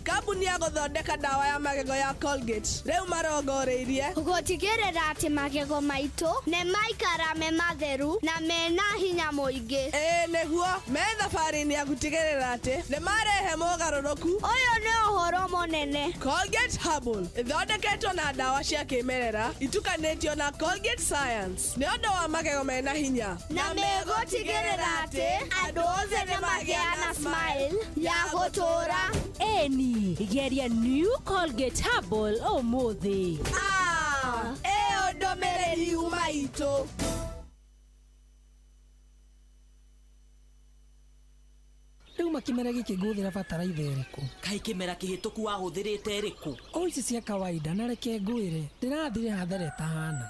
Kambuni ya gũthondeka ndawa ya magego ya Colgate rĩu marongoreirie gũtigĩrĩra atĩ magego maitũ nĩ maikara me matheru na mena hinya mũingĩ. Nĩguo me thabarĩ-inĩ ya gũtigĩrĩra atĩ nĩ marehe mogarũrũku. Ũyũ nĩ ũhoro mũnene. Colgate Herbal ĩthondeketwo na ndawa cia kĩmerera itukanĩtio na Colgate Science nĩ ũndũ wa magego mena hinya na megũtigĩrĩra atĩ andũ othe nĩ magĩa na smile ya gũtũra. Eni geria new Colgate Herbal ũmũthĩ. Ĩyo ndũmĩrĩri uma itũ. Rĩu makĩmera gĩkĩ ngũthĩra bataraitha ĩrĩkũ? Kaĩ kĩmera kĩhĩtũku wahũthĩrĩte ĩrĩkũ? O ici cia kawaida na reke ngwĩre ndĩrathire hathara ĩtahana.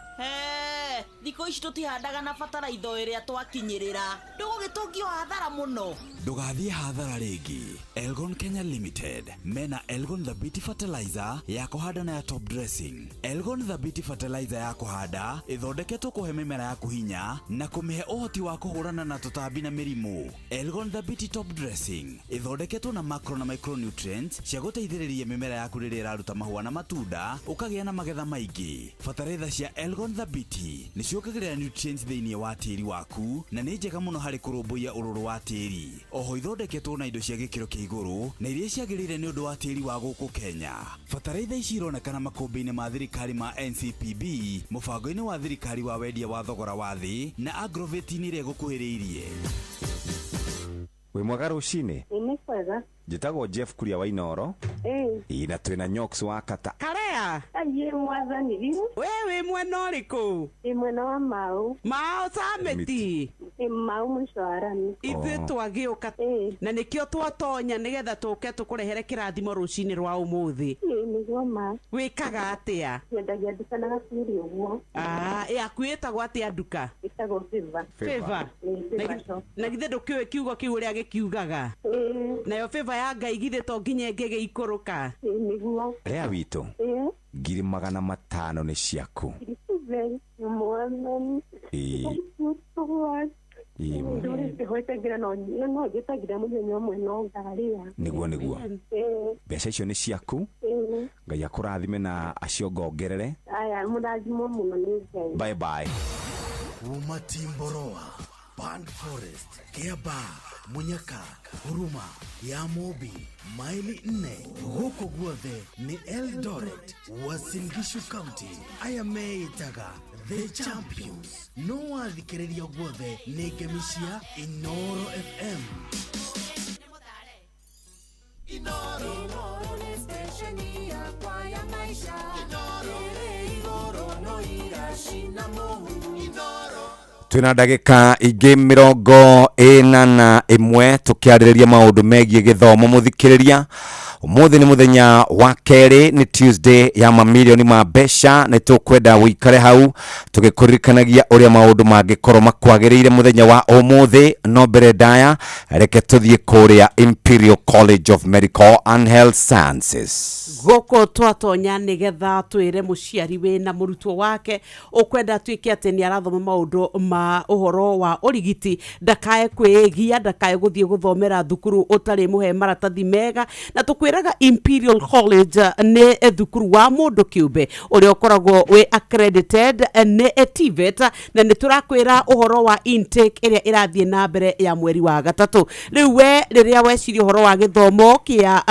Thikũ ici tũtihandaga na bataraitha ĩrĩa twakinyĩrĩra. Ndũgũgĩ gitungio hathara muno. Ndugathie hathara ringi. Elgon Kenya Limited mena Elgon the Beauty Fertilizer ya kuhanda na ya top dressing. Elgon the Beauty Fertilizer ya kuhanda ithondeketwo kuhe mimera ya kuhinya na kumihe uhoti wa kuhurana na tutambi na mirimu. Elgon the Beauty top dressing ithondeketwo na macro na micronutrients cia guteithiriria mimera yaku riria iraruta mahua na matunda ukagia na magetha maingi. Fertilizer cia Elgon the Beauty ni ciongagirira nutrients thiini wa tiri waku na ni njega muno hari kurumbuia ururu wa tiri. Oho ithondeketwo na indo cia gikiro kia iguru na iria ciagirire ni undu wa tiri wa guku Kenya. Fertilizer ici ironekana makumbi-ini ma thirikari ma NCPB, mubango-ini wa thirikari wa wendia wa thogora wa thi na Agrovet-ini ria gukuhiriirie. We mwega rucini? Ni kwega. Njitagwo Jeff Kuria wa Inoro. Ina twina Nyox wa Kata. Karea. Aye mwathani riu. Wewe mwena uriku? Mwena wa Mau. Mau Sameti. Mau mshwarani. Ithe twagiuka na nikio twatonya nigetha tuke tukurehere kirathimo rucini rwa umuthi. Niguo ma. Wikaga atia? Nyendagia nduka na gacuri uguo. Akuitagwo atia nduka? Itagwo Favor. Na githe ndukiwe kiugo kiu uria gikiugaga. Nayo Favor ya Ngai githe to nginye ngege ikuruka. Niguo. Rea witu. 500 ni ciaku. Mwathani. Niguo mbeca icio ni ciaku. Ngai akurathime na aciongongerere. Aya murathimo muno ni Ngai. Bye bye. Umatimboroa, Band Forest, Kiaba, Munyaka, Huruma, ya Mobi, maili 4 huko guothe ni Eldoret, Uasin Gishu County. Aya meitaga The Champions. No wathikiriria guothe ni gemisia Inoro FM. Inoro ni station ya kwa ya maisha. Inoro no irashina mohu. Inoro Twina ndagika ingi 41 tukiaririria maundu megie githomo muthikiriria. Umuthi ni muthenya wa keri, ni Tuesday ya mamilioni ma mbeca, na tukwenda wikare hau tugikurikanagia uria maundu mangikorwo makwagiriire muthenya wa umuthi. No mbere ndaya reke tuthie kuria Imperial College of Medical and Health Sciences. Goko twatonya nigetha twire muciari we na murutwo wake ukwenda twike ati ni arathoma maundu ma uhoro wa urigiti, ndakae kwigia, ndakae guthie guthomera thukuru utari muhe maratathi mega. Na tukwiraga Imperial College ni thukuru wa mundu kiumbe uria ukoragwo we accredited ni TVET, na ni turakwira uhoro wa intake iria irathie na mbere ya mweri wa gatatu. Riu we riria weciri uhoro wa githomo kia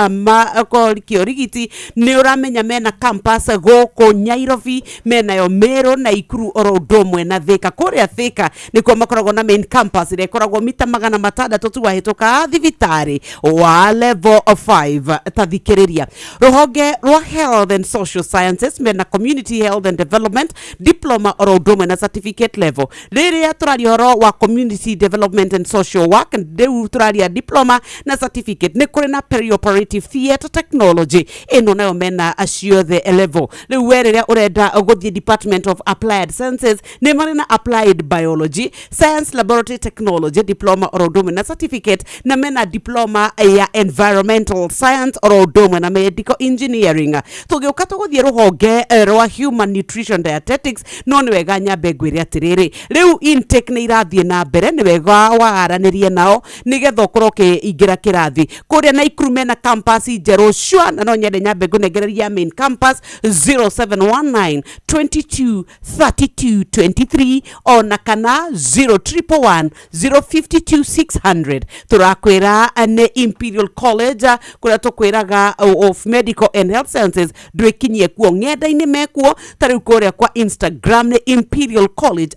urigiti ni uramenya mena campus goko Nyairobi, mena yo Meru na Ikuru oro ndomwe na Thika. Kuria Thika niko makoragwo na main campus ire koragwo mita 600 tu wahituka thibitari wa level 5 tathikiriria. Ruhonge rwa Health and Social Sciences mena Community Health and Development diploma oro ndomwe na certificate level. Riria turari horo wa Community Development and Social Work ndeu turari diploma na certificate. Ni kuri na perioperative theatre technology ino nayo mena ciothe level. Riu riria urenda guthie Department of Applied Sciences ni marina Applied Biology, Science Laboratory Technology diploma oro ndomwe na certificate, na mena diploma ya Environmental Science oro ndomwe na Medical Engineering. Tugiuka tuguthie ruhonge rwa Human Nutrition Dietetics, no ni wega nyambe ngwire atiriri riu intake ni irathie na mbere, ni wega wagaranirie nao nigetha ukorwo ingira kirathi kuria na Ikuru mena campus njeru shwa, na no nyende nyambe ngunegereria main campus 0719 22 32 23 ona kana 0111 052 600. Turakwira ne Imperial College kuria tukwiraga of Medical and Health Sciences ndwikinyie kuo ng'enda-ini mekuo tari kuria kwa Instagram ni Imperial College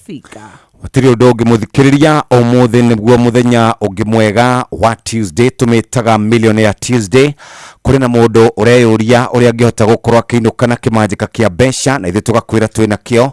_Fika. Watiri undu ungi muthikiriria umuthi niguo muthenya ungi mwega wa Tuesday, tumitaga Millionaire Tuesday. Kuri na mundu ureyuria uria angihota gukorwo akiinuka na kimanjika kia mbeca, na ithe tugakwira twina kio.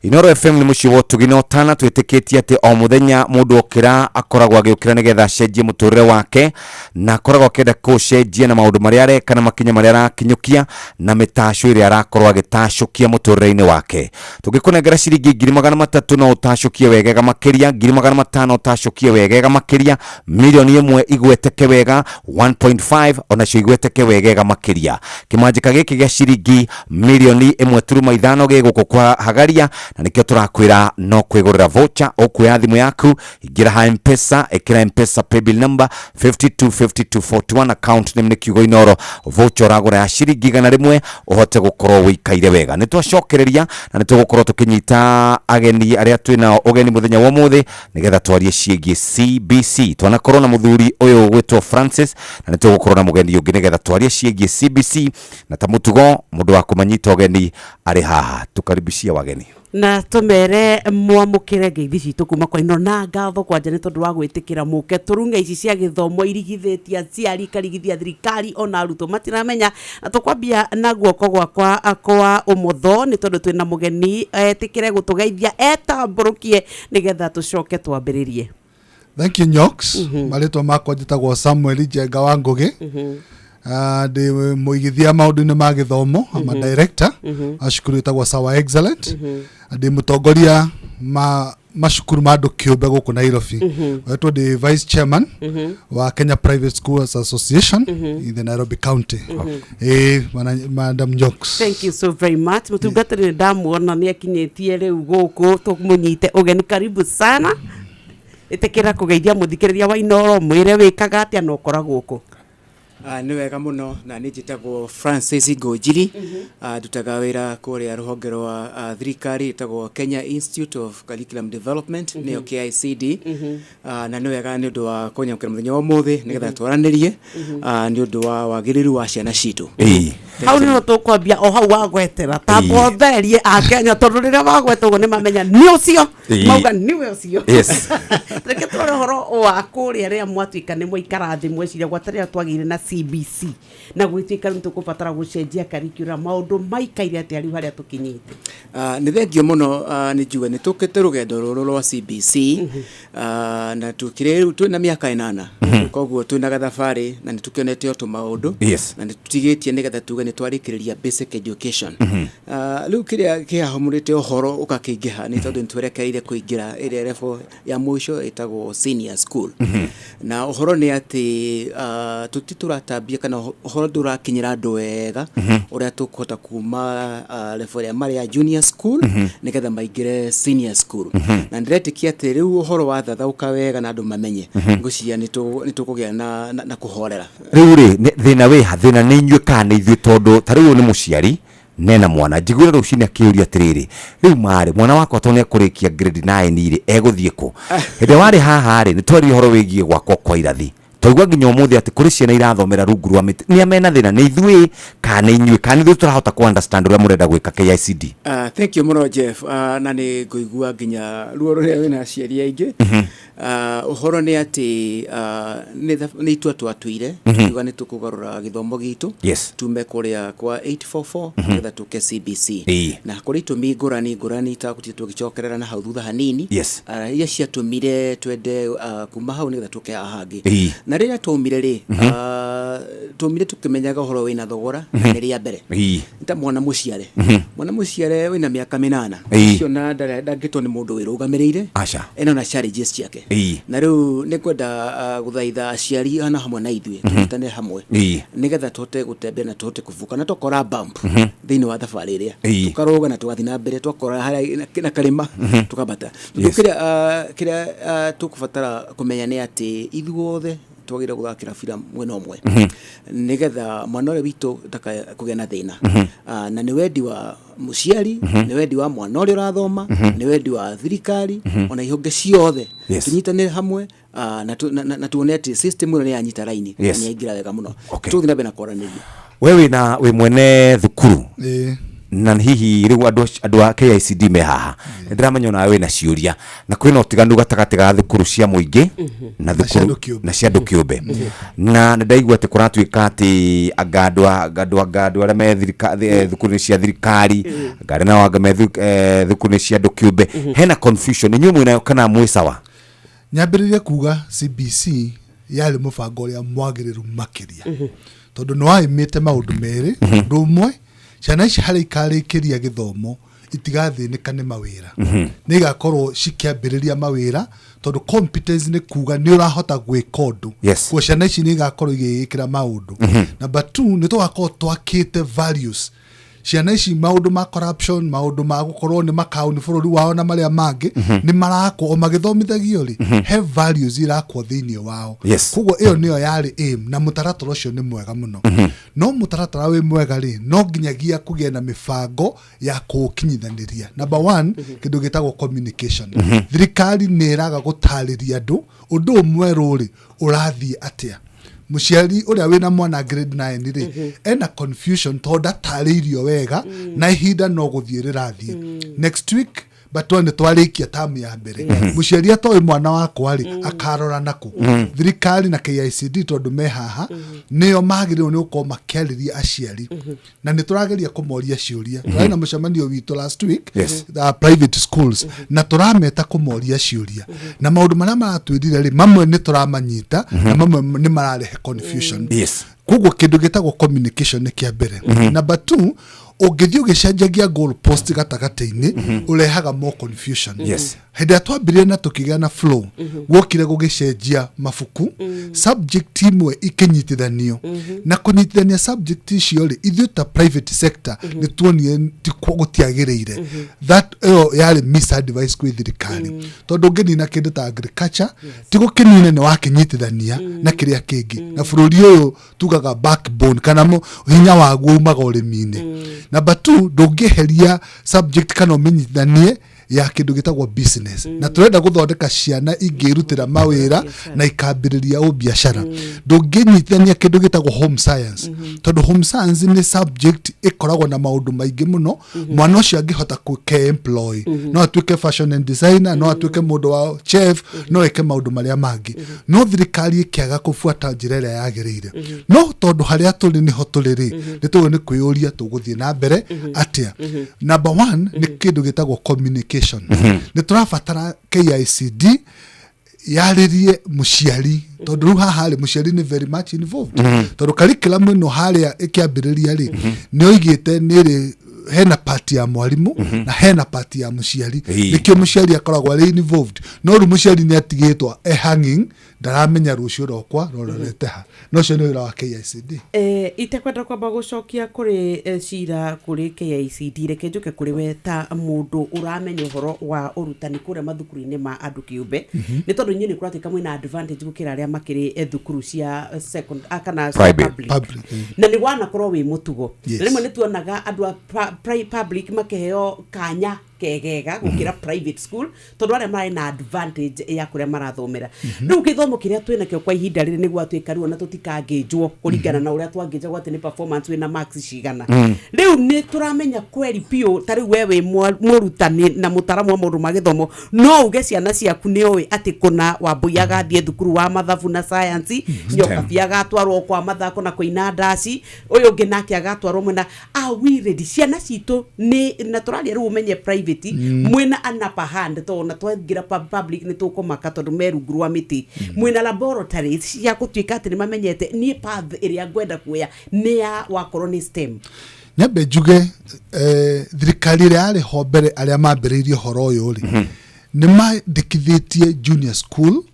Inoro FM ni muci wo tugino tana twitikitie ati o muthenya mundu okira akoragwo agiukira nigetha cenjie muturire wake, na akoragwo akenda kucenjia na maundu maria areka na makinya maria arakinyukia na mitaco iria arakorwo agitacukia muturire-ini wake. Tugikunengera ciringi 300 no utacukie wegega makiria 500,000 tacokie wegega makiria milioni 1 igweteke wega 1.5 ona cio igweteke wegega makiria kimanjika giki gya ciringi milioni 1.5 giguko kwa hagaria na nikio turakwira no kwigurira voucher okuya thimu yaku igira ha M-Pesa ekira M-Pesa paybill number 525241 account name ni kiugo inoro voucher uragura ya ciringi 100 uhote gukorwo wikaire wega nitwacokereria na nitugukorwo tukinyita ageni aria twina ugeni muthenya wa muthi nigetha twarie ciegi CBC twanakorwo na muthuri uyu gwitwo Francis na nitugukorwo na mugeni ungi nigetha twarie ciegi CBC na ta mutugo mundu wa kumanyita ugeni ari haha tukaribishia wageni na tumere mwamukire ngeithi citu kuma kwa ino na ngatho kwanja ni tondu wa gwitikira muke turunga ici cia githomo irigithitie aciari karigithia thirikari ona aruto matiramenya na tukwambia na guoko gwakwa kwa umotho ni tondu twina mugeni etikire gutugeithia etamburukie nigetha tucoke twambiririe. Thank you Nyox. Maletwa makwa njitagwo Samuel Njenga wa Ngugi. Ndi muigithia maundu-ini ma githomo ama director acukuru itagwo Sawa Excellent. Ndi mutongoria macukuru ma andu kiumbe guku Nairobi. Wetwo ndi vice chairman wa Kenya Private Schools Association in the Nairobi County. Madam Nyox. Thank you so very much. Mutungatiri ndamuona ni akinyitie riu guku tumunyite ugeni karibu sana. Itekira kugeithia muthikiriria wa Inoro mwire wikaga atia no koragwo guku. Ni wega muno na ni njitagwo Francis Ngojiri dutaga wira kuria ruhonge rwa thirikari itagwo Kenya Institute of Curriculum Development nio KICD na ni wega ni undu wa kunyamukira muthenya wa muthi nigetha twaranirie ni undu wa wagiriru wa ciana citu. Hau no tukwambia o hau wagwetera tambo therie a Kenya tondu riria wagwetwo ni mamenya ni ucio mauga ni we ucio. Reke twore horo wa kuria ria mwatuika ni muikara thi mweciria gwataria twagire na CBC na gwituika ni tukubatara gucenjia curriculum maundu maikaire atia riu haria tukinyite. Ni thengio muno ni njuge ni tukite rugendo ruru rwa CBC na tukire tu na miaka 8 koguo tu na gathabari na ni tukionete otu maundu na ni tutigitie nigetha tuge ni twarikiriria basic education. Riu kiria kiahomurite ohoro ukakingiha ni tondu nitwerekeire kuingira ire level ya mwisho itagwo senior school na ohoro ni ati tutiturata kana ohoro ndurakinyira andu wega uria tukuhota kuma level ya mari ya junior school nigetha maingire senior school na ndiretikia ati riu ohoro wa thathauka wega na andu mamenye ngucia nitukugia na kuhorera riu ri thina we hathina ni nyue kana ithu tondu tariu ni muciari nena mwana njigura rucini akiuria atiriri riu mari mwana wakwa tone kurikia grade 9 iri eguthie ku hinde wari haha ri ni twari horo wigie gwakwa kwa irathi toigwa nginya umuthi ati kuri ciana irathomera rungu rwa miti ni amena thina ni ithui kana inyui kana ithui turahota ku understand uria murenda gwika KICD. Thank you muno Jeff. Na ni nguigua nginya ruo ruria wina ciari aingi uhoro ni ati ni itua twatuire tuga ni tukugarura githomo gitu tume kuria kwa 844 ngetha tuke CBC na kuri itumi ngurani takuti tugicokerera na hau thutha hanini iria ciatumire twende kuma hau ngetha tuke ahangi na riria tumire ri tumire tukimenyaga uhoro wina thogora ni ria mbere nta mwana muciare wina miaka 8 cio na ndagitwo ni mundu wirugamirire eno na challenges ciake na riu ni kwenda guthaitha aciari ana hamwe na ithui tutane hamwe nigetha tuhote gutembea na tuhote kuvuka na tokora bump thiini wa thabari iria tukaroga na tugathi na mbere twakora haria na karima tukabata kiria tukubatara kumenya ni ati ithuothe twagira guthakira filamu mwena omwe nigetha mwana uri witu taka kugena thina na ni wendi wa muciari ni wendi wa mwana uri urathoma ni wendi wa thirikari ona ihonge ciothe tunyitane hamwe na tuone ati system ino ni yanyita raini ni yaingira wega muno tuthi na bena koraniria wewe na we mwene thukuru na hihi riu andu a KICD me haha ndiramenya nawe na ciuria na kwina utiganu gatagati ga thukuru cia muingi na thukuru na cia andu kiumbe na ndaigua ati kuratuika ati agandwa ara me thukuru cia thirikari ngari na wanga me thukuru cia andu kiumbe hena confusion nyumu ina kana mwisawa nyambiririe kuga CBC yali mubango ria mwagiriru makiria tondu no aimite maundu meri rumwe ciana ici hari ikarikiria githomo itigathĩnĩka nĩ mawĩra nĩ igakorwo cikiambĩrĩria mawĩra tondu competence nĩ kuga nĩ ũrahota gwĩka ũndũ kwa ciana ici nĩ igakorwo igĩgĩkĩra maũndũ. Number 2 nĩ tũgakorwo twakĩte values ciana ici maundu ma corruption maundu ma gukorwo ni makauni bururi wao na maria mangi ni marakwo o magithomithagio ri have values irakwo thiini wao kugo iyo niyo yari aim na mutaratara ucio ni mwega muno no mutaratara wi mwega ri no nginyagia kugia na mifango ya kukinyithaniria. Number 1 kindu gitagwo communication thirikari ni iraga gutariria andu undu mweru ri urathie atia muciari uria wina mwana grade 9 ri ena confusion tonda tarĩirio wega na ihinda no guthie rirathie next week batone twarikia tamu ya mbere muciari atoe mwana wakwa ri akarora naku thirikari na KICD tondu me haha niyo magirwo ni uko makĩarĩria aciari na ni turageria kumoria ciuria na mucemanio witũ last week private schools na turameta kumoria ciuria na maundu maria maratwirire ri mamwe ni turamanyita na mamwe ni mararehe confusion kugo kindu gitagwo communication ni kia mbere. Number 2 ungithio gicenjagia goal post gatagata-ini urehaga more confusion hindi atwambirie na tukigana na flow wokire gugicenjia mafuku subject imwe ikinyitithanio na kunyitithania subject icio ri ithuĩ ta private sector ni tuonie ti gutiagĩrĩire that yari misadvice kwi thirikari tondu ngĩnina kindu ta agriculture ti gukinine ni wakinyitithania na kiria kingi na bururi ũyũ tugaga backbone kana hinya waguo umaga ũrĩmi-inĩ. Number 2 ndũngĩheria subject kana ũmenyithanie ya kindu gitagwo business na turenda guthondeka ciana ingirutira mawira na ikambiriria o biashara ndũngĩnyithania kindu gitagwo home science tondu home science ni subject ikoragwo na maundu maingi muno mwana ucio angihota kuke employ no atuike fashion and designer no atuike mundu wa chef no eke maundu maria mangi no thirikari ikiaga kufuata njira iria yagirire no tondu haria tuli niho tuliri nituwe ni kwiyuria tuguthie na mbere atia. Number 1 ni kindu gitagwo communication ni turafatara KICD yaririe muciari tondu ru haha ri muciari ni very much involved tondu curriculum no haria ikiambiriria ri ni oigite ni ri hena party ya mwalimu na hena party ya muciari nikio muciari akoragwo ari involved no ru muciari ni atigitwa hanging ndaramenya rucio rokwa rororete ha no cio ni wira wa KICD. Itekwenda kwamba gucokia kuri cira kuri KICD reke njuke kuri we ta mundu uramenya uhoro wa urutani kuria mathukuru-ini ma andu kiumbe ni tondu nyini kuratika mwina advantage gukira aria makiri thukuru cia second kana public na ni wana korwo wi mutugo rimwe ni tuonaga andu public makeheo kanya kegega gukira private school tondu aria mari na advantage ya kuria marathomera riu githomo kiria twina kio kwa ihinda riri niguo twikaruo na tutikangĩnjwo kuringana na uria twangĩnjagwo ati ni performance wina marks cigana riu ni turamenya kweri pio tari wewe murutani na mutaramu wa maundu ma githomo no uge ciana ciaku ni oĩ ati kuna Wambui agathie thukuru wa mathabu na science Nyoka Bia agatwarwo kwa mathako na kuina ndaci uyu ngi nake agatwarwo mwena we ready ciana citu ni na turaria riu umenye private mwena anapa hand to na twagira public ni tukumaka tondu merungurwa miti mwena laboratories ya gutwika ati ni mamenyete ni path iria ngwenda kuya ni ya wakorwo ni STEM nyambe njuge thirikari iria ari ho mbere aria mambiriirie horo uyu ri ni mandikithitie junior school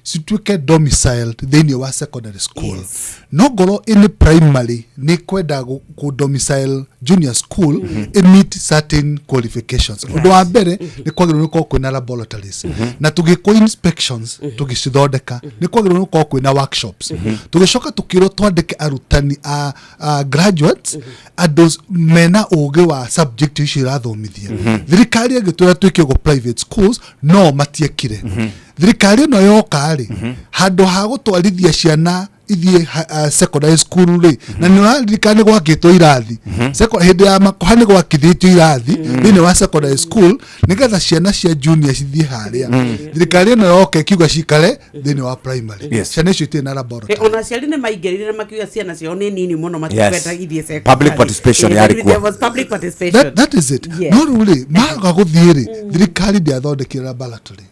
situke domiciled thiini wa secondary school no ngoro in primary ni kwenda ku domicile junior school meet certain qualifications undu wa mbere ni kwagirwo ni kwina laboratories na tugiko inspections tugicithondeka ni kwagirwo ni kwina workshops tugicoka tukiro twandike arutani a graduates ados mena uge wa subject ici irathomithia thirikari agitwira twikio go private schools no matiekire thirikari no yoka ri handu ha gutwarithia ciana ithie secondary school ri na ni thirikari gwakitwo irathi hindi ya makoha ni gwakithitio irathi thini wa secondary school nigetha ciana cia junior cithie haria thirikari no yoka kiuga cikare thini wa primary ciana icio itina laboratory ona ciari ni maingirire na makiuga ciana cio ni nini muno matikwenda ithie secondary public participation yari kwa public participation that is it no rule maga guthie ri thirikari ndiathondekire laboratory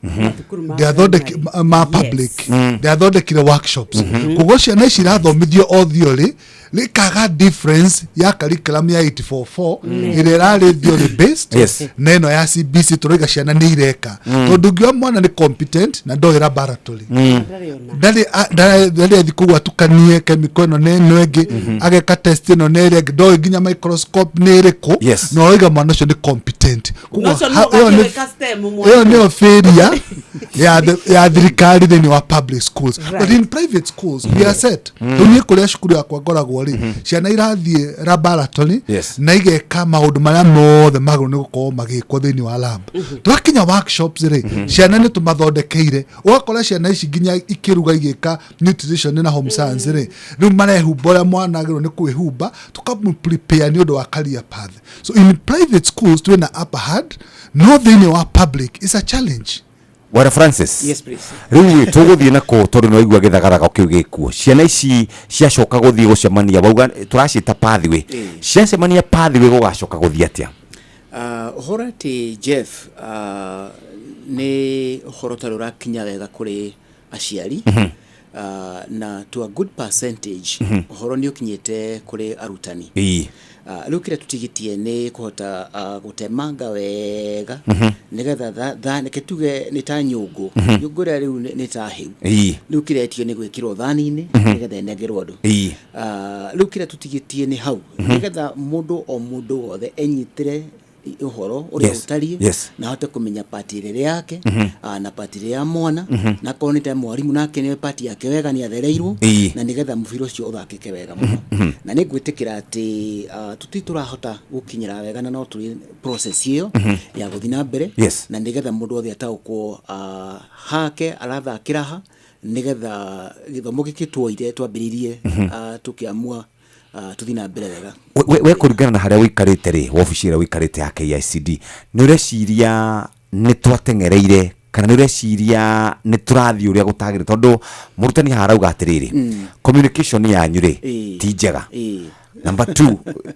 ndiathondekire ma public ndiathondekire workshops kugo ciana ici irathomithio o thiori likaga difference ya curriculum ya 844 ile rari theory based neno ya CBC turiga ciana ni ireka tondu ngio mwana ni competent na ndo laboratory ndari athikugwa tukanie chemical no neno enge ageka test no nere ndo nginya microscope nereko no oiga mwana cio ni competent iyo ni failure ya thirikari thini wa public schools but in private schools we are set tuni kuria shukuru ya kwagoragwo ri ciana irathie laboratory na igeka maundu maria mothe maguru ni gukorwo magikwo thini wa lab twakinya workshops ri ciana ni tumathondekeire ugakora ciana ici nginya ikiruga igika nutrition na home science ri riu marehumba mwana agirwo ni kwihumba tukamuprepare ni undu wa career path. So in private schools twina upper hand no thini wa public is a challenge. Wara Francis. Yes please. Riu tuguthie nako tondu no igwa githagaraga kiu gikuo. Ciana ici ciacoka guthie gucemania bauga turacita pathway. Ciacemania pathway gugacoka guthie atia. Horati Jeff ni horotarura kinya wega kuri aciari. Na to a good percentage horo ni ukinyete kuri arutani. Riu kira tutigitie ni kuhota gutemanga wega nigetha thani ketuge ni ta nyungu nyungu riu ni ta hiu riu kiretio ni gwikirwo thani-ini nigetha negerwo andu riu kira tutigitie ni hau nigetha mundu o mundu wothe enyitire uhoro uri utarie na hote kumenya pati ile yake na pati ile ya mwana na konita mwarimu nake ni pati yake wega ni athereirwo na nigetha mufiro cio uthakike wega muno na ni gwitikira ati tutiturahota gukinyira wega na no turi process iyo ya guthina mbere na nigetha mundu othe ataukwo hake arathakira ha nigetha githomo gikitwoire twambiririe tukiamua tuthina mbere wega we kuringana na haria wikarite ri ofici ira wikarite ya KICD ni ureciria ni twatengereire kana ni ureciria ni turathi uria gutagire tondu murutani harauga atiriri communication yanyu ri ti njega number 2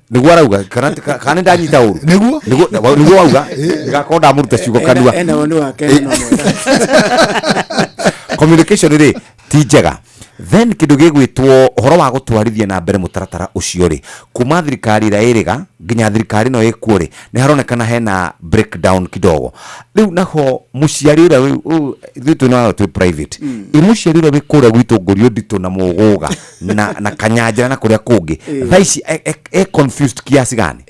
niguo arauga kana ndanyita uru niguo auga ngakonda muruta ciugo kanua communication ri ti njega then kindu gigwitwo horo wa gutwarithia na mbere mutaratara ucio ri kuma thirikari ira iriga nginya thirikari no ikuo ri ni haronekana hena breakdown kidogo riu naho muciari ira thitu na tu private muciari ira wikura gwitu ngurio nditu na muguga na kanyanja na kuria kungi thaici confused kiasi gani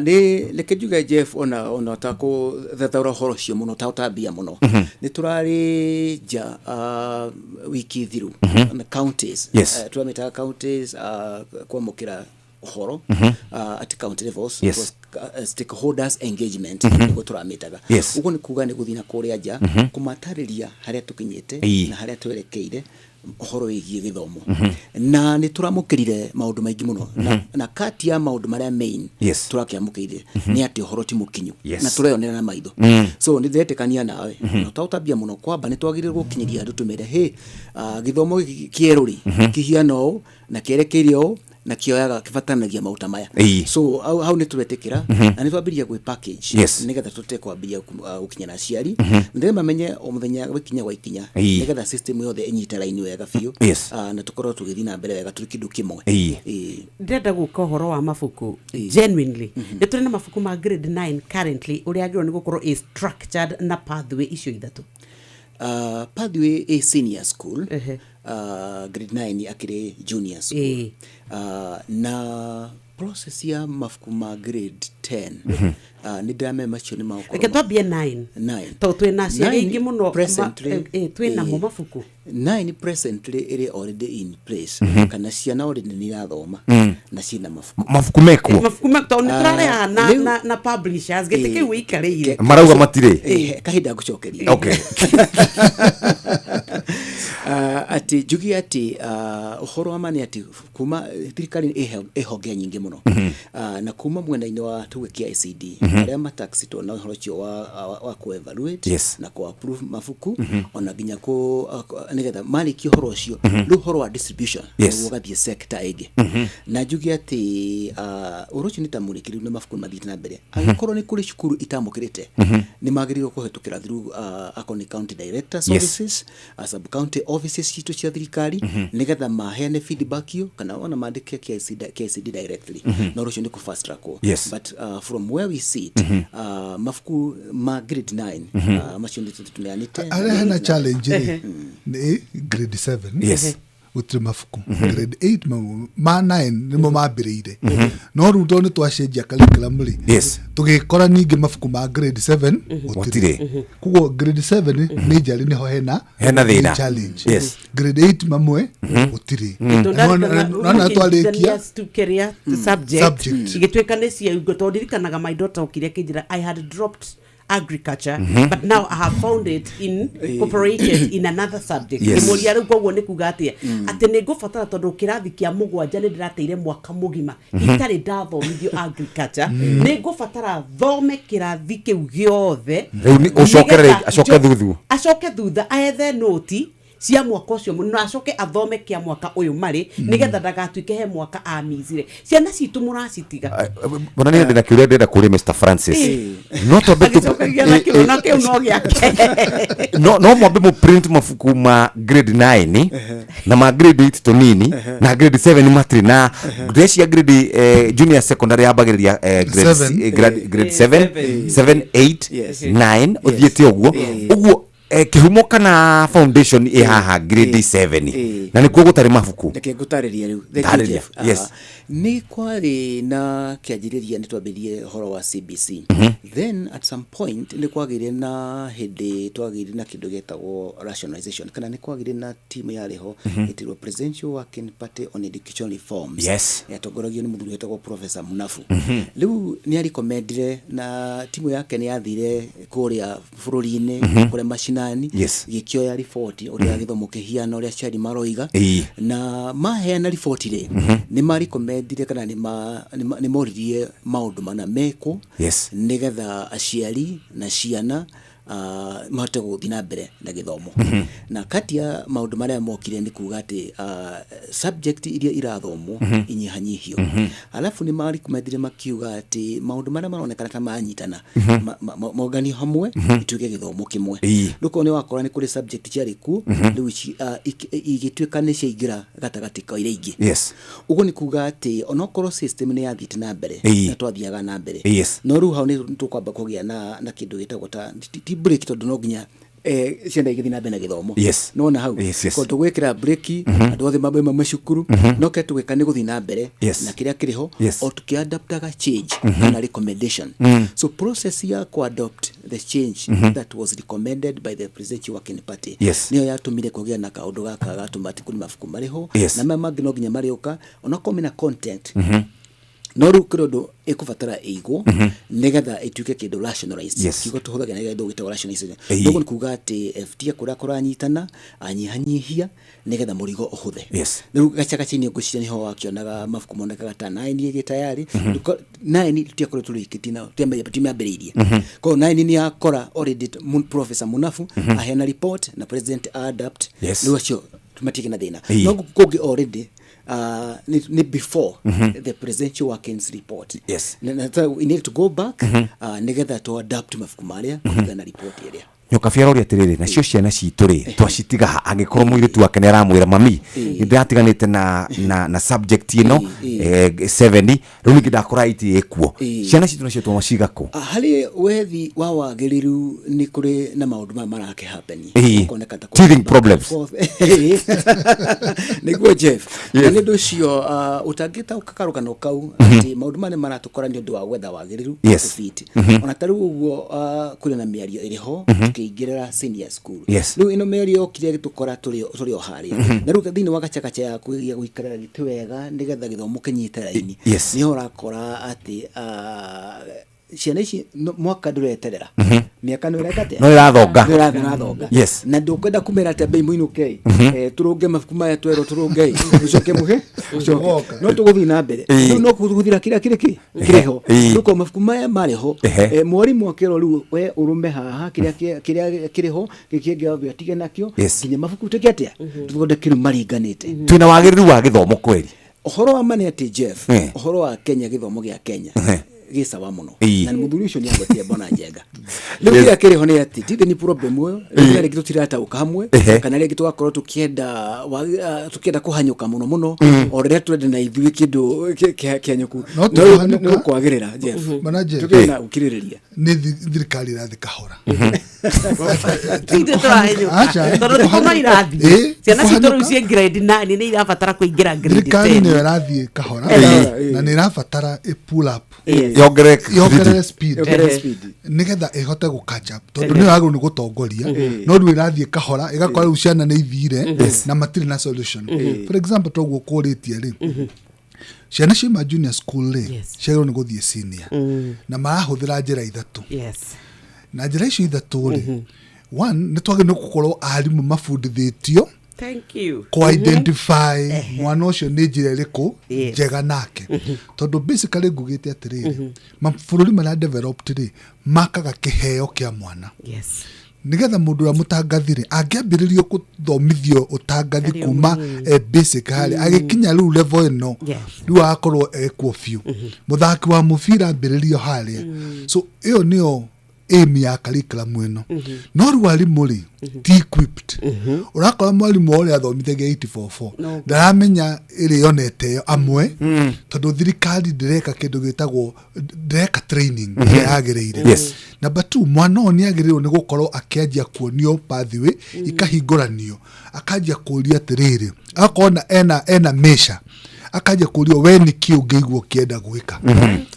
ni lekejuga Jeff ona tako thathaura horo cio muno tautambia muno ni turari ja wiki thiru na counties tuameta counties kwa mukira horo at county levels stakeholders engagement ngo turametaga uko ni kuga ni guthina kuria ja kumatariria haria tukinyete na haria twerekeire horo wigie githomo na ni turamukirire maundu maingi muno na kati ya maundu maria main turakiamukirire ni ati horo ti mukinyu na tureyonera na maitho so ni thiretekania nawe no tautabia muno kwamba ni twagirire gukinyiria andu tumere githomo kieruri kihiano na kierekerio na kioyaga kifatanagia mauta maya so how ni turetekera na ni twambiria gwe package nigetha tute kwambia gukinyana ciari ndire mamenye o muthenya wikinya gwa ikinya nigetha system yothe enyita line wega biu na tukorwo tugithina mbere wega turi kindu kimwe ndenda guka horo wa mafuku genuinely ni turi na mafuku ma grade 9 currently uria agirwo ni gukorwo is structured na pathway icio ithatu pathway a senior school grade 9 akire junior school na process ya mafuku ma grade 10 ni dame macho ni maukoro ketwambie 9 to twina cia ingi muno twina mo mafuku 9 presently iri already in place kana ciana already ni rathoma na cina mafuku meko to ni turare na publishers getike wikarire marauga matire kahinda gucokeria okay ati jugi ati uhoro amani ati kuma thirikari ehogea nyingi muno na kuma mwena-ini wa tuwe KICD aria mataxi to na uhoro cio wa ku evaluate na ku approve mafuku ona ginya ku nigetha maliki uhoro ucio uhoro wa distribution ugathie sector ege na jugi ati urochi nitamurikiri na mafuku mathite na mbere angikoro ni kuri cukuru itamukirite ni magirirwo kuhetukira through akoni county director services sub county offices citũ cia thirikari nigetha maheane feedback yo kana ona mandike KICD directly no rucio ni ku fast track but from where we sit mafuku ma grade 9 macio nditu tumeanite ana challenge ni grade 7 utire mafuku grade 8 ma 9 nimo mambirire no ruto ni twacenjia curriculum ri tugikora ningi mafuku ma grade 7 utire kugo grade 7 ni jari ni ho hena challenge grade 8 mamwe utire nona twarikia tukeria subject igitweka ni cia ugo tondirikanaga my daughter ukiria kijira I had dropped agriculture but now I have found it incorporated in another subject muria ru kogwo ni kugatia ati ni ngubatara tondu kirathi kia mugwanja ni ndirateire mwaka mugima itari ndathomithio agriculture ni ngubatara thome kirathi kiu giothe acoke thutha aethe noti cia mwaka ucio no acoke athome kia mwaka uyu mari nigetha ndagatuike he mwaka amizire ciana citu muracitiga bona ni ndina kiuria ndenda kuri Mr Francis no to no mwambe mu print mafuku ma grade 9 na ma grade 8 to nini na grade 7 matri na grade junior secondary abagiriria grade 7 8 9 othiete uguo kihumo kana foundation haha grade 7 na nikuo gutari mafuku ndeke gutariria riu ni kwari na kianjiriria ni twambirie horo wa CBC then at some point ni kwagire na hindi twagire na kindu getagwo rationalization kana ni kwagire na timu yariho itirwo presidential working party on education reforms yatongoragio ni muthuri wetagwo Professor Munafu riu ni recommendire na timu yake ni yathire kuria bururi-ini kuria mashinani gikioya report uria githomo kihiana uria ciari maroiga na maheana report ri ni recommendire kana ni moririe maundu mana meko nigetha aciari na ciana mahote guthina mbere na githomo na kati ya maundu maria mokire ni kuga ati subject iria irathomwo inyihanyihio alafu ni recommendire makiuga ati maundu maria maronekana ta manyitana mogani hamwe ituike githomo kimwe nuko ni wakora ni kuri subject ciari ku riu igituika ni ciaingira gatagati ka ire ingi ugo ni kuga ati onokorwo system ni yathite na mbere na twathiaga na mbere no riu hau ni tukwamba kugia na kindu gitagwo ta break tondu no nginya cienda igithina mbere na githomo no na hau ko tugwikira break andu othe mambe mamashukuru no ke tugwika ni guthina mbere na kiria kiriho o tukiadaptaga change na recommendation so process ya ku adopt the change that was recommended by the presidential working party niyo yatumire kugia na kaundu gaka gatumati kuni mafuku mariho na mamagi no nginya marioka onako mina content no ru kirodo ekufatara ego negatha etuke kindu rationalized kigo tuhuthaga nega ndo gitwa rationalized ndogo nikuga ati FT akura kuranyitana anyihanyihia negatha murigo uhuthe riu gachaka chini gucira niho wakionaga mafuku monekaga ta 9 igi tayari 9 tiakore tulikitina tiambiririe ko 9 ni akora already Professor Munafu ahena report na president adapt riu acio tumatike na thina no kugi already ni before the presidential workings report we need to go back negetha to adapt mafuku maria na report area nyoka fiara uri atiriri na cio ciana citu ri twacitiga angikorwo muiritu wake ni aramwira mami ndatiganite na subject ino 7 riu ningi ndakora iti ekuo ciana citu nacio twaciga ku hali wethi wa wagiriru ni kuri na maundu marake happen koneka ta teething problems niguo Jeff ni ndu cio utangita ukakaruka no kau ati maundu mane maratukora ni ndu wa gwetha wagiriru ufiti ona taru uguo kuri na miario iriho ingirera senior school riu ino meri okire gitukora turi o haria na riu thini wakachakacha ya guikarira gitwega nigetha githomo kinyita raini ni horakora ati ciana ici mwaka ndureterera miaka nurekate no irathonga na ndukwenda kumera ati bei muinuke turunge mafuku maya twero turunge ucoke muhe no tuguthi na mbere no kuguthira kira kireho nuko mafuku maya mariho mwarimu akero riu we urume haha kiria kireho kikinge atige nakio kinya mafuku tukiatia tuthondekire maringanite twina wagiriru wa githomo kweli ohoro wa mane ati Jeff ohoro wa Kenya githomo gia Kenya gisawa muno Ii. na ni muthuri ucio ni agwetie bona njega riu ya kiri hone ati tinde ni problem uyo ri kitu tirata ukamwe kana ri kitu akorwo tukienda kuhanyuka muno orire twende na ithui kindu kianyuku no kwagirira Jeff tukina ukiririria ni thirikari irathi kahora tinde twahenyo tondå tå irathi ciana citå rä u ciä grade 9 nä irabatara kå ingä ra grade 10 thirikari nä yo ĩrathiĩ kahora na nä ĩrabatara pull up yongerere speed nä getha ä hote gå catch up tondå nä yo yagä nä gå tongoria no rä u ĩrathiĩ kahora ĩgakora rä u ciana nä ithire na matirä na solution for example toguo kå rä tie rä ciana ciuma junior school rä ciagä nä gå thiä senior na marahå thä ra njä ra ithatå na njä ra icio ithatå rä one nä twagä nä gå korwo arimå mabundithätio ku identify mwana ucio nä njä ra ä rä kå njega nake tondå basically ngugä te atä rä rä mabå rå ri marĩa developed rä makaga kä heo kä a mwana nä getha må ndå å rä a må tangathi rä angä ambä rä rio gå thomithio å tangathi kuma basic harä agä kinya rä u level ä no rä u agakorwo ekuo biå må thaki wa må bira ambä rä rio harä so ä yo nä yo aim ya curriculum ĩno no rĩu arimũ rĩ ti equipped ũrakora mwarimũ ũrĩa athomithagia 844 ndaramenya ĩrĩonete amwe tondũ thirikari ndĩreka kĩndũ gĩtagwo ndĩreka training ĩrĩa yagĩrĩire number 2 mwana ũyũ nĩagĩrĩirwo nĩ gũkorwo akĩanjia kuonio pathway ikahingũranio akanjia kũria atĩrĩrĩ akorwo ena measure akaje kurio we ni ki ungeigwo kienda gwika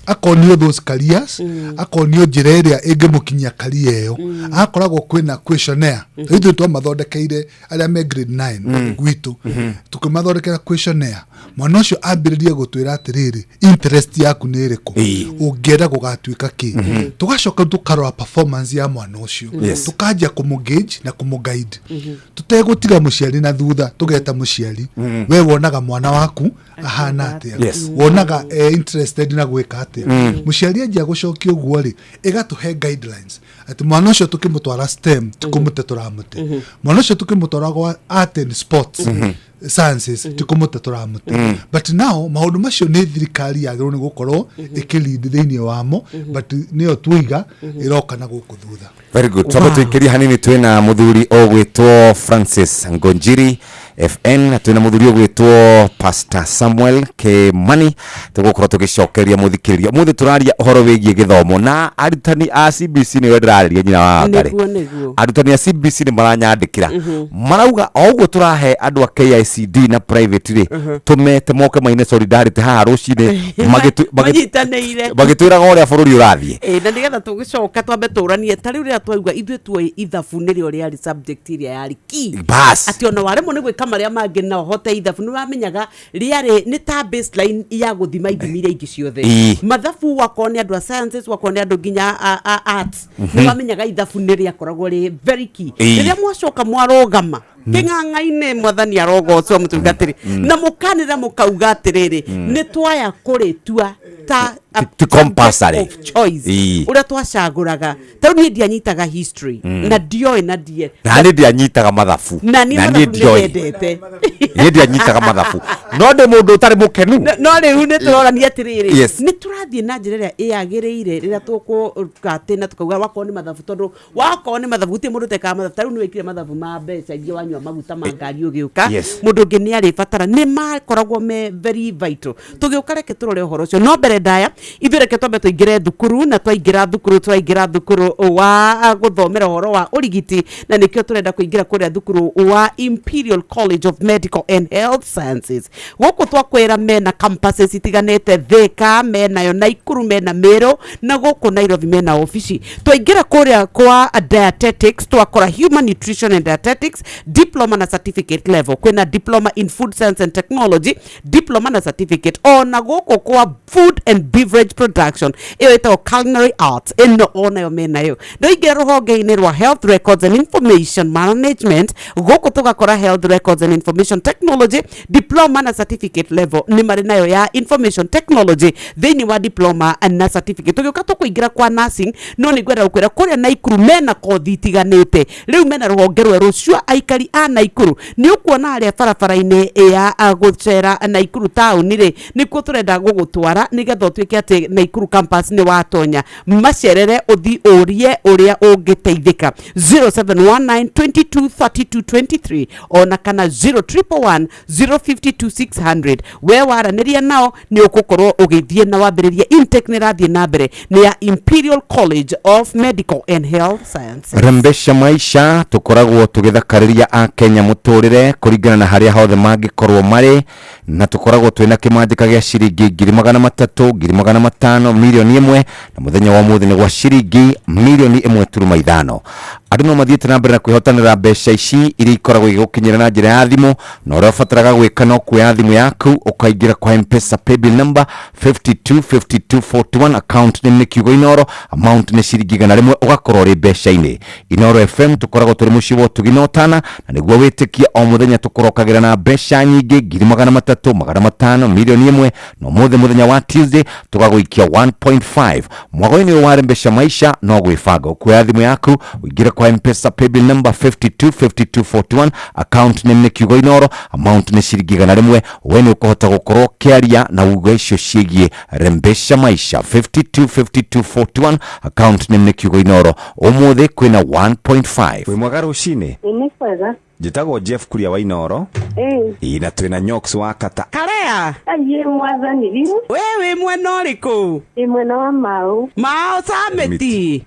akonio those careers akonio njira iria ingemukinyia career iyo akoragwo kwina questionnaire ithu twamathondekeire aria me grade 9 gwitu tukimathondekera questionnaire mwana ucio ambiririe gutwira atiriri interest yaku ni iriku ungienda gugatuika ki tugacoka tukarora performance ya mwana ucio tukajia kumugauge na kumuguide tutegutiga muciari na thutha tugeta muciari we wonaga mwana waku ahana atia wonaga interested na gwika atia muciari anjia gucokia uguo ri igatuhe guidelines ati mwana ucio tukimutwara STEM tukumute turamute mwana ucio tukimutwara gwa art and sports sciences tukumute turamute but now maundu macio ni thirikari yagirwo ni gukorwo ikilindi thiini wamo but niyo tuiga iroka na guku thutha. Very good. Twaba tuikiria hanini twina muthuri ogwitwo Francis Ngonjiri FN twina muthuri ogwitwo Pastor Samuel Kimani tugukorwo tugicokeria muthikiriria muthe turaria uhoro wigie githomo na arutani a CBC ni wendrariria nyina wa ngari arutani a CBC ni maranyandikira marauga oguo turahe andu a KICD na private ri tumete moke maine solidarity ha rucine magitwiraga uria bururi urathie na nigetha tugicoka twambe turanie tari uria twauga ithuĩ tuoĩ ithabu nĩrĩo rĩarĩ subject iria yarĩ key atĩ ona waremwo nĩ gwĩka marĩa mangĩ na ũhote ithabu nĩ wamenyaga rĩarĩ nĩ ta baseline ya gũthima ithimi iria ingĩ ciothe mathabu wakorwo nĩ andũ a sciences wakorwo nĩ andũ nginya arts nĩ wamenyaga ithabu nĩ rĩakoragwo rĩ very key rĩrĩa mwacoka mwarogama king'ang'a-inĩ mwathani arogocwo mũtungatĩri na mũkanĩra mũkauga atĩrĩrĩ nĩ twaya kũrĩtua ta compulsory of choice uria twacaguraga tau ni ndianyitaga history na ndioe na die na ni ndianyitaga mathabu na ni ndiendete ni ndianyitaga mathabu no ndi mundu utari mukenu no riu ni turorania atiriri ni turathie na njira iria yagiriire rira tukugatina na tukauga wakorwo ni mathabu tondu wakorwo ni mathabu guti mundu tekaga mathabu tariu ni wikire mathabu ma mbeca ingi wanyua maguta ma ngari ugiuka mundu ungi ni ari batara ni makoragwo me very vital tugiuka reke turore uhoro ucio no mbere ndaya ithureke twambe tuingire thukuru na twaingira thukuru wa guthomera uhoro wa urigiti na nikio turenda kuingira kuria thukuru wa Imperial College of Medical and Health Sciences guku twakwira mena campuses itiganete Thika mena Naikuru mena Meru na guku Nairobi mena ofici twaingira kuria kwa dietetics twakora human nutrition and dietetics diploma na certificate level kwina diploma in food science and technology diploma na certificate ona guku kwa food and beverage production iyo ito culinary arts ino ona yo mena yo ndo ingira ruhonge-ini rwa health records and information management guku tugakora health records and information technology diploma na certificate level ni mari nayo ya information technology thini wa wa diploma na certificate tugiuka tukuingira kwa nursing no ni gwera ukwira kuria Naikuru mena kothi itiganite riu mena ruhonge rweru cio aikari a Naikuru ni ukuona aria barabara-ini ya gucera Naikuru town ri nikuo turenda gugutwara nigetha tuike ati Naikuru campus ni watonya macerere uthi urie uria ungiteithika 0719223223 ona kana 0311052600 we waraniria nao ni ukukorwo ugithie na wambiriria intake ni rathie na mbere ni ya Imperial College of Medical and Health Sciences. Rembesha maisha tukoragwo tugithakariria a Kenya muturire kuringana na haria hothe mangikorwo mari na tukoragwo twina kimanjika gia ciringi 300,000 500,000 milioni 1 na muthenya wa muthi ni gwa ciringi milioni 1.5 andu no mathiete na mbere na kwihotanira mbeca ici iria ikoragwo igukinyira na njira ya thimu na uria ubataraga gwika no kuoya thimu yaku ukaingira kwa M-Pesa paybill number 525241 account name ni kiugo Inoro amount ni ciringi 100 ugakorwo ri mbeca-ini. Inoro FM tukoragwo turi muciĩ wa tuginotana na niguo witikie o muthenya tukorokagira na mbeca nyingi 300,000 500,000 milioni 1 no muthenya wa Tuesday tugaguikia 1.5 mwago-ini wa Rembesha maisha no gwibanga kuoya thimu yaku uingira kwa M-Pesa paybill number 525241 account name ni kiugo Inoro amount ni ciringi 100 we ni ukuhota gukorwo kiaria na ugo icio ciegie Rembesha maisha 525241 account name ni kiugo Inoro umuthi kwina 1.5 we mwaga rucini Ni kwega. Njitagwo Jeff Kuria wa Inoro. Ina twina Nyox wa Kata. Karea. Aye mwathani riu. Wewe mwena uriku? Mwena wa Mau. Mau Sameti.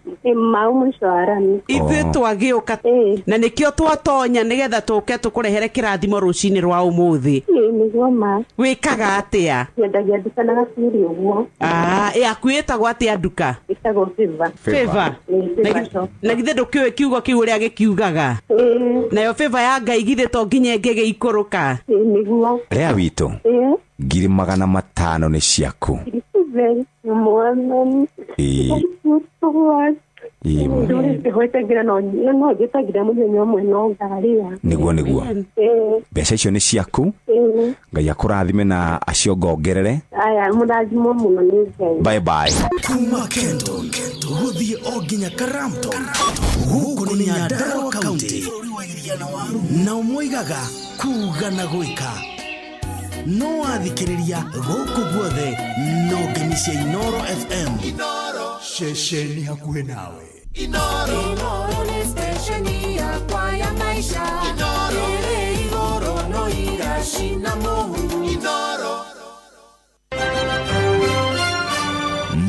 Mau mshwarani. Ithuĩ twagiuka na nikio twatonya nigetha tuke tukurehere kirathimo rucini rwa umuthi. Niguo ma. Wikaga atia? Nyendagia nduka na gaciri uguo. Akuĩtagwo atia nduka? Ĩtagwo Favor. Na githe ndũkĩũĩ kiugo kiu ũrĩa gĩkiugaga? Nayo Favor ya Ngai githe to nginya ĩngĩgĩikũrũka? Niguo. Rea witũ. 500,000 ni ciaku. Mwathani. Niguo mbeca icio ni ciaku Ngai akurathime na acio ngongerere. Aya murathimo muno ni Ngai. Bye bye. Kuma Kendo guthie o nginya Karamto guku ni Nyandarua County na umwigaga kuga na gwika no athikiriria guku guothe no ngemi cia Inoro FM. Shesheni hakuhe nawe. Inoro ni stesheni ya kwa ya maisha. Inoro no irashina Mungu.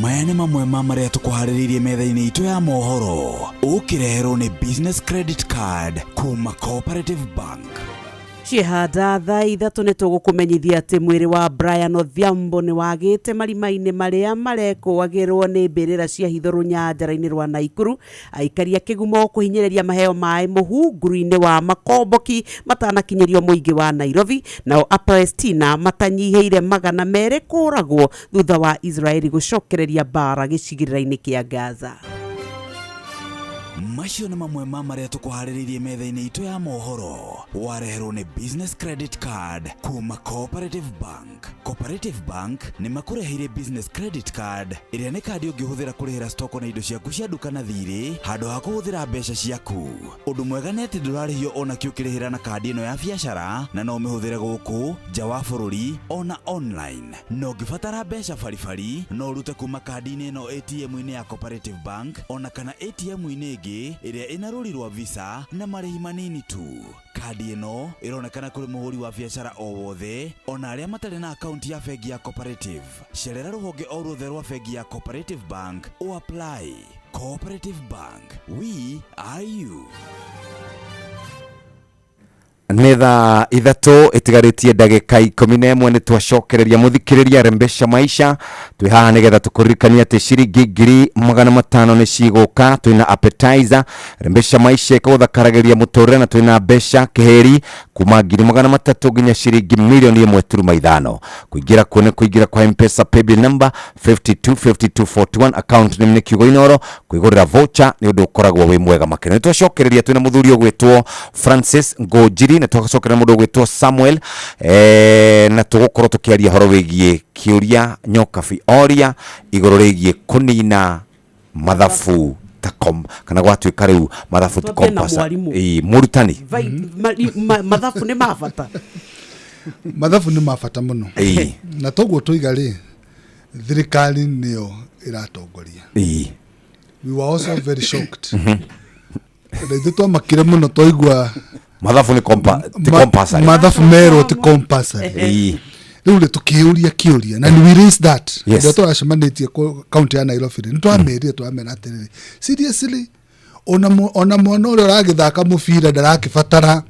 maya nĩ mamwe ma marĩa tũkũharĩrĩirie metha-inĩ itũ ya mohoro ũkĩreherwo nĩ business credit card kuma Cooperative Bank. Cihanda thaa ithatũ nĩ tũgũkũmenyithia atĩ mwĩrĩ wa Brian Odhiambo nĩ wagĩte marima-inĩ marĩa marekũagĩrwo nĩ mbĩrĩra cia hitho rũnyanjara-inĩ rwa Naikuru. Aikari a kĩgumo kũhinyĩrĩria maheo maĩ mũhunguru-inĩ wa Makomboki matanakinyĩrio mũingĩ wa Nairobi. Nao Palestina matanyihĩire 200 kũragwo thutha wa Israeli gũcokereria mbara gĩcigĩrĩra-inĩ kĩa Gaza. Macio nĩ mamwe ma marĩa tũkũharĩrĩirie metha-inĩ itũ ya mohoro wareherwo nĩ business credit card kuma Cooperative Bank. Cooperative Bank nĩ makũreheire business credit card ĩrĩa nĩ kandi ũngĩhũthĩra kũrĩhĩra stoko na indo ciaku cia nduka na thirĩ handũ ha kũhũthĩra mbeca ciaku. Ũndũ mwega nĩ atĩ ndũrarĩhio ona kĩ ũkĩrĩhĩra na kandi ĩno ya biacara na no ũmĩhũthĩre gũkũ nja wa bũrũri ona online. No ũngĩbatara mbeca baribari no ũrute kuma kandi-inĩ ĩno ATM-inĩ ya Cooperative Bank ona kana ATM-inĩ ĩngĩ ĩrĩa ĩna rũri rwa visa na marĩhi manini tu. Kandi ĩno ĩronekana kũrĩ mũhũri wa biacara o wothe ona arĩa matarĩ na akaunti ya bengi ya Cooperative. Cerera rũhonge o ruothe rwa bengi ya Cooperative Bank o apply. Cooperative Bank, we are you. Nĩ thaa ithatũ ĩtigarĩtie ndagĩka 11 nĩ twacokereria mũthikĩrĩria Rembesha maisha twĩ haha nĩgetha tũkũririkania atĩ ciringi 500,000 nĩ cigũka. Twĩna appetizer Rembesha maisha ĩkagũthakaragĩria mũtũrĩre na twĩna mbeca kĩheri kuma 300,000 nginya ciringi milioni 1.5. Kũingĩra kuo nĩ kũingĩra kwa M-Pesa paybill number 525241 account name nĩ kiugo Inoro. Kwĩgũrĩra voucher nĩ ũndũ ũkoragwo wĩ mwega makĩria. Nĩ twacokereria twĩna mũthuri ũgwĩtwo Francis Ngũnjiri na twagacokerera mũndũ ũgwĩtwo Samuel na tugukorwo tukiaria horo wigie kiuria nyokabi oria iguru rigie kunina mathafu takom kana gwatuika riu mathafu tikompasa murutani mathafu ni mabata mathafu ni mabata muno na toguo tuiga ri thirikari niyo iratongoria we were also very shocked Ndio twamakire muno toigwa mathafu ni compulsory mathafu mero ti compulsory riu tukiuria kiuria na we raise that ndio twacemanitie county ya Nairobi ni twamerire twamena atiriri seriously ona mwana uria uragithaka mubira ndarakibatara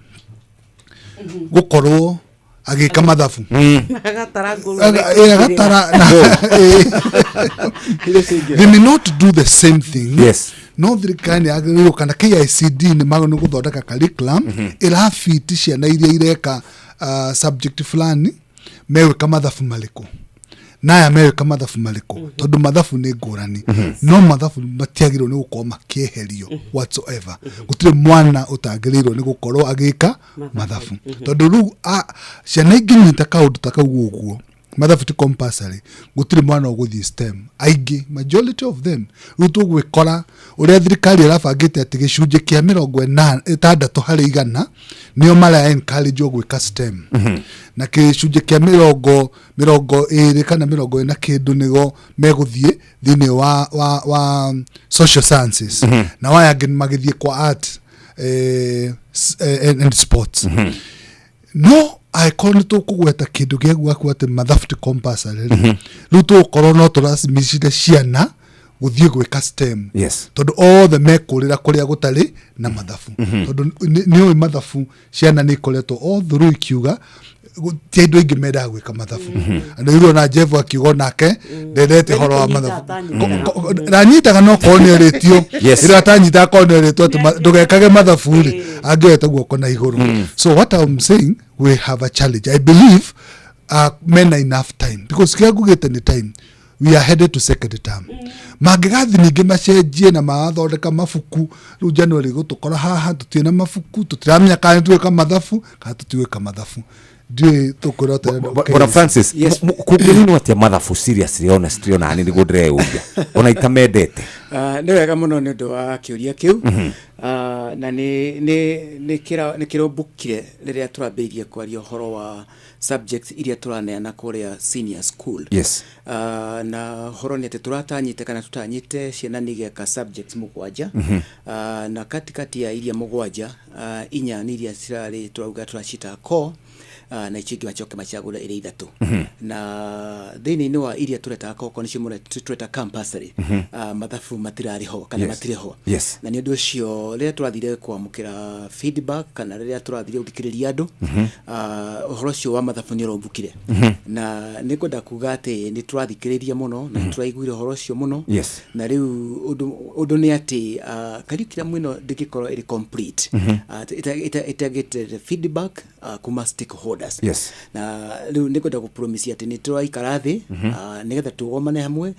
gukorwo agika mathafu agatara they may not do the same thing. No thirikari agiriro kana KICD ni magano guthondeka curriculum irafiti ciana iria ireka subject fulani mewe kama mathafu maliku naya mewe kama mathafu maliku tondu mathafu ni ngurani no mathafu matiagirwo ni gukorwo makieherio whatsoever gutire mwana utagiriro ni gukorwo agika mathafu tondu ru ciana inginyita kaundu takau uguo mathafu ti compulsory gutire mwana uguthii STEM aingi majority of them rutu gwikora uria thirikari irabangite ati gicunje kia 60 hari 100 nio mara encourage gwika STEM na gicunje kia 20 kana 40 na kindu nigo meguthie thini wa social sciences na waya ngin magithie kwa art and sports no I call it kugweta kindu giagwa kwate mathafu ti compulsory ruto korona turasmishire ciana guthie gwika STEM tondu all the mekurira kuria gutari na mathafu tondu niyo mathafu ciana ni koretwo all through kiuga tiendo ingi meda gwika mathafu andu na Jeff akiuga nake ndendete horo wa mathafu ranyitaga no koneretio ira tanyita koneretio ndugekage mathafu ri angeweta guoko na iguru so what I'm saying we have a challenge I believe men enough time because kiagugite ni time we are headed to second term magigathi ningi macenjie na mathondeka mafuku ru January gutukora haha tutina mafuku tutiramenya kana tuweka mathafu kana tutiweka mathafu ndio tukurota Bwana Francis kugelini watia mathafu seriously honestly ona ni gudre uja ona itamendete ni wega muno ni ndo wa kiuria kiu na ni kiro bukire riria turambiririe kwaria horo wa subjects iria turaneana kuria senior school na horo ni ati turatanyite kana tutanyite ciana nigeka subjects mugwanja na katikati ya iria mugwanja inya ni iria cirari turauga turacita core na ichigi machoke machagula ile ithatu na thini ni wa iria tureta koko ni cimure tureta compulsory mathafu matirari ho kana matire ho na ni undu ucio rira turathire kwamukira feedback kana rira turathire uthikiriria andu uhoro ucio wa mathafu ni urombukire na ni kwenda kuga ati ni turathikiriria muno na turaiguire uhoro ucio muno na riu undu ni ati curriculum ino ndigikorwo iri complete ita feedback kuma stakeholders na riu nikwenda gupromisia ati ni turaikara thi nigetha tugomane hamwe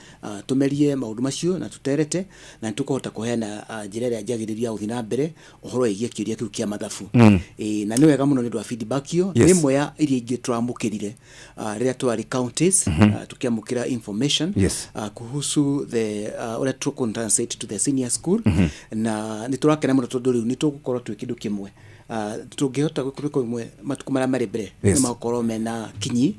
tumerie maundu macio na tuterete na tukohota kuheana njira ya njagiriria uthi na mbere uhoro igie kiuria kiu kia mathafu na ni wega muno ni ndwa feedback yo nimwe ya iria ingi turamukirire rira twari counties tukiamukira information kuhusu the ora translate to the senior school na ni turakena muno tondu riu ni tugukorwo twi kindu kimwe tungihota gukorwo imwe matuku mara mari mbere ni makorwo mena kinyi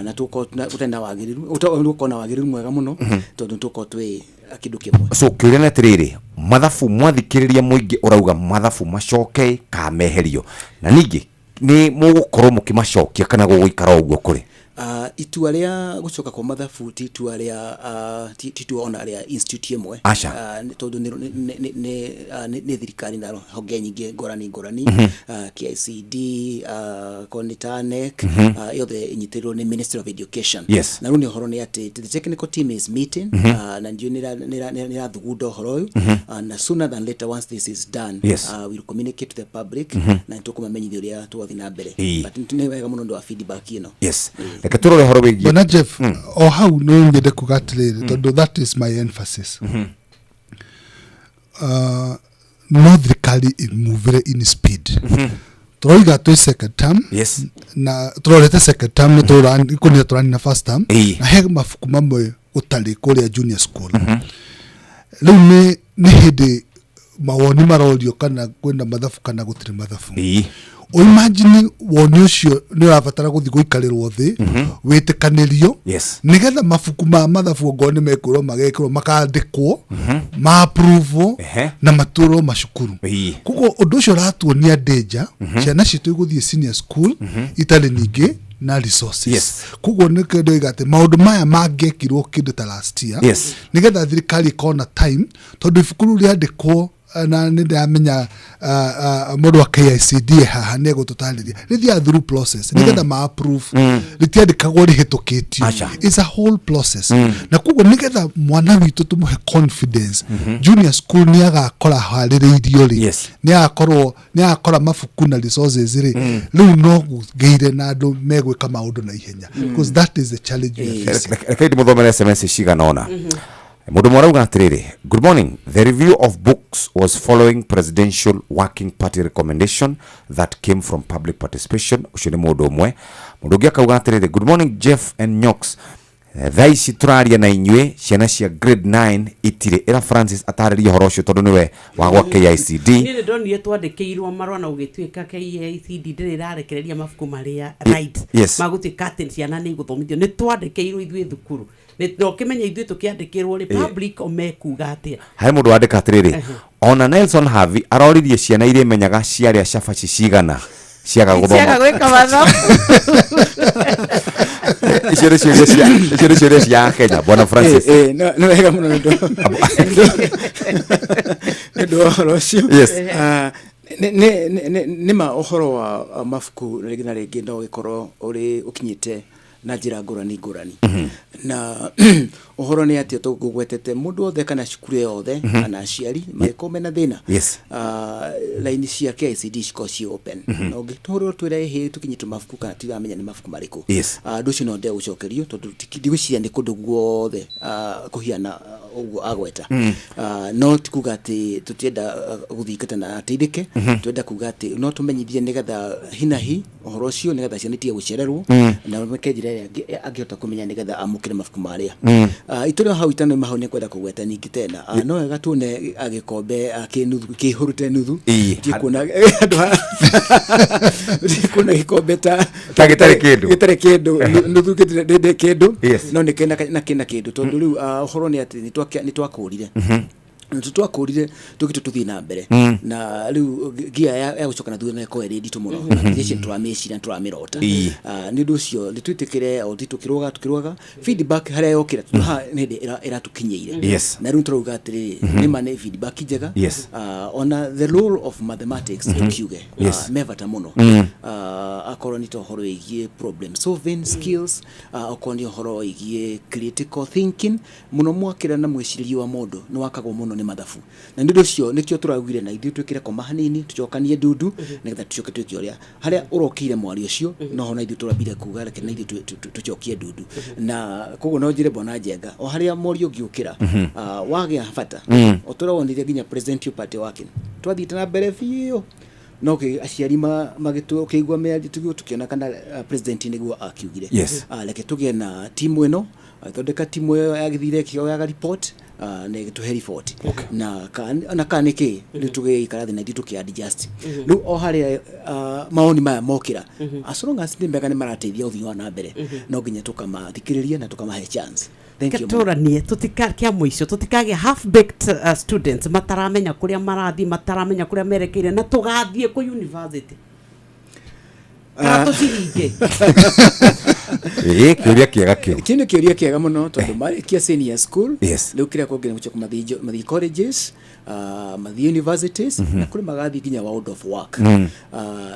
na tuko utenda wagiriru uko na wagiriru mwega muno tondu tuko twi kindu kimwe so kiuria na tiriri mathafu mwathikiriria muingi urauga mathafu macoke ka meherio na ningi ni mugukorwo mukimacokia kana guguikara uguo kuri itua ria gucoka kwa mathafu titua ria titua ona ria institute imwe tondu ni thirikari na honge nyingi ngorani KICD Konitanek yothe inyitirwo ni Ministry of Education na runi horo ni ati the technical team is meeting na ndio ni thugunda horo uyu na sooner than later once this is done we will communicate to the public na tukumamenyithia ria twathi na mbere but ni wega muno ndo feedback ino reke turore horo wigi Bwana Jeff o hau no ngende kugatiriri tondu that is my emphasis no thirikari imuvire in speed turoiga tu second term yes na turorete second term ni turani na first term na he mafuku mamwe utali kuria junior school riu ni hindi mawoni marorio kana kwenda mathabu kana gutire mathabu o imagine woni ucio ni urabatara guthi guikarirwo thi witikanirio nigetha mafuku ma mathabu ngoni mekuro magekiro makandikwo ma approve na maturo mashukuru kuko undu ucio ratuonia danger ciana citu iguthie senior school itali nyingi na resources kuko ni kendo igate maundu maya mangekirwo kindu ta last year nigetha thirikari ikona time tondu ifukuru riandikwo na ndamenya mundu wa KICD haha ne gututariria rithia through process nigetha ma approve ritiandikagwo rihitukitio it's a whole process na kugo nigetha mwana witu tumuhe confidence junior school ni agakora haririirio ri ni agakora mafuku na resources ri riu no gugeire na andu megwika maundu na ihenya because that is the challenge we are facing. Rekaidi muthomere SMS ciganona Mundu mwarauga atiriri, good morning. The review of books was following presidential working party recommendation that came from public participation. Ucio ni mundu umwe. Mundu ungi akauga atiriri, good morning Jeff and Nyox. Thaici turaria na inyue ciana cia grade 9 itire era Francis atariria horo ucio tondu niwe wagwa KICD. Ni ndonire twandikirwo marwa na ugituika KICD ndire rarekereria mafuku maria right maguti curtain ciana ni guthomithio ni twandikirwo ithuĩ thukuru no kimenya ithuĩ tukiandikirwo ri public omekuga atia hai mundu wandika atiriri ona Nelson Havi aroririe ciana iria menyaga ciaria cabaci cigana ciaga gwika mathabu Icio cia Kenya bwana Francis no wega muno ndo rocio ni ma uhoro wa mafuku rigi na rigi no gikorwo uri ukinyite na njira ngurani na uhoro ni ati tugwetete mundu othe kana cukuru yothe kana aciari maikome na thina line cia KICD cikoci open no gitoro twire he tukinyita mafuku kana tiramenya ni mafuku mariku nducio no ndeo gucokerio tondu ndigwiciria ni kundu guothe kuhiana uguo agweta no tikuga ati tutienda guthikata na ateithike twenda kuga ati no tumenyithie nigetha hinahi uhoro ucio nigetha ciana itige gucererwo na mekenjira angihota kumenya nigetha amukire mafuku maria itore hau itano mahone kwenda kugweta ningi tena no wega tuone agikombe akinuthu kihurute nuthu tikuna tikuna gikombe ta gitare kindu nuthu gitare kindu no nikena kindu tondu riu uhoro ni ati ni twakurire tutwakurire tuthii na mbere na riu gia ya gucoka na thutha ko eri nditu muno ngici turamecira turamirota ni nducio nitwitikire o tukiruga feedback haria yokira ha nindi iratukinyeire na riu turuga atiri ni mane feedback njega ona the role of mathematics tukiuge mevata muno akoro ni tohoro igie problem solving skills akoni horo igie critical thinking muno mwakira na mwicirio wa mundu no wakagwo muno mathafu na ndio cio nikio turagwire na ithu twikire koma hanini tucokanie ndundu nigetha tucoke twiki uria haria urokire mwari ucio no hona ithu turabire kuga reke na ithu tucokie ndundu na koguo no njire bona njenga o haria mwari ugiukira wagia bata oturawonire ginya president party wake twathite na mbere biyo no ke aciari magitu kigwa meaji tukiona kana president niguo akiugire reke tugie na timu eno thondeka timu yagithire kio ya report ne to report na kaniki rituge ikarathi na nditu ki adjust nu o haria maoni maya mokira as long as ndimega ni marateithia uthii wa na mbere no nginya tukamathikiriria na tukamahe chance. Thank you. Katoranie tutikakia muico tutikage half baked students mataramenya kuria marathi mataramenya kuria merekeire na tugathie ku university kiuria kiega kio kino kiuria kiega muno tondu marikia senior school riu kiria kugira gucoka mathi colleges mathi universities na kuri magathi ginya world of work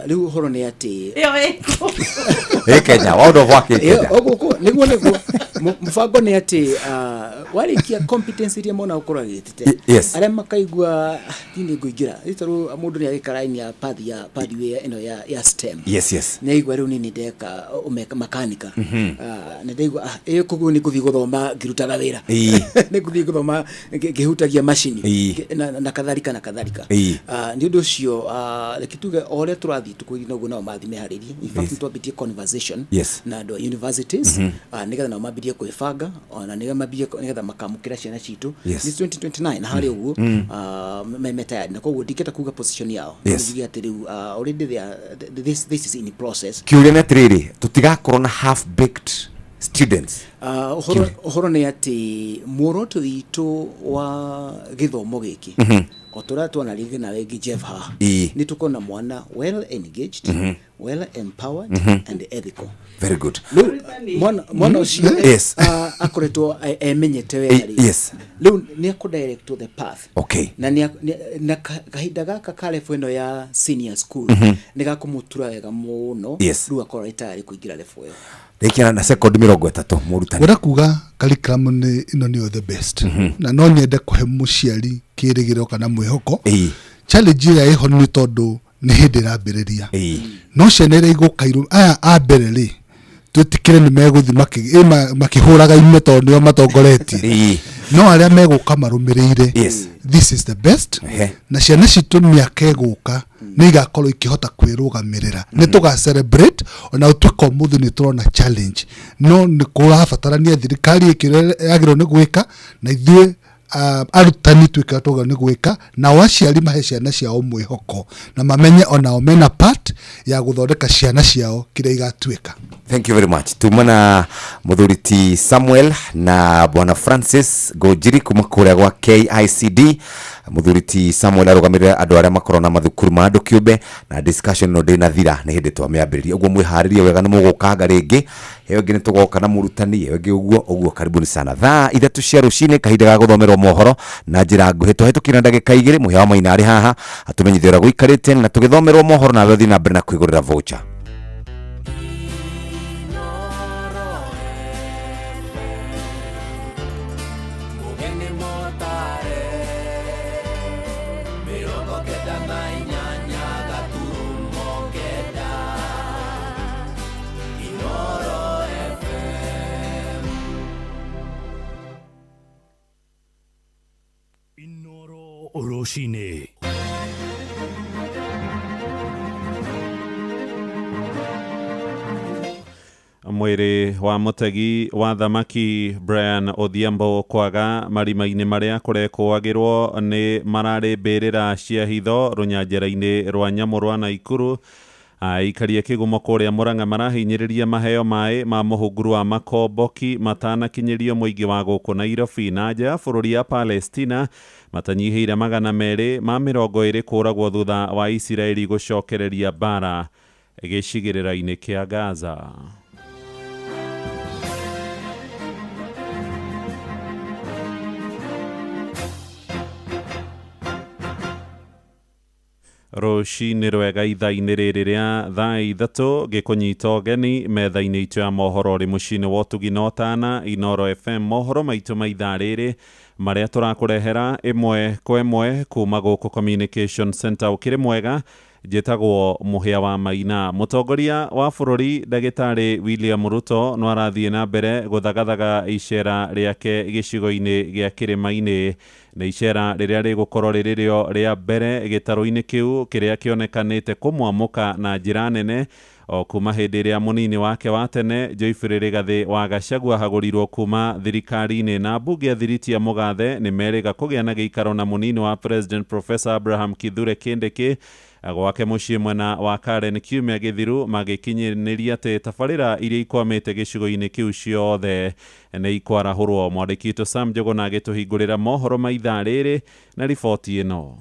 riu horo ni ati Kenya world of work oguko niguo mfango ni ati warikia competence iria mona ukora gitite aria makaigua dini nguingira itaru mundu ni agikaraini ya path ya ino ya STEM Yes. Naigwa riu nini ndeka makanika. Ndaigwa kugu ni kuthi guthoma ngirutaga wira. Ni kuthi guthoma ngihutagia machini na kadhalika na kadhalika. Ni undu ucio rekituge ore turathi tukuina uguo nao mathi meharirie. In fact twabitie conversation na ndo universities nigetha nao mabirie kwibanga ona nigetha mabirie nigetha makamukira ciana citu. Ni 2029 na hari uguo meta na koguo ndiketa kuga position yao. Ngiga ati riu already this is in process. Kiuria na triri tutigakorwo na half baked students. Horo ni ati muoroto witu wa githomo giki otora twana ringi na wengi Jeff ha ni tukona mwana well engaged, well empowered and ethical. Very good. Mwana ucio akoretwo emenyete wega ri. Riu ni akudirect to the path. Okay. Na kahinda gaka kale fweno ya senior school ni gakumutura wega muno riu akora retire kuingira level yo. Dekina na second 30 murutani. Wera kuga curriculum ni ino ni the best. Na no nyende kuhe muciari kirigiro kana mwihoko. Challenge ya iho ni tondu ni hindi rambiriria. No cenere igukairu aya ambere tutikire ni meguthi makihuraga ime tondu yo matongoretie. No aria meguka marumirire. This is the best. Na ciana citu miaka eguka ni igakorwo ikihota kwirugamirira. Ni tuga celebrate ona utwiko muthu ni turona challenge. No ni kurabatarania thirikari ikire yagiro ni gwika na ithue arutani twika toga ni gwika na waciari mahe ciana ciao mwihoko na mamenye ona omena part ya guthondeka ciana ciao kire igatwika. Thank you very much. Tumana muthuriti Samuel na bwana Francis Gojiri kuma kuria gwa KICD. Muthuriti Samuel arugamirira andu aria makorona mathukuru ma andu kiumbe na discussion no ndina thira ni hindi twamiambiriria uguo mwiharirie wega ni mugukanga ringi heyo ngi nitugoka na murutani heyo ngi uguo karibuni sana thaa ithatu cia rucini kahinda ga guthomerwo mohoro na njira nguhi twahitukira ndagika 2 muhya wa maina ari haha atumenyithira guikarite na tugithomerwo mohoro na wethi na mbere na kwigurira voucher. Oroshine. Mwiri wa mutegi wa thamaki Brian Odhiambo kwaga marima-ini maria kurekwagirwo ni marari mbirira cia hitho runyanjera-ini rwa nyamu rwa Naikuru. Aikaria kigumo kuria Murang'a marahinyiriria maheo mai ma muhunguru wa makomboki matanakinyirio muingi wa guku Nairobi na nja bururi ya Palestina matanyihiire 220 kuragwo thutha wa Isiraeli gucokereria bara gicigirira-ini kia Gaza. Rucini rwega ithaa-ini riri ria thaa ithatu gikunyita ugeni metha-ini itu ya mohoro ri mucini wa utugi na utana Inoro FM mohoro maitu ma ithaa riri maria turakurehera imwe kwa imwe kuma guku Communication Center ukiri mwega njitagwo muhia wa maina. Mutongoria wa bururi Ndagitari William Ruto no arathie na mbere guthagathaga icera riake gicigo-ini gia kirima-ini na icera riria rigukorwo riririo ria mbere gitaro-ini kiu kiria kionekanite kumwamuka na njira nene o kuma hindi iria munini wake wa tene Joyfrey Rigathi wa Gachagua hagurirwo kuma thirikari-ini na mbunge thiriti ya Mugathe ni meriga kugia na giikaro na munini wa President Professor Abraham Kithure Kindiki gwake muciĩ mwena wa Karen kiumia githiru magikinyĩrĩria atĩ tabarĩra iria ikwamĩte gĩcigo-inĩ kĩu ciothe nĩ ikwarahũrwo. Mwandĩki witũ Sam Njuguna agĩtũhingũrĩra mohoro ma ithaa rĩrĩ na riboti ĩno.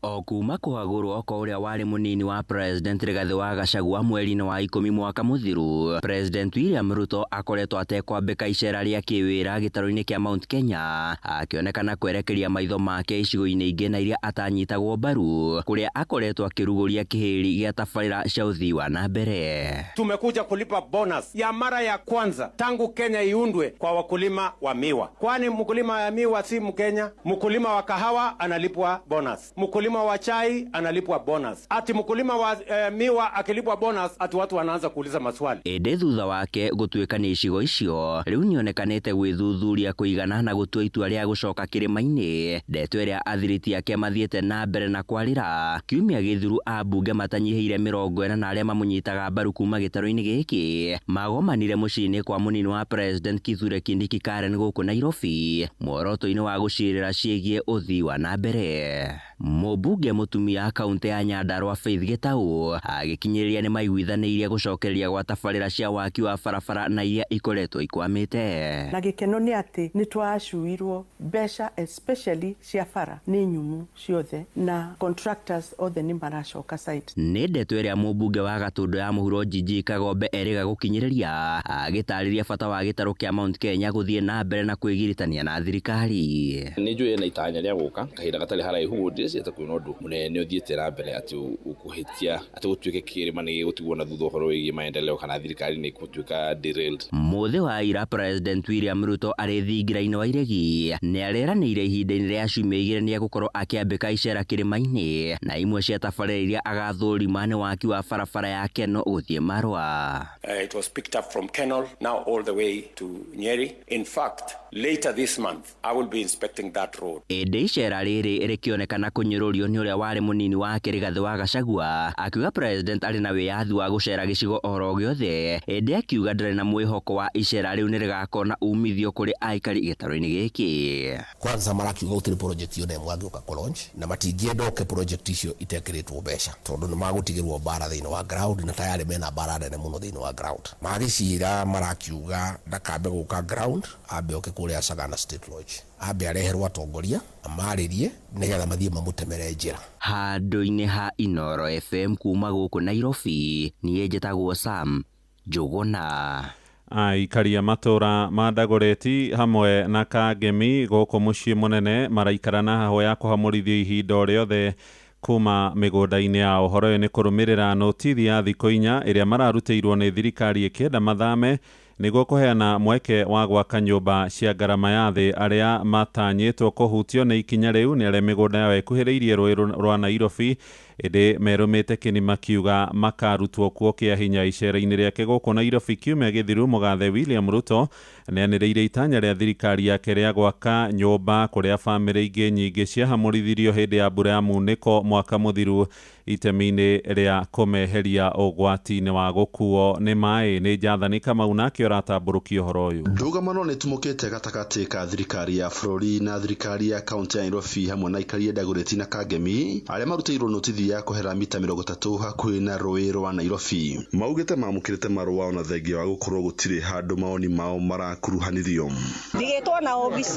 O kuma kuhagurwo kwa uria wari munini wa President Rigathi wa Gachagua mweri-ini wa 10 mwaka muthiru, President William Ruto akoretwo atekwambika icera ria kiwira gitaro-ini kia Mount Kenya, akionekana kwerekeria maitho make icigo-ini ingi na iria atanyitagwo mbaru, kuria akoretwo akiruguria kihiri gia tabarĩra cia uthii wa na mbere. Tumekuja kulipa bonus ya mara ya kwanza tangu Kenya iundwe kwa wakulima wa miwa, kwani mkulima wa miwa si Mkenya. Mkulima wa kahawa analipwa bonus, mkulima mkulima wa chai analipwa bonus, ati mkulima wa miwa akilipwa bonus, ati watu wanaanza kuuliza maswali. Ende thutha wake gutuika ni icigo icio riu nionekanite gwithuthuria kuigana na gutua itua ria gucoka kirima-ini. Ndeto iria athiriti yake mathiete na mbere na kwarira kiumia githuru ambunge matanyihiire 40 na aria mamunyitaga mbaru kuma gitaro-ini giki magomanire muciini kwa munini wa president Kithure Kindiki Karen guku Nairobi mworoto-ini wa gucirira ciegie uthii wa na mbere. Mubunge mutumia kaunti ya Nyandarua Faith Gitau agikinyiriria ni maiguithanirie gucokereria gwa tabarira cia waki wa barabara na iria ikoretwo ikwamite. Na gikeno ni ati ni twacuirwo mbeca especially cia bara ni nyumu ciothe na contractors othe ni maracoka site. Ni ndeto iria mubunge wa Gatundu ya muhuro Jiji Kagombe eriga gukinyiriria agitariria bata wa gitaro kia Mount Kenya guthie na mbere na kwigiritania na thirikari. Ni njui na itanya ria guka kahinda gatari haraihu ndisi atakwina undu munene uthiete na mbere ati ukuhitia ati gutuike kirima ni gutigwo na thutha horo wigi maendeleo kana thirikari ni gutuika derailed. Muthe wa ira President William Ruto arithingira-ini wa iregi ni areranire ihinda-ini ria ciumia igiri ni gukorwo akiambika icera kirima-ini na imwe cia tabarira iria agathurima ni waki wa barabara ya Keno guthie Marwa. It was picked up from Kenol now all the way to Nyeri. In fact, later this month I will be inspecting that road. Ende icera riri rikionekana kunyirurio ni uria wari munini wake Rigathi wa Gachagua akiuga president ari na wiyathi wa gucera gicigo oro giothe. Ende akiuga ndari na mwihoko wa icera riu ni rigakona umithio kuri aikari gitaro-ini giki. Kwanza marakiuga gutiri project yone mwangiuka ku launch na matingienda oke project icio itekiritwo mbeca tondu ni magutigirwo bara thiini wa ground na tayari mena bara nene muno thiini wa ground. Magicira marakiuga ndakambe guka ground ambe oke kuria Sagana State Lodge ambe areherwo atongoria amaririe nigetha mathie mamutemere njira. Handu-ini ha Inoro FM kuma guku Nairobi ni njitagwo Sam Njuguna. Aikari a matura ma Dagoretti hamwe na Kangemi guku mucii munene maraikarana haho ya kuhamurithio ihinda riothe kuma migunda-ini yao. Horo uyu ni kurumirira notithi ya thikũ 4 iria mararutirwo ni thirikari ikienda mathame niguo kuheana mweke wa gwaka nyumba cia ngarama ya thi aria matanyitwo kuhutio ni ikinya riu ni aria migunda yao ikuhiriirie rũĩ rwa Nairobi indi merumite kinima kiuga makarutwo kuo kia hinya icera-ini riake guku Nairobi kiumia githiru. Mugathe William Ruto neanireire itanya ria thirikari yake ria gwaka nyumba kuria family ingi nyingi ciahamurithirio hindi ya mbura ya muniko mwaka muthiru itemi-ini ria kumeheria ugwati-ini wa gukuo ni mai. Ni Njathani Kamau nake oratamburukia uhoro uyu. Ndũgamano nĩ tumũkĩte gatagatĩ ka thirikari ya bũrũri na thirikari ya kaunti ya Nairobi hamwe na aikari a Dagoretti na Kangemi arĩa marutĩirwo notithi ya kũhera mita 30 hakuhĩ na rũĩ rwa Nairobi. Maugĩte mamũkĩrĩte marũa ona thengia wa gũkorwo gũtirĩ handũ maoni mao marakuruhanithio. Ndigĩtwo na OBC,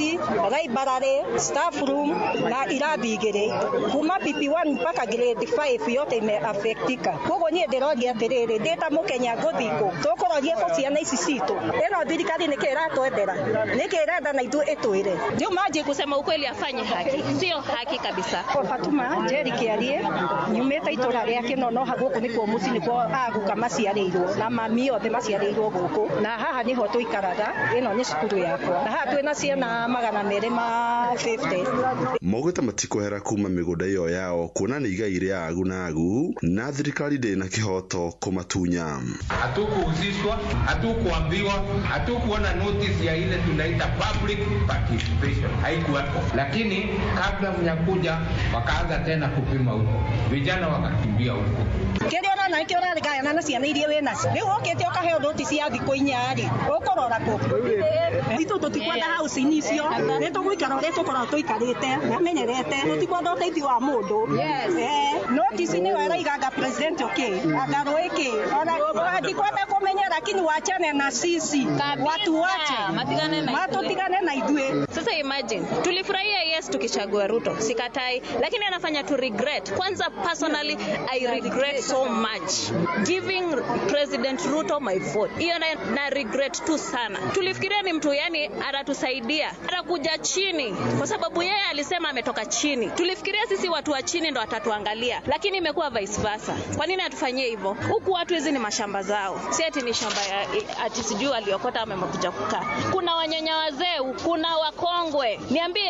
library, staff room na irathi igĩrĩ kuma PP1 mpaka grade 5 yote imeafektika. Koguo niĩ ndĩroria atĩrĩrĩ ndĩta mũkenya ngũthikũ tũkũrorie kũ ciana ici citũ. Ĩno thirikari nĩkĩ ĩratwendera, nĩkĩ ĩrenda na ithuĩ ĩtwĩre. Ndio maji kusema ukweli afanye haki, sio haki kabisa. Fatuma Jerry Kiarie nyumĩte itũra rĩake no gũkũ nĩkuo mũciĩ nĩkuo aguka maciarĩirwo na mami othe maciarĩirwo gũkũ na haha nĩho tũikaraga. Ĩno nĩ cukuru yakwa na haha twĩna ciana 250. Maugĩte matikũhera kuma mĩgũnda ĩyo yao kuona nĩ igai rĩa agu na agu na thirikari ndĩ na kĩhoto kũmatunya. Hatukuhusishwa, hatukuambiwa, hatukuona notice ya ile tunaita public participation, haikuwepo. Lakini kabla mnyakuja wakaanza tena kupima huko, vijana wakakimbia huko. Kĩrĩa ũrona nĩkĩo ũrarigana na ciana iria wĩ nacio. Rĩu ũkĩte ũkaheo notice ya thikũ 4 ũkũrora kũ? Itũ tũtikwenda house-inĩ icio, nĩ tũgũikara ũrĩa tũkoragwo tũikarĩte na menyerete, tũtikwenda ũteithio wa mũndũ. Notice nĩ weraiganga president agarũ iki ona ndikwenda kumenya, lakini wachane na sisi watu wache matutigane na ithuĩ. Sasa imagine tulifurahia yes tukichagua Ruto, sikatai, lakini anafanya tu regret. Kwanza personally I regret so much giving President Ruto my vote. Hiyo na regret tu sana. Tulifikiria ni mtu yani atatusaidia, atakuja chini kwa sababu yeye alisema ametoka chini. Tulifikiria sisi watu wa chini ndo atatuangalia, lakini imekuwa vice versa. Kwa nini atufanyie hivyo? Huku watu hizi ni mashamba zao. Si ati ni shamba ya ati sijui aliokota amekuja kukaa. Kuna wanyanya wazee, kuna wakongwe.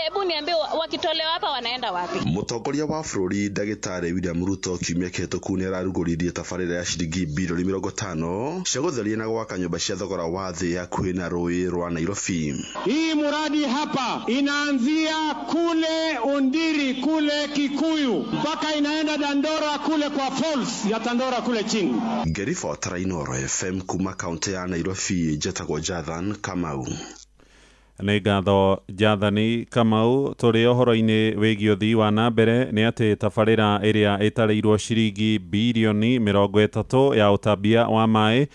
Hebu niambie wakitolewa hapa wanaenda wapi? Mutongoria wa bũrũri Ndagĩtarĩ William Ruto kiumia kĩhĩtũku nĩ ararugũririe tabarĩra ya ciringi bilioni 50 cia gũtheria na gwaka nyũmba cia thogora wa thĩ hakuhĩ na rũĩ rwa Nairobi. Hii muradi hapa inaanzia kule Undiri kule Kikuyu mpaka inaenda Dandora kule kwa falls ya Dandora kule chini. Ngĩribotera Inooro FM kuma kaunti ya Nairobi, njĩtagwo Jathan Kamau. Nĩ ngatho Jathani Kamau. Tũrĩ ũhoro-inĩ wĩgiĩ ũthii wa na mbere nĩ atĩ tabarĩra ĩrĩa ĩtarĩirwo ciringi bilioni 30 ya ũtambia wa maĩ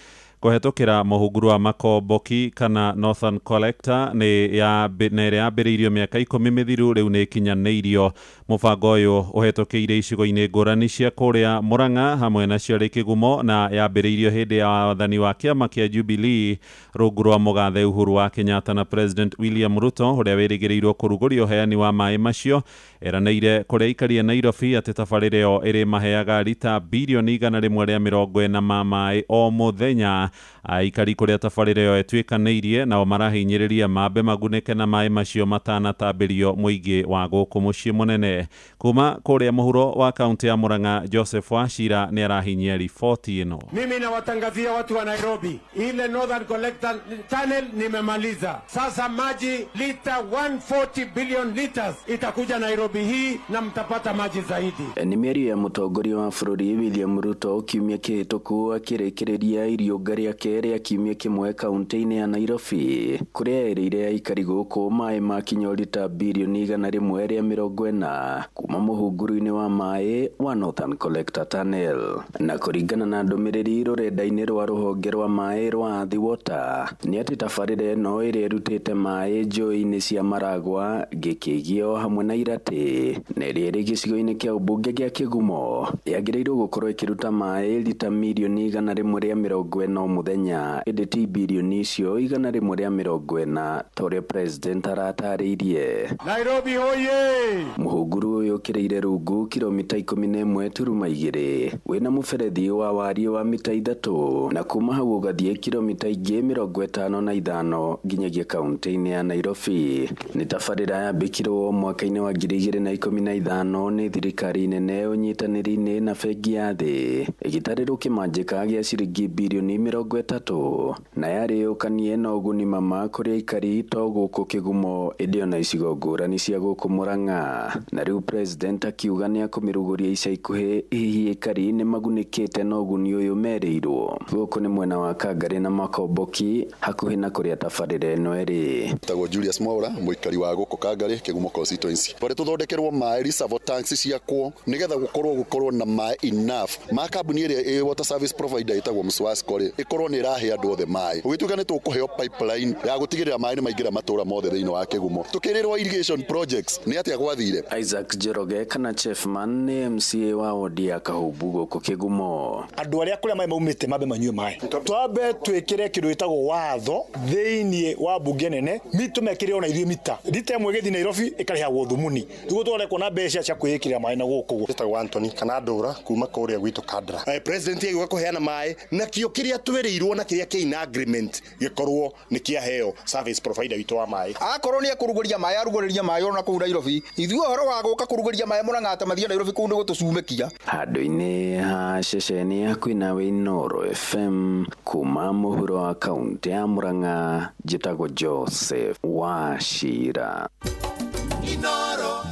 kũhetũkĩra mũhunguru wa Makomboki kana Northern Collector nĩ yambĩrĩirio mĩaka 10 mĩthiru, rĩu nĩ ikinyanĩirio. Mũbango ũyũ ũhetũkĩire icigo-inĩ ngũrani cia kũrĩa Murang'a hamwe na ciarĩ Kĩgumo na yambĩrĩirio hĩndĩ ya wathani wa kĩama kĩa Jubilee rungu rwa mũgathe Uhuru wa Kenyatta na President William Ruto ũrĩa wĩrĩgĩrĩirwo kũrugũria ũheani wa maĩ macio. Eranĩire kũrĩa aikari a Nairobi atĩ tabarĩra ĩyo ĩrĩ maheaga rita bilioni 140 ma maĩ o mũthenya. Aikari kũrĩa tabarĩra ĩyo ĩtuĩkanĩirie nao marahinyĩrĩria mambe magunĩke na maĩ macio matanatambĩrio mũingĩ wa gũkũ mũciĩ mũnene. Kuma kũrĩa mũhuro wa kaunti ya Murang'a, Joseph Wachira nĩ arahinyia riboti ĩno. Mimi nawatangazia watu wa Nairobi, ile Northern Collector Tunnel nimemaliza. Sasa maji lita 140 billion liters itakuja Nairobi hii na mtapata maji zaidi. Ni mĩario ya mũtongoria wa bũrũri William Ruto kiumia kĩhĩtũku akĩrĩkĩrĩria iriũnga rĩake rĩa kiumia kĩmwe kaunti-inĩ ya Nairobi kũrĩa erĩire aikari gũkũ maĩ makinya rita bilioni 140 kuma mũhunguru-inĩ wa maĩ wa Northern Collector Tunnel. Na kũringana na ndũmĩrĩri rũrenda-inĩ rwa rũhonge rwa maĩ rwa The Water nĩ atĩ tabarĩra ĩno ĩrĩa ĩrutĩte maĩ njũĩ-inĩ cia Maragwa, Gĩkĩgio hamwe na Iratĩ na ĩrĩa ĩrĩ gĩcigo-inĩ kĩa ũmbunge gĩa Kĩgumo yagĩrĩirwo gũkorwo ĩkĩruta maĩ lita milioni 140 mũthenya, ĩndĩ ti bilioni icio 140 ta ũrĩa president aratarĩirie. Nairobi hoye! Mũhunguru ũyũ ũkĩrĩire rungu kilomita 11.2 wĩna mũberethi wa wariĩ wa mita 3 na kuma hau ũgathiĩ kilomita ingĩ 55 nginyagia kaunti-inĩ ya Nairobi. Nĩ tabarĩra yambĩkirwo mwaka-inĩ wa 2015 nĩ thirikari nene ũnyitanĩri-inĩ na bengi ya thĩ ĩgĩtarĩrwo kĩmanjĩka gĩa ciringi bilioni 30 na yarĩ ũkanie na ũguni mama kũrĩ aikari to gũkũ Kĩgumo ĩndĩ ona icigo ngũrani cia gũkũ Murang'a. Na rĩu president akiuga nĩ akũmĩrugũria ica ikuhĩ hihi aikari nĩ magunĩkĩte na ũguni ũyũ merĩirwo. Gũkũ nĩ mwena wa Kangari na Makomboki hakuhĩ na kũrĩa tabarĩra ĩno ĩrĩ. Tagwo Julius Mwaura, mũikari wa gũkũ Kangari, Kĩgumo constituency. Twarĩ tũthondekerwo maĩ reserve tanks ciakwo nĩgetha gũkorwo na maĩ enough ma kambuni ĩrĩa ĩ water service provider ĩtagwo Mswasco ĩkorwo nĩ ĩrahe andũ othe maĩ. Ũgĩtuĩka nĩ tũkũheo pipeline ya gũtigĩrĩra maĩ nĩ maingĩra matũra mothe thĩinĩ wa Kĩgumo. Tukĩrĩrwo irrigation projects nĩ atĩa gwathire. Isaac Njoroge kana Chefman nĩ MCA wa wodi ya Kahumbu gũkũ Kĩgumo. Andũ arĩa kũrĩa maĩ maumĩte mambe manyue maĩ. Twambe twĩkĩre kĩndũ gĩtagwo watho thĩinĩ wa bunge nene mitũmekĩre ona ithuĩ mita rita ĩmwe gĩthiĩ Nairobi ĩkarĩhagwo thumuni nĩguo tũreko na mbeca cia kwĩĩkĩrĩra maĩ na gũkũ. Gĩtagwo Anthony kana Ndũra kuma kũrĩa gwitũ Kandara. President agĩũka kũheana maĩ na kĩo kĩrĩa twĩrĩirwo na kĩrĩa kĩina agreement gĩkorwo nĩ kĩaheo service provider witũ wa maĩ. Akorwo nĩ akũrugũria maĩ arugũrĩria maĩ ona kũu Nairobi, ithuĩ ũhoro wa gũka kũrugũria maĩ Murang'a atamathia Nairobi kũu nĩ gũtũcumekia. Handũ-inĩ ha ceceni hakuhĩ nawe Inooro FM kuma mũhuro wa kaunti ya Murang'a, njĩtagwo Joseph Wachira.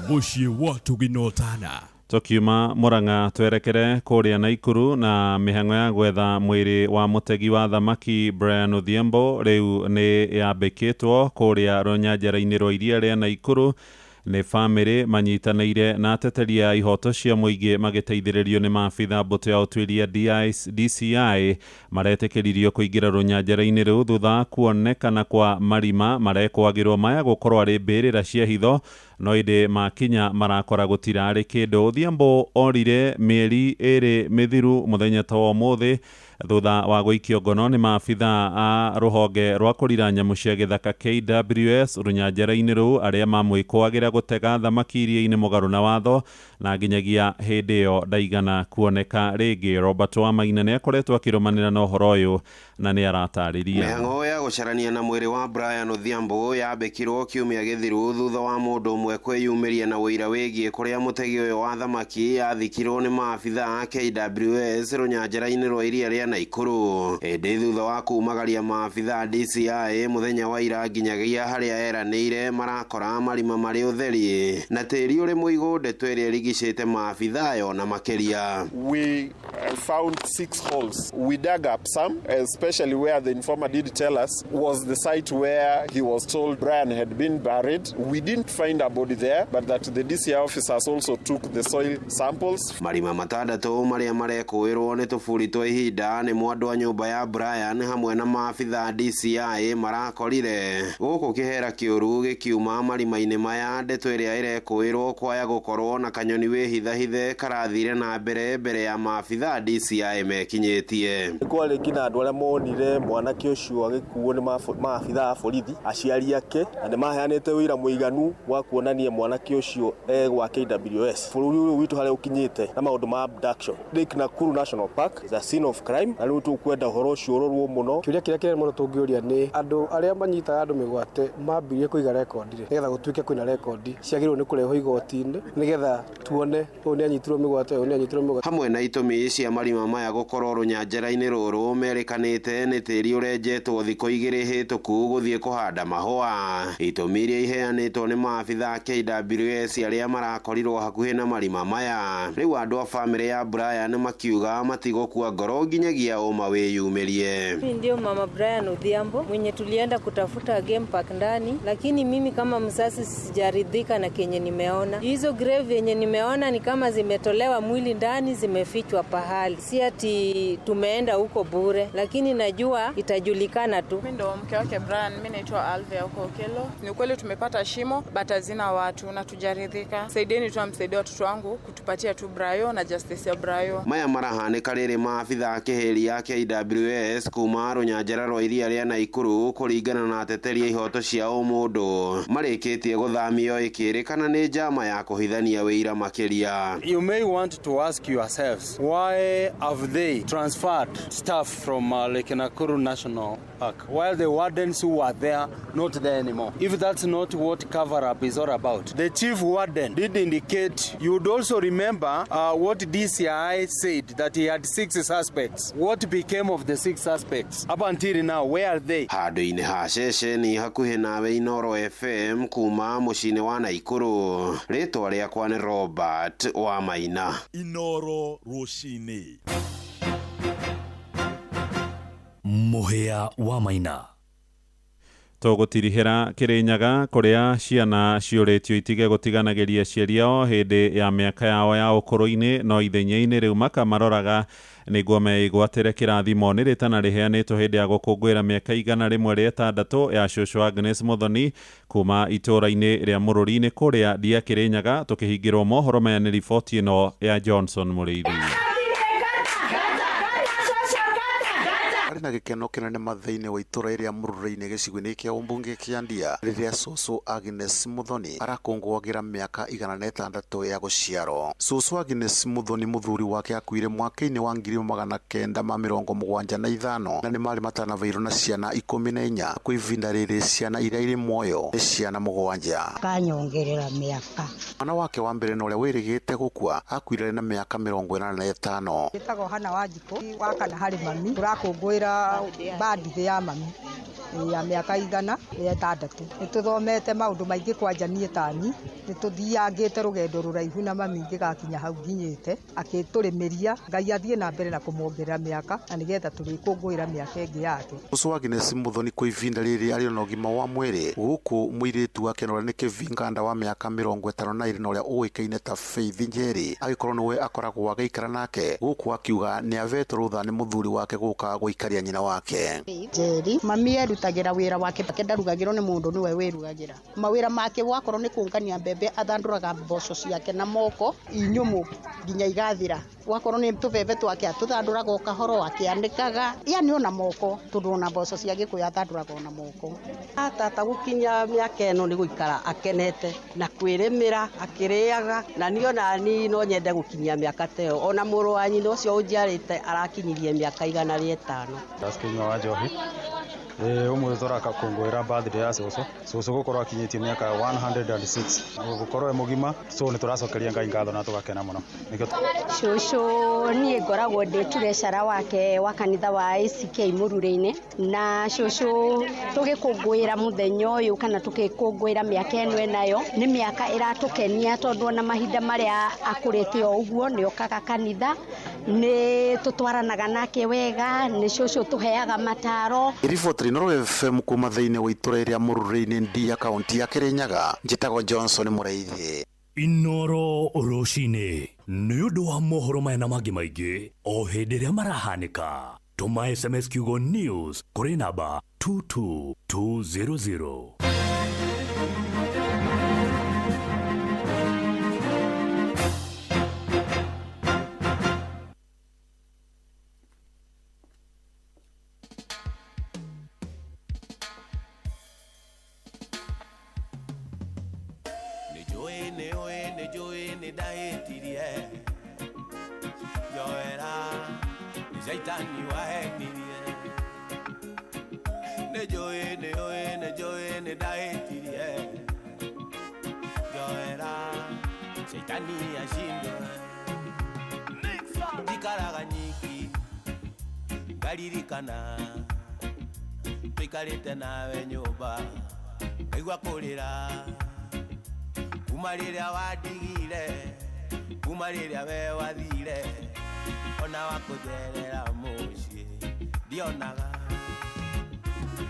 Mũciĩ wa Tuginotana. Tukiuma Murang'a twerekere kũrĩa Naikuru na mĩhang'o ya gwetha mwĩrĩ wa mũtegi wa thamaki Brian Odhiambo rĩu nĩ yambĩkĩtwo kũrĩa rũnyanjara-inĩ rwa iria rĩa Naikuru. Nĩ bamĩrĩ manyitanĩire na ateteri a ihoto cia mũingĩ magĩteithĩrĩrio nĩ maabitha mbũtũ ya ũtuĩria DCI maretĩkĩririo kũingĩra rũnyanjara-inĩ rũu thutha kuonekana kwa marima marekwagĩrwo maya gũkorwo arĩ mbĩrĩra cia hitho no inde makinya marakora gutirari kindu. Odhiambo orire mieri iri mithiru muthenya ta umuthi thutha wa guikio ngono ni maabitha a ruhonge rwa kurira nyamu cia githaka KWS runyanjara-ini ruu aria mamwikwagira gutega thamaki iria-ini mugaru na watho na nginyagia hindi iyo ndaigana kuoneka ringi. Robert Wamaina ni akoretwo akirumanira na uhoro uyu na ni aratariria mĩhang'o ya gũcarania na mwĩrĩ wa Brian Odhiambo yambĩkirwo kiumia gĩthiru thutha wa mũndũ ũmwe kwĩyumĩria na ũira wĩgiĩ kũrĩa mũtegi ũyũ wa thamaki yathikirwo nĩ maabitha a KWS runyanjara-ini rwa iria rĩa Naikuru. Ĩndĩ thutha wa kumagaria maabitha DCI mũthenya wa ira nginyagia harĩa eranĩire marakora marima marĩ ũtheri na tĩri ũrĩ mũigũ ndeto ĩrĩa ĩrigicĩte maabitha ayo na makĩria. We found 6 holes. We dug up some, especially where the informer did tell us was the site where he was told Brian had been buried. We didn't find a body there, but that the DCI officers also took the soil samples. Marima matandatu marĩa marekũĩrwo nĩ tũburi twa ihinda nĩ mwandu wa nyũmba ya Brian hamwe na maabitha DCI marakorire. Gũkũ kĩhera kĩũru gĩkiuma marima-inĩ maya ndeto ĩrĩa ĩrekũĩrwo kwaya gũkorwo na kanyoni wĩhithahithe karathire na mbere ya maabitha DCI mekinyĩtie. Kwarĩ ngina andũ arĩa monire mwanake ũcio agĩkuo nĩ maabitha a borithi aciari ake na nĩ maheanĩte wĩira mũiganu wa kuonania mwanake ũcio gwa KWS. Bũrũri ũyũ witũ harĩa ũkinyĩte na maũndũ ma abduction. Lake Nakuru National Park is a scene of crime na rĩu tũkwenda ũhoro ũcio ũrorwo mũno. Kĩũria kĩrĩa kĩnene mũno tũngĩũria nĩ andũ arĩa manyitaga andũ mĩgwate mambirie kũiga rekondi nĩgetha gũtuĩke kwĩna rekondi ciagĩrĩirwo nĩ kũrehwo igoti-inĩ nĩgetha tuone ũyũ nĩ anyitirwo mĩgwate ũyũ nĩ anyitirwo mĩgwate. Hamwe na itũmi cia marima maya gũkorwo runyanjara-inĩ rũrũ merĩkanĩte nĩ tĩri ũrenjetwo thikũ igĩrĩ hĩtũku gũthiĩ kũhanda mahũa. Itũmi iria iheanĩtwo nĩ maabitha KWS arĩa marakorirwo hakuhĩ na marima maya. Rĩu andũ a bamĩrĩ ya Brian makiuga matigũkua ngoro nginyagia ũma wĩyumĩrie. Mimi ndio mama Brian Odhiambo mwenye tulienda kutafuta game park ndani, lakini mimi kama mzazi sijaridhika na kenye nimeona. Hizo grave yenye nimeona ni kama zimetolewa mwili ndani, zimefichwa pahali. Si ati tumeenda huko bure, lakini najua itajulikana tu. Mimi ndo mke wake Brian, mimi naitwa Alvia huko Okelo. Ni ukweli tumepata shimo, but hazina watu na tujaridhika. Saidieni tu amsaidie watoto wangu kutupatia tu Brayo na justice ya Brayo. Maya marahanĩka rĩrĩ maabitha a kĩhĩri ya KWS kuma runyanjara rwa iria rĩa Naikuru kũringana na ateteri a ihoto cia ũmũndũ marĩkĩtie gũthamio ĩkĩrĩkana nĩ njama ya kũhithania wĩira makĩria. You may want to ask yourselves, why have they transferred staff from Lake Nakuru National Park while the wardens who were there not there anymore? If that's not what cover-up is all about. The chief warden did indicate, you would also remember what DCI said, that he had 6 suspects. What became of the 6 suspects? Up until now, where are they? Handũ-inĩ ha ceceni hakuhĩ nawe Inoro FM kuma mũciĩ-inĩ wa Naikuru. Rĩtwa rĩakwa nĩ Robert Wamaina. Inoro rũcinĩ. Mũhĩa wa Maina. Tũgũtirihĩra Kĩrĩnyaga kũrĩa ciana ciũrĩtio itige gũtiganagĩria aciari ao hĩndĩ ya mĩaka yao ya ũkũrũ-inĩ no ithenya-inĩ rĩu makaroraga nĩguo meigwatĩre kĩrathimo nĩ rĩtana rĩheanĩtwo hĩndĩ ya gũkũngũĩra mĩaka 106 ya cũcũ Agnes Muthoni kuma itũũra-inĩ rĩa Mũrũri-inĩ kũrĩa Ndia Kĩrĩnyaga. Tũkĩhingĩrwo mohoro maya nĩ riboti ĩno ya Johnson Mũrĩithi. Arĩ na gĩkeno kĩnene mathĩinĩ wa itũũra rĩa Mũrũri-inĩ gĩcigo-inĩ kĩa ũmbunge kĩa Ndia rĩrĩa cũcũ Agnes Muthoni arakũngũagĩra mĩaka 106 ya gũciarwo. Cũcũ Agnes Muthoni mũthuri wake akuire mwaka-inĩ wa 1975 na nĩ marĩ matanavĩirwo na ciana 14. Kwĩ ivinda rĩrĩ ciana iria irĩ muoyo nĩ ciana 7. Kanyongerera mĩaka. Mwana wake wa mbere na ũrĩa wĩrĩgĩte gũkua akuire na mĩaka 85. Gĩtagwo Hana Wanjikũ wa kana harĩ mami tũrakũngũĩra birthday ya mami ya mĩaka 106. Nĩtũthomete maũndũ maingĩ kwanja niĩ tani nĩtũthiangĩte rũgendo rũraihu na mami ngĩgakinya hau nginyĩte akĩtũrĩmĩria Ngai athiĩ na mbere na kũmuongerera mĩaka na nĩgetha tũrĩkũngũĩra mĩaka ĩngĩ yake. Cũcũ Agnes Muthoni kwa ivinda rĩrĩ arĩ na ũgima wa mwĩrĩ gũkũ mũirĩtu wake na ũrĩa nĩ Kĩvinganda wa mĩaka 52 na ũrĩa ũĩkaine ta Faith Njeri agĩkorwo nĩwe akoragwo agĩikara nake gũkũ akiuga nĩ avetwo rũtha nĩ mũthuri wake gũka gũikaria gũthikĩrĩria nyina wake. Njeri mami erutagira wira wake ndarugagĩrwo nĩ mũndũ niwe wĩrugagira mawira make gwakorwo nĩ kũngania mbembe athandũraga mboco ciake na moko inyũmũ nginya igathira gwakorwo nĩ tũbebe twake atũthandũraga o kahoro akĩandĩkaga yani ona moko tondũ ona mboco cia Gĩkũyũ athandũraga ona moko. Tata gũkinya mĩaka ĩno nĩ gũikara akenete na kwĩrĩmĩra akĩrĩaga na niĩ ona ni no nyende gũkinyia mĩaka teo ona mũrũ wa nyina ũcio ũnjiarĩte arakinyirie mĩaka 105. Ndaskinywa wa Njohi umwe thoraka kũngũĩra birthday ya cũcũ gũkorwo akinyĩtie mĩaka 106 gũkorwo mũgima so nĩ tũracokeria Ngai ngatho na tũgakena mũno. Cũcũ niĩ ngoragwo ndĩ treasurer wake wa kanitha wa ACK Mũrure-inĩ na cũcũ tũgĩkũngũĩra mũthenya ũyũ kana tũgĩkũngũĩra mĩaka ĩno enayo nĩ mĩaka ĩratũkenia tondũ ona mahinda marĩa akũrĩte o ũguo nĩ okaga kanitha nĩ tũtwaranaga nake wega nĩ cũcũ tũheaga mataro. Riboti Noro FM kuma thĩinĩ wa itũra rĩa Mũrure-inĩ Ndia kaunti ya Kirinyaga njĩtagwo Johnson Mũraithi. Inoro rũcinĩ nĩ ũndũ wa mohoro maya na mangĩ maingĩ o hĩndĩ ĩrĩa marahanĩka tũma SMS kiugo news kũrĩ namba 22200. Twikarĩte nawe nyũmba ngaigua kũrĩra kuma rĩrĩa wandigire kuma rĩrĩa we wathire ona wakũnjerera mũciĩ ndionaga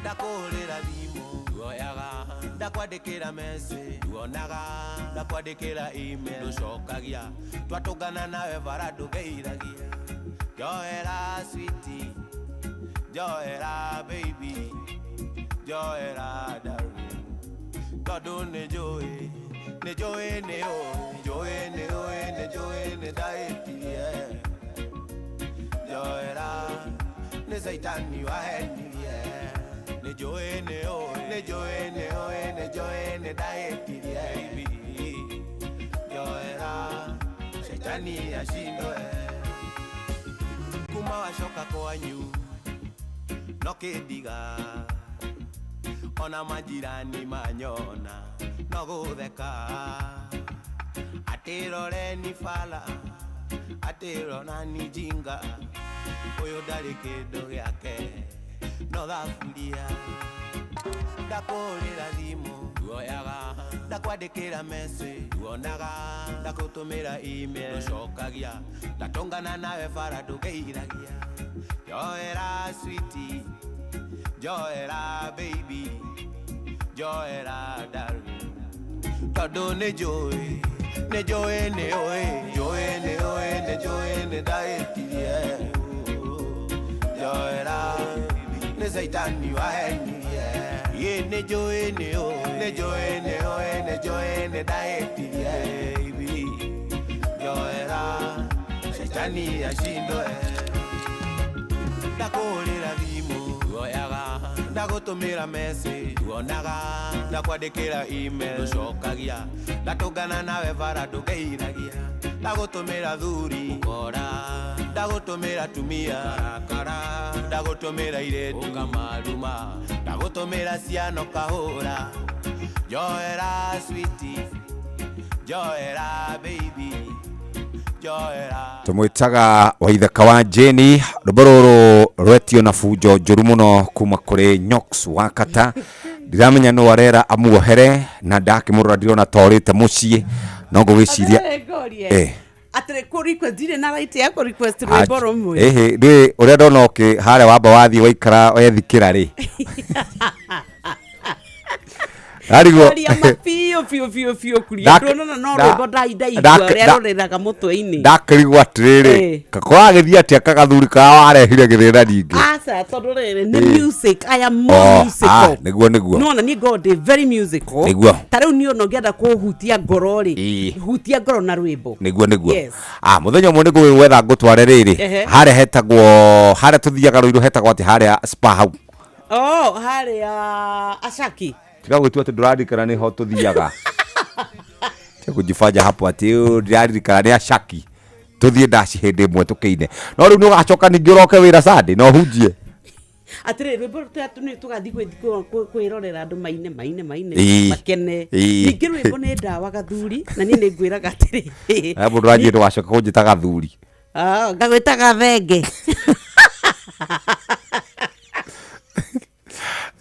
ndakũhũrĩra thimũ nduoyaga ndakwandĩkĩra message nduonaga ndakwandĩkĩra email ndũcokagia twatũngana nawe bara ndũgeiragia njoera sweetie njoera baby njoera darling tondũ nĩ njũĩ nĩ ndaĩtirie njoera nĩ Saitani wahenirie nĩ njũĩ nĩ ndaĩtirie baby njoera Saitani ashindwe kuma wacoka kwanyu no kĩndiga ona majirani manyona no gũtheka atĩroreni fala atĩrorani jinga ũyũ ndarĩ kĩndũ gĩake no thaburia ndakũhũrĩra thimũ nduoyaga ndakwandĩkĩra message nduonaga ndagũtũmĩra email ndũcokagia ndatũngana nawe bara ndũgeiragia njoera sweetie njoera baby njoera darling tondũ nĩ njũĩ nĩ ndaĩtirie njoera nĩ Saitani wahenirie nĩ njũĩ nĩ ndaĩtirie baby njoera Saitani ashindwe ndakũhũrĩra thimũ nduoyaga ndagũtũmĩra message nduonaga ndakwandĩkĩra email ndũcokagia ndatũngana nawe bara ndũgeiragia ndagũtũmĩra thuri ũkora ndagũtũmĩra tumia karakara ndagũtũmĩra irĩtu ũkamaruma ndagũtũmĩra ciano kahũra njoera sweetie njoera baby tumwitaga Waithaka wa Jeni rũmbo rũrũ rwetio na bunjo njũru mũno kuma kũrĩ Nyox Wakata ndiramenya no arera amuohere na ndakĩmũrora ndirona torĩte mũciĩ no ngwĩciria atire ku request dire na right ya ku request rwĩmbo rũmwe ndĩ ũrĩa ndona harĩa wamba wathiĩ waikara wethikĩra rĩ Arigo fio kuria ndona no rwimbo ndaigua reroreraga mutwe-ini ndakirigwa atiriri kakora agithia atia kagathuri kao arehire githira ningi asa tondu riri ni music I am more musical niguo no na ni god very musical niguo tariu ni ono ngienda kuhutia ngoro ri hutia ngoro na rwimbo niguo muthenya umwe nigu wetha ngutware riri hare hetagwo hare tuthiaga ruiru hetagwo ati hare spa hau hare Ashaki tiga gwitua ati ndurandikana ni ho tuthiaga tia kujifanya hapo ati ndurandikana ni Ashaki tuthie ndaci hindi imwe tukiine no riu ni ugacoka ningi uroke wira Sunday no hunjie atire rwimbo tu ni tugathi kwirorera andu maine makene ningi rwimbo ni ndawa gathuri na ni ngwiraga atire mundu ranjie ndwacoka kunjita gathuri ngagwitaga thenge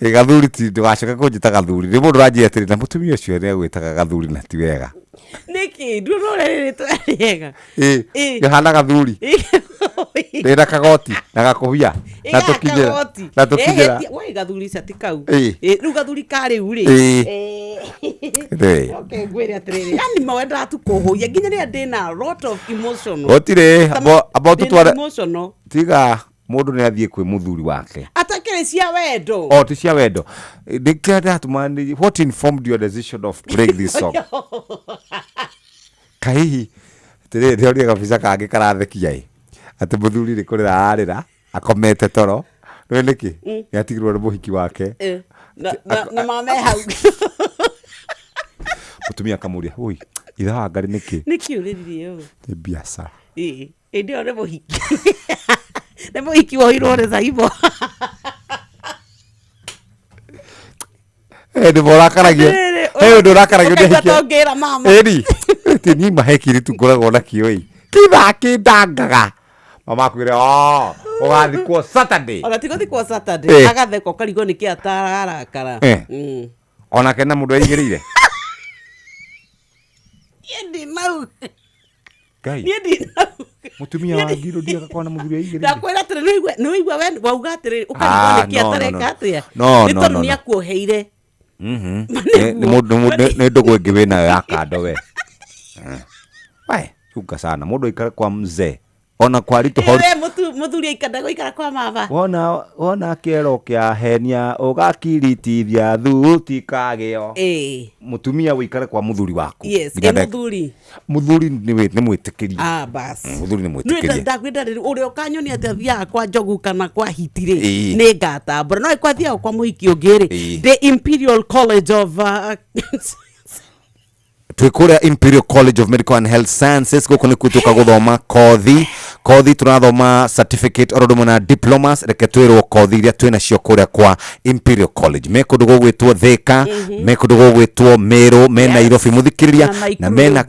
gathuri ti ndwacoka kunjita gathuri ni mundu ranjie atire na mutumia ucio ni agwitaga gathuri na ti wega niki ndurorere twega gahana gathuri ndina kagoti na gakubia na tukinyira we gathuri satikau riu gathuri kari uri okay gwere atiriri yani mawenda tukuhuya nginya ria ndina a lot of emotional otire about tutware emotional tiga mundu ni athie kwi muthuri wake atakire cia wendo ti cia wendo declare that man what informed your decision of playing this song kai tere theoria kabisa kangi karathekia ati muthuri ri kurira arira akomete toro no niki yatigirwo ni muhiki wake na mame hau mutumia kamuria oi itha ngari niki uriririe ni biashara ndio ni muhiki ni muhiki wa iroreza hivyo ndi borakaragia ndo rakaragio ndi hiki tongira mama ti ni mahekiri tu ngoragwo na kioi kindangaga mama kwire ugathi kwa Saturday kwa Saturday agatheko karigo ni kia tararakara ona kena mundu aigirire yendi mau Kai. Yendi mutumia wa ngiro ndia gakona muthuri aigirire ndakwira atire no igwa we wauga atire ukarigo ni kia tareka atia no ni akuoheire ni mundu gwingi wina ya kando we Wai, chuka sana. Mundu ikara kwa mzee. Ona kwa ritu hori. Muthuri ikadago ikara kwa mama. Ona kero kia henia ugakiritithia thuti kageo. Mutumia wikara kwa muthuri waku. Yes, muthuri. Muthuri ni mwitikiria. Bas. Muthuri ni mwitikiria. Nwe ndakwenda uri okanyoni atia kwa jogu kana kwa hitire. Ni ngata. Bro no ikwathia kwa muhiki ungiri. The Imperial College of Twikuria Imperial College of Medical and Health Sciences guku ni kutuka guthoma kothi tunathoma certificate orodo na diplomas reke twirwo kothi iria twina cio kuria kwa Imperial College me kundu gugwitwo Thika me kundu gugwitwo Meru me Nairobi muthikiriria na mena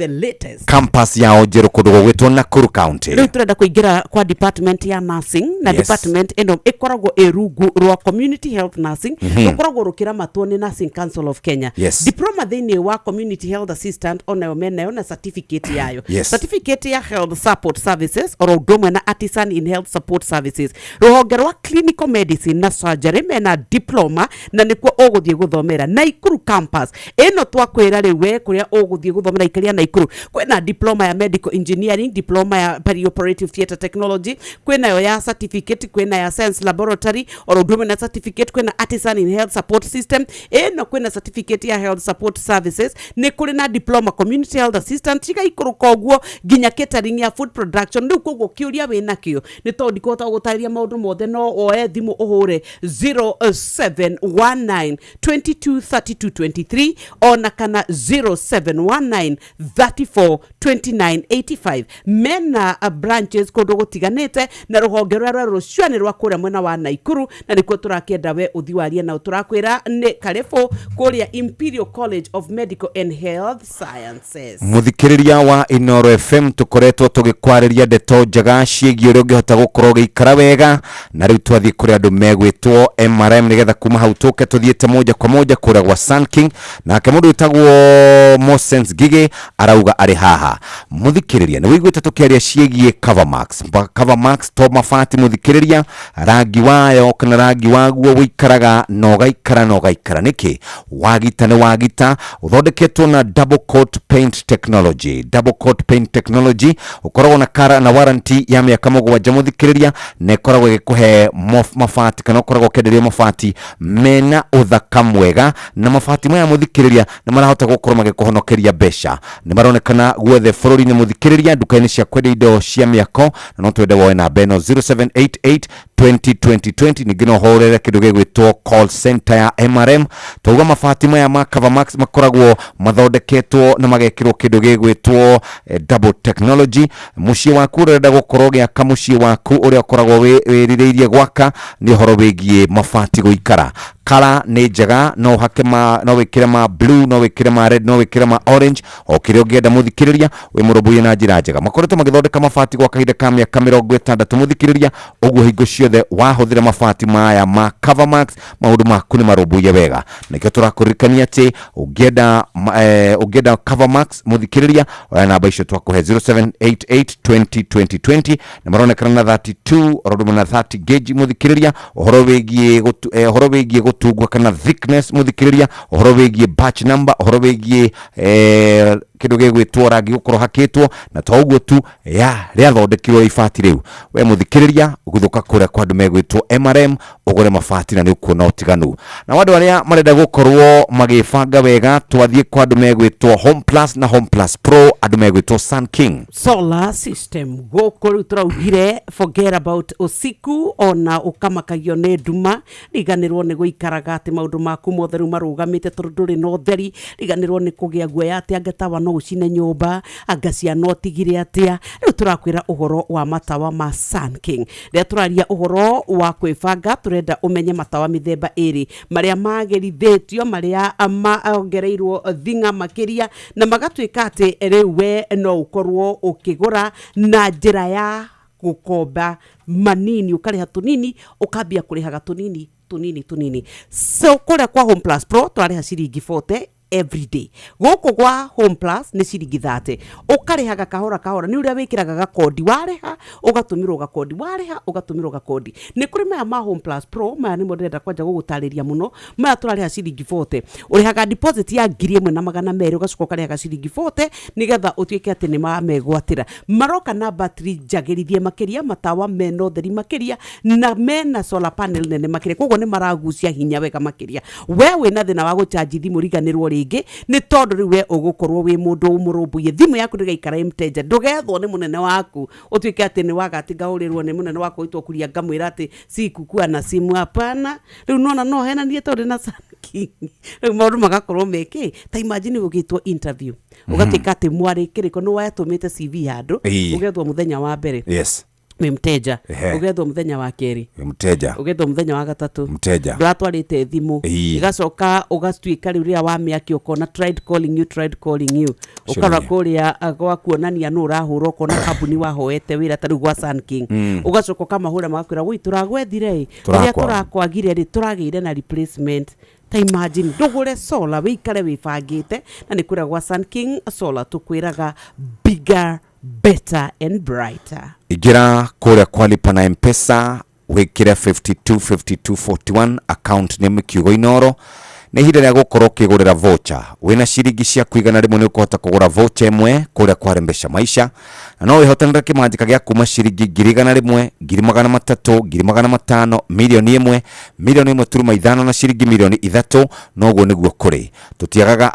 campus yao njeru kundu gugwitwo Nakuru County riu turenda kuingira kwa department ya nursing na department eno ikoragwo rungu rwa community health nursing ikoragwo rukira matwo ni Nursing Council of Kenya diploma thini wa community health assistant ona menayo na certificate yayo certificate ya health support services or udomwe na artisan in health support services ruhonge rwa clinical medicine na surgery mena diploma na nikuo uguthie guthomera Naikuru campus eno twakwira riwe kuria uguthie guthomera ikaria Naikuru kwena diploma ya medical engineering diploma ya perioperative theatre technology kwena yo ya certificate kwena ya science laboratory or udomwe na certificate kwena artisan in health support system eno kwena certificate ya health support services ni kuri na diploma community health assistant chika ikuru koguo ginya catering ya food production ndu koguo kiuria wina kio ni to ndikota gutariria maundu mothe no oe thimu uhure 0719223223 ona kana 0719342985 mena branches kundu gutiganite na ruhonge rwa ruciani rwa kuria mwena wa Naikuru na nikuo turakienda we uthi waria na turakwira ni karibu kuria Imperial College of Medical and Health sciences. Muthikiriria wa Inoro FM tukoretwo tugikwarĩria ndeto njega ciĩgiĩ ũrĩa ũngĩhota gũkorwo ũgĩikara wega, na rĩu twathiĩ kũrĩ andũ megwĩtwo MRM nĩgetha kuma hau tũke tuthiĩte moja kwa moja kũrĩa gwa Sun King, nake mũndũ wĩtagwo Mosens Gigi arauga arĩ haha. Muthikiriria nĩ wĩiguĩte tũkĩaria ciĩgiĩ Covermax to mabati. Muthikiriria rangi wayo kana rangi waguo wĩikaraga na ũgaikara nĩkĩ wagita nĩ wagita, ũthondeketwo na double coat paint technology ukoragwo na kara na warranty ya mĩaka 7. Muthikiriria na ikoragwo igĩkũhe mabati kana ukoragwo ũkenderia mabati mena ũthaka mwega, na mabati maya muthikiriria nĩ marahota gũkorwo magĩkũhonokeria mbeca. Nĩ maronekana guothe bũrũri-inĩ muthikiriria nduka-inĩ cia kwendia indo cia mĩako, na no twende woe na beno 0788 2020. Ningĩ no horere kĩndũ gĩgwĩtwo call center ya MRM. Twauga mabati maya ma Covermax makoragwo mathondeketwo na magekĩrwo kĩndũ gĩgwĩtwo double technology. Mũciĩ waku ũrenda gũkorwo gĩaka mũciĩ waku ũrĩa ũkoragwo wĩrirĩirie gwaka, nĩ ũhoro wĩgiĩ mabati gũikara. Kala nĩ njega, no hake no wĩkĩre ma blue, no wĩkĩre ma red, no wĩkĩre ma orange, o kĩrĩa ũngĩenda muthikiriria wĩ mũrũmbũiye na njĩra njega. Makoretwo magĩthondeka mabati gwa kahinda ka mĩaka 60 muthikiriria, ũguo hingo ciothe wahũthĩra mabati maya ma Covermax maũndũ maku nĩ marũmbũiye wega. Nĩkĩo tũrakũririkania atĩ ũngĩenda Covermax muthikiriria oya namba icio twakũhe 0788 na maronekana na 32 orondũ na 30 gauge muthikiriria. Ũhoro wĩgiĩ gũtungwa kana thickness muthikiriria, ũhoro wĩgiĩ batch number, ũhoro wĩgiĩ kĩndũ gĩgwĩtwo rangi gũkorwo hakĩtwo, na to ũguo tu rĩathondekirwo ibati rĩu. We muthikiriria ũgũthuka kũrĩa kwa andũ megwĩtwo MRM ũgũre mabati na nĩ ũkuona ũtiganu. Na andũ arĩa marenda gũkorwo magĩbanga wega twathiĩ kwa andũ megwĩtwo Home Plus na Home Plus Pro, andũ megwĩtwo Sun King solar system. Gũkũ rĩu tũraugire forget about usiku, ona ũkamakagio nĩ nduma, riganĩrwo nĩ gũikaraga atĩ maũndũ maku mothe rĩu marũgamĩte tondũ ndũrĩ na ũtheri, riganĩrwo nĩ kũgĩa guoya atĩ angatawa no ũcine nyũmba, angacia no tigire atĩa. Rĩu tũrakwĩra ũhoro wa matawa ma Sun King. Rĩrĩa tũraria ũhoro wa kwĩbanga, tũrenda ũmenye matawa mĩthemba ĩrĩ marĩa magerithĩtio, marĩa maongereirwo thinga makĩria, na magatuĩka atĩ rĩu we no ũkorwo ũkĩgũra na njĩra ya gũkomba manini, ũkarĩha tũnini ũkambia kũrĩhaga tũnini. So kũrĩa kwa Home Plus Pro tũrarĩha ciringi 40 every day. Gũkũ gwa Home Plus nĩ ciringi 30. Ũkarĩhaga kahora nĩ ũrĩa wĩkĩraga gakodi, warĩha ũgatũmĩrwo gakodi, warĩha ũgatũmĩrwo gakodi. Nĩ kũrĩ maya ma Home Plus Pro, maya nĩ mũndũ kwanja gũgũtarĩria mũno. Maya tũrarĩha ciringi 40. Ũrĩhaga deposit ya 1,200 ũgacoka ũkarĩhaga ciringi 40 nĩgetha ũtuĩke atĩ nĩ mamegwatĩra. Maroka na battery njagĩrithie makĩria, matawa mena ũtheri makĩria, na mena solar panel nene makĩria, koguo nĩ maragucia hinya wega makĩria. We wĩna thĩna wa gũcharge thimũ riganĩrwo rĩngĩ, nĩ tondũ rĩu we ũgũkorwo wĩ mũndũ ũmũrũmbũiye, thimũ yaku ndĩgaikara mteja, ndũgethwo nĩ mũnene waku ũtuĩke atĩ nĩ wagatiga ũrĩrwo nĩ mũnene waku ũitwo kuria ngamwĩra atĩ sikukua na simu. Hapana, rĩu nona no henanie tondũ na Sun King. Rĩu maũndũ magakorwo mekĩ ta imagine ũgĩtwo interview ũgatuĩka atĩ mwarĩ kĩrĩko nĩ watũmĩte CV handũ, ũgethwo mũthenya wa mbere wĩ mteja, ũgethwo mũthenya wa kerĩ mteja, ũgethwo mũthenya wa gatatũ mteja, ndũratwarĩte thimũ, igacoka ũgatuĩka rĩu rĩrĩa wamĩaki ũkona tried calling you ũkara kũrĩa gwa kuonania nũ ũrahũra, ũkona kambuni wahoete wĩra ta rĩu gwa Sun King, ũgacoka ũkamahũra magakwĩra wĩ tũragwethire rĩrĩa tũrakwagire rĩ tũragĩire na replacement. Ta imagine ndũgũre solar wĩikare wĩbangĩte, na nĩ kwĩra gwa Sun King solar tũkwĩraga bigger, better and brighter. Igira kũrĩa kwa lipa na M-Pesa wĩkĩre 525241 account name kiugo Inoro. Nĩ ihinda rĩa gũkorwo ũkĩgũrĩra voucher. Wĩna ciringi cia kũigana rĩmwe nĩ ũkũhota kũgũra voucher ĩmwe kũrĩa kwa Rembesha Maisha, na no wĩhotanĩre kĩmanjĩka gĩa kuma ciringi 1,100, 300,000, 500,000, milioni 1, milioni 1.5 na ciringi milioni 3. Noguo nĩguo kũrĩ. Tũtiagaga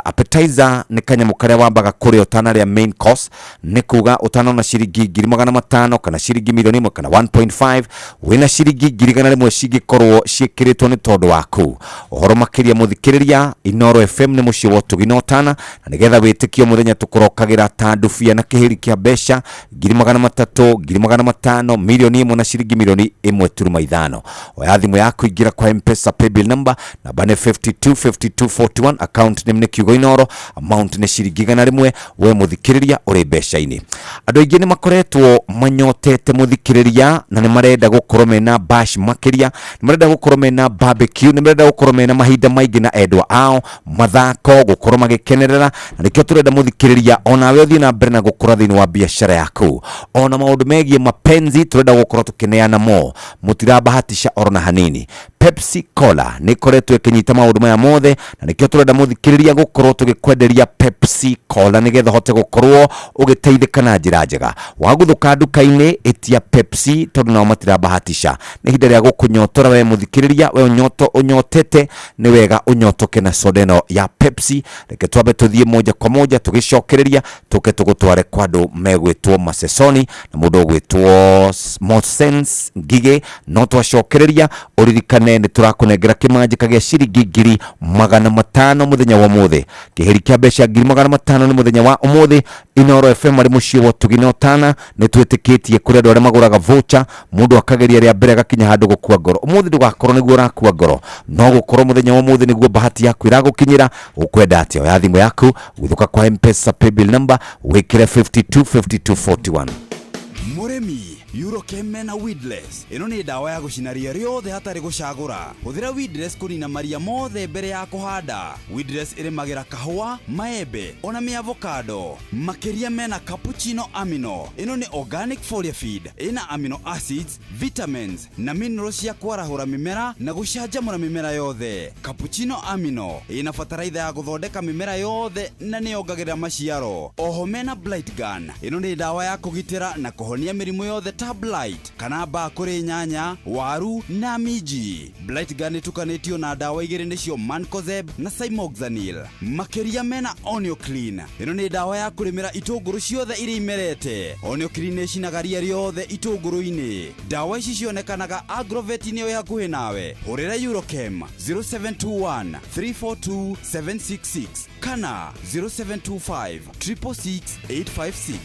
appetizer nĩ kanyamũ karĩa wambaga kũrĩa ũtanarĩa main course, nĩ kuga ũtanona ciringi 500,000 kana ciringi milioni 1 kana 1.5, wĩna ciringi 1,100 cingĩkorwo ciĩkĩrĩtwo nĩ tondũ waku. Ũhoro makiria muthikiriria Inoro FM ni mucio wotu ginotana na nigetha witikio muthenya tukorokagira tandufia na kihiri kia besha 300,000 500,000 milioni 1 na shilingi milioni 1.5 oya thimu yaku ingira kwa M-Pesa paybill number namba ni 525241 account name ni Kiugo Inoro amount ni shilingi 100 we muthikiriria uri besha-ini andu aingi ni makoretwo manyotete muthikiriria na ni marenda gukorwo mena bash makiria ni marenda gukorwo mena barbecue ni marenda gukorwo mena mahinda maingi na endwa ao mathako gukorwo magikenerera na nikio turenda muthikiriria ona we uthie na mbere na gukura thiini wa biashara yaku ona maundu megie mapenzi turenda gukorwo tukineana mo mutirabahatisha orona hanini Pepsi Cola ni koretwo ikinyita maundu maya mothe na nikio turenda muthikiriria gukorwo tugikwenderia Pepsi Cola nigetha hote gukorwo ugiteithika na njira njega waguthuka nduka-ini itia Pepsi tondu nao matirabahatisha ni hinda ria gukunyotora we muthikiriria we unyotete ni wega unyotoke na soda ino ya Pepsi reke twabe tuthie moja kwa moja tugicokereria tuke tugutware kwa andu megwitwo Masesoni na mundu gwitwo Mosens Ngige no twacokereria uririkane ni turakunengera kimanjika gia ciringi 500 muthenya wa muthe kihiri kia besha 500 ni muthenya wa umuthi Inoro FM ari mucio wotu ginotana ni twitikitie kuri andu aria maguraga voucher mundu akageria ria mbere gakinya handu gukua ngoro umuthi ndugakorwo niguo urakua ngoro no gukorwo muthenya wa umuthi niguo bahati yaku iragukinyira ukwenda atio ya thimu yaku guthuka kwa M-Pesa paybill number wikire 525241 Muremi Eurochem na Weedless ino ni dawa ya gucinaria riothe hatari gucagura huthira Weedless kunina maria mothe mbere ya kuhanda Weedless irimagira kahua maembe ona mi avocado makiria mena cappuccino amino ino ni organic foliar feed ina amino acids vitamins na minerals ya kwarahura mimera na gucanjamura mimera yothe cappuccino amino ina fataraitha ya guthondeka mimera yothe na ni yongagirira maciaro oho mena blight gun ino ni dawa ya kugitira na kuhonia mirimu yothe Blight kana ba kuri nyanya waru na miji Blight gun tukanetio na dawa igiri nicio Mancozeb na Cymoxanil makiria mena Onio Clean ino ni dawa ya kurimira itunguru ciothe iri imerete Onio Clean icinaga riothe itunguru-ini dawa ici cionekanaga Agrovet-ini yo hakuhi nawe hurira Eurochem 0721 342 766 kana 0725 666 856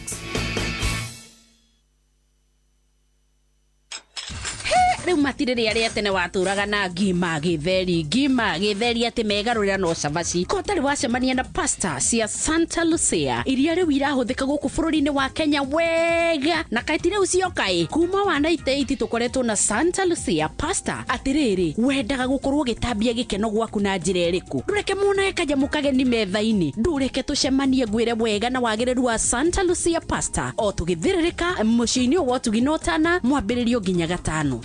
riu matiriri aria tene waturaga na ngima githeri ati megarurira no cabaci ko tari wacemania na pasta cia Santa Lucia iria riu irahuthika guku bururi-ini wa Kenya wega na kaiti riu ciokai kuma wa 98 tukoretwo na Santa Lucia pasta atiriri wendaga gukorwo gitambia gikeno gwaku na njira iriku ndureke muna ekajamu kageni metha-ini ndureke tucemanie ngwire wega na wagiriru wa Santa Lucia pasta o tugithiririka muciini wo tuginotana mwambiririo nginya gatano.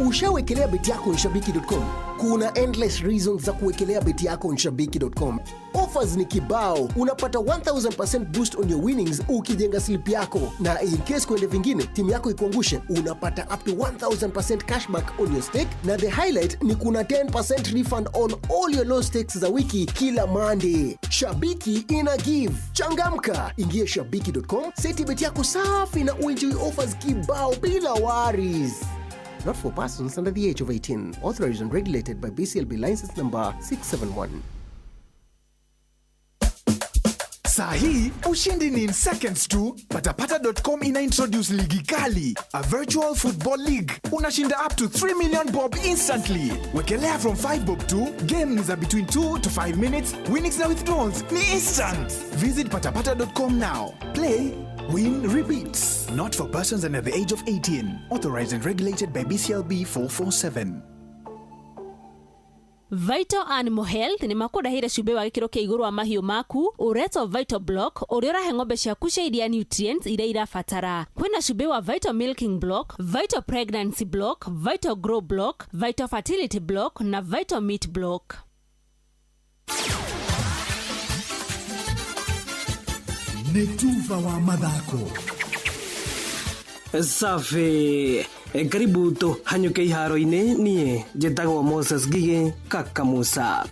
Ushawekelea beti yako Nshabiki.com? Kuna endless reasons za kuwekelea beti yako Nshabiki.com. Offers ni kibao. Unapata 1000% boost on your winnings ukijenga slip yako. Na in case kuende vingine, timu yako ikuangushe, unapata up to 1000% cashback on your stake. Na the highlight ni kuna 10% refund on all your low stakes za wiki kila Monday. Shabiki ina give. Changamka. Ingia Shabiki.com, seti beti yako safi na uenjoy offers kibao bila worries. Not for persons under the age of 18. Authorized and regulated by BCLB license number 671. Sahi, ushindi ni in seconds tu. Patapata.com ina introduce ligi kali, a virtual football league. Unashinda up to 3 million bob instantly. Wekelea from 5 bob to game is between 2 to 5 minutes. Winnings na withdrawals ni instant. Visit patapata.com now. Play, win, repeats. Not for persons under the age of 18. Authorized and regulated by BCLB 447. Vital Animal Health ni makudahire cube wa gikiro kia iguru wa mahiu maku ureto Vital Block uria urahe ng'ombe ciaku cia iria nutrients iria irabatara. Kwina cube wa Vital Milking Block, Vital Pregnancy Block, Vital Grow Block, Vital Fertility Block na Vital Meat Block. Netuva wa mathako. Safi. Karibu to hanyuke iharo-ini nie njitagwo Moses Ngige Kaka Musa.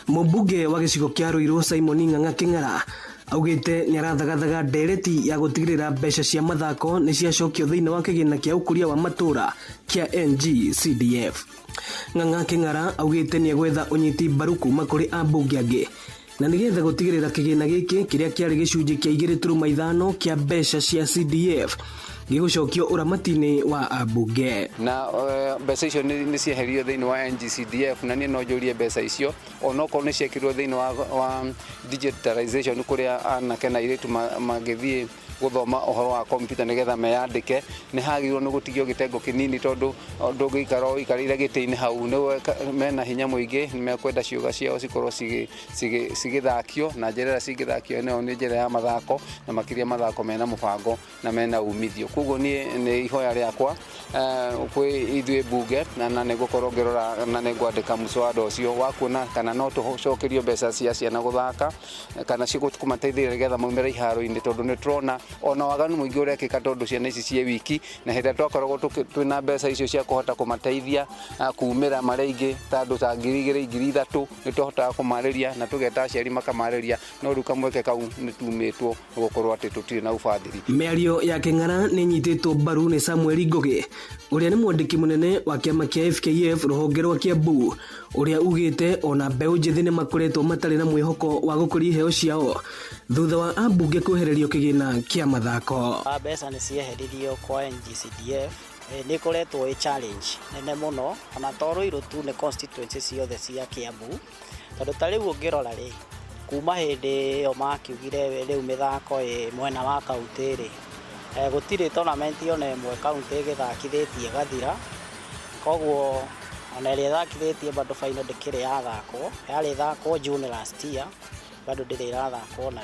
Mumbunge wa gicigo kia Ruiru Simon Ng'ang'a King'ara augite ni arathagathaga ndereti ya gutigirira mbeca cia mathako ni ciacokio thiini wa kigina kia ukuria wa matura kia NGCDF. Ng'ang'a King'ara augite ni agwetha unyiti mbaru kuma kuri ambunge angi na nigetha gutigirira kigina giki kiria kiari gicunji kia 2.5 kia mbeca cia CDF gigucokio uramatini wa ambunge na mbeca icio ni cieherio thiini wa NGCDF na ni no njurie mbeca icio onoko ni ciekirwo thiini wa digitalization kuria anake na iritu magithie guthoma uhoro wa computer nigetha meyandike ni hagirwo ni gutigio gitengo kinini tondu ndungikara ikarire gitini hau ni mena hinya muingi ni mekwenda ciuga ciao cikorwo cigithakio na njera cigithakio ni njera ya mathako na makiria mathako mena mubango na mena umithio kugo ni ihoya riakwa kwi ithue bunge na nigukorwo ngirora na nigwandika muswada ucio wa kuona kana no tucokerio mbeca cia ciana guthaka kana cigukumateithia nigetha maumira iharo-ini tondu ni turona ona waganu muingi urekika tondu ciana ici cie wiki na henda twakoragwo twina mbeca icio cia kuhota kumateithia kuumira maringi tondu ta 2,000 ni tuhotaga kumariria na tugeta aciari makamariria no riu kamweke kau ni tumitwo gukorwo ati tutire na ubathiri. Mĩario ya King'ara ni nyititwo mbaru ni Samuel Ngugi uria ni mwandiki munene wa kiama kia FKF ruhonge rwa Kiambu uria ugite ona mbeu njithi ni makoretwo matari na mwihoko wa gukuria iheo ciao thutha wa ambunge kwehererio kigina kia mathako. Mbeca ni cieheririo kwa NGCDF ni koretwo challenge nene muno ona toro irutu ni constituency ciothe cia Kiambu tondu ta riu ngirora ri kuma hindi yo makiugire riu mithako mwena wa kaunti ri gutire tournament ona imwe kaunti githakithitie gathira koguo ona ri thakithitie bado final ndikire yathako yari thako June last year bado ndire rathako na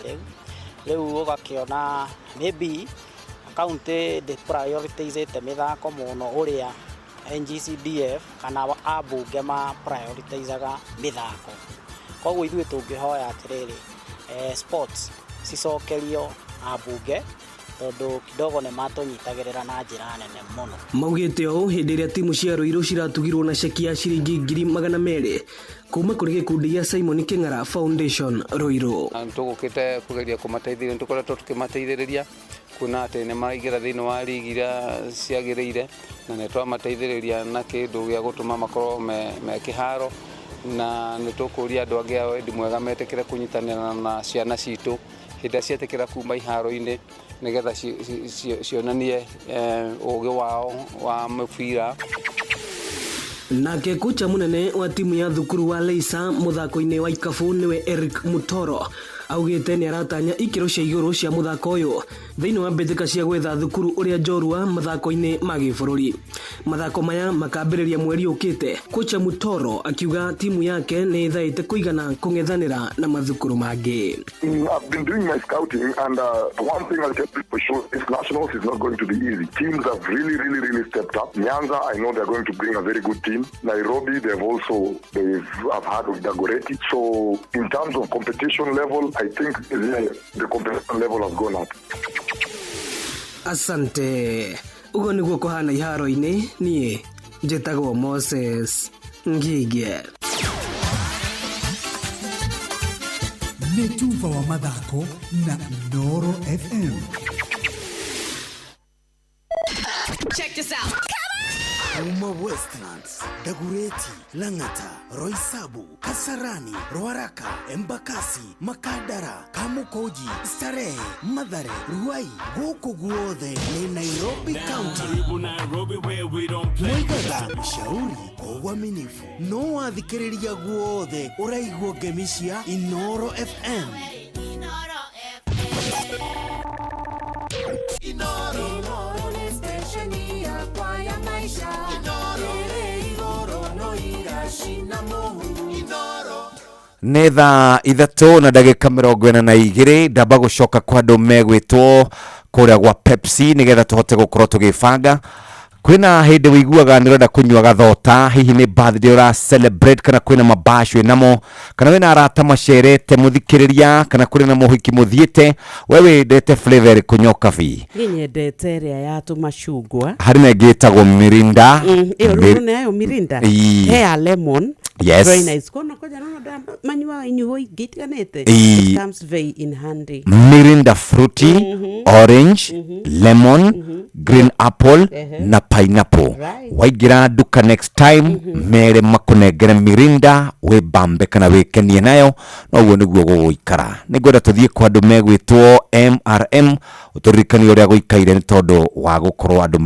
riu ugakiona maybe kaunti de prioritizete mithako muno uria NGCDF kana ambunge ma prioritizaga mithako koguo ithue tungihoya atiriri sports cicokerio ambunge tondu kidogo ne matunyitagirira na njira nene muno. Maugite o hindi iria timu cia Ruiru ciratugirwo na ceki ya ciringi 200,000 kuma kuri gikundi gia Simon King'ara Foundation Ruiru. Tugukite kugeria kumateithĩrĩria tukoretwo tukimateithĩrĩria kuna ati ni maraingira thiini wa ligi iria ciagiriire na ni twamateithĩrĩria na kindu gia gutuma makorwo me kiharo na ni tukuria andu angi a wendi mwega metekire kunyitanira na ciana citu hindi ciatekira kuma iharo-ini nigetha cionanie ugi wao wa mubira. Nake kocha munene wa timu ya thukuru wa Leisa muthako-ini wa ikabu niwe Eric Mutoro augite ni aratanya ikiro cia iguru cia muthako uyu thiini wa mbĩtĩka cia gwetha thukuru uria njorua mathako-ini ma gĩbũrũri. Mathako maya makambĩrĩria mweri ukite. Kocha Mutoro akiuga timu yake ni ithaĩte kũigana kũng'ethanĩra na mathukuru mangĩ. I've been doing my scouting and one thing I'll tell you for sure is nationals is not going to be easy. Teams have really stepped up. Nyanza, I know they're going to bring a very good team. Nairobi, they've heard of Dagoretti. So in terms of competition level, I think the competition level has gone up. Asante. Ugo niguo kuhana iharo-ini nie njĩtagwo Moses Ngige. Nĩ Tuva wa mathako na Inooro FM. Check this out. Uma Westlands, Dagoretti, Lang'ata, Roysambu, Kasarani, Ruaraka, Embakasi, Makadara, Kamukoji, Starehe, Mathare, Ruai, gũkũ guothe nĩ Nairobi County. Mwaigaga mshauri kwa uaminifu. No wathikĩrĩria guothe ũraigua ngemi cia Inooro FM. Inooro ni station yakwa ya maisha. Inooro no irashina Mungu. Inooro nĩ thaa 3:42 ndamba gũcoka kwa andũ megwĩtwo kũrĩa gwa Pepsi nĩgetha tũhote gũkorwo tũgĩbanga. Kwĩna hĩndĩ wĩiguaga nĩ ũrenda kũnyua gathota, hihi nĩ birthday ũra celebrate kana kwĩna mabasho namo, kana wĩna arata macerete mũthikĩrĩria, kana kũrĩ na mũhiki mũthiĩte, we wendete flavor kũnyoka bi. Nyendete ĩrĩa ya tũmacungwa. Harĩ na ĩngĩ ĩtagwo Mirinda. Ĩyo nayo Mirinda. He ya lemon. Yes. Very nice. Kono koja no manywa inyuo igitiganete. It comes very in handy. Mirinda fruity, orange, lemon, green apple na pineapple. Waigira duka next time mere makunengere Mirinda we bambe kana wekenie nayo no uwo niguo gugikara. Nigwenda tuthie kwa andu megwitwo MRM uturikani uria guikaire ni tondu wa gukorwo andu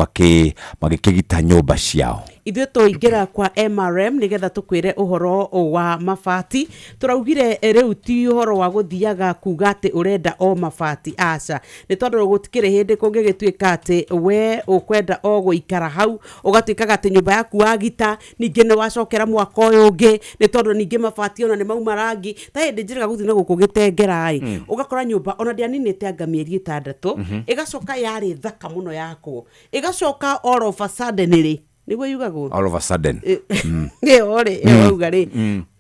magikigita nyumba ciao. Ithuĩ tũingĩra kwa MRM nigetha tukwire uhoro wa mabati. Turaugire rĩu ti uhoro wa guthiaga kuga ati urenda o mabati aca. Nĩ tondũ gutikire hindi kũngĩgĩtuĩka ati we ukwenda o guikara hau ugatuĩkaga ati nyumba yaku wagita ningĩ nĩ wacokera mwaka ũyũ ũngĩ nĩ tondũ ningĩ mabati ona nĩ mauma rangi ta hindi njĩraga gũthiĩ na gũkũ gĩtengera ugakora nyumba ona ndĩaninĩte anga mĩeri 6 igacoka yarĩ thaka mũno yakwo igacoka all of a sudden niguo yugago all of a sudden ore uga ri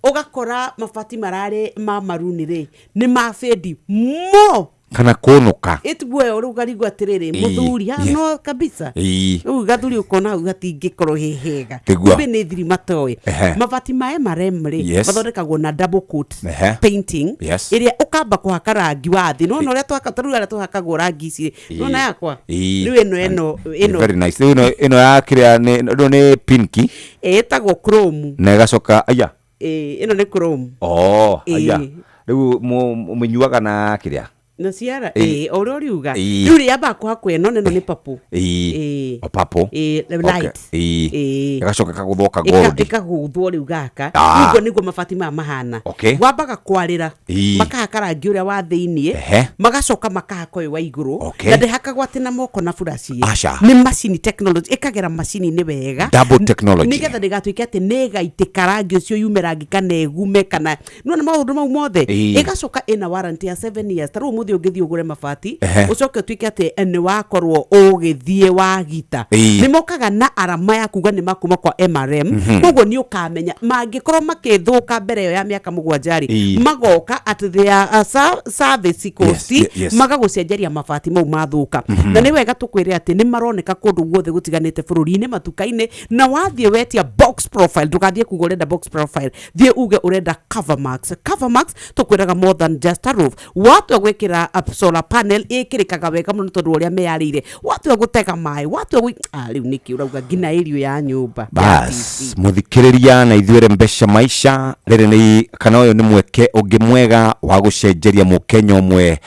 ugakora mabati marare ma maruni ri ni mafendi mo kana kunuka itwe uruga rigwa atiriri muthuri no kabisa gathuri ukona gatingĩkorwo hehega ibe nĩ thiri matoe mabati mae maremre mathondekagwo na double coat painting iria ukamba kuhaka rangi wa thi no uria twakataruga tuhakagwo rangi ici no na yakwa riu ino very nice ino ya kiria ni pinki etagwo chrome na gacoka aya ino ni chrome aya riu munyuaga na kiria na ciara oro riuga riu ria bakwa kweno neno ni papu papu light gacoka kaguthoka gold ikaguthwo riu gaka niguo niguo mabati ma mahana wambaga kwarira makahaka rangi uria wa thiini magacoka makahaka uyu wa iguru na ndihakagwo ati na moko na burashi ni machine technology ikagera machine ni wega double technology nigetha ndigatuike ati negaitika rangi ucio yume rangi kana egume kana no maundu mau mothe igacoka ina warranty ya 7 years taru ungithie ugure mabati ucoke tuike ati ni wakorwo ugithie wagita ni mokaga na arama ya kuga ni makuma kwa MRM koguo ni ukamenya mangikorwo makithuka mbere yo ya miaka 7 magoka at their service cost magagucenjeria mabati mau mathuka na ni wega tukwire ati ni maroneka kundu guothe gutiganite bururi-ini matuka-ini na wathie wetia box profile ndugathie kuga urenda box profile thie uge urenda cover max tukwiraga more than just a roof watu agwikira solar panel ikirikaga wega muno tondu uria meyarire watu agutega mai watu riu niki urauga ngina irio ya nyumba bas muthikiriria na ithuire Mbesha Maisha riri ni kana uyu ni mweke ungi mwega wa gucenjeria mukenya umwe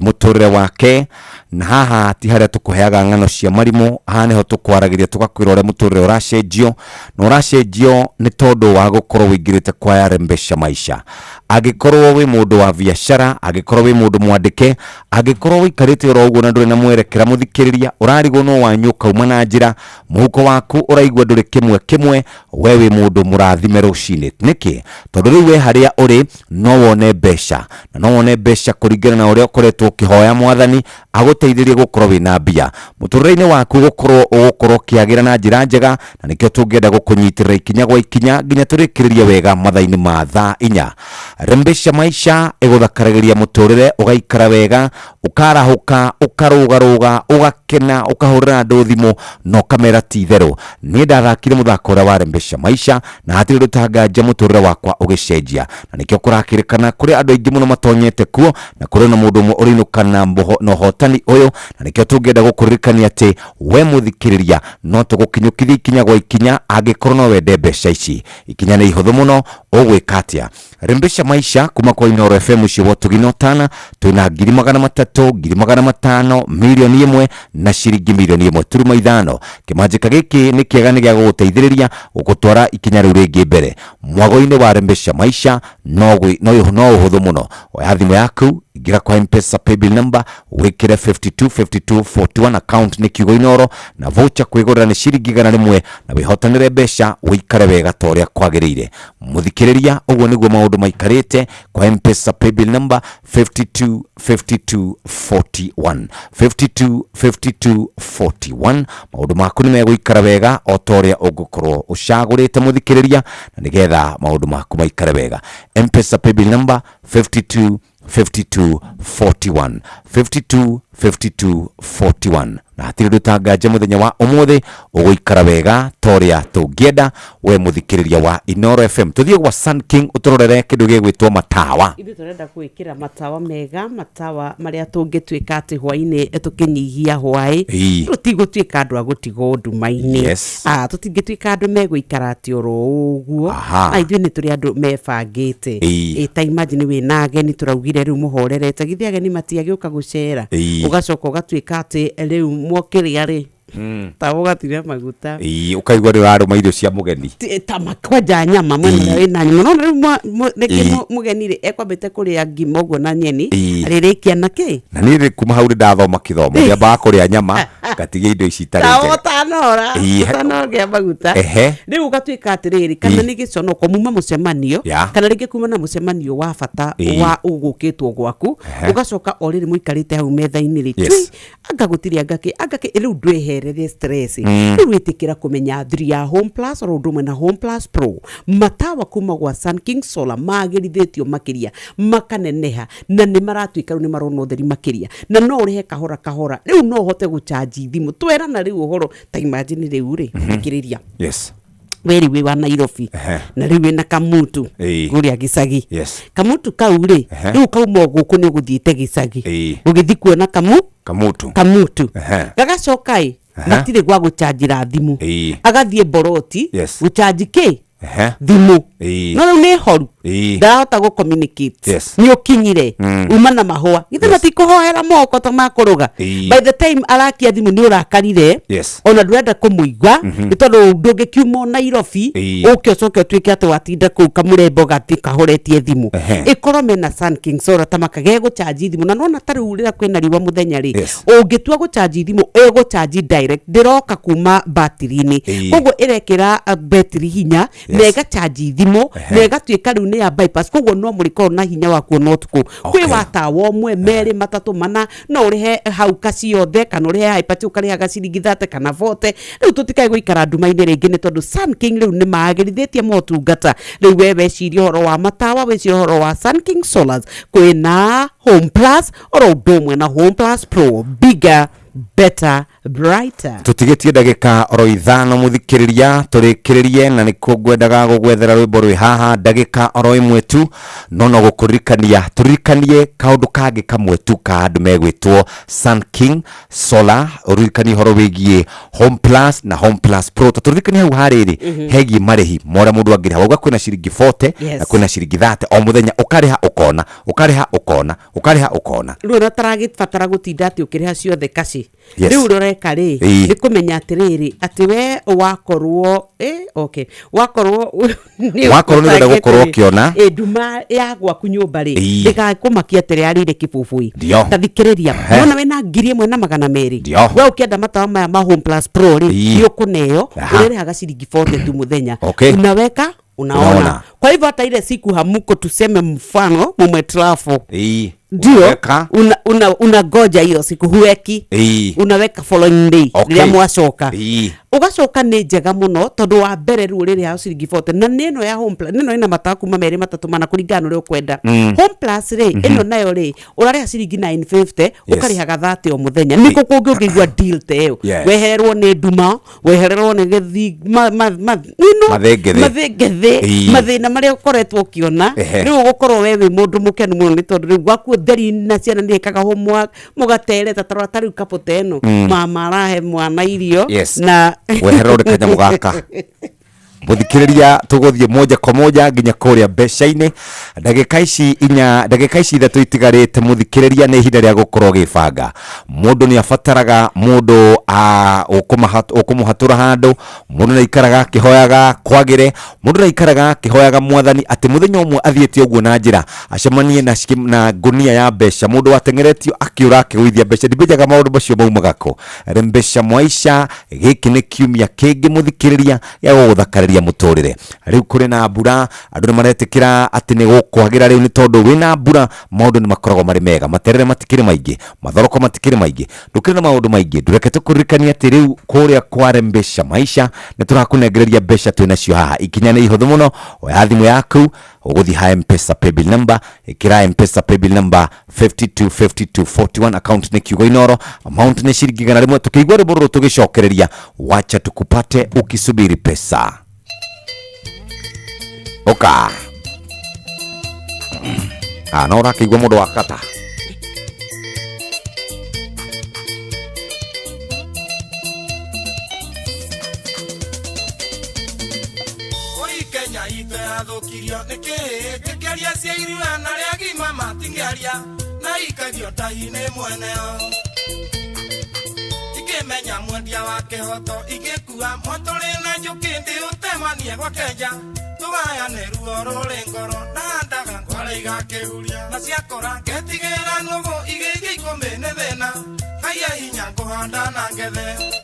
muturire wake na haha ti haria tukuheaga ng'ano cia marimu haha niho tukwaragiria tugakwira uria muturire uracenjio na uracenjio ni tondu wa gukorwo wingirite kwa ya Mbesha Maisha agikorwo wi mundu wa biashara agikorwo wi mundu mwandike agikorwo wikarite ro uguo na nduri na mwerekera muthikiriria urarigwo no wanyuka uma na njira muhuko waku uraigwa nduri kimwe we wi mundu murathime rucini niki tondu riu we haria uri no wone mbeca na no wone mbeca kuringana na uria ukoretwo ukihoya mwathani aguteithirie gukorwo wina mbia muturire-ini waku gukorwo kiagira na njira njega na nikio tungienda gukunyitirira ikinya gwa ikinya nginya turikiririe wega mathaini ma thaa 4 Mbesha Maisha iguthakaragĩria muturire ugaikara wega ukarahuka ukarugaruga ugakena ukahurira andu thimu no kamera ti theru ni ndathakire muthako uria wa Mbesha Maisha na hatiri rutanganja muturire wakwa ugicenjia na nikio kurakirikana kuri andu aingi muno matonyete kuo na kuri na mundu umwe urinukana no hotani uyu na nikio tungienda gukuririkania ati we muthikiriria no tugukinyukithia ikinya gwa ikinya angikorwo no wende mbeca ici ikinya ni ihuthu muno ugwika atia Mbesha Maisha kuma kwa Inoro FM cio tuginotana twina 300,000 500,000 milioni 1 na ciringi milioni 1 turuma 5 kimanjika giki ni kiega ni gya guteithiriria gukutwara ikinya riu ringi mbere mwago-ini wa Mbesha Maisha no uhuthu muno oya thimu yaku ingira kwa M-Pesa paybill number wikire 525241 account ni kiugo Inoro na voucher kwigurira ni ciringi 100 na wihotanire mbeca wikare wega ta uria kwagiriire muthikiriria uguo niguo maundu maikarite kwa M-Pesa paybill number 525241 525241 maundu maku ni megwikara wega o ta uria ugukorwo ucagurite muthikiriria na nigetha maundu maku maikare wega M-Pesa paybill number 525241 5241 na hatiri dutangaje muthenya wa umuthi uguikara wega toria tungienda we muthikiriria wa Inoro FM tuthie kwa Sun King uturorere kindu gigwitwo matawa ithu turenda gwikira matawa mega matawa maria tungituika ati hwaini tukinyihia hwai tutigutwika andu agutigo ndumaini tutingituika andu meguikara ati oro uguo na ithu ni turi andu mebangite ta imagine we na ageni turaugire riu muhorerete githi ageni matiagiuka gucera ugacoka ugatwika ati riu mwokiria ri tawogatire maguta ukaigwa ri waru irio cia mugeni ta makwaja nyama mwena wina nyama no reke mugeni ri ekwambite kuria ngima uguo na nyeni ririkia nake na ni ri kuma hauri ndathoma kithomo ya ba kuria nyama gatige indo ici tari njega tanora maguta riu ugatwika atiriri kana ni giconoko muma mucemanio kana ringi kuma na mucemanio wa bata wa ugukitwo gwaku ugacoka oriri muikarite hau metha-ini ri anga gutiria angake riu ndweherere stress riu witikira kumenya 3 ya Home Plus ro ndumwe na Home Plus Pro matawa kuma gwa Sun King Solar magirithitio makiria makaneneha na ni maratwika ni marona utheri makiria na no urihe kahora riu no hote gucharge thimu twera na riu uhoro ta imagine riu ri ikiriria weri we wa Nairobi na riu na Kamutu guria gicagi Kamutu kau ri riu kauma guku ni guthiite gicagi ugithi kuona Kamutu gagacokai matire gwa gucharjira thimu agathie boroti gucharji ki thimu no ni horu ndahota go communicate ni ukinyire uma na mahua githe matikuhoera moko ta makuruga by the time arakia thimu ni urakarire ona ndurenda kumuigwa gitondu ndungikiuma Nairobi ukiocoke twike ati watinda ku kamurembo gati kahoretie thimu ikoro mena Sun King Solar tamakage gucharji thimu na nona tarurira kwina riwa muthenya ri ungitua gucharji thimu gucharji direct ndiroka kuma battery-ini koguo irekira battery hinya nega charge thimu nega twika riu ni ya bypass koguo no muriko na hinya wa kuona tuku kwi watawa omwe meri matatu mana no urihe hau kaci yothe kana urihe hypati ukariha gaciringi 30 kana 40 riu tutikae guikara ndumaini ringi ni tondu Sun King riu ni magirithetie motungata riu wewe ciria horo wa matawa we ciria horo wa Sun King Solars kwina Home Plus oro ndomwe na Home Plus Pro bigger better brighter tutigetie ndagika oro ithano muthikiriria turikiririe na nikuo ngwendaga gugwethera rwimbo rwi haha ndagika oro imwe tu no gukurikania turirikanie kaundu kangi kamwe tu ka andu megwitwo Sun King Solar uririkanie horo wigie Home Plus na Home Plus Pro turirikanie hau hariri hegi marihi mora mundu angiriha wauga kwina ciringi 40 na kwina ciringi 30 o muthenya ukariha ukona riu no taragibatara gutinda ati ukiriha ciothe kaci riu roreka ri ni kumenya atiriri ati we wakorwo wakorwo ni wenda gukorwo kiona nduma ya gwaku nyumba ri ndikakumakia atiri arire kibubui tathikiriria nona we na 1,200 we ukienda matawa maya ma Home Plus Pro ri ni ukuneo urerehaga ciringi 40 tu muthenya unaweka unaona kwa hivyo hata ile siku hamuko tuseme mfano mumetrafu ndio unagoja hiyo siku huweki unaweka following day ile mwacoka ugacoka ni njega muno tondu wa mbere ru riri ha ciringi 40 na neno ya Home Plus neno ina mataka kuma meri matatu mana kuringana uri ukwenda Home Plus ri ino nayo ri urariha ciringi 950 ukarihaga 30 o muthenya niko kungi ungigwa deal teo wehererwo ni nduma wehererwo ni githi mathina maria ukoretwo ukiona riu gukorwo wewe mundu mukenu muno ni tondu riu gwaku theri na ciana ndikaga homework mugatere tatarwa tariu kapoteno mama arahe mwana irio na weherore kanyamu gaka muthikiriria tuguthie moja kwa moja nginya kuria mbeca-ini ndagika ici 3 itigarite muthikiriria ni ihinda ria gukorwo gibanga mundu ni afataraga mundu ukumuhatura handu mundu ni ikaraga akihoyaga kwagire mundu ni ikaraga akihoyaga mwathani ati muthenya umwe athiete uguo na njira acemanie na gunia ya mbeca mundu watengeretio akiura akiguithia mbeca ndimbejaga maundu macio maumagako mbeca mwaisha giki ni kiumia kingi muthikiriria ya guthakariria muturire riu kuri na mbura andu ni maretikira ati ni gukwagira riu ni tondu wina mbura maundu ni makoragwo mari mega materere matikiri maingi mathoroko matikiri maingi ndukiri na maundu maingi ndurekete kuririkania ati riu kuria kware mbeca maisha ni turakunengereria mbeca twina cio haha ikinya ni ihuthu muno oya thimu yaku uguthi ha M-Pesa paybill number ikira M-Pesa paybill number 525241 account ni kiugo Inoro amount ni shilingi 100 tukigwa riburu tugicokereria wacha tukupate ukisubiri pesa oka no rakigwa mundu wakata Thukirio nikiria cia irua na ria gima matingiaria na ikagio tai-ini mweneo ikimenya mwendia wa kihoto igikua moturi na njuki ndi utemanie gwa kenja tugayane ruo ruri ngoro na ndaga ngwara igakihuria na ciakora ngetigira nugu igithia ikumi ni thina haya hinya kuhanda na ngethe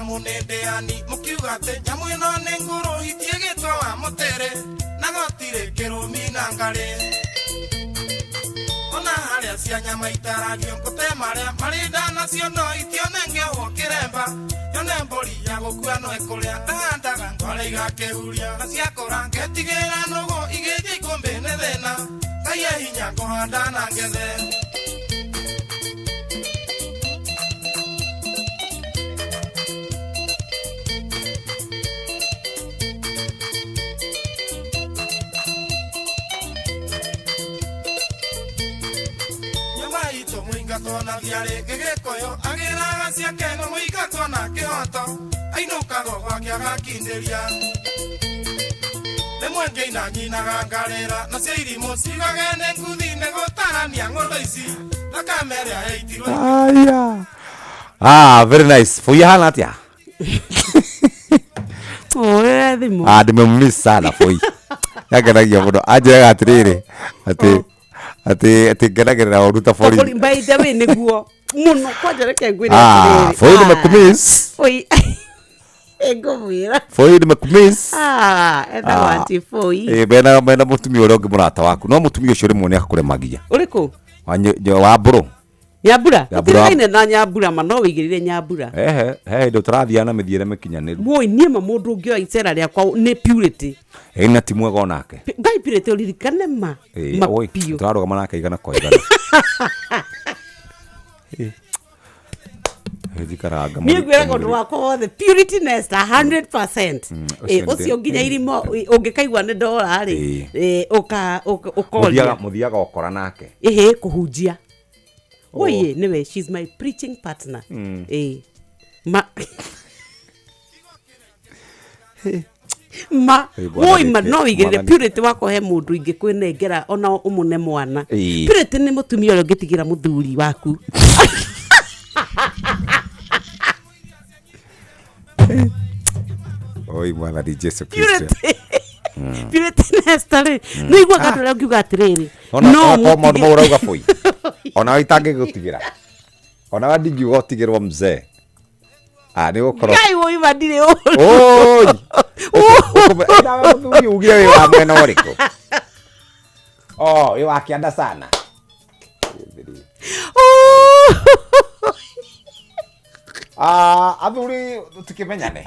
munendeani mukiuga ati nyamu ino ni nguru hitie gitwa wa mutere na gotire kirumi na ngari ona haria cia nyama itaragio ngute maria marinda nacio no itionenge ho kiremba yone mburi ya gukua no ikuria ndaga ngwara igakihuria na ciakora ngetigira nugu igithia ikumbi ni thina kaiya hinya kuhanda na ngethe tona viare gegekoyo agera ciake no muiga tona kihoto ainuka go gwake agakinderia rimwe ngeina nyina ngarera na cia irimo cigagene nguthi nĩ gũtarania ng'ũndũ ici na kamera yaitirwo very nice Foi hana atia thimu ndimemiss sana Foi yagenagia mũno anjĩraga atĩrĩrĩ ati ngenagerera ũruta borithi by the way nĩguo mũno kwanja reke ngwĩre Foi nimekumiss Foi egomwira Foi nimekumiss enda wanti Foi bena mũtumia ũrĩa ũngĩ mũrata waku no mũtumia ũcio rĩmwe nĩ akũremagia ũrĩkũ wa mbũrũ Nyambura tiraine na Nyambura mano wigirire Nyambura ndo tũrathiana mĩthiĩre mĩkinyanĩru woi niĩ ma mũndũ ũngĩ icera rĩakwa nĩ Purity ĩna ti mwega onake Ngai Purity ũririkane ma piũ tũrarũgama nake igana kwa igana niĩ ngwĩraga ũndũ wakwa wothe Purity nesta 100% ũcio nginya irimo ũngĩkaigua nĩ ndora rĩ ũkoria mũthiaga ũkora nake kũhunjia Oye, newe, she's my preaching partner. Woi no igire Purity wako he mundu ingĩkwĩnengera ona ũmune mwana. Purity nĩ mũtumia ũrĩa ũngĩtigira mũthuri waku. Oi mwana di Jesu Kristo. Purity nestare. No igua gato rĩa ngiuga atĩrĩrĩ. No mũndũ ũrauga Foi. Ona itange gutigira ona wadingi gotigirwa mzee ni gukoro Ngai woi madire oi ina muthuri ugira we wa mwena ũrĩkũ yo akianda sana athuri tukimenyane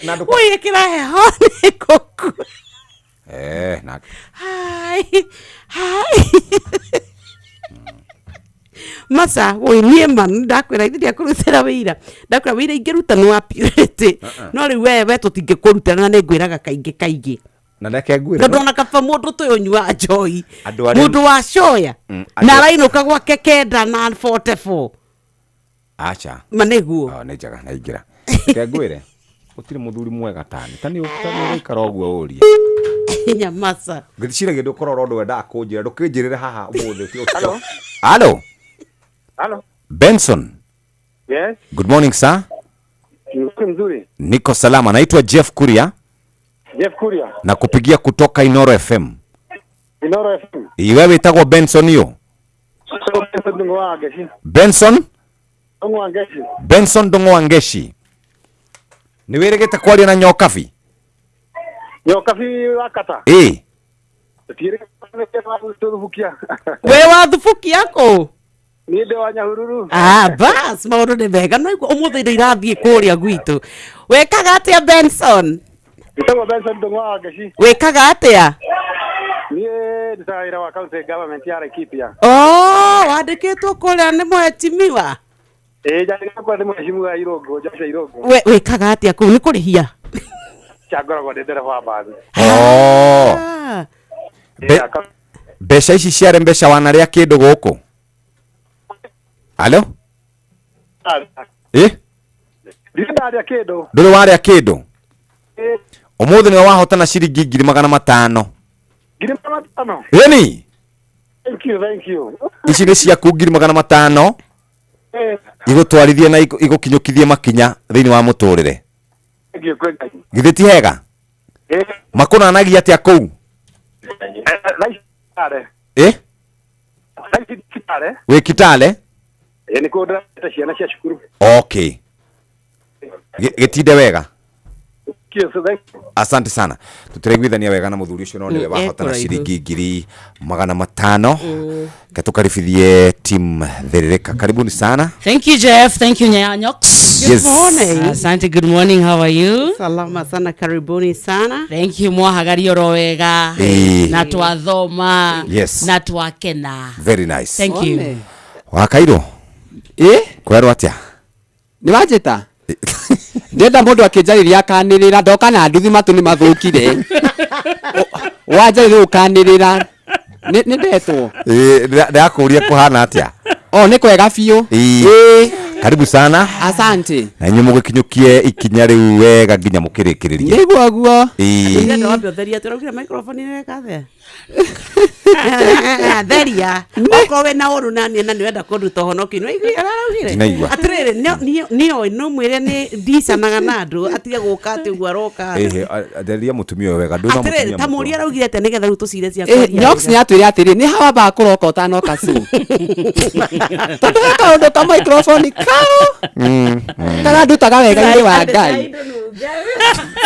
na nduko woi kirahe hone koku na hi masa woi niĩ man ndakwĩra ithiĩ kũrutĩra wĩra ingĩruta nĩ wa Purity no rĩu we tũtingĩkũrutĩra na nĩ ngwĩraga kaingĩ na ndeke ngwĩre tondũ ona kaba mũndũ tũyũ nyua njoi mũndũ wa coya na arainũka gwake kenda na 44 acha manĩguo nĩ njega na ingĩra ndeke ngwĩre gũtirĩ mũthuri mwega tani ũikara ũguo ũrie nyamasa ngĩciragia ndũkorora ũndũ wendaga kũnjĩra ndũkĩnjĩrĩre haha ũmũthĩ Hello Benson. Yes. Good morning sir. Mzuri. Niko salama. Naitwa Jeff Kuria. Jeff Kuria. Na kupigia kutoka Inoro FM. Inoro FM. Wewe itagwo Benson hiyo? Benson? Dongo Angeshi. Benson Dongo Angeshi. Ni wirigite kwaria na Nyokabi? Nyokabi wakata. Tire we wa thubuki yako ni nde wa Nyahururu. Bas maundu ni mega no umuthi ndo irathie kuria gwitu. Wekaga atia Benson? Itawa Benson ndongwa gaci. Wekaga atia? Ni nditaira wa county government ya Laikipia. Wandikitwo kuria ni mwetimiwa? Jandika kwa ni mweshimiwa Irogo, Joshua Irogo. Wekaga atia ku ni kurihia? Chagora ndera wa baadhi. Mbeca ici ciarĩ mbeca wanaria kĩndũ gũkũ? Alo? Ndĩrarĩa kĩndũ. Ndũrĩ warĩa kĩndũ? Ũmũthĩ nĩwe wahotana ciringi 500,000. 500,000? Ĩni? Thank you. Ici nĩ ciaku 500,000 igũtwarithie na igũkinyũkithie makinya thĩinĩ wa mũtũrĩre. Githĩ ti hega? Makũnanagia atĩa kũu? Wĩ Kitale? Nĩ kũndũ ta ciana cia cukuru. Okay. Gĩtinde wega. Asante sana. Tũtiraiguithania wega na mũthuri ũcio no nĩwe wahotana ciringi 500,000. Tukaribithie team Therereka. Karibuni sana. Thank you Jeff, thank you Nyanyox. Good morning. Asante, good morning, how are you? Salama sana, karibuni sana. Thank you, mwahagario wega. Na twathoma. Na twakena. Very nice. Thank you. Wakairo? Kwerwo atia? Ni wajeta? Ndenda mundu akinjariria akanirira ndoka na nduthi matu ni mathukire. Wanjariria ukanirira. Ni ndetwo. Ndakuria kuhana atia? Ni kwega biũ. Karibu sana. Asante. Na nyumu gukinyukie ikinya riu wega nginya mukirikiriria. Niguo guo. Ndio wapi theria turagira microphone ni weka the. Theria. Okowe na oru nani na niwenda kuruta honoki no Inaigua. Atirere nio no mwire ni ndicanaga na andu atige guka ati ugu aroka. Theria mutumia wega nduna mutumia. Atirere ta muria raugire ate nigetha ru tucire cia kwaria. Nyox ni atwire atiri ni hawa ba kuroka utanoka su. Tondu kaundu ka microphone kao. Kana ndutaga wega ni wa Ngai.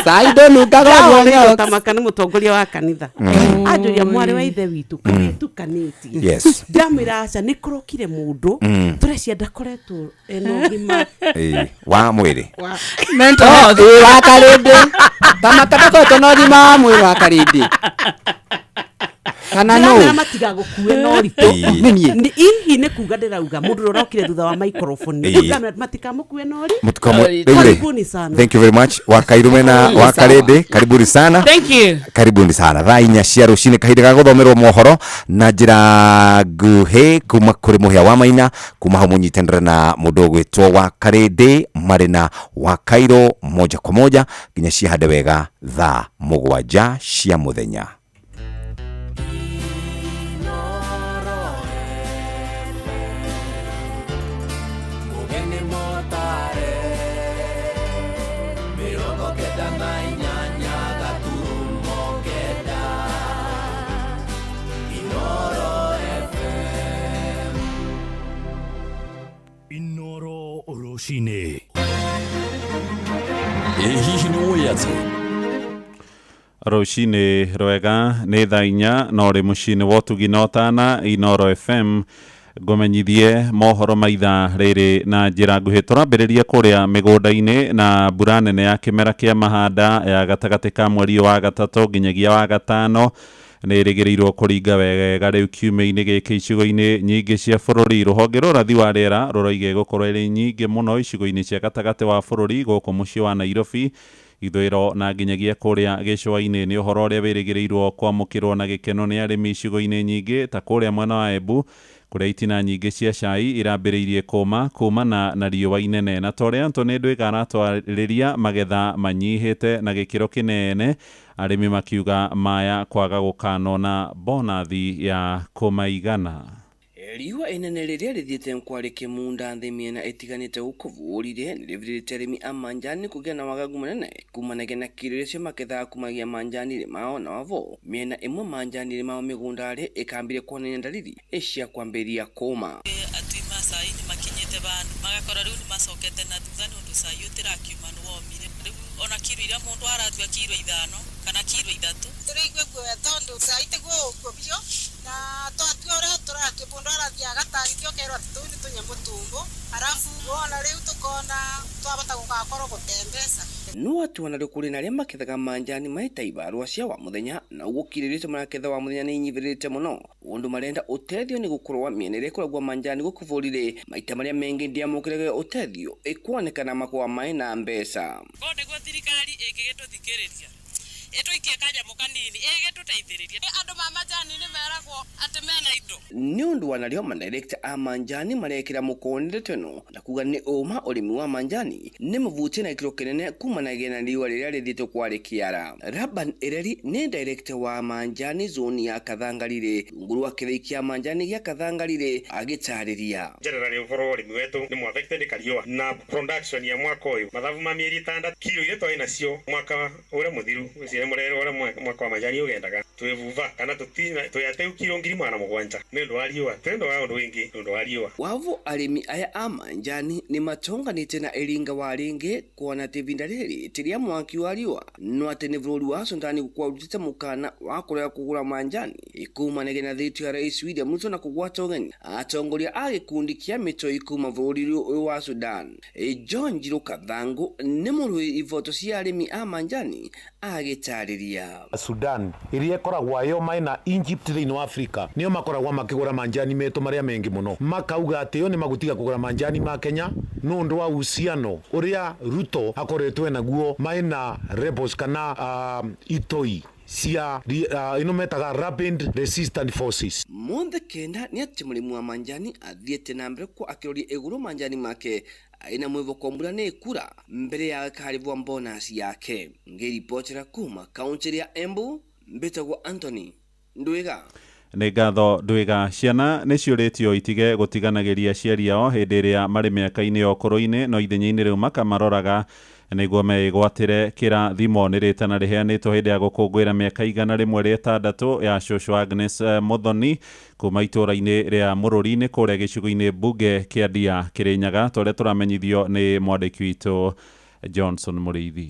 Saido nugaga nyo tamaka ni mutongoria wa kanitha. Ajuria mwari wa ithe witu tukaniti. Yes. Ndamira aca ni kurokire mundu turecia ndakoretwo eno gima. Wa mwiri. Mental health wa karindi. Tamaka ko tonori ma mwiri wa karindi. Kana no matiga gukue no rito ni ihi ne kuga ndirauga mundu rorokire thutha wa microphone ngamira matika mukue no ri karibuni sana. Thank you very much. Wakairume na wakarede karibuni sana. Thank you. Karibuni sana. Thaa 4 cia rucini kahinde ga guthomerwo mohoro na njira nguhe kuma kuri muhia wa maina kuma ha munyitendera na mundu gwitwo wakarede marina Wakairo moja kwa moja nginya cia hande wega thaa 7 cia muthenya. Rucini. Hihi nĩ ũĩ atĩ Rucini rwega nĩ thaa 4 na ũrĩ mũciĩ-inĩ wa ũtugi na ũtana Inoro FM ngomenyithie mohoro maitha rĩrĩ na njĩra nguhĩ. Tũrambĩrĩria kũrĩa mĩgũnda-inĩ na mbura nene ya kĩmera kĩa mahanda ya gatagatĩ ka mweri wa gatatũ nginyagia wa gatano nĩ ĩrĩgĩrĩirwo kũringa wega rĩu kiumia-inĩ gĩkĩ icigo-inĩ nyingĩ cia bũrũri. Rũhonge rwa ũrathi wa rĩera rũroiga gũkorwo ĩrĩ nyingĩ mũno icigo-inĩ cia gatagatĩ wa bũrũri gũkũ mũciĩ wa Nairobi, ithũĩro na nginyagia kũrĩa gĩcũa-inĩ. Nĩ ũhoro ũrĩa wĩrĩgĩrĩirwo kwamũkĩrwo na gĩkeno nĩ arĩmi icigo-inĩ nyingĩ ta kũrĩa mwena wa Embu kũrĩa itina nyingĩ cia cai irambĩrĩirie kumana na riũa inene. Na torĩa Anthony Ndwĩga aratwarĩria magetha manyihĩte na gĩkĩro kĩnene, arĩmi makiuga maya kwaga gũkanwo na bonathi ya kũmaigana. Riũa inene rĩrĩa rĩthiĩte nkwari kĩmunda thĩ mĩena ĩtiganĩte gũkũ bũrũri-inĩ nĩrĩbĩrĩte arĩmi a manjani kũgĩa na wagagu mũnene kumanagia na kiro iria cio makethaga kumagia manjani mao na wavo. Mĩena ĩmwe manjani mao mĩgũnda-rĩ ĩkambire kuonania dalili cia kwambĩrĩria kũma. Atĩ macai nĩ makinyĩte mathite bandu magakora riu macokete na thutha ni undu cai utirakiuma ni womire riu ona kiro iria mundu aratua kiro 5 kana kiro 3 turiigwe gwe tondu cai tiguo ukuo bio na twatua uria turatua mundu arathia agatangithio kerwo ati tuu ni tunyamutumbu arafu wona riu tukona twabota gugakorwo gutembesa no atuana rikuri na ria makethaga manjani maita ibarua cia wa muthenya na ugukiriritio maraketha wa muthenya ni inyivirite muno undu marenda utethio ni gukorwa mienere kuragwa manjani gukuvurire maita maria mengi ndiamukirege utethio ikuonekana makwa mai na mbesa bonde gwa thirikari ingigituthikiriria etwikie kaja mukanini igituteithiriria andu ma manjani ni meragwo ati mena indo ni undu wanario director a manjani marekira mukonire teno na kuga ni uma urimi wa manjani ni muvutie na ikiro kinene kumanagia na riwa riria rithito kwari kiara Raban Ereri ni director wa manjani zone ya Kathangarire nguru wa kithikia manjani gya Kathangarire agitariria generally overall urimi wetu ni mwafected kariwa na production ya mwaka uyu mathabu ma mieri 6 kilo ile twina cio mwaka ure muthiru murero ora mwaka wa manjani ugendaga twevuva kana tutina tuyateu kilo 7,000 ni ndo aliwa tendo wao ndo wingi ndo aliwa wavu arimi aya a manjani ni matonganite na Iringa wa ringi kuona tivinda riri tiria mwaki waliwa no ati ni vururi wa sondani kukwatite mukana wa kurea kugura manjani ikumanege na thitu ya Rais William Ruto na kugwata ugeni atongoria a gikundi kia mito ikuma vururi wa Sudan John Njiru Kathangu ni murui ivoto cia arimi a manjani agitariria Sudan iria koragwa yo maina Egypt thiini wa Africa nio makoragwa makigura manjani meto maria mengi muno makauga ati yo ni magutiga kugura manjani ma Kenya no ndo wa usiano uria Ruto akoretwe naguo maina rebels kana itoi cia ino metaga Rapid Resistant Forces Monde kenda ni ati mulimu wa manjani athiete na mbere ko akiroria iguru manjani make aina mwivo kombura ne kura mbere ya karibwa bonus yake ngiripotera kuma kaunti ya Embu mbetagwo Anthony Ndwiga nĩ ngatho Ndwiga ciana nĩ ciũrĩtio itige gũtiganageria ciari yao hĩndĩ ĩrĩa marĩ mĩaka-inĩ ya ũkũrũ-inĩ no ithenya-inĩ rĩu makamaroraga nĩguo meĩgwatĩre kĩrathimo nĩ rĩtana rĩheanĩtwo hĩndĩ ya gũkũngũĩra mĩaka 106 ya cũcũ Agnes Muthoni kuma itũra-inĩ rĩa Mũrũri-inĩ kũrĩa gĩcigo-inĩ mbunge kĩa Ndia Kĩrĩnyaga tũrĩa tũramenyithio nĩ mwandĩki witũ Johnson Mũrĩithi.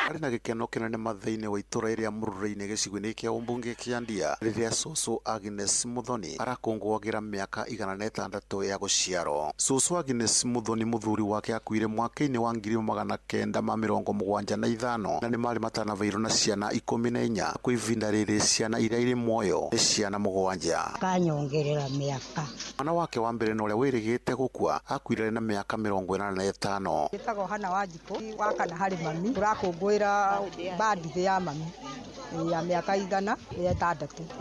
Ari na gikeno kinene mathaini wa itura iria Mũrũri-inĩ gĩcigo-inĩ kĩa ũmbunge kĩa Ndia rĩrĩa cũcũ Agnes Muthoni arakũngũagĩra mĩaka 106 ya gũciarwo. Cũcũ Agnes Muthoni mũthuri wake akuire mwaka-inĩ wa 1975 na nĩ marĩ matanavairwo na ciana 14 kwa ivinda rĩrĩ ciana iria irĩ muoyo nĩ ciana 7 kanyongerera mĩaka. Mwana wake wa mbere na ũrĩa wĩrĩgĩte gũkua akuire na mĩaka 85. Gĩtagwo Hana Wanjikũ wa kana harĩ mami turakũngũĩra birthday ya mami ya mĩaka 106.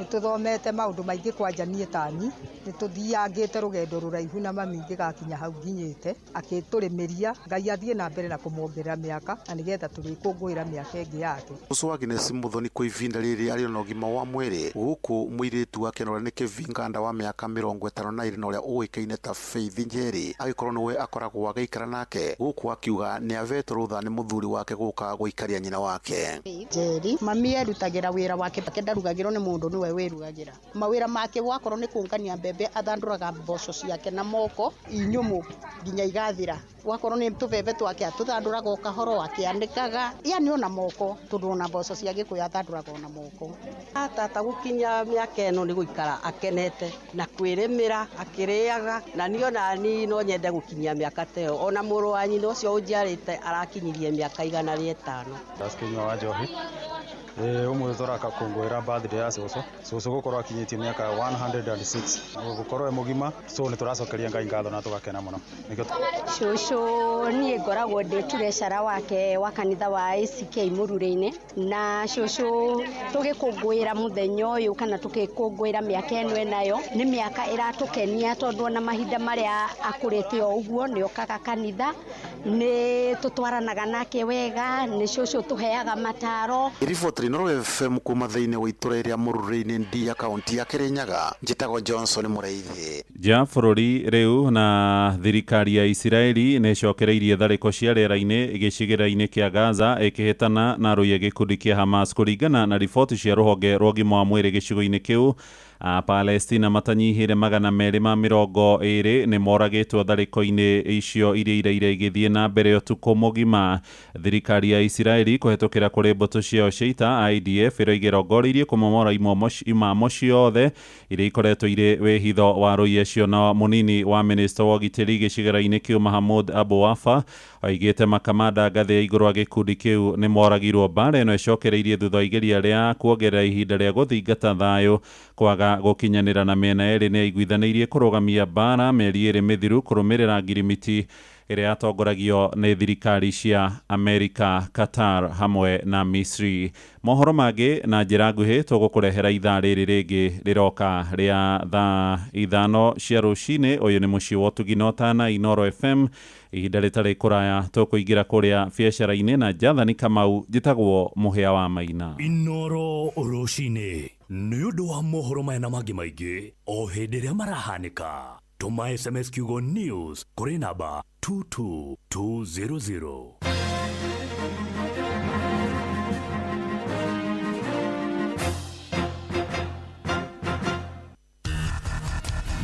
Nĩtũthomete maũndũ maingĩ kwanja niĩ tani nĩtũthiangĩte rũgendo rũraihu na mami ngĩgakinya hau nginyĩte akĩtũrĩmĩria Ngai athiĩ na mbere na kũmuongerera mĩaka na nĩgetha tũrĩkũngũĩra mĩaka ĩngĩ yake. Cũcũ Agnes Muthoni kwa ivinda rĩrĩ arĩ na ũgima wa mwĩrĩ gũkũ mũirĩtu wake na ũrĩa nĩ Kĩvinganda wa mĩaka 52 na ũrĩa ũĩkaine ta Faith Njeri agĩkorwo nĩwe akoragwo agĩikara nake gũkũ akiuga nĩ avetwo rũtha nĩ mũthuri wake gũka gũikaria nyina wake. Njeri mami erutagĩra wĩra wake ndarugagĩrwo nĩ mũndũ nĩwe wĩrugagĩra mawĩra make gwakorwo nĩ kũngania mbembe athandũraga mboco ciake na moko inyũmũ nginya igathira gwakorwo nĩ tũbebe twake atũthandũraga kahoro akĩandĩkaga yani ona moko tondũ ona mboco cia Gĩkũyũ athandũraga ona moko. Tata gũkinya mĩaka ĩno nĩ gũikara akenete na kwĩrĩmĩra akĩrĩaga na niĩ ona ni no nyende gũkinyia mĩaka ta ĩyo ona mũrũ wa nyina ũcio ũnjiarĩte arakinyirie mĩaka 105. Ndasikinywa wa Njohi umwe thoraka kũngũĩra birthday ya cũcũ gũkorwo akinyĩtie mĩaka 106 gũkorwo mũgima so nĩ tũracokeria Ngai ngatho na tũgakena mũno. Cũcũ niĩ ngoragwo ndĩ treasurer wake wa kanitha wa ACK Mũrũri-inĩ na cũcũ tũgĩkũngũĩra mũthenya ũyũ kana tũgĩkũngũĩra mĩaka ĩno enayo nĩ mĩaka ĩratũkenia tondũ ona mahinda marĩa akũrĩte o ũguo nĩ okaga kanitha nĩ tũtwaranaga nake wega nĩ cũcũ tũheaga mataro. Noro FM kuma thĩinĩ wa itura rĩa Mũrũri-inĩ Ndia kaunti ya Kĩrĩnyaga njĩtagwo Johnson Mũrĩithi. ja bũrũri rĩu na thirikari ya Isiraeli nĩcokereirie tharĩko cia rĩera-inĩ gĩcigĩrĩra-inĩ kĩa Gaza ĩkĩhĩtana na rũiya gĩkundi kĩa Hamas kũringana na riboti cia rũhonge rwa ũgima wa mwĩrĩ gĩcigo-inĩ kĩu. Palestina matanyihĩre 220 nĩ moragĩtwo tharĩko-inĩ icio iria iraire igĩthiĩ na mbere ũtukũ mũgima. Thirikari ya Isiraeli kũhetũkĩra kũrĩ mbũtũ ciao cia ita IDF ĩroigĩra ongoririe kũmomora imamo ciothe iria ikoretwo irĩ wĩhitho wa rũiya cio, na mũnini wa minista wa ũgitĩri gĩcigĩrĩra-inĩ kĩu Mahmoud Abu Wafa oigĩte makamanda ngathĩ ya igũrũ wa gĩkundi kĩu nĩ moragirwo. Mbara ĩno ĩcokereirie thutha wa igeria rĩa kuongerera ihinda rĩa gũthingata thayũ kwaga gũkinyanĩra, na mĩena ĩrĩ nĩ iguithanĩirie kũrũgamia mbara mĩeri ĩrĩ mĩthiru kũrũmĩrĩra ngirimiti ĩrĩa yatongoragio nĩ thirikari cia Amerika, Qatar hamwe na Misri. Mohoro mangĩ na njĩra nguhĩ tũgũkũrehera ithaa rĩrĩ rĩngĩ rĩroka rĩa thaa 5 cia rũcinĩ. Ũyũ nĩ mũciĩ wa ũtugi na ũtana Inoro FM. Ihinda rĩtarĩ kũraya tũkũingĩra kũrĩa biacara-inĩ na Jathani Kamau njĩtagwo mũhĩa wa Maina. Inoro rũcinĩ nĩ ũndũ wa mohoro maya na mangĩ maingĩ o hĩndĩ ĩrĩa marahanĩka. Tuma SMS kiugo news kũrĩ namba 22200.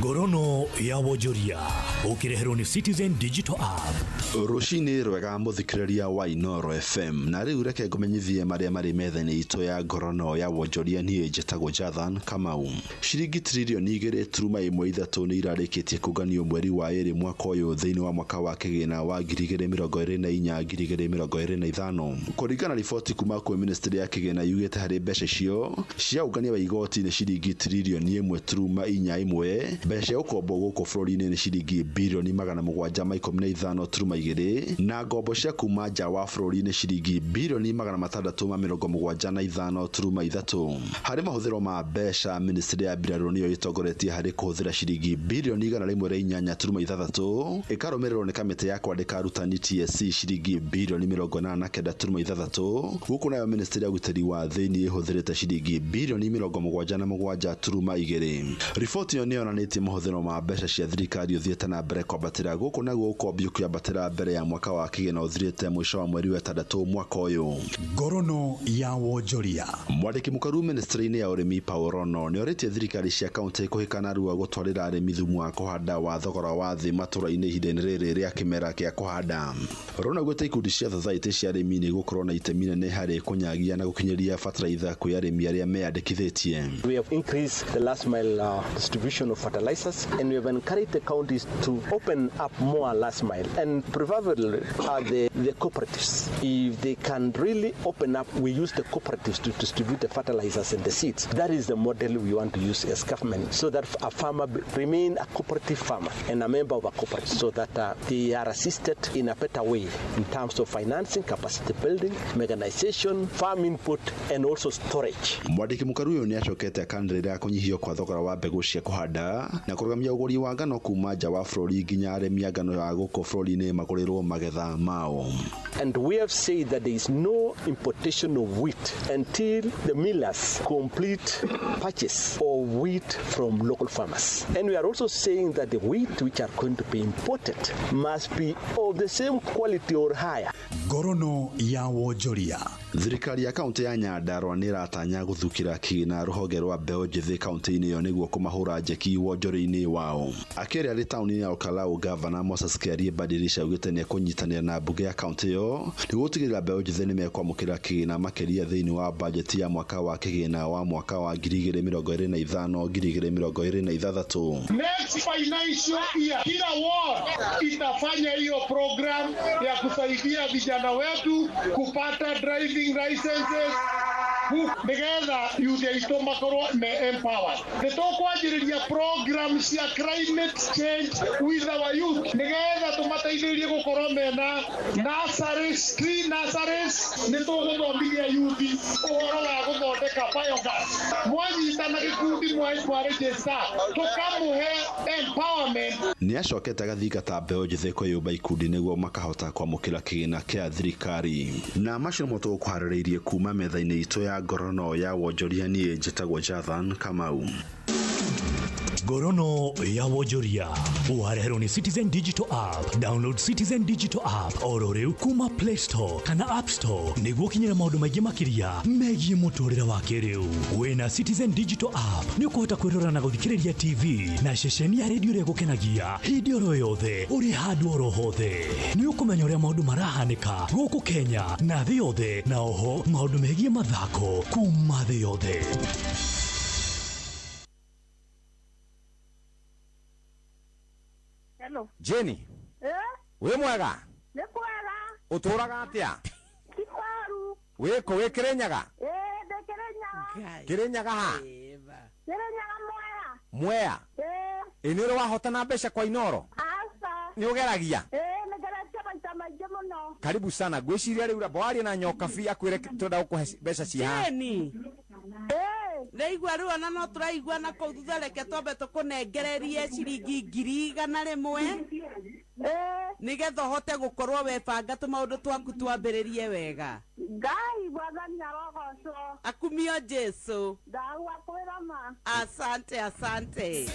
Ngorono ya wonjoria ũkĩreherwo nĩ Citizen Digital App. Rũcinĩ rwega mũthikĩrĩria wa Inoro FM, na rĩu reke ngũmenyithie marĩa marĩ metha-inĩ itũ ya ngorono ya wonjoria. Niĩ njĩtagwo Jathan Kamau. Ciringi trilioni 2.13 nĩ irarĩkĩtie kũnganio mweri wa ĩrĩ mwaka ũyũ thĩinĩ wa mwaka wa kĩgĩna wa 2024-2025 kũringana na riboti kuma kwĩ ministry ya kĩgĩna yugĩte harĩ mbeca cio cia ũngania wa igoti nĩ ciringi trilioni 1.41. Mbeca cia ũkombo gũkũ bũrũri-inĩ nĩ ciringi bilioni 715.2 na ngombo cia kuma nja wa bũrũri nĩ ciringi bilioni 675.3. Harĩ mahũthĩro ma mbeca, ministry ya mbirarũ nĩyo ĩtongoretie harĩ kũhũthĩra ciringi bilioni 108.6, ĩkarũmĩrĩrwo nĩ kamĩtĩ ya kwandĩka arutani TSC ciringi bilioni 89.3, gũkũ nayo ministry ya ũgitĩri wa thĩinĩ ĩhũthĩrĩte ciringi bilioni 77.2. Riboti ĩyo nĩyonanĩtie mahũthĩro ma mbeca cia thirikari ũthiĩte na mbere kwambatĩra, gũkũ naguo ũkombi ũkĩambatĩra mbere ya mwaka wa kĩgĩna ũthirĩte mũico wa mweri wa 6 mwaka ũyũ. Ngorono ya wonjoria. Mwandĩki mũkaru ministry-inĩ ya ũrĩmi Paul Rono nĩorĩtie thirikari cia kaunti kũhĩkana rua gũtwarĩra arĩmi thumu wa kũhanda wa thogora wa thĩ matũra-inĩ ihinda-inĩ rĩrĩ rĩa kĩmera gĩa kũhanda. Rono augĩte ikundi cia society cia arĩmi nĩ gũkorwo na itemi inene harĩ kũnyagia na gũkinyĩria bataraitha kwĩ arĩmi arĩa meyandĩkithĩtie. We have increased the last mile distribution of fertilizers, and we have encouraged the counties to open up more last mile, and preferably the cooperatives. If they can really open up, we use the cooperatives to distribute the fertilizers and the seeds. That is the model we want to use as government, so that a farmer remain a cooperative farmer and a member of a cooperative, so that they are assisted in a better way in terms of financing, capacity building, mechanization, farm input, and also storage. Mwandĩki mũkaru ũyũ nĩ acokete akanĩrĩra kũnyihio kwa thogora wa mbegũ cia kũhanda na kũrũgamia ũgũri wa ngano kuma nja wa bũrũri nginya arĩmi a ngano ya gũkũ bũrũri-inĩ magũrĩrwo magetha mao. And we have said that there is no importation of wheat until the millers complete purchase of wheat from local farmers. And we are also saying that the wheat which are going to be imported must be of the same quality or higher. Ngorono ya wonjoria. Thirikari ya kaunti ya Nyandarua nĩ ĩratanya gũthukĩra kĩgĩna rũhonge rwa mbeũ njĩthĩ kaunti-inĩ ĩyo nĩguo kũmahũra njeki wonjoria-inĩ wao. Akĩaria arĩ taũni-inĩ ya Okalau, Gavana Moses Kĩarie Badirisha augĩte nĩ ekũnyitanĩra na mbunge ya kaunti ĩyo nĩguo gũtigĩrĩra mbeũ njĩthĩ nĩ mekwamũkĩra kĩgĩna makĩria thĩinĩ wa bajeti ya mwaka wa kĩgĩna wa mwaka wa 2025-2026. Next financial year kila ward itafanya hiyo program ya kusaidia vijana wetu kupata driving licenses nigetha youth aitũ makorwo me empowered. Nĩtũkwanjĩrĩria program cia climate change with our youth nigetha tũmateithĩrĩrie gũkorwo mena nurseries, clean nurseries. Nĩtũgũthomithia youth ũhoro wa gũthondeka biogas. Mwanyitana gĩkundi mwaregister tũkamũhe empowerment. Nĩ acokete agathingata mbeũ njĩthĩ kwĩyũmba ikundi nĩguo makahota kwamũkĩra kĩgĩna kĩa thirikari. Na macio mo tũkũharĩrĩirie kuma metha-inĩ itũ ya ngorono ya wonjoria. Niĩ njĩtagwo Jathan Kamau. Gorono ya Wojoria. Uharehero ni Citizen Digital App. Download Citizen Digital App. Orore kuma Play Store kana App Store. Niguo kinyera maundu maingĩ makiria megie muturire wa kiriu. Wena Citizen Digital App ni ukuhota kwirora na guthikiriria TV na ceceni ya radio ria gukenagia hindi oro yothe uri handu oro hothe. Ni ukumenya uria maundu marahanika guku Kenya na thi yothe, na oho maundu megie mathako kuma thi yothe. Hello. Jenny. We mwega? Ni kwega. Uturaga atia? Kikaru. Wiko we Kirinyaga? De Kirinyaga. Kirinyaga ha? Kirinyaga Mwea. Mwea? Iniro wahotana mbeca kwa Inoro? Asa. Ni ugeragia? Nigeragia maita maingĩ mũno. Karibu sana. Gwiciria riu rabwari na nyoka fi akwire twenda gukuhe mbeca cia. Jenny. Ndaigua riu ona no turaigua na kuu thutha reke twambe tukunengererie ciringi 100,000 nigetha hote gukorwo webanga tumaundu twaku twambiririe wega. Ngai Mwathani arogocwo. Akumio Jesu. Ndakwĩra ma. Asante, asante.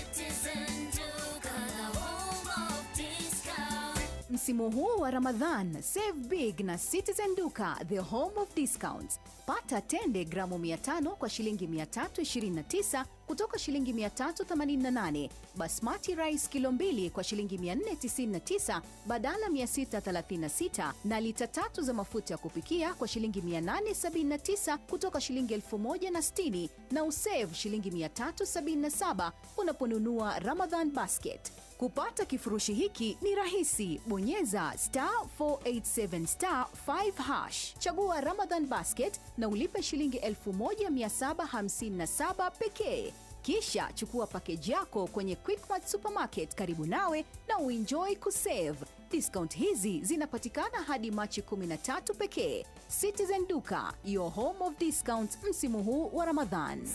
Msimu huu wa Ramadhan, save big na Citizen Duka, the home of discounts. Pata tende gramu 500 kwa shilingi 329 kutoka shilingi 388. Basmati rice kilo 2 kwa shilingi 499 badala 636, na lita 3 za mafuta ya kupikia kwa shilingi 879 kutoka shilingi 1060, na usave shilingi 377 unaponunua Ramadhan basket. Kupata kifurushi hiki ni rahisi. Bonyeza *487*5#. Chagua Ramadhan basket na ulipe shilingi 1757 pekee. Kisha chukua package yako kwenye Quickmart Supermarket karibu nawe na uenjoy kusave. Discount hizi zinapatikana hadi Machi 13 pekee. Citizen Duka, your home of discounts msimu huu wa Ramadhan.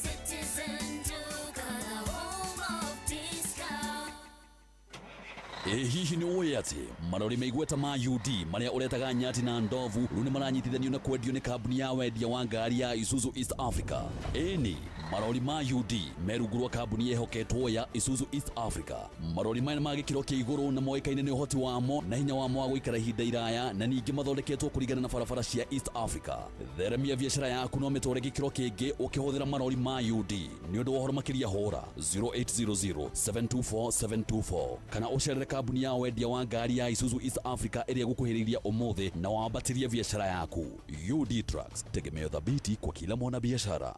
Hihi ni uwe ati marori meigweta ma UD maria uretaga nyati na ndovu runi maranyitithanio na kwendio ni kambuni ya wendia wa ngari ya Isuzu East Africa. Eni marori ma UD merugurwa kambuni yehoketwo ya Isuzu East Africa. Marori maya magikiro kia iguru na moikaine ni uhoti wamo na hinya wamo wa guikara ihinda iraya, na ningi mathondeketwo kurigana na barabara cia East Africa. Theremia biashara yaku no mitore gikiro kingi ukihuthira marori ma UD. Ni undu wohoro makiria hora 0800-724-724 kana ucerere kambuni ya wendia wa ngari ya Isuzu East Africa iria gukuhiriria umuthi na wambatiria biashara yaku. UD Trucks, tegemeo thabiti kwa kila mwana biashara.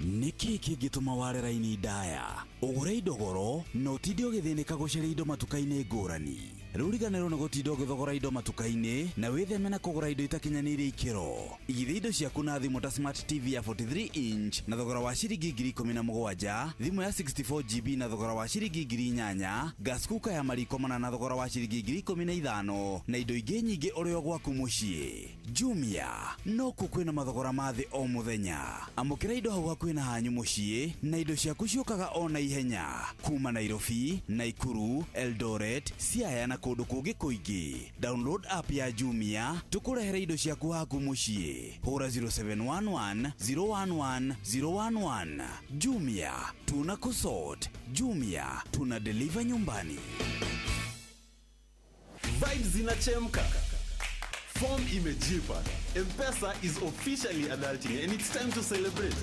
Niki kigituma warera ini daya ugure idogoro no tidio githinika gucera indo matukaine ngurani. Ruriganero no gutido githogora indo matukaine na witheme na kugura indo itakinyanire ikiro. Igithe indo ciaku na thimu ta Smart TV ya 43 inch na thogora wa shiringi 17,000, thimu ya 64GB na thogora wa shiringi 8,000, gas cooker ya mariko mana na thogora wa shiringi 15,000, na indo ingi nyingi urio gwaku mucii. Jumia no kukwina mathogora mathi o muthenya. Amukira indo hau hakuhi na hanyu mucii na indo ciaku ciukaga ona ihenya kuma Nairobi, Nakuru, Eldoret, Siaya na kundu kungi kuingi. Download app ya Jumia tukurehere indo ciaku haku mucii. Hura 0711 011 011. Jumia tuna kusort. Jumia tuna deliver nyumbani. Vibes zinachemka. Form imejipa. M-Pesa is officially adulting and it's time to celebrate.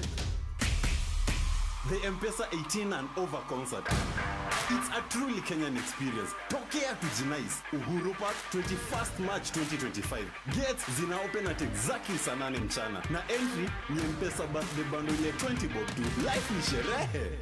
The M-Pesa 18 and over concert. It's a truly Kenyan experience. Tokea to Jinais, Uhuru Park, 21st March 2025. Gates zina open at exactly saa 8 mchana. Na entry ni M-Pesa birthday bundle ya 20 bob tu. Life ni sherehe.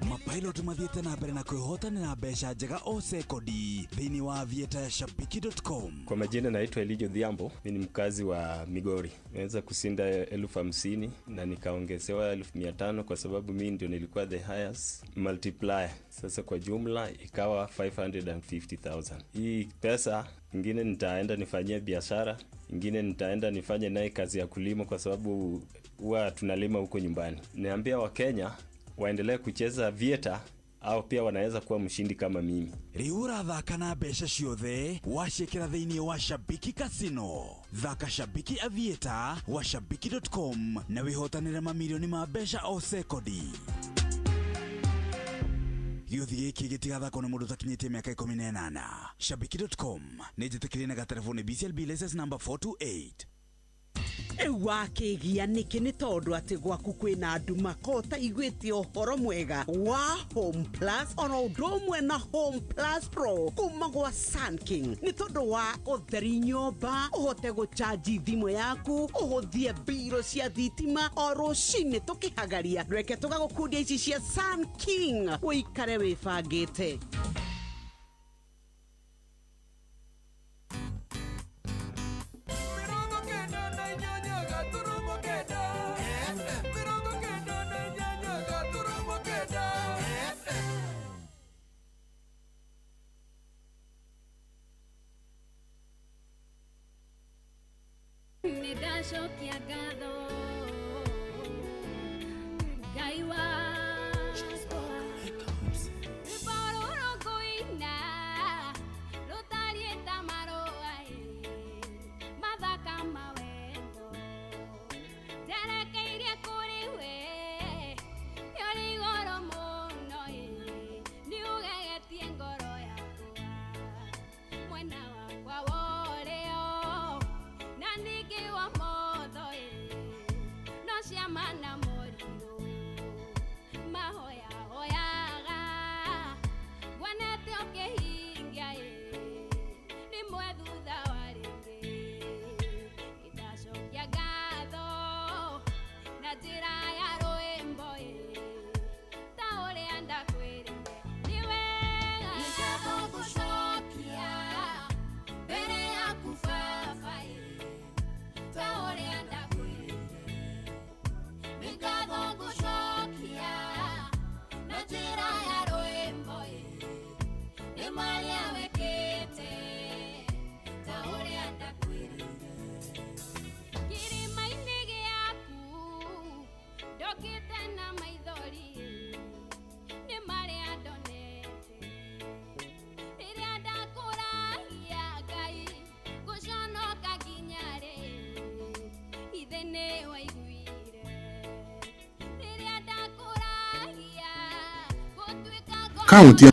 Mapilot mathiete na mbere na kwihotana na mbeca njega o sekodi thini wa vietashapiki.com. Kwa majina naitwa Elijo Dhiambo, mimi ni mkazi wa Migori. Nimeweza kushinda 50,000 na nikaongezewa 500 kwa sababu mimi ndio nilikuwa the highest multiplier. Sasa kwa jumla ikawa 550,000. Hii pesa ingine nitaenda nifanyie biashara, ingine nitaenda nifanye naye kazi ya kulima kwa sababu huwa tunalima huko nyumbani. Niambia wa Kenya waendelee kucheza Vieta au pia wanaweza kuwa mshindi kama mimi. Riura thaka na mbeca ciothe wacikira thiini wa Shabiki Casino. Thaka Shabiki Aviator wa shabiki.com na wihotanire mamilioni ma mbeca o sekodi. Gĩuthi gĩkĩ gĩtigathakwo nĩ mũndũ ũtakinyĩtie mĩaka 18. Shabiki.com nĩ njĩtĩkĩrie na gatelefoni BCLB license number 428. Wakigia niki ni tondu ati gwaku kwina nduma kota igwite ohoro mwega wa Home Plus ono ndomwe na Home Plus Pro kuma gwa Sun King ni tondu wa utheri nyomba uhote guchaji thimu yaku uhuthie biro cia thitima oro shine tukihagaria reke tugagukundia ici cia Sun King uikare wifangite. Shokia gado Gaiwa Ibaroro goina Lotarieta maroa Madaka mawendo Terekeire kuriwe Yori goro mono Niugegetie ngoro yakwa Mwena wakwa woreo Nandiki wa mana morido mahoya hoyaga wanete okehingia ni mwedudha warenge itashokia gatho na njira ya rwimbo taore anda kwirire ni wega igatho gushokia mbere ya kufafa taore anda County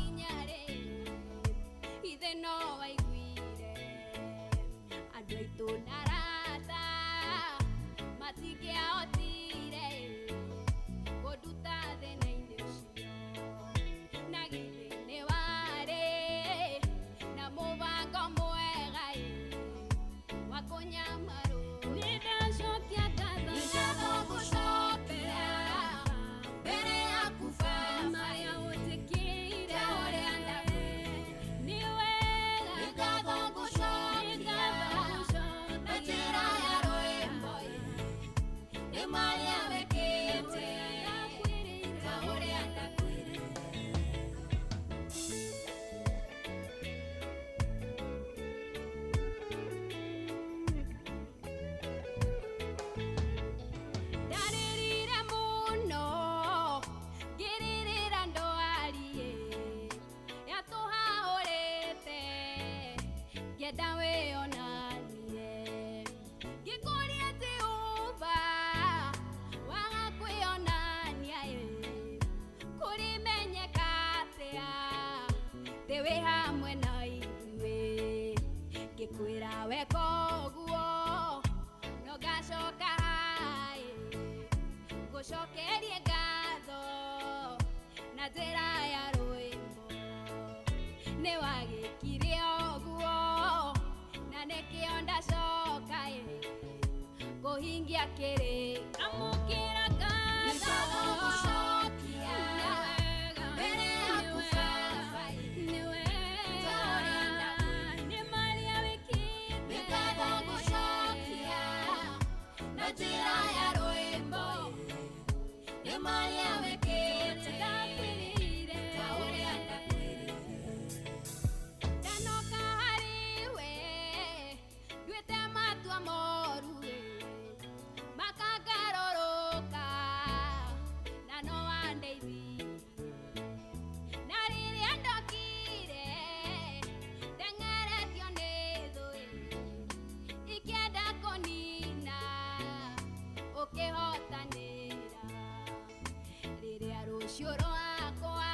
Rucioro wakwa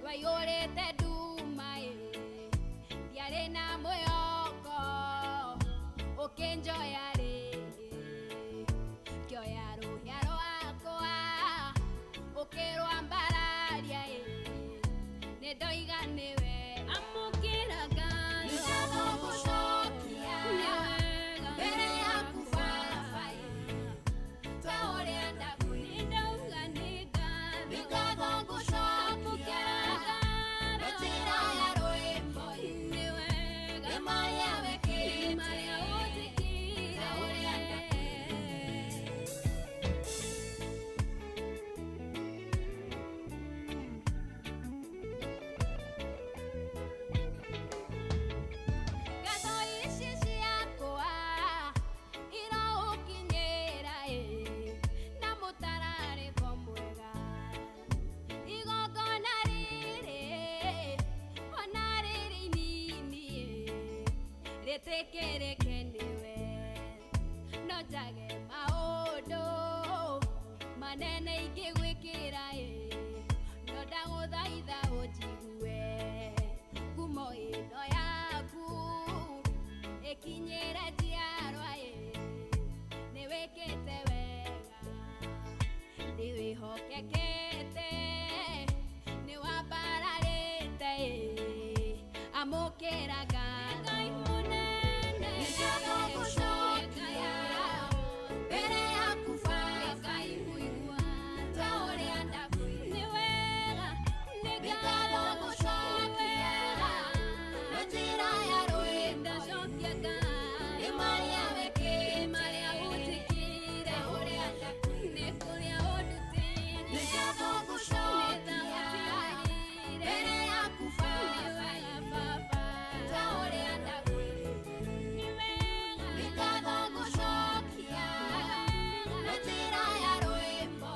rwaiyũrĩte nduma ndiarĩ na mwĩhoko ũkĩnjoya rĩngĩ ngĩoya rũhĩa rwakwa ũkĩrwa mbararia nĩndoiga nĩwe amũkĩra ngatho gũcokia mbere yaku baba ta ũrĩa ndakũnindauga nĩ ngatho gũcokia na njĩra ya rwĩmbo nĩ wega nĩ marĩa wekĩte marĩa ũnjĩkĩire ta ũrĩa ngatho ici ciakwa iroũkinyĩra na mũtararĩko mwega igongona rĩrĩ ona rĩrĩ inini rĩtĩkĩrĩke nĩwe no njage maũndũ manene ingĩgwĩkĩra no ndagũthaitha ũnjigue ngumo ĩno yaku ĩkinyĩre njiarwa nĩwĩkĩte wega nĩwĩhokekete nĩwambararĩte amũkĩra Ngai mũnene ngatho gũcokia mbere yaku baba igũigua ta ũrĩa ndakwĩra nĩ wega nĩ ngatho gũcokia na njĩra ya rwĩmbo ndacokia Ngai nĩ marĩa wekĩte marĩa ũnjĩkĩire ũrĩa ndakwĩra nĩ kũrĩa ũndutĩire nĩ ngatho gũcokia mbere yaku baba ta ũrĩa ndakwĩra nĩ wega nĩ ngatho gũcokia na njĩra ya rwĩmbo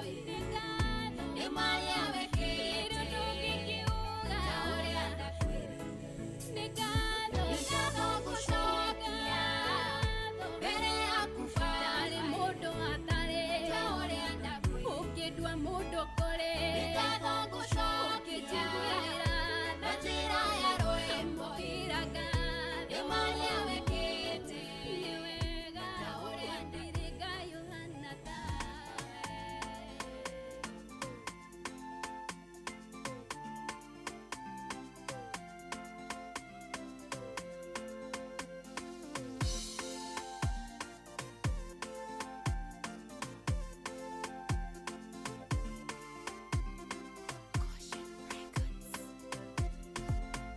nĩ marĩa wekĩte ndũngĩkiuga ta ũrĩa ndakwĩra nĩ ngatho gũcokia mbere yaku ndarĩ mũndũ atarĩ ta ũrĩa ndakwĩra ũkĩndua mũndũ kũrĩ nĩ ngatho gũcokia na njĩra ya rwĩmbo nĩ marĩa wekĩte nĩ wega ta ũrĩa ndirĩ Ngai ũhana tawe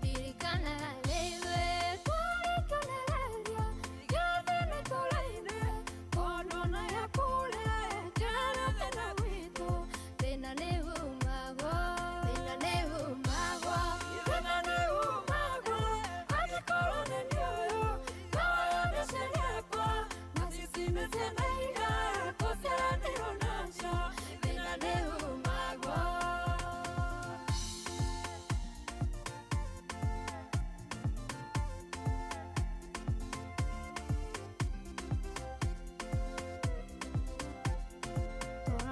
Dirikana lewe twarĩkanĩrĩria gĩathĩ nĩtũraine kondona ya kũrĩa njara thĩna witũ thĩna nĩumagwo angĩkorwo nĩ nĩũyũ kawayo nĩceriakwa na cicimecenaiga kũceranĩrwo nacio thĩna nĩumagwo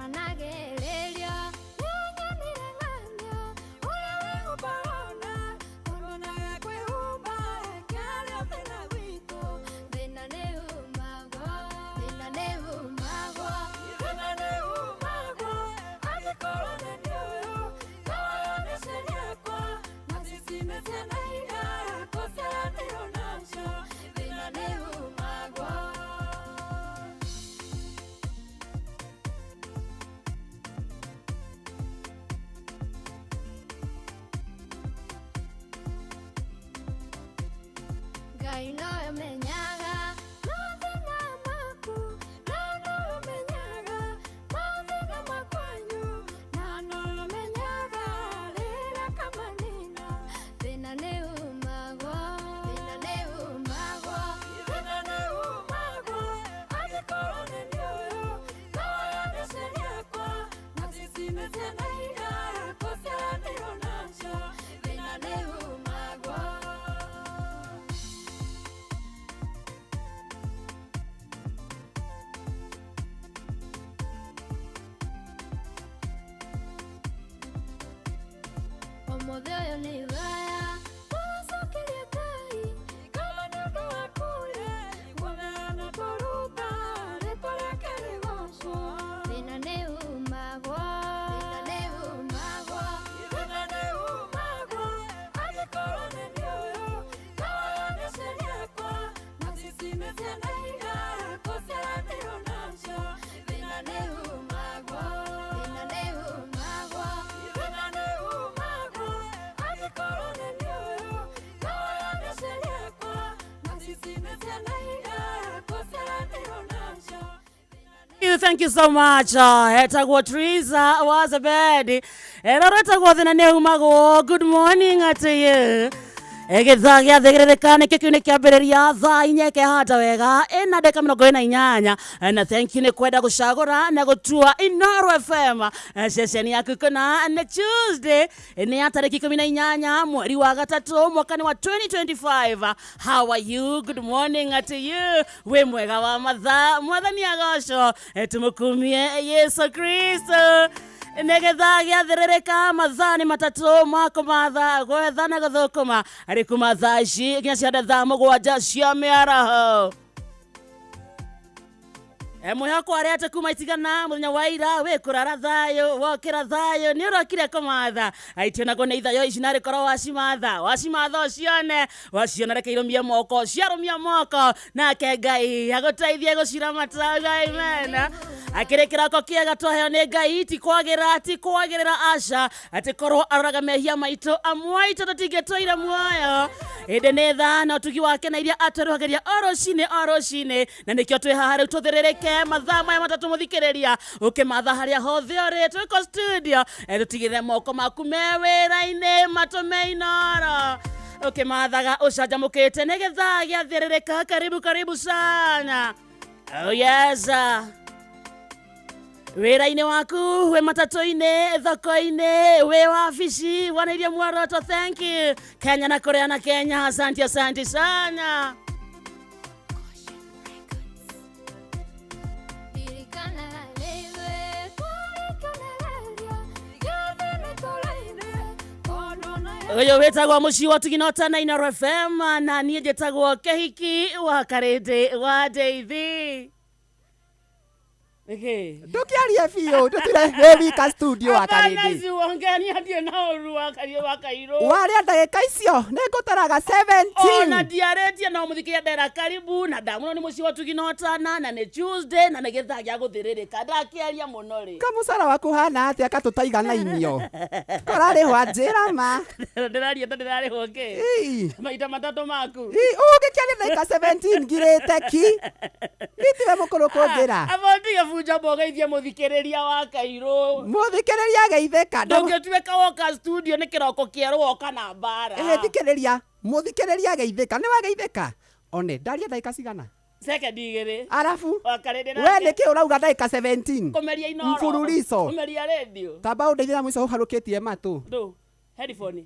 tũranagĩrĩria nĩnyonire ng'ania ũrĩa wĩhumbaona tondũ nawe kwĩhumba kĩarĩa thĩna witũ thĩna nĩumagwo angĩkorwo nĩ nĩũyũ kawayo nĩceriakwa na cicimecenaiga kũceranĩrwo nacio thĩna nĩumagwo Ngai nowe menyaga mathĩna maku na nowe ũmenyaga mathĩna makwanyu na nowe ũmenyaga rĩrĩa kamanina thĩna nĩumagwo angĩkorwo nĩ nĩũyũ kawayo nĩceriakwa na cicimecenaiga kũceranĩrwo nacio thĩna nĩumagwo ũmũthĩ ũyũ nĩ waya tũcokerie Ngai kama nĩ ũndũ wa kũrĩ guomerana tũruta rĩtwa rĩake rĩgocwo thĩna nĩ umagwo angĩkorwo nĩ ũyũ kawaya nĩ ciakwa na sisi nĩ ciana iria gũciaranĩrwo nacio thĩna nĩ umagwo angĩkorwo nĩ ũyũ kawaya nĩ ciakwa na sisi nĩ ciana iria gũciaranĩrwo nacio. Thank you so much. Etagwo Teresa was a bed. Etagwo thina ne umago. Good morning to you. Egeza gya thegerereka ne kikune kyambiriria thaa inyeke hata wega ena deka 48 na thank you ne kwenda gushagura na gutua Inoro FM session yaku kuna ne Tuesday ne ya tariki 18 mweri wa gatatu mwaka wa 2025. How are you? Good morning to you. We mwega wa matha mwathani agosho tumukumie Yesu Kristo. Negetha gĩathĩrĩrĩka mathani matatu mako matha gwetha na gũthũkũma arĩ kuma thaa ici nginya cia thaa mũgwanja cia mĩaraho. Mwĩhoko arĩa kuma itigana mũthenya wa ira wĩ kũrara thayũ wokĩra thayũ nĩ ũrokire kũmatha aitio naguo nĩ ithayo ici narĩ korwo wacimatha ũcione reke irũmie moko ciarũmia moko nake Ngai agũteithie gũciramata. Ngai mena akĩrĩ kĩroko kĩega twaheo nĩ Ngai ti kwagĩrĩra aca atĩ korwo aroraga mehia maitũ amwe aitũ tũtingĩtũire muoyo ĩndĩ nĩ tha na ũtugi wake na iria atũrũgagĩria o rũcinĩ na nĩkĩo twĩ haha rĩu tũthĩrĩrĩke mathaa maya matatu mũthikĩrĩria ũkĩmatha harĩa hothe ũrĩ twĩko studio tũtigĩrĩre moko maku me wĩra-inĩ matũme Inoro ũkĩmathaga ũcanjamũkĩte nĩgetha gĩathĩrĩrĩka. Karibu sana. Oh yes. Wĩra-inĩ waku wĩ matatu-inĩ thoko-inĩ wĩ wabici wanairia muoroto. Thank you Kenya na Korea na Kenya. Asante sana. Oyo wetagwo muci wa tuginota na Inoro FM na niĩ njĩtagwo Kehiki wa Karĩndĩ wa Ndeithi. Ndukiarie biũ ndutire wika studio wa Karĩndĩ. Naici wongeni athiĩ na ũru wa Kairũ. Warĩa ndagĩka icio nĩngũtaraga 17. Na ndiarĩtie no mũthikĩria ndera karibu na ndamuno nĩ muci wa tuginota na nĩ Tuesday na nĩ gĩthaa gĩa gũthĩrĩrĩka ndakĩaria mũno rĩ. Kamũcara waku hana atĩa katũtaiganainio. Kũrarĩhwo njĩra ma. Ndĩrarĩhwo kĩ? Maita matatũ maku. Ũngĩkĩaria ndagĩka 17 ngirĩte ki. Itiwe mũkũrũ kũngĩra. Bunja bogeithie muthikĩrĩria wa Kairũ. Muthikĩrĩria geithĩka. Ndũngĩtuĩka woka studio nĩ kĩroko kĩerũ woka na mbara. Thikĩrĩria muthikĩrĩria geithĩka nĩ wageithĩka. One ndaria ndagĩka cigana? Second igĩrĩ. Arafu we nĩkĩ ũrauga ndagĩka 17? Kũmeria Inoro. Mfululizo. Kũmeria radio. Tamba ũndeithia mũico ũharũkĩtie matũ. Headphone.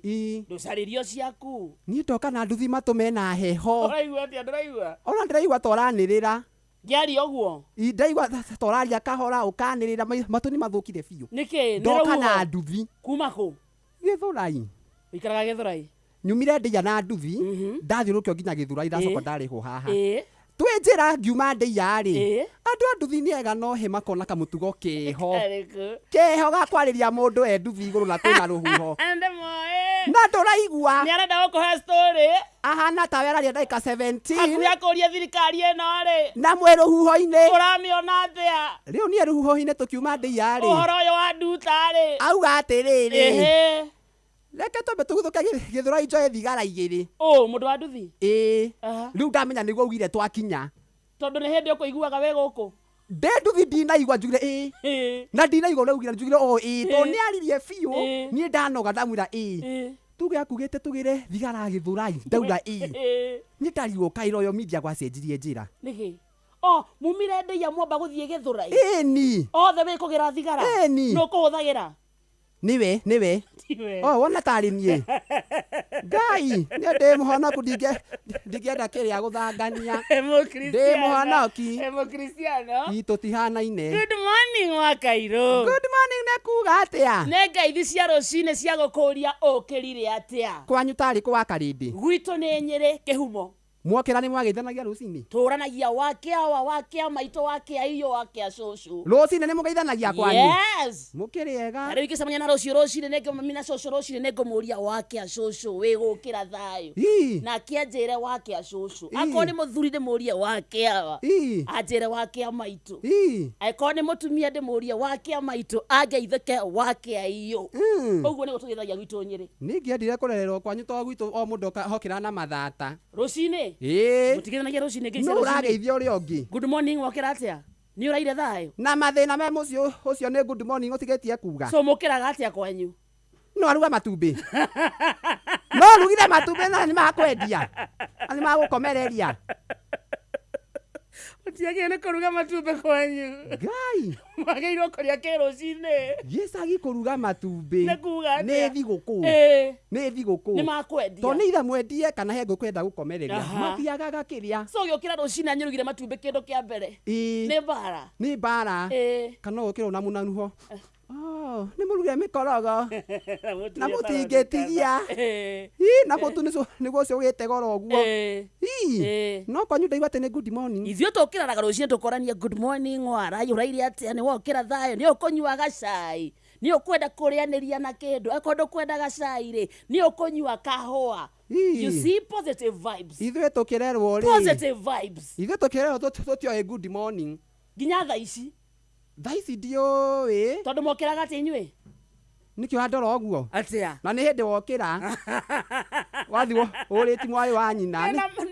Ndũcarĩrio ciaku. Niĩ ndoka na nduthi matũ mena heho. Ũraigua atĩa ndũraigua? Ona ndĩraigua toranĩrĩra. Ngiaria ũguo. Ndaigua toraria kahora ũkanĩrĩra matũ nĩ mathũkire biũ. Nĩkĩ? Ndoka na nduthi. Kuma kũ? Gĩthũrai. Ũikaraga Gĩthũrai? Nyumire ndeia na nduthi ndathiũrũrũkio nginya Gĩthũrai ndacoka ndarĩhwo haha. Twĩ njĩra ngiuma ndeia-rĩ andũ a nduthi nĩ ega no he makona kamũtugo keho ga kwarĩria mũndũ nduthi igũrũ na kwĩna rũhuho na ndũraigua nĩ arenda gũkũhe story ahana tawe araria ndagĩka 17 hakuhĩ akũria thirikari ĩno-rĩ na mwĩ rũhuho-inĩ ũramĩona atĩa rĩu niĩ rũhuho-inĩ tũkiuma ndeia-rĩ ũhoro ũyũ wa nduta-rĩ auga atĩrĩrĩ reke twambe tũguthũke Gĩthũrai njoe thigara igĩrĩ. Mũndũ wa nduthi? Rĩu ndamenya nĩguo ugire twakinya. Tondũ nĩ hĩndĩ ũkũiguaga wĩ gũkũ. Ndĩ nduthi ndinaigua njugire na ndinaigua ũraugire njugire tondũ nĩaririe biũ niĩ ndanoga ndamwĩra tuge akugĩte tũgĩre thigara Gĩthũrai ndauga nĩ ndariũka Kairũ yo media gwacenjirie njĩra. Nĩkĩ? Mumire ndeia mwamba gũthiĩ Gĩthũrai? Ni othe wĩ kũgĩra thigara? Nĩ ũkũhũthagĩra? niwe oh wona tari nie ngai ne de muhonoku ndigenda kiria guthangania de muhonoki Cristiano itu tihanaine. Good morning Wakairo. Good morning ne kuga atia ne ngaithi cia rucine cia gukuria ukirire atia kwanyu tari kwa karindi gwito ni Nyeri Kihumo mwokera ni mwagithanagia rucini turanagia wake maito wake iyo wake cucu rucini ni mugeithanagia kwanyu yes mukiriega ari ikicemania na rucini nenge mamina cucu rucini nenge muria wake cucu wi gukira thayo na kianjire wake cucu akoni ni muthuri ndi muria wake awa anjire wake maito akoni ni mutumia ndi muria wake maito angeitheke wake iyo uguo ni gutugithagia gwitu Nyeri ningiendire kurererwo kwanyu to gwitu o mundu hokira na mathata rucini mutigithanagia rucini ngeithia no urageithia uri ongi good morning wakira atia ni uraire thayo na mathina me mucio ucio ni good morning utigetie kuga so mukiraga atia kwanyu no aruga matumbi no rugire matumbi na ni makwendia ani magukomereria utiage ne kuruga matumbi kwanyu ngai magairo kuria kerocine yesagi kuruga matumbi ne thiguku ne thiguku ni makwendia to ni itha mwendie kana he ngukwenda gukomereria matiaga gakiria so yokira rucine anyurugire matumbi kindu kia mbere ni bara kana ukira una munanuho ni murugire mikorogo na mutingetigia na mutu niguo cio wite goro guo no kwanyu ndaigua tene good morning ithio tukiraraga rucine tukorania good morning wara uraire atia ni wokira thayo ni ukunyua gacai ni ukwenda kurianiria na kindu akondo kwenda gacai ri ni ukunyua kahua you see positive vibes ithio tukirerwo ri positive vibes ithio tukirerwo tutio good morning ginya tha ici ndio tondu mokiraga ati inywe nikio andora oguo atia na ni hindi wokira wathi uriti mwari wa nyina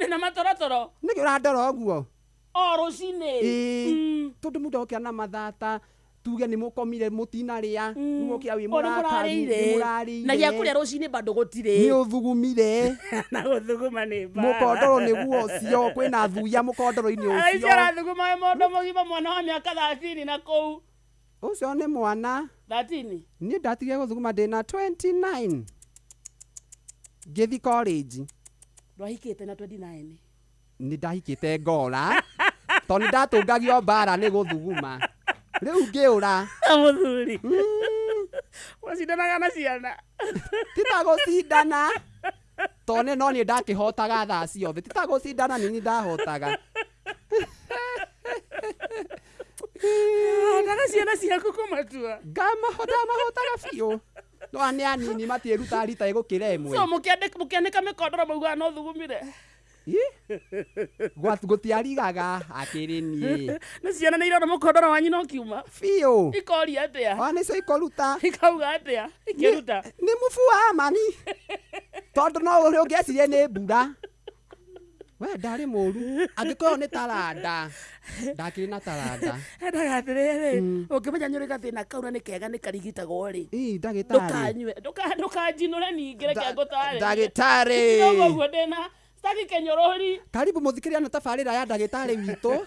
na matorotoro nikio andora oguo o rucine tondu mundu okira na mathata tuge ni mukomire mutinaria nuokira wi murarire na ya kuria rucine bado gutire ni uthugumire na guthuguma ni ba mukondoro ni guo cio kwina thuya mukondoro-ini ucio aicera thuguma mondo mogima mwana wa miaka 30 na kou ucio ni mwana 13 ni ndatige guthuguma ndina 29 ngithi college ndwahikite na 29 ni ndahikite ngora to ni ndatungagio bara ni guthuguma riu ngiura muthuri wacindanaga na ciana titagũcindana tone no nĩ ndakĩhotaga thaa ciothe titagũcindana nini ndahotaga ndaga ciana ciaku kũmatua ndamahotaga biũ no anĩ anini matiĩruta rita ĩgũkĩra ĩmwe so mũkĩanĩka mĩkondoro maugaga no thugumire gutiarigaga akiri nie na ciana nĩ irona mũkondoro wanyu no kiuma biũ ikoria atia nĩcio ikoruta ikauga atia ikĩruta nĩ mũbu wa mani tondũ no ũrĩa ũngĩecirie nĩ mbura we ndarĩ mũru angĩkorwo nĩ taranda ndakĩrĩ na taranda endaga atĩrĩrĩ ũngĩmenya nyũrĩ gathĩna kau na nĩ kega nĩ karigitagwo rĩ ndagĩtarĩ ndũkanjinũre ningĩ reke ngũtarĩrie ndagĩtarĩ ũguo ndĩna staki kenyorori karibu muthikiria na tabarira ya ndagĩtarĩ witũ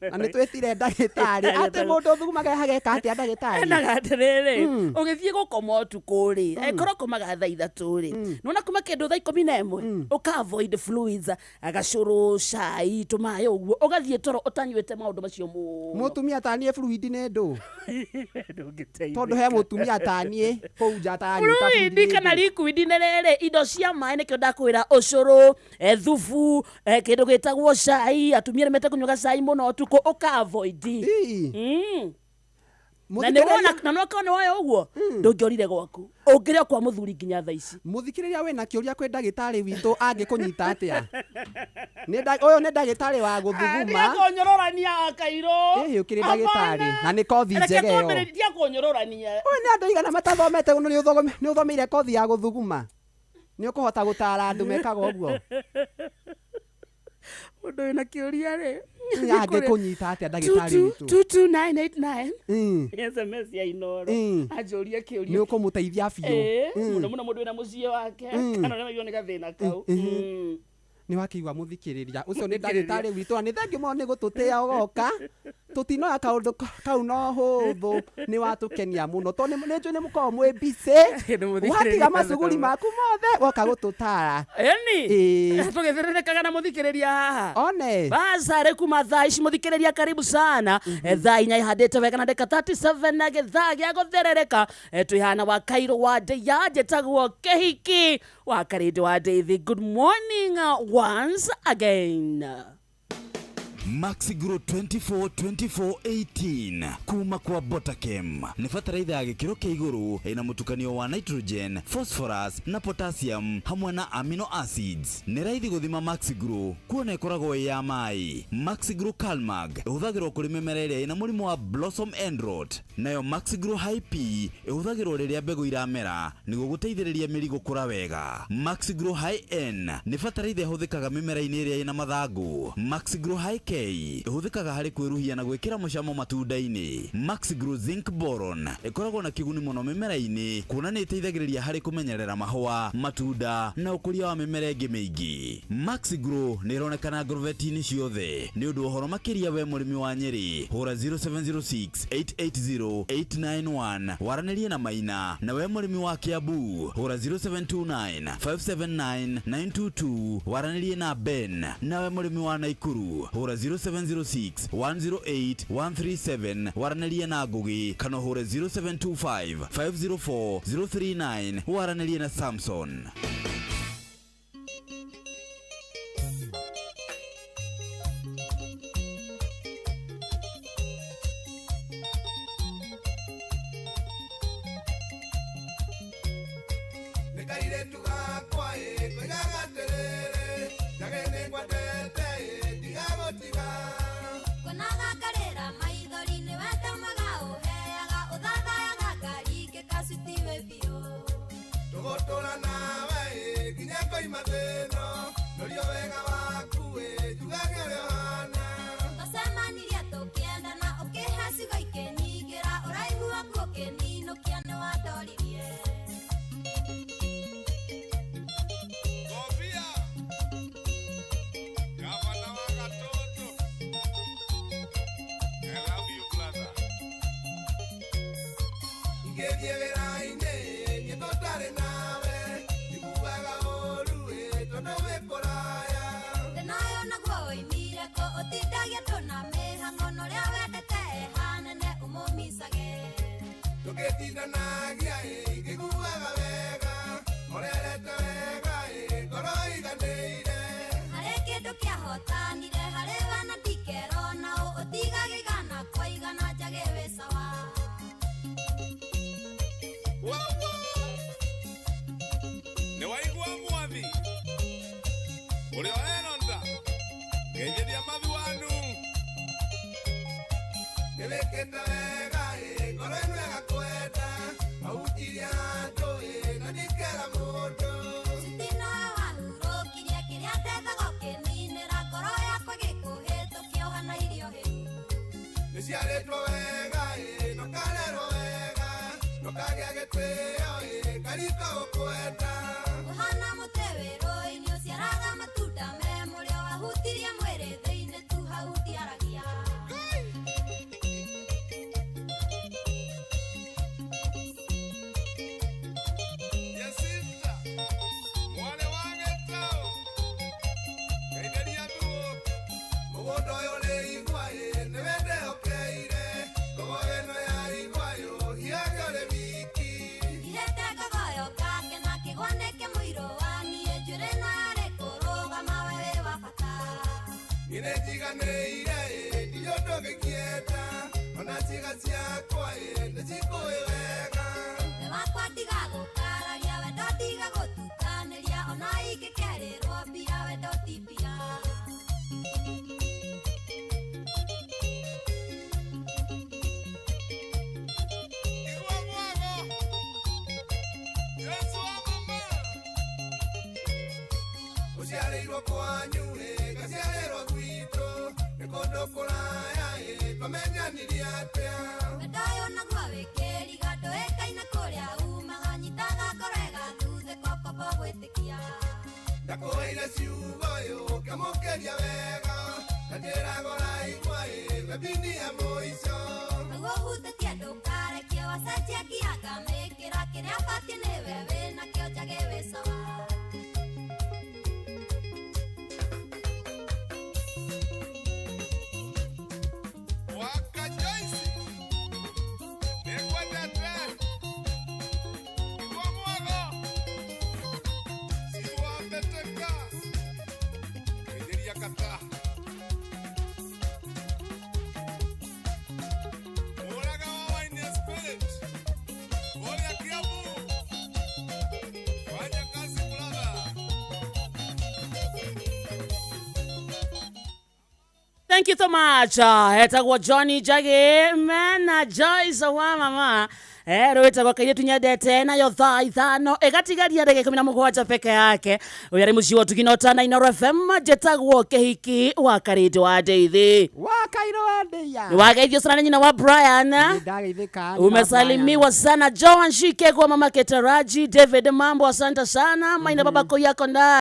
na nĩ twĩtire ndagĩtarĩ atĩ mũndũ thugumaga hageka atĩa ndagĩtarĩ endaga atĩrĩrĩ ũgĩthiĩ gũkoma ũtukũ rĩ angĩkorwo ũkomaga thaa ithatũ rĩ nona kuma kĩndũ thaa 11 ũka avoid fluids agacũrũ cai tũmaĩ ũguo ũgathiĩ toro ũtanyuĩte maũndũ macio mũtumia taniĩ fluid nĩ ndũ tondũ he mũtumia taniĩ kũu nja tanyuĩta fluid kana liquid nĩ rĩrĩ indo cia maĩ nĩkĩo ndakwĩra ũcũrũ thubu kindu gitagwo cai atumia nĩ mete kunyuga cai muno tuko uka avoid na nĩ wona na no kana wayo ũguo ndũngĩorire gwaku ũngĩrĩa kwa mũthuri nginya thaa ici mũthikĩrĩria wĩna kĩũria kwĩ ndagĩtarĩ witũ angĩkũnyita atĩa ũyũ nĩ ndagĩtarĩ wa gũthuguma ndiakũnyororania Akairũ ũkĩrĩ ndagĩtarĩ na nĩ kothi njega ĩyo ndiakũnyororania ũyũ nĩ andũ aigana matathomete nĩ ũthomeire kothi ya gũthuguma nĩ ũkũhota gũtara andũ mekaga ũguo mũndũ wĩna kĩũria rĩ angĩkũnyita atĩa ndagĩtarĩ witũ 22989 SMS ya Inoro anjũria kĩũria nĩ ũkũmũteithia biũ mũno mũndũ wĩna mũciĩ wake kana nĩmaigua nĩ gathĩna kau nĩ wakĩigua mũthikĩrĩria ũcio nĩ ndagĩtarĩ witũ na nĩ thengiũ mũno nĩ gũtũtĩa ũgoka tutinoya kaundu kau no huthu ni watukenia muno to nĩ mũkorwo mwĩ busy watiga macuguri maku mothe woka gũtũtara eni tũgĩthĩrĩrĩkaga na mũthikĩrĩria haha one basare kuma thaa ici mũthikĩrĩria karibu sana thaa inya ihandĩte wega na ndeka 37 na gĩthaa gĩa gũtherereka twĩhana wa Kairo wa Deya njĩtagwo Kĩhiki wa Karĩndĩ wa David. Good morning once again. Maxigro 24-24-18 kuma kwa Botakem ni fataraitha ya gĩkĩro kĩa igũrũ ĩna mũtukanio wa nitrogen, phosphorus na potassium hamwe na amino acids. Nĩ raithi gũthima Maxigro kuona ĩkoragwo ĩ ya maĩ. Maxigro Calmag ĩhũthagĩrwo kũrĩ mĩmera ĩrĩa ĩna mũrimũ wa blossom end rot. Nayo Maxigro High P ĩhũthagĩrwo rĩrĩa mbegũ iramera nĩguo gũteithĩrĩria mĩri gũkũra wega. Maxigro High N nĩ fataraitha ĩhũthĩkaga mĩmera-inĩ ĩrĩa ĩna mathangũ. Maxigro High K ĩhũthĩkaga harĩ kwĩruhia na gwĩkĩra mũcamo matunda-inĩ. Maxigro Zinc Boron ĩkoragwo na kĩguni mũno mĩmera-inĩ kuona nĩ ĩteithagĩrĩria harĩ kũmenyerera mahũa, matunda na ũkũria wa mĩmera ĩngĩ mĩingĩ. Maxigro nĩ ĩronekana ngroveti-inĩ ciothe. Nĩ ũndũ ũhoro makĩria we mũrĩmi wa Nyeri, hũra 0706-880-891 waranĩrie na Maina. Na we mũrĩmi wa Kiambu, hũra 0729-579-922 waranĩrie na Ben. Na we mũrĩmi wa Naikuru, hũra 0706-108-137 waranĩrie na Ngugi. Kana hũra 0725-504-039 waranĩrie na Samson. Thank you so much. Etagwo Johnny Jage, man, Joyce wa mama. Rwita kwa kaire tunyendete nayo thaa ithano egatigaria ndagika 17 peke yake. Uyu ari muci wotu kinotana Inooro FM jetagwo kihiki wa Karito wa Ndeithi. Wa Kairo wa Ndeia. Ni wageithio sana nyina wa Brian. Umesalimiwa sana Joan Shike kwa mama Ketaraji, David Mambo asante sana. Maina babako yako nda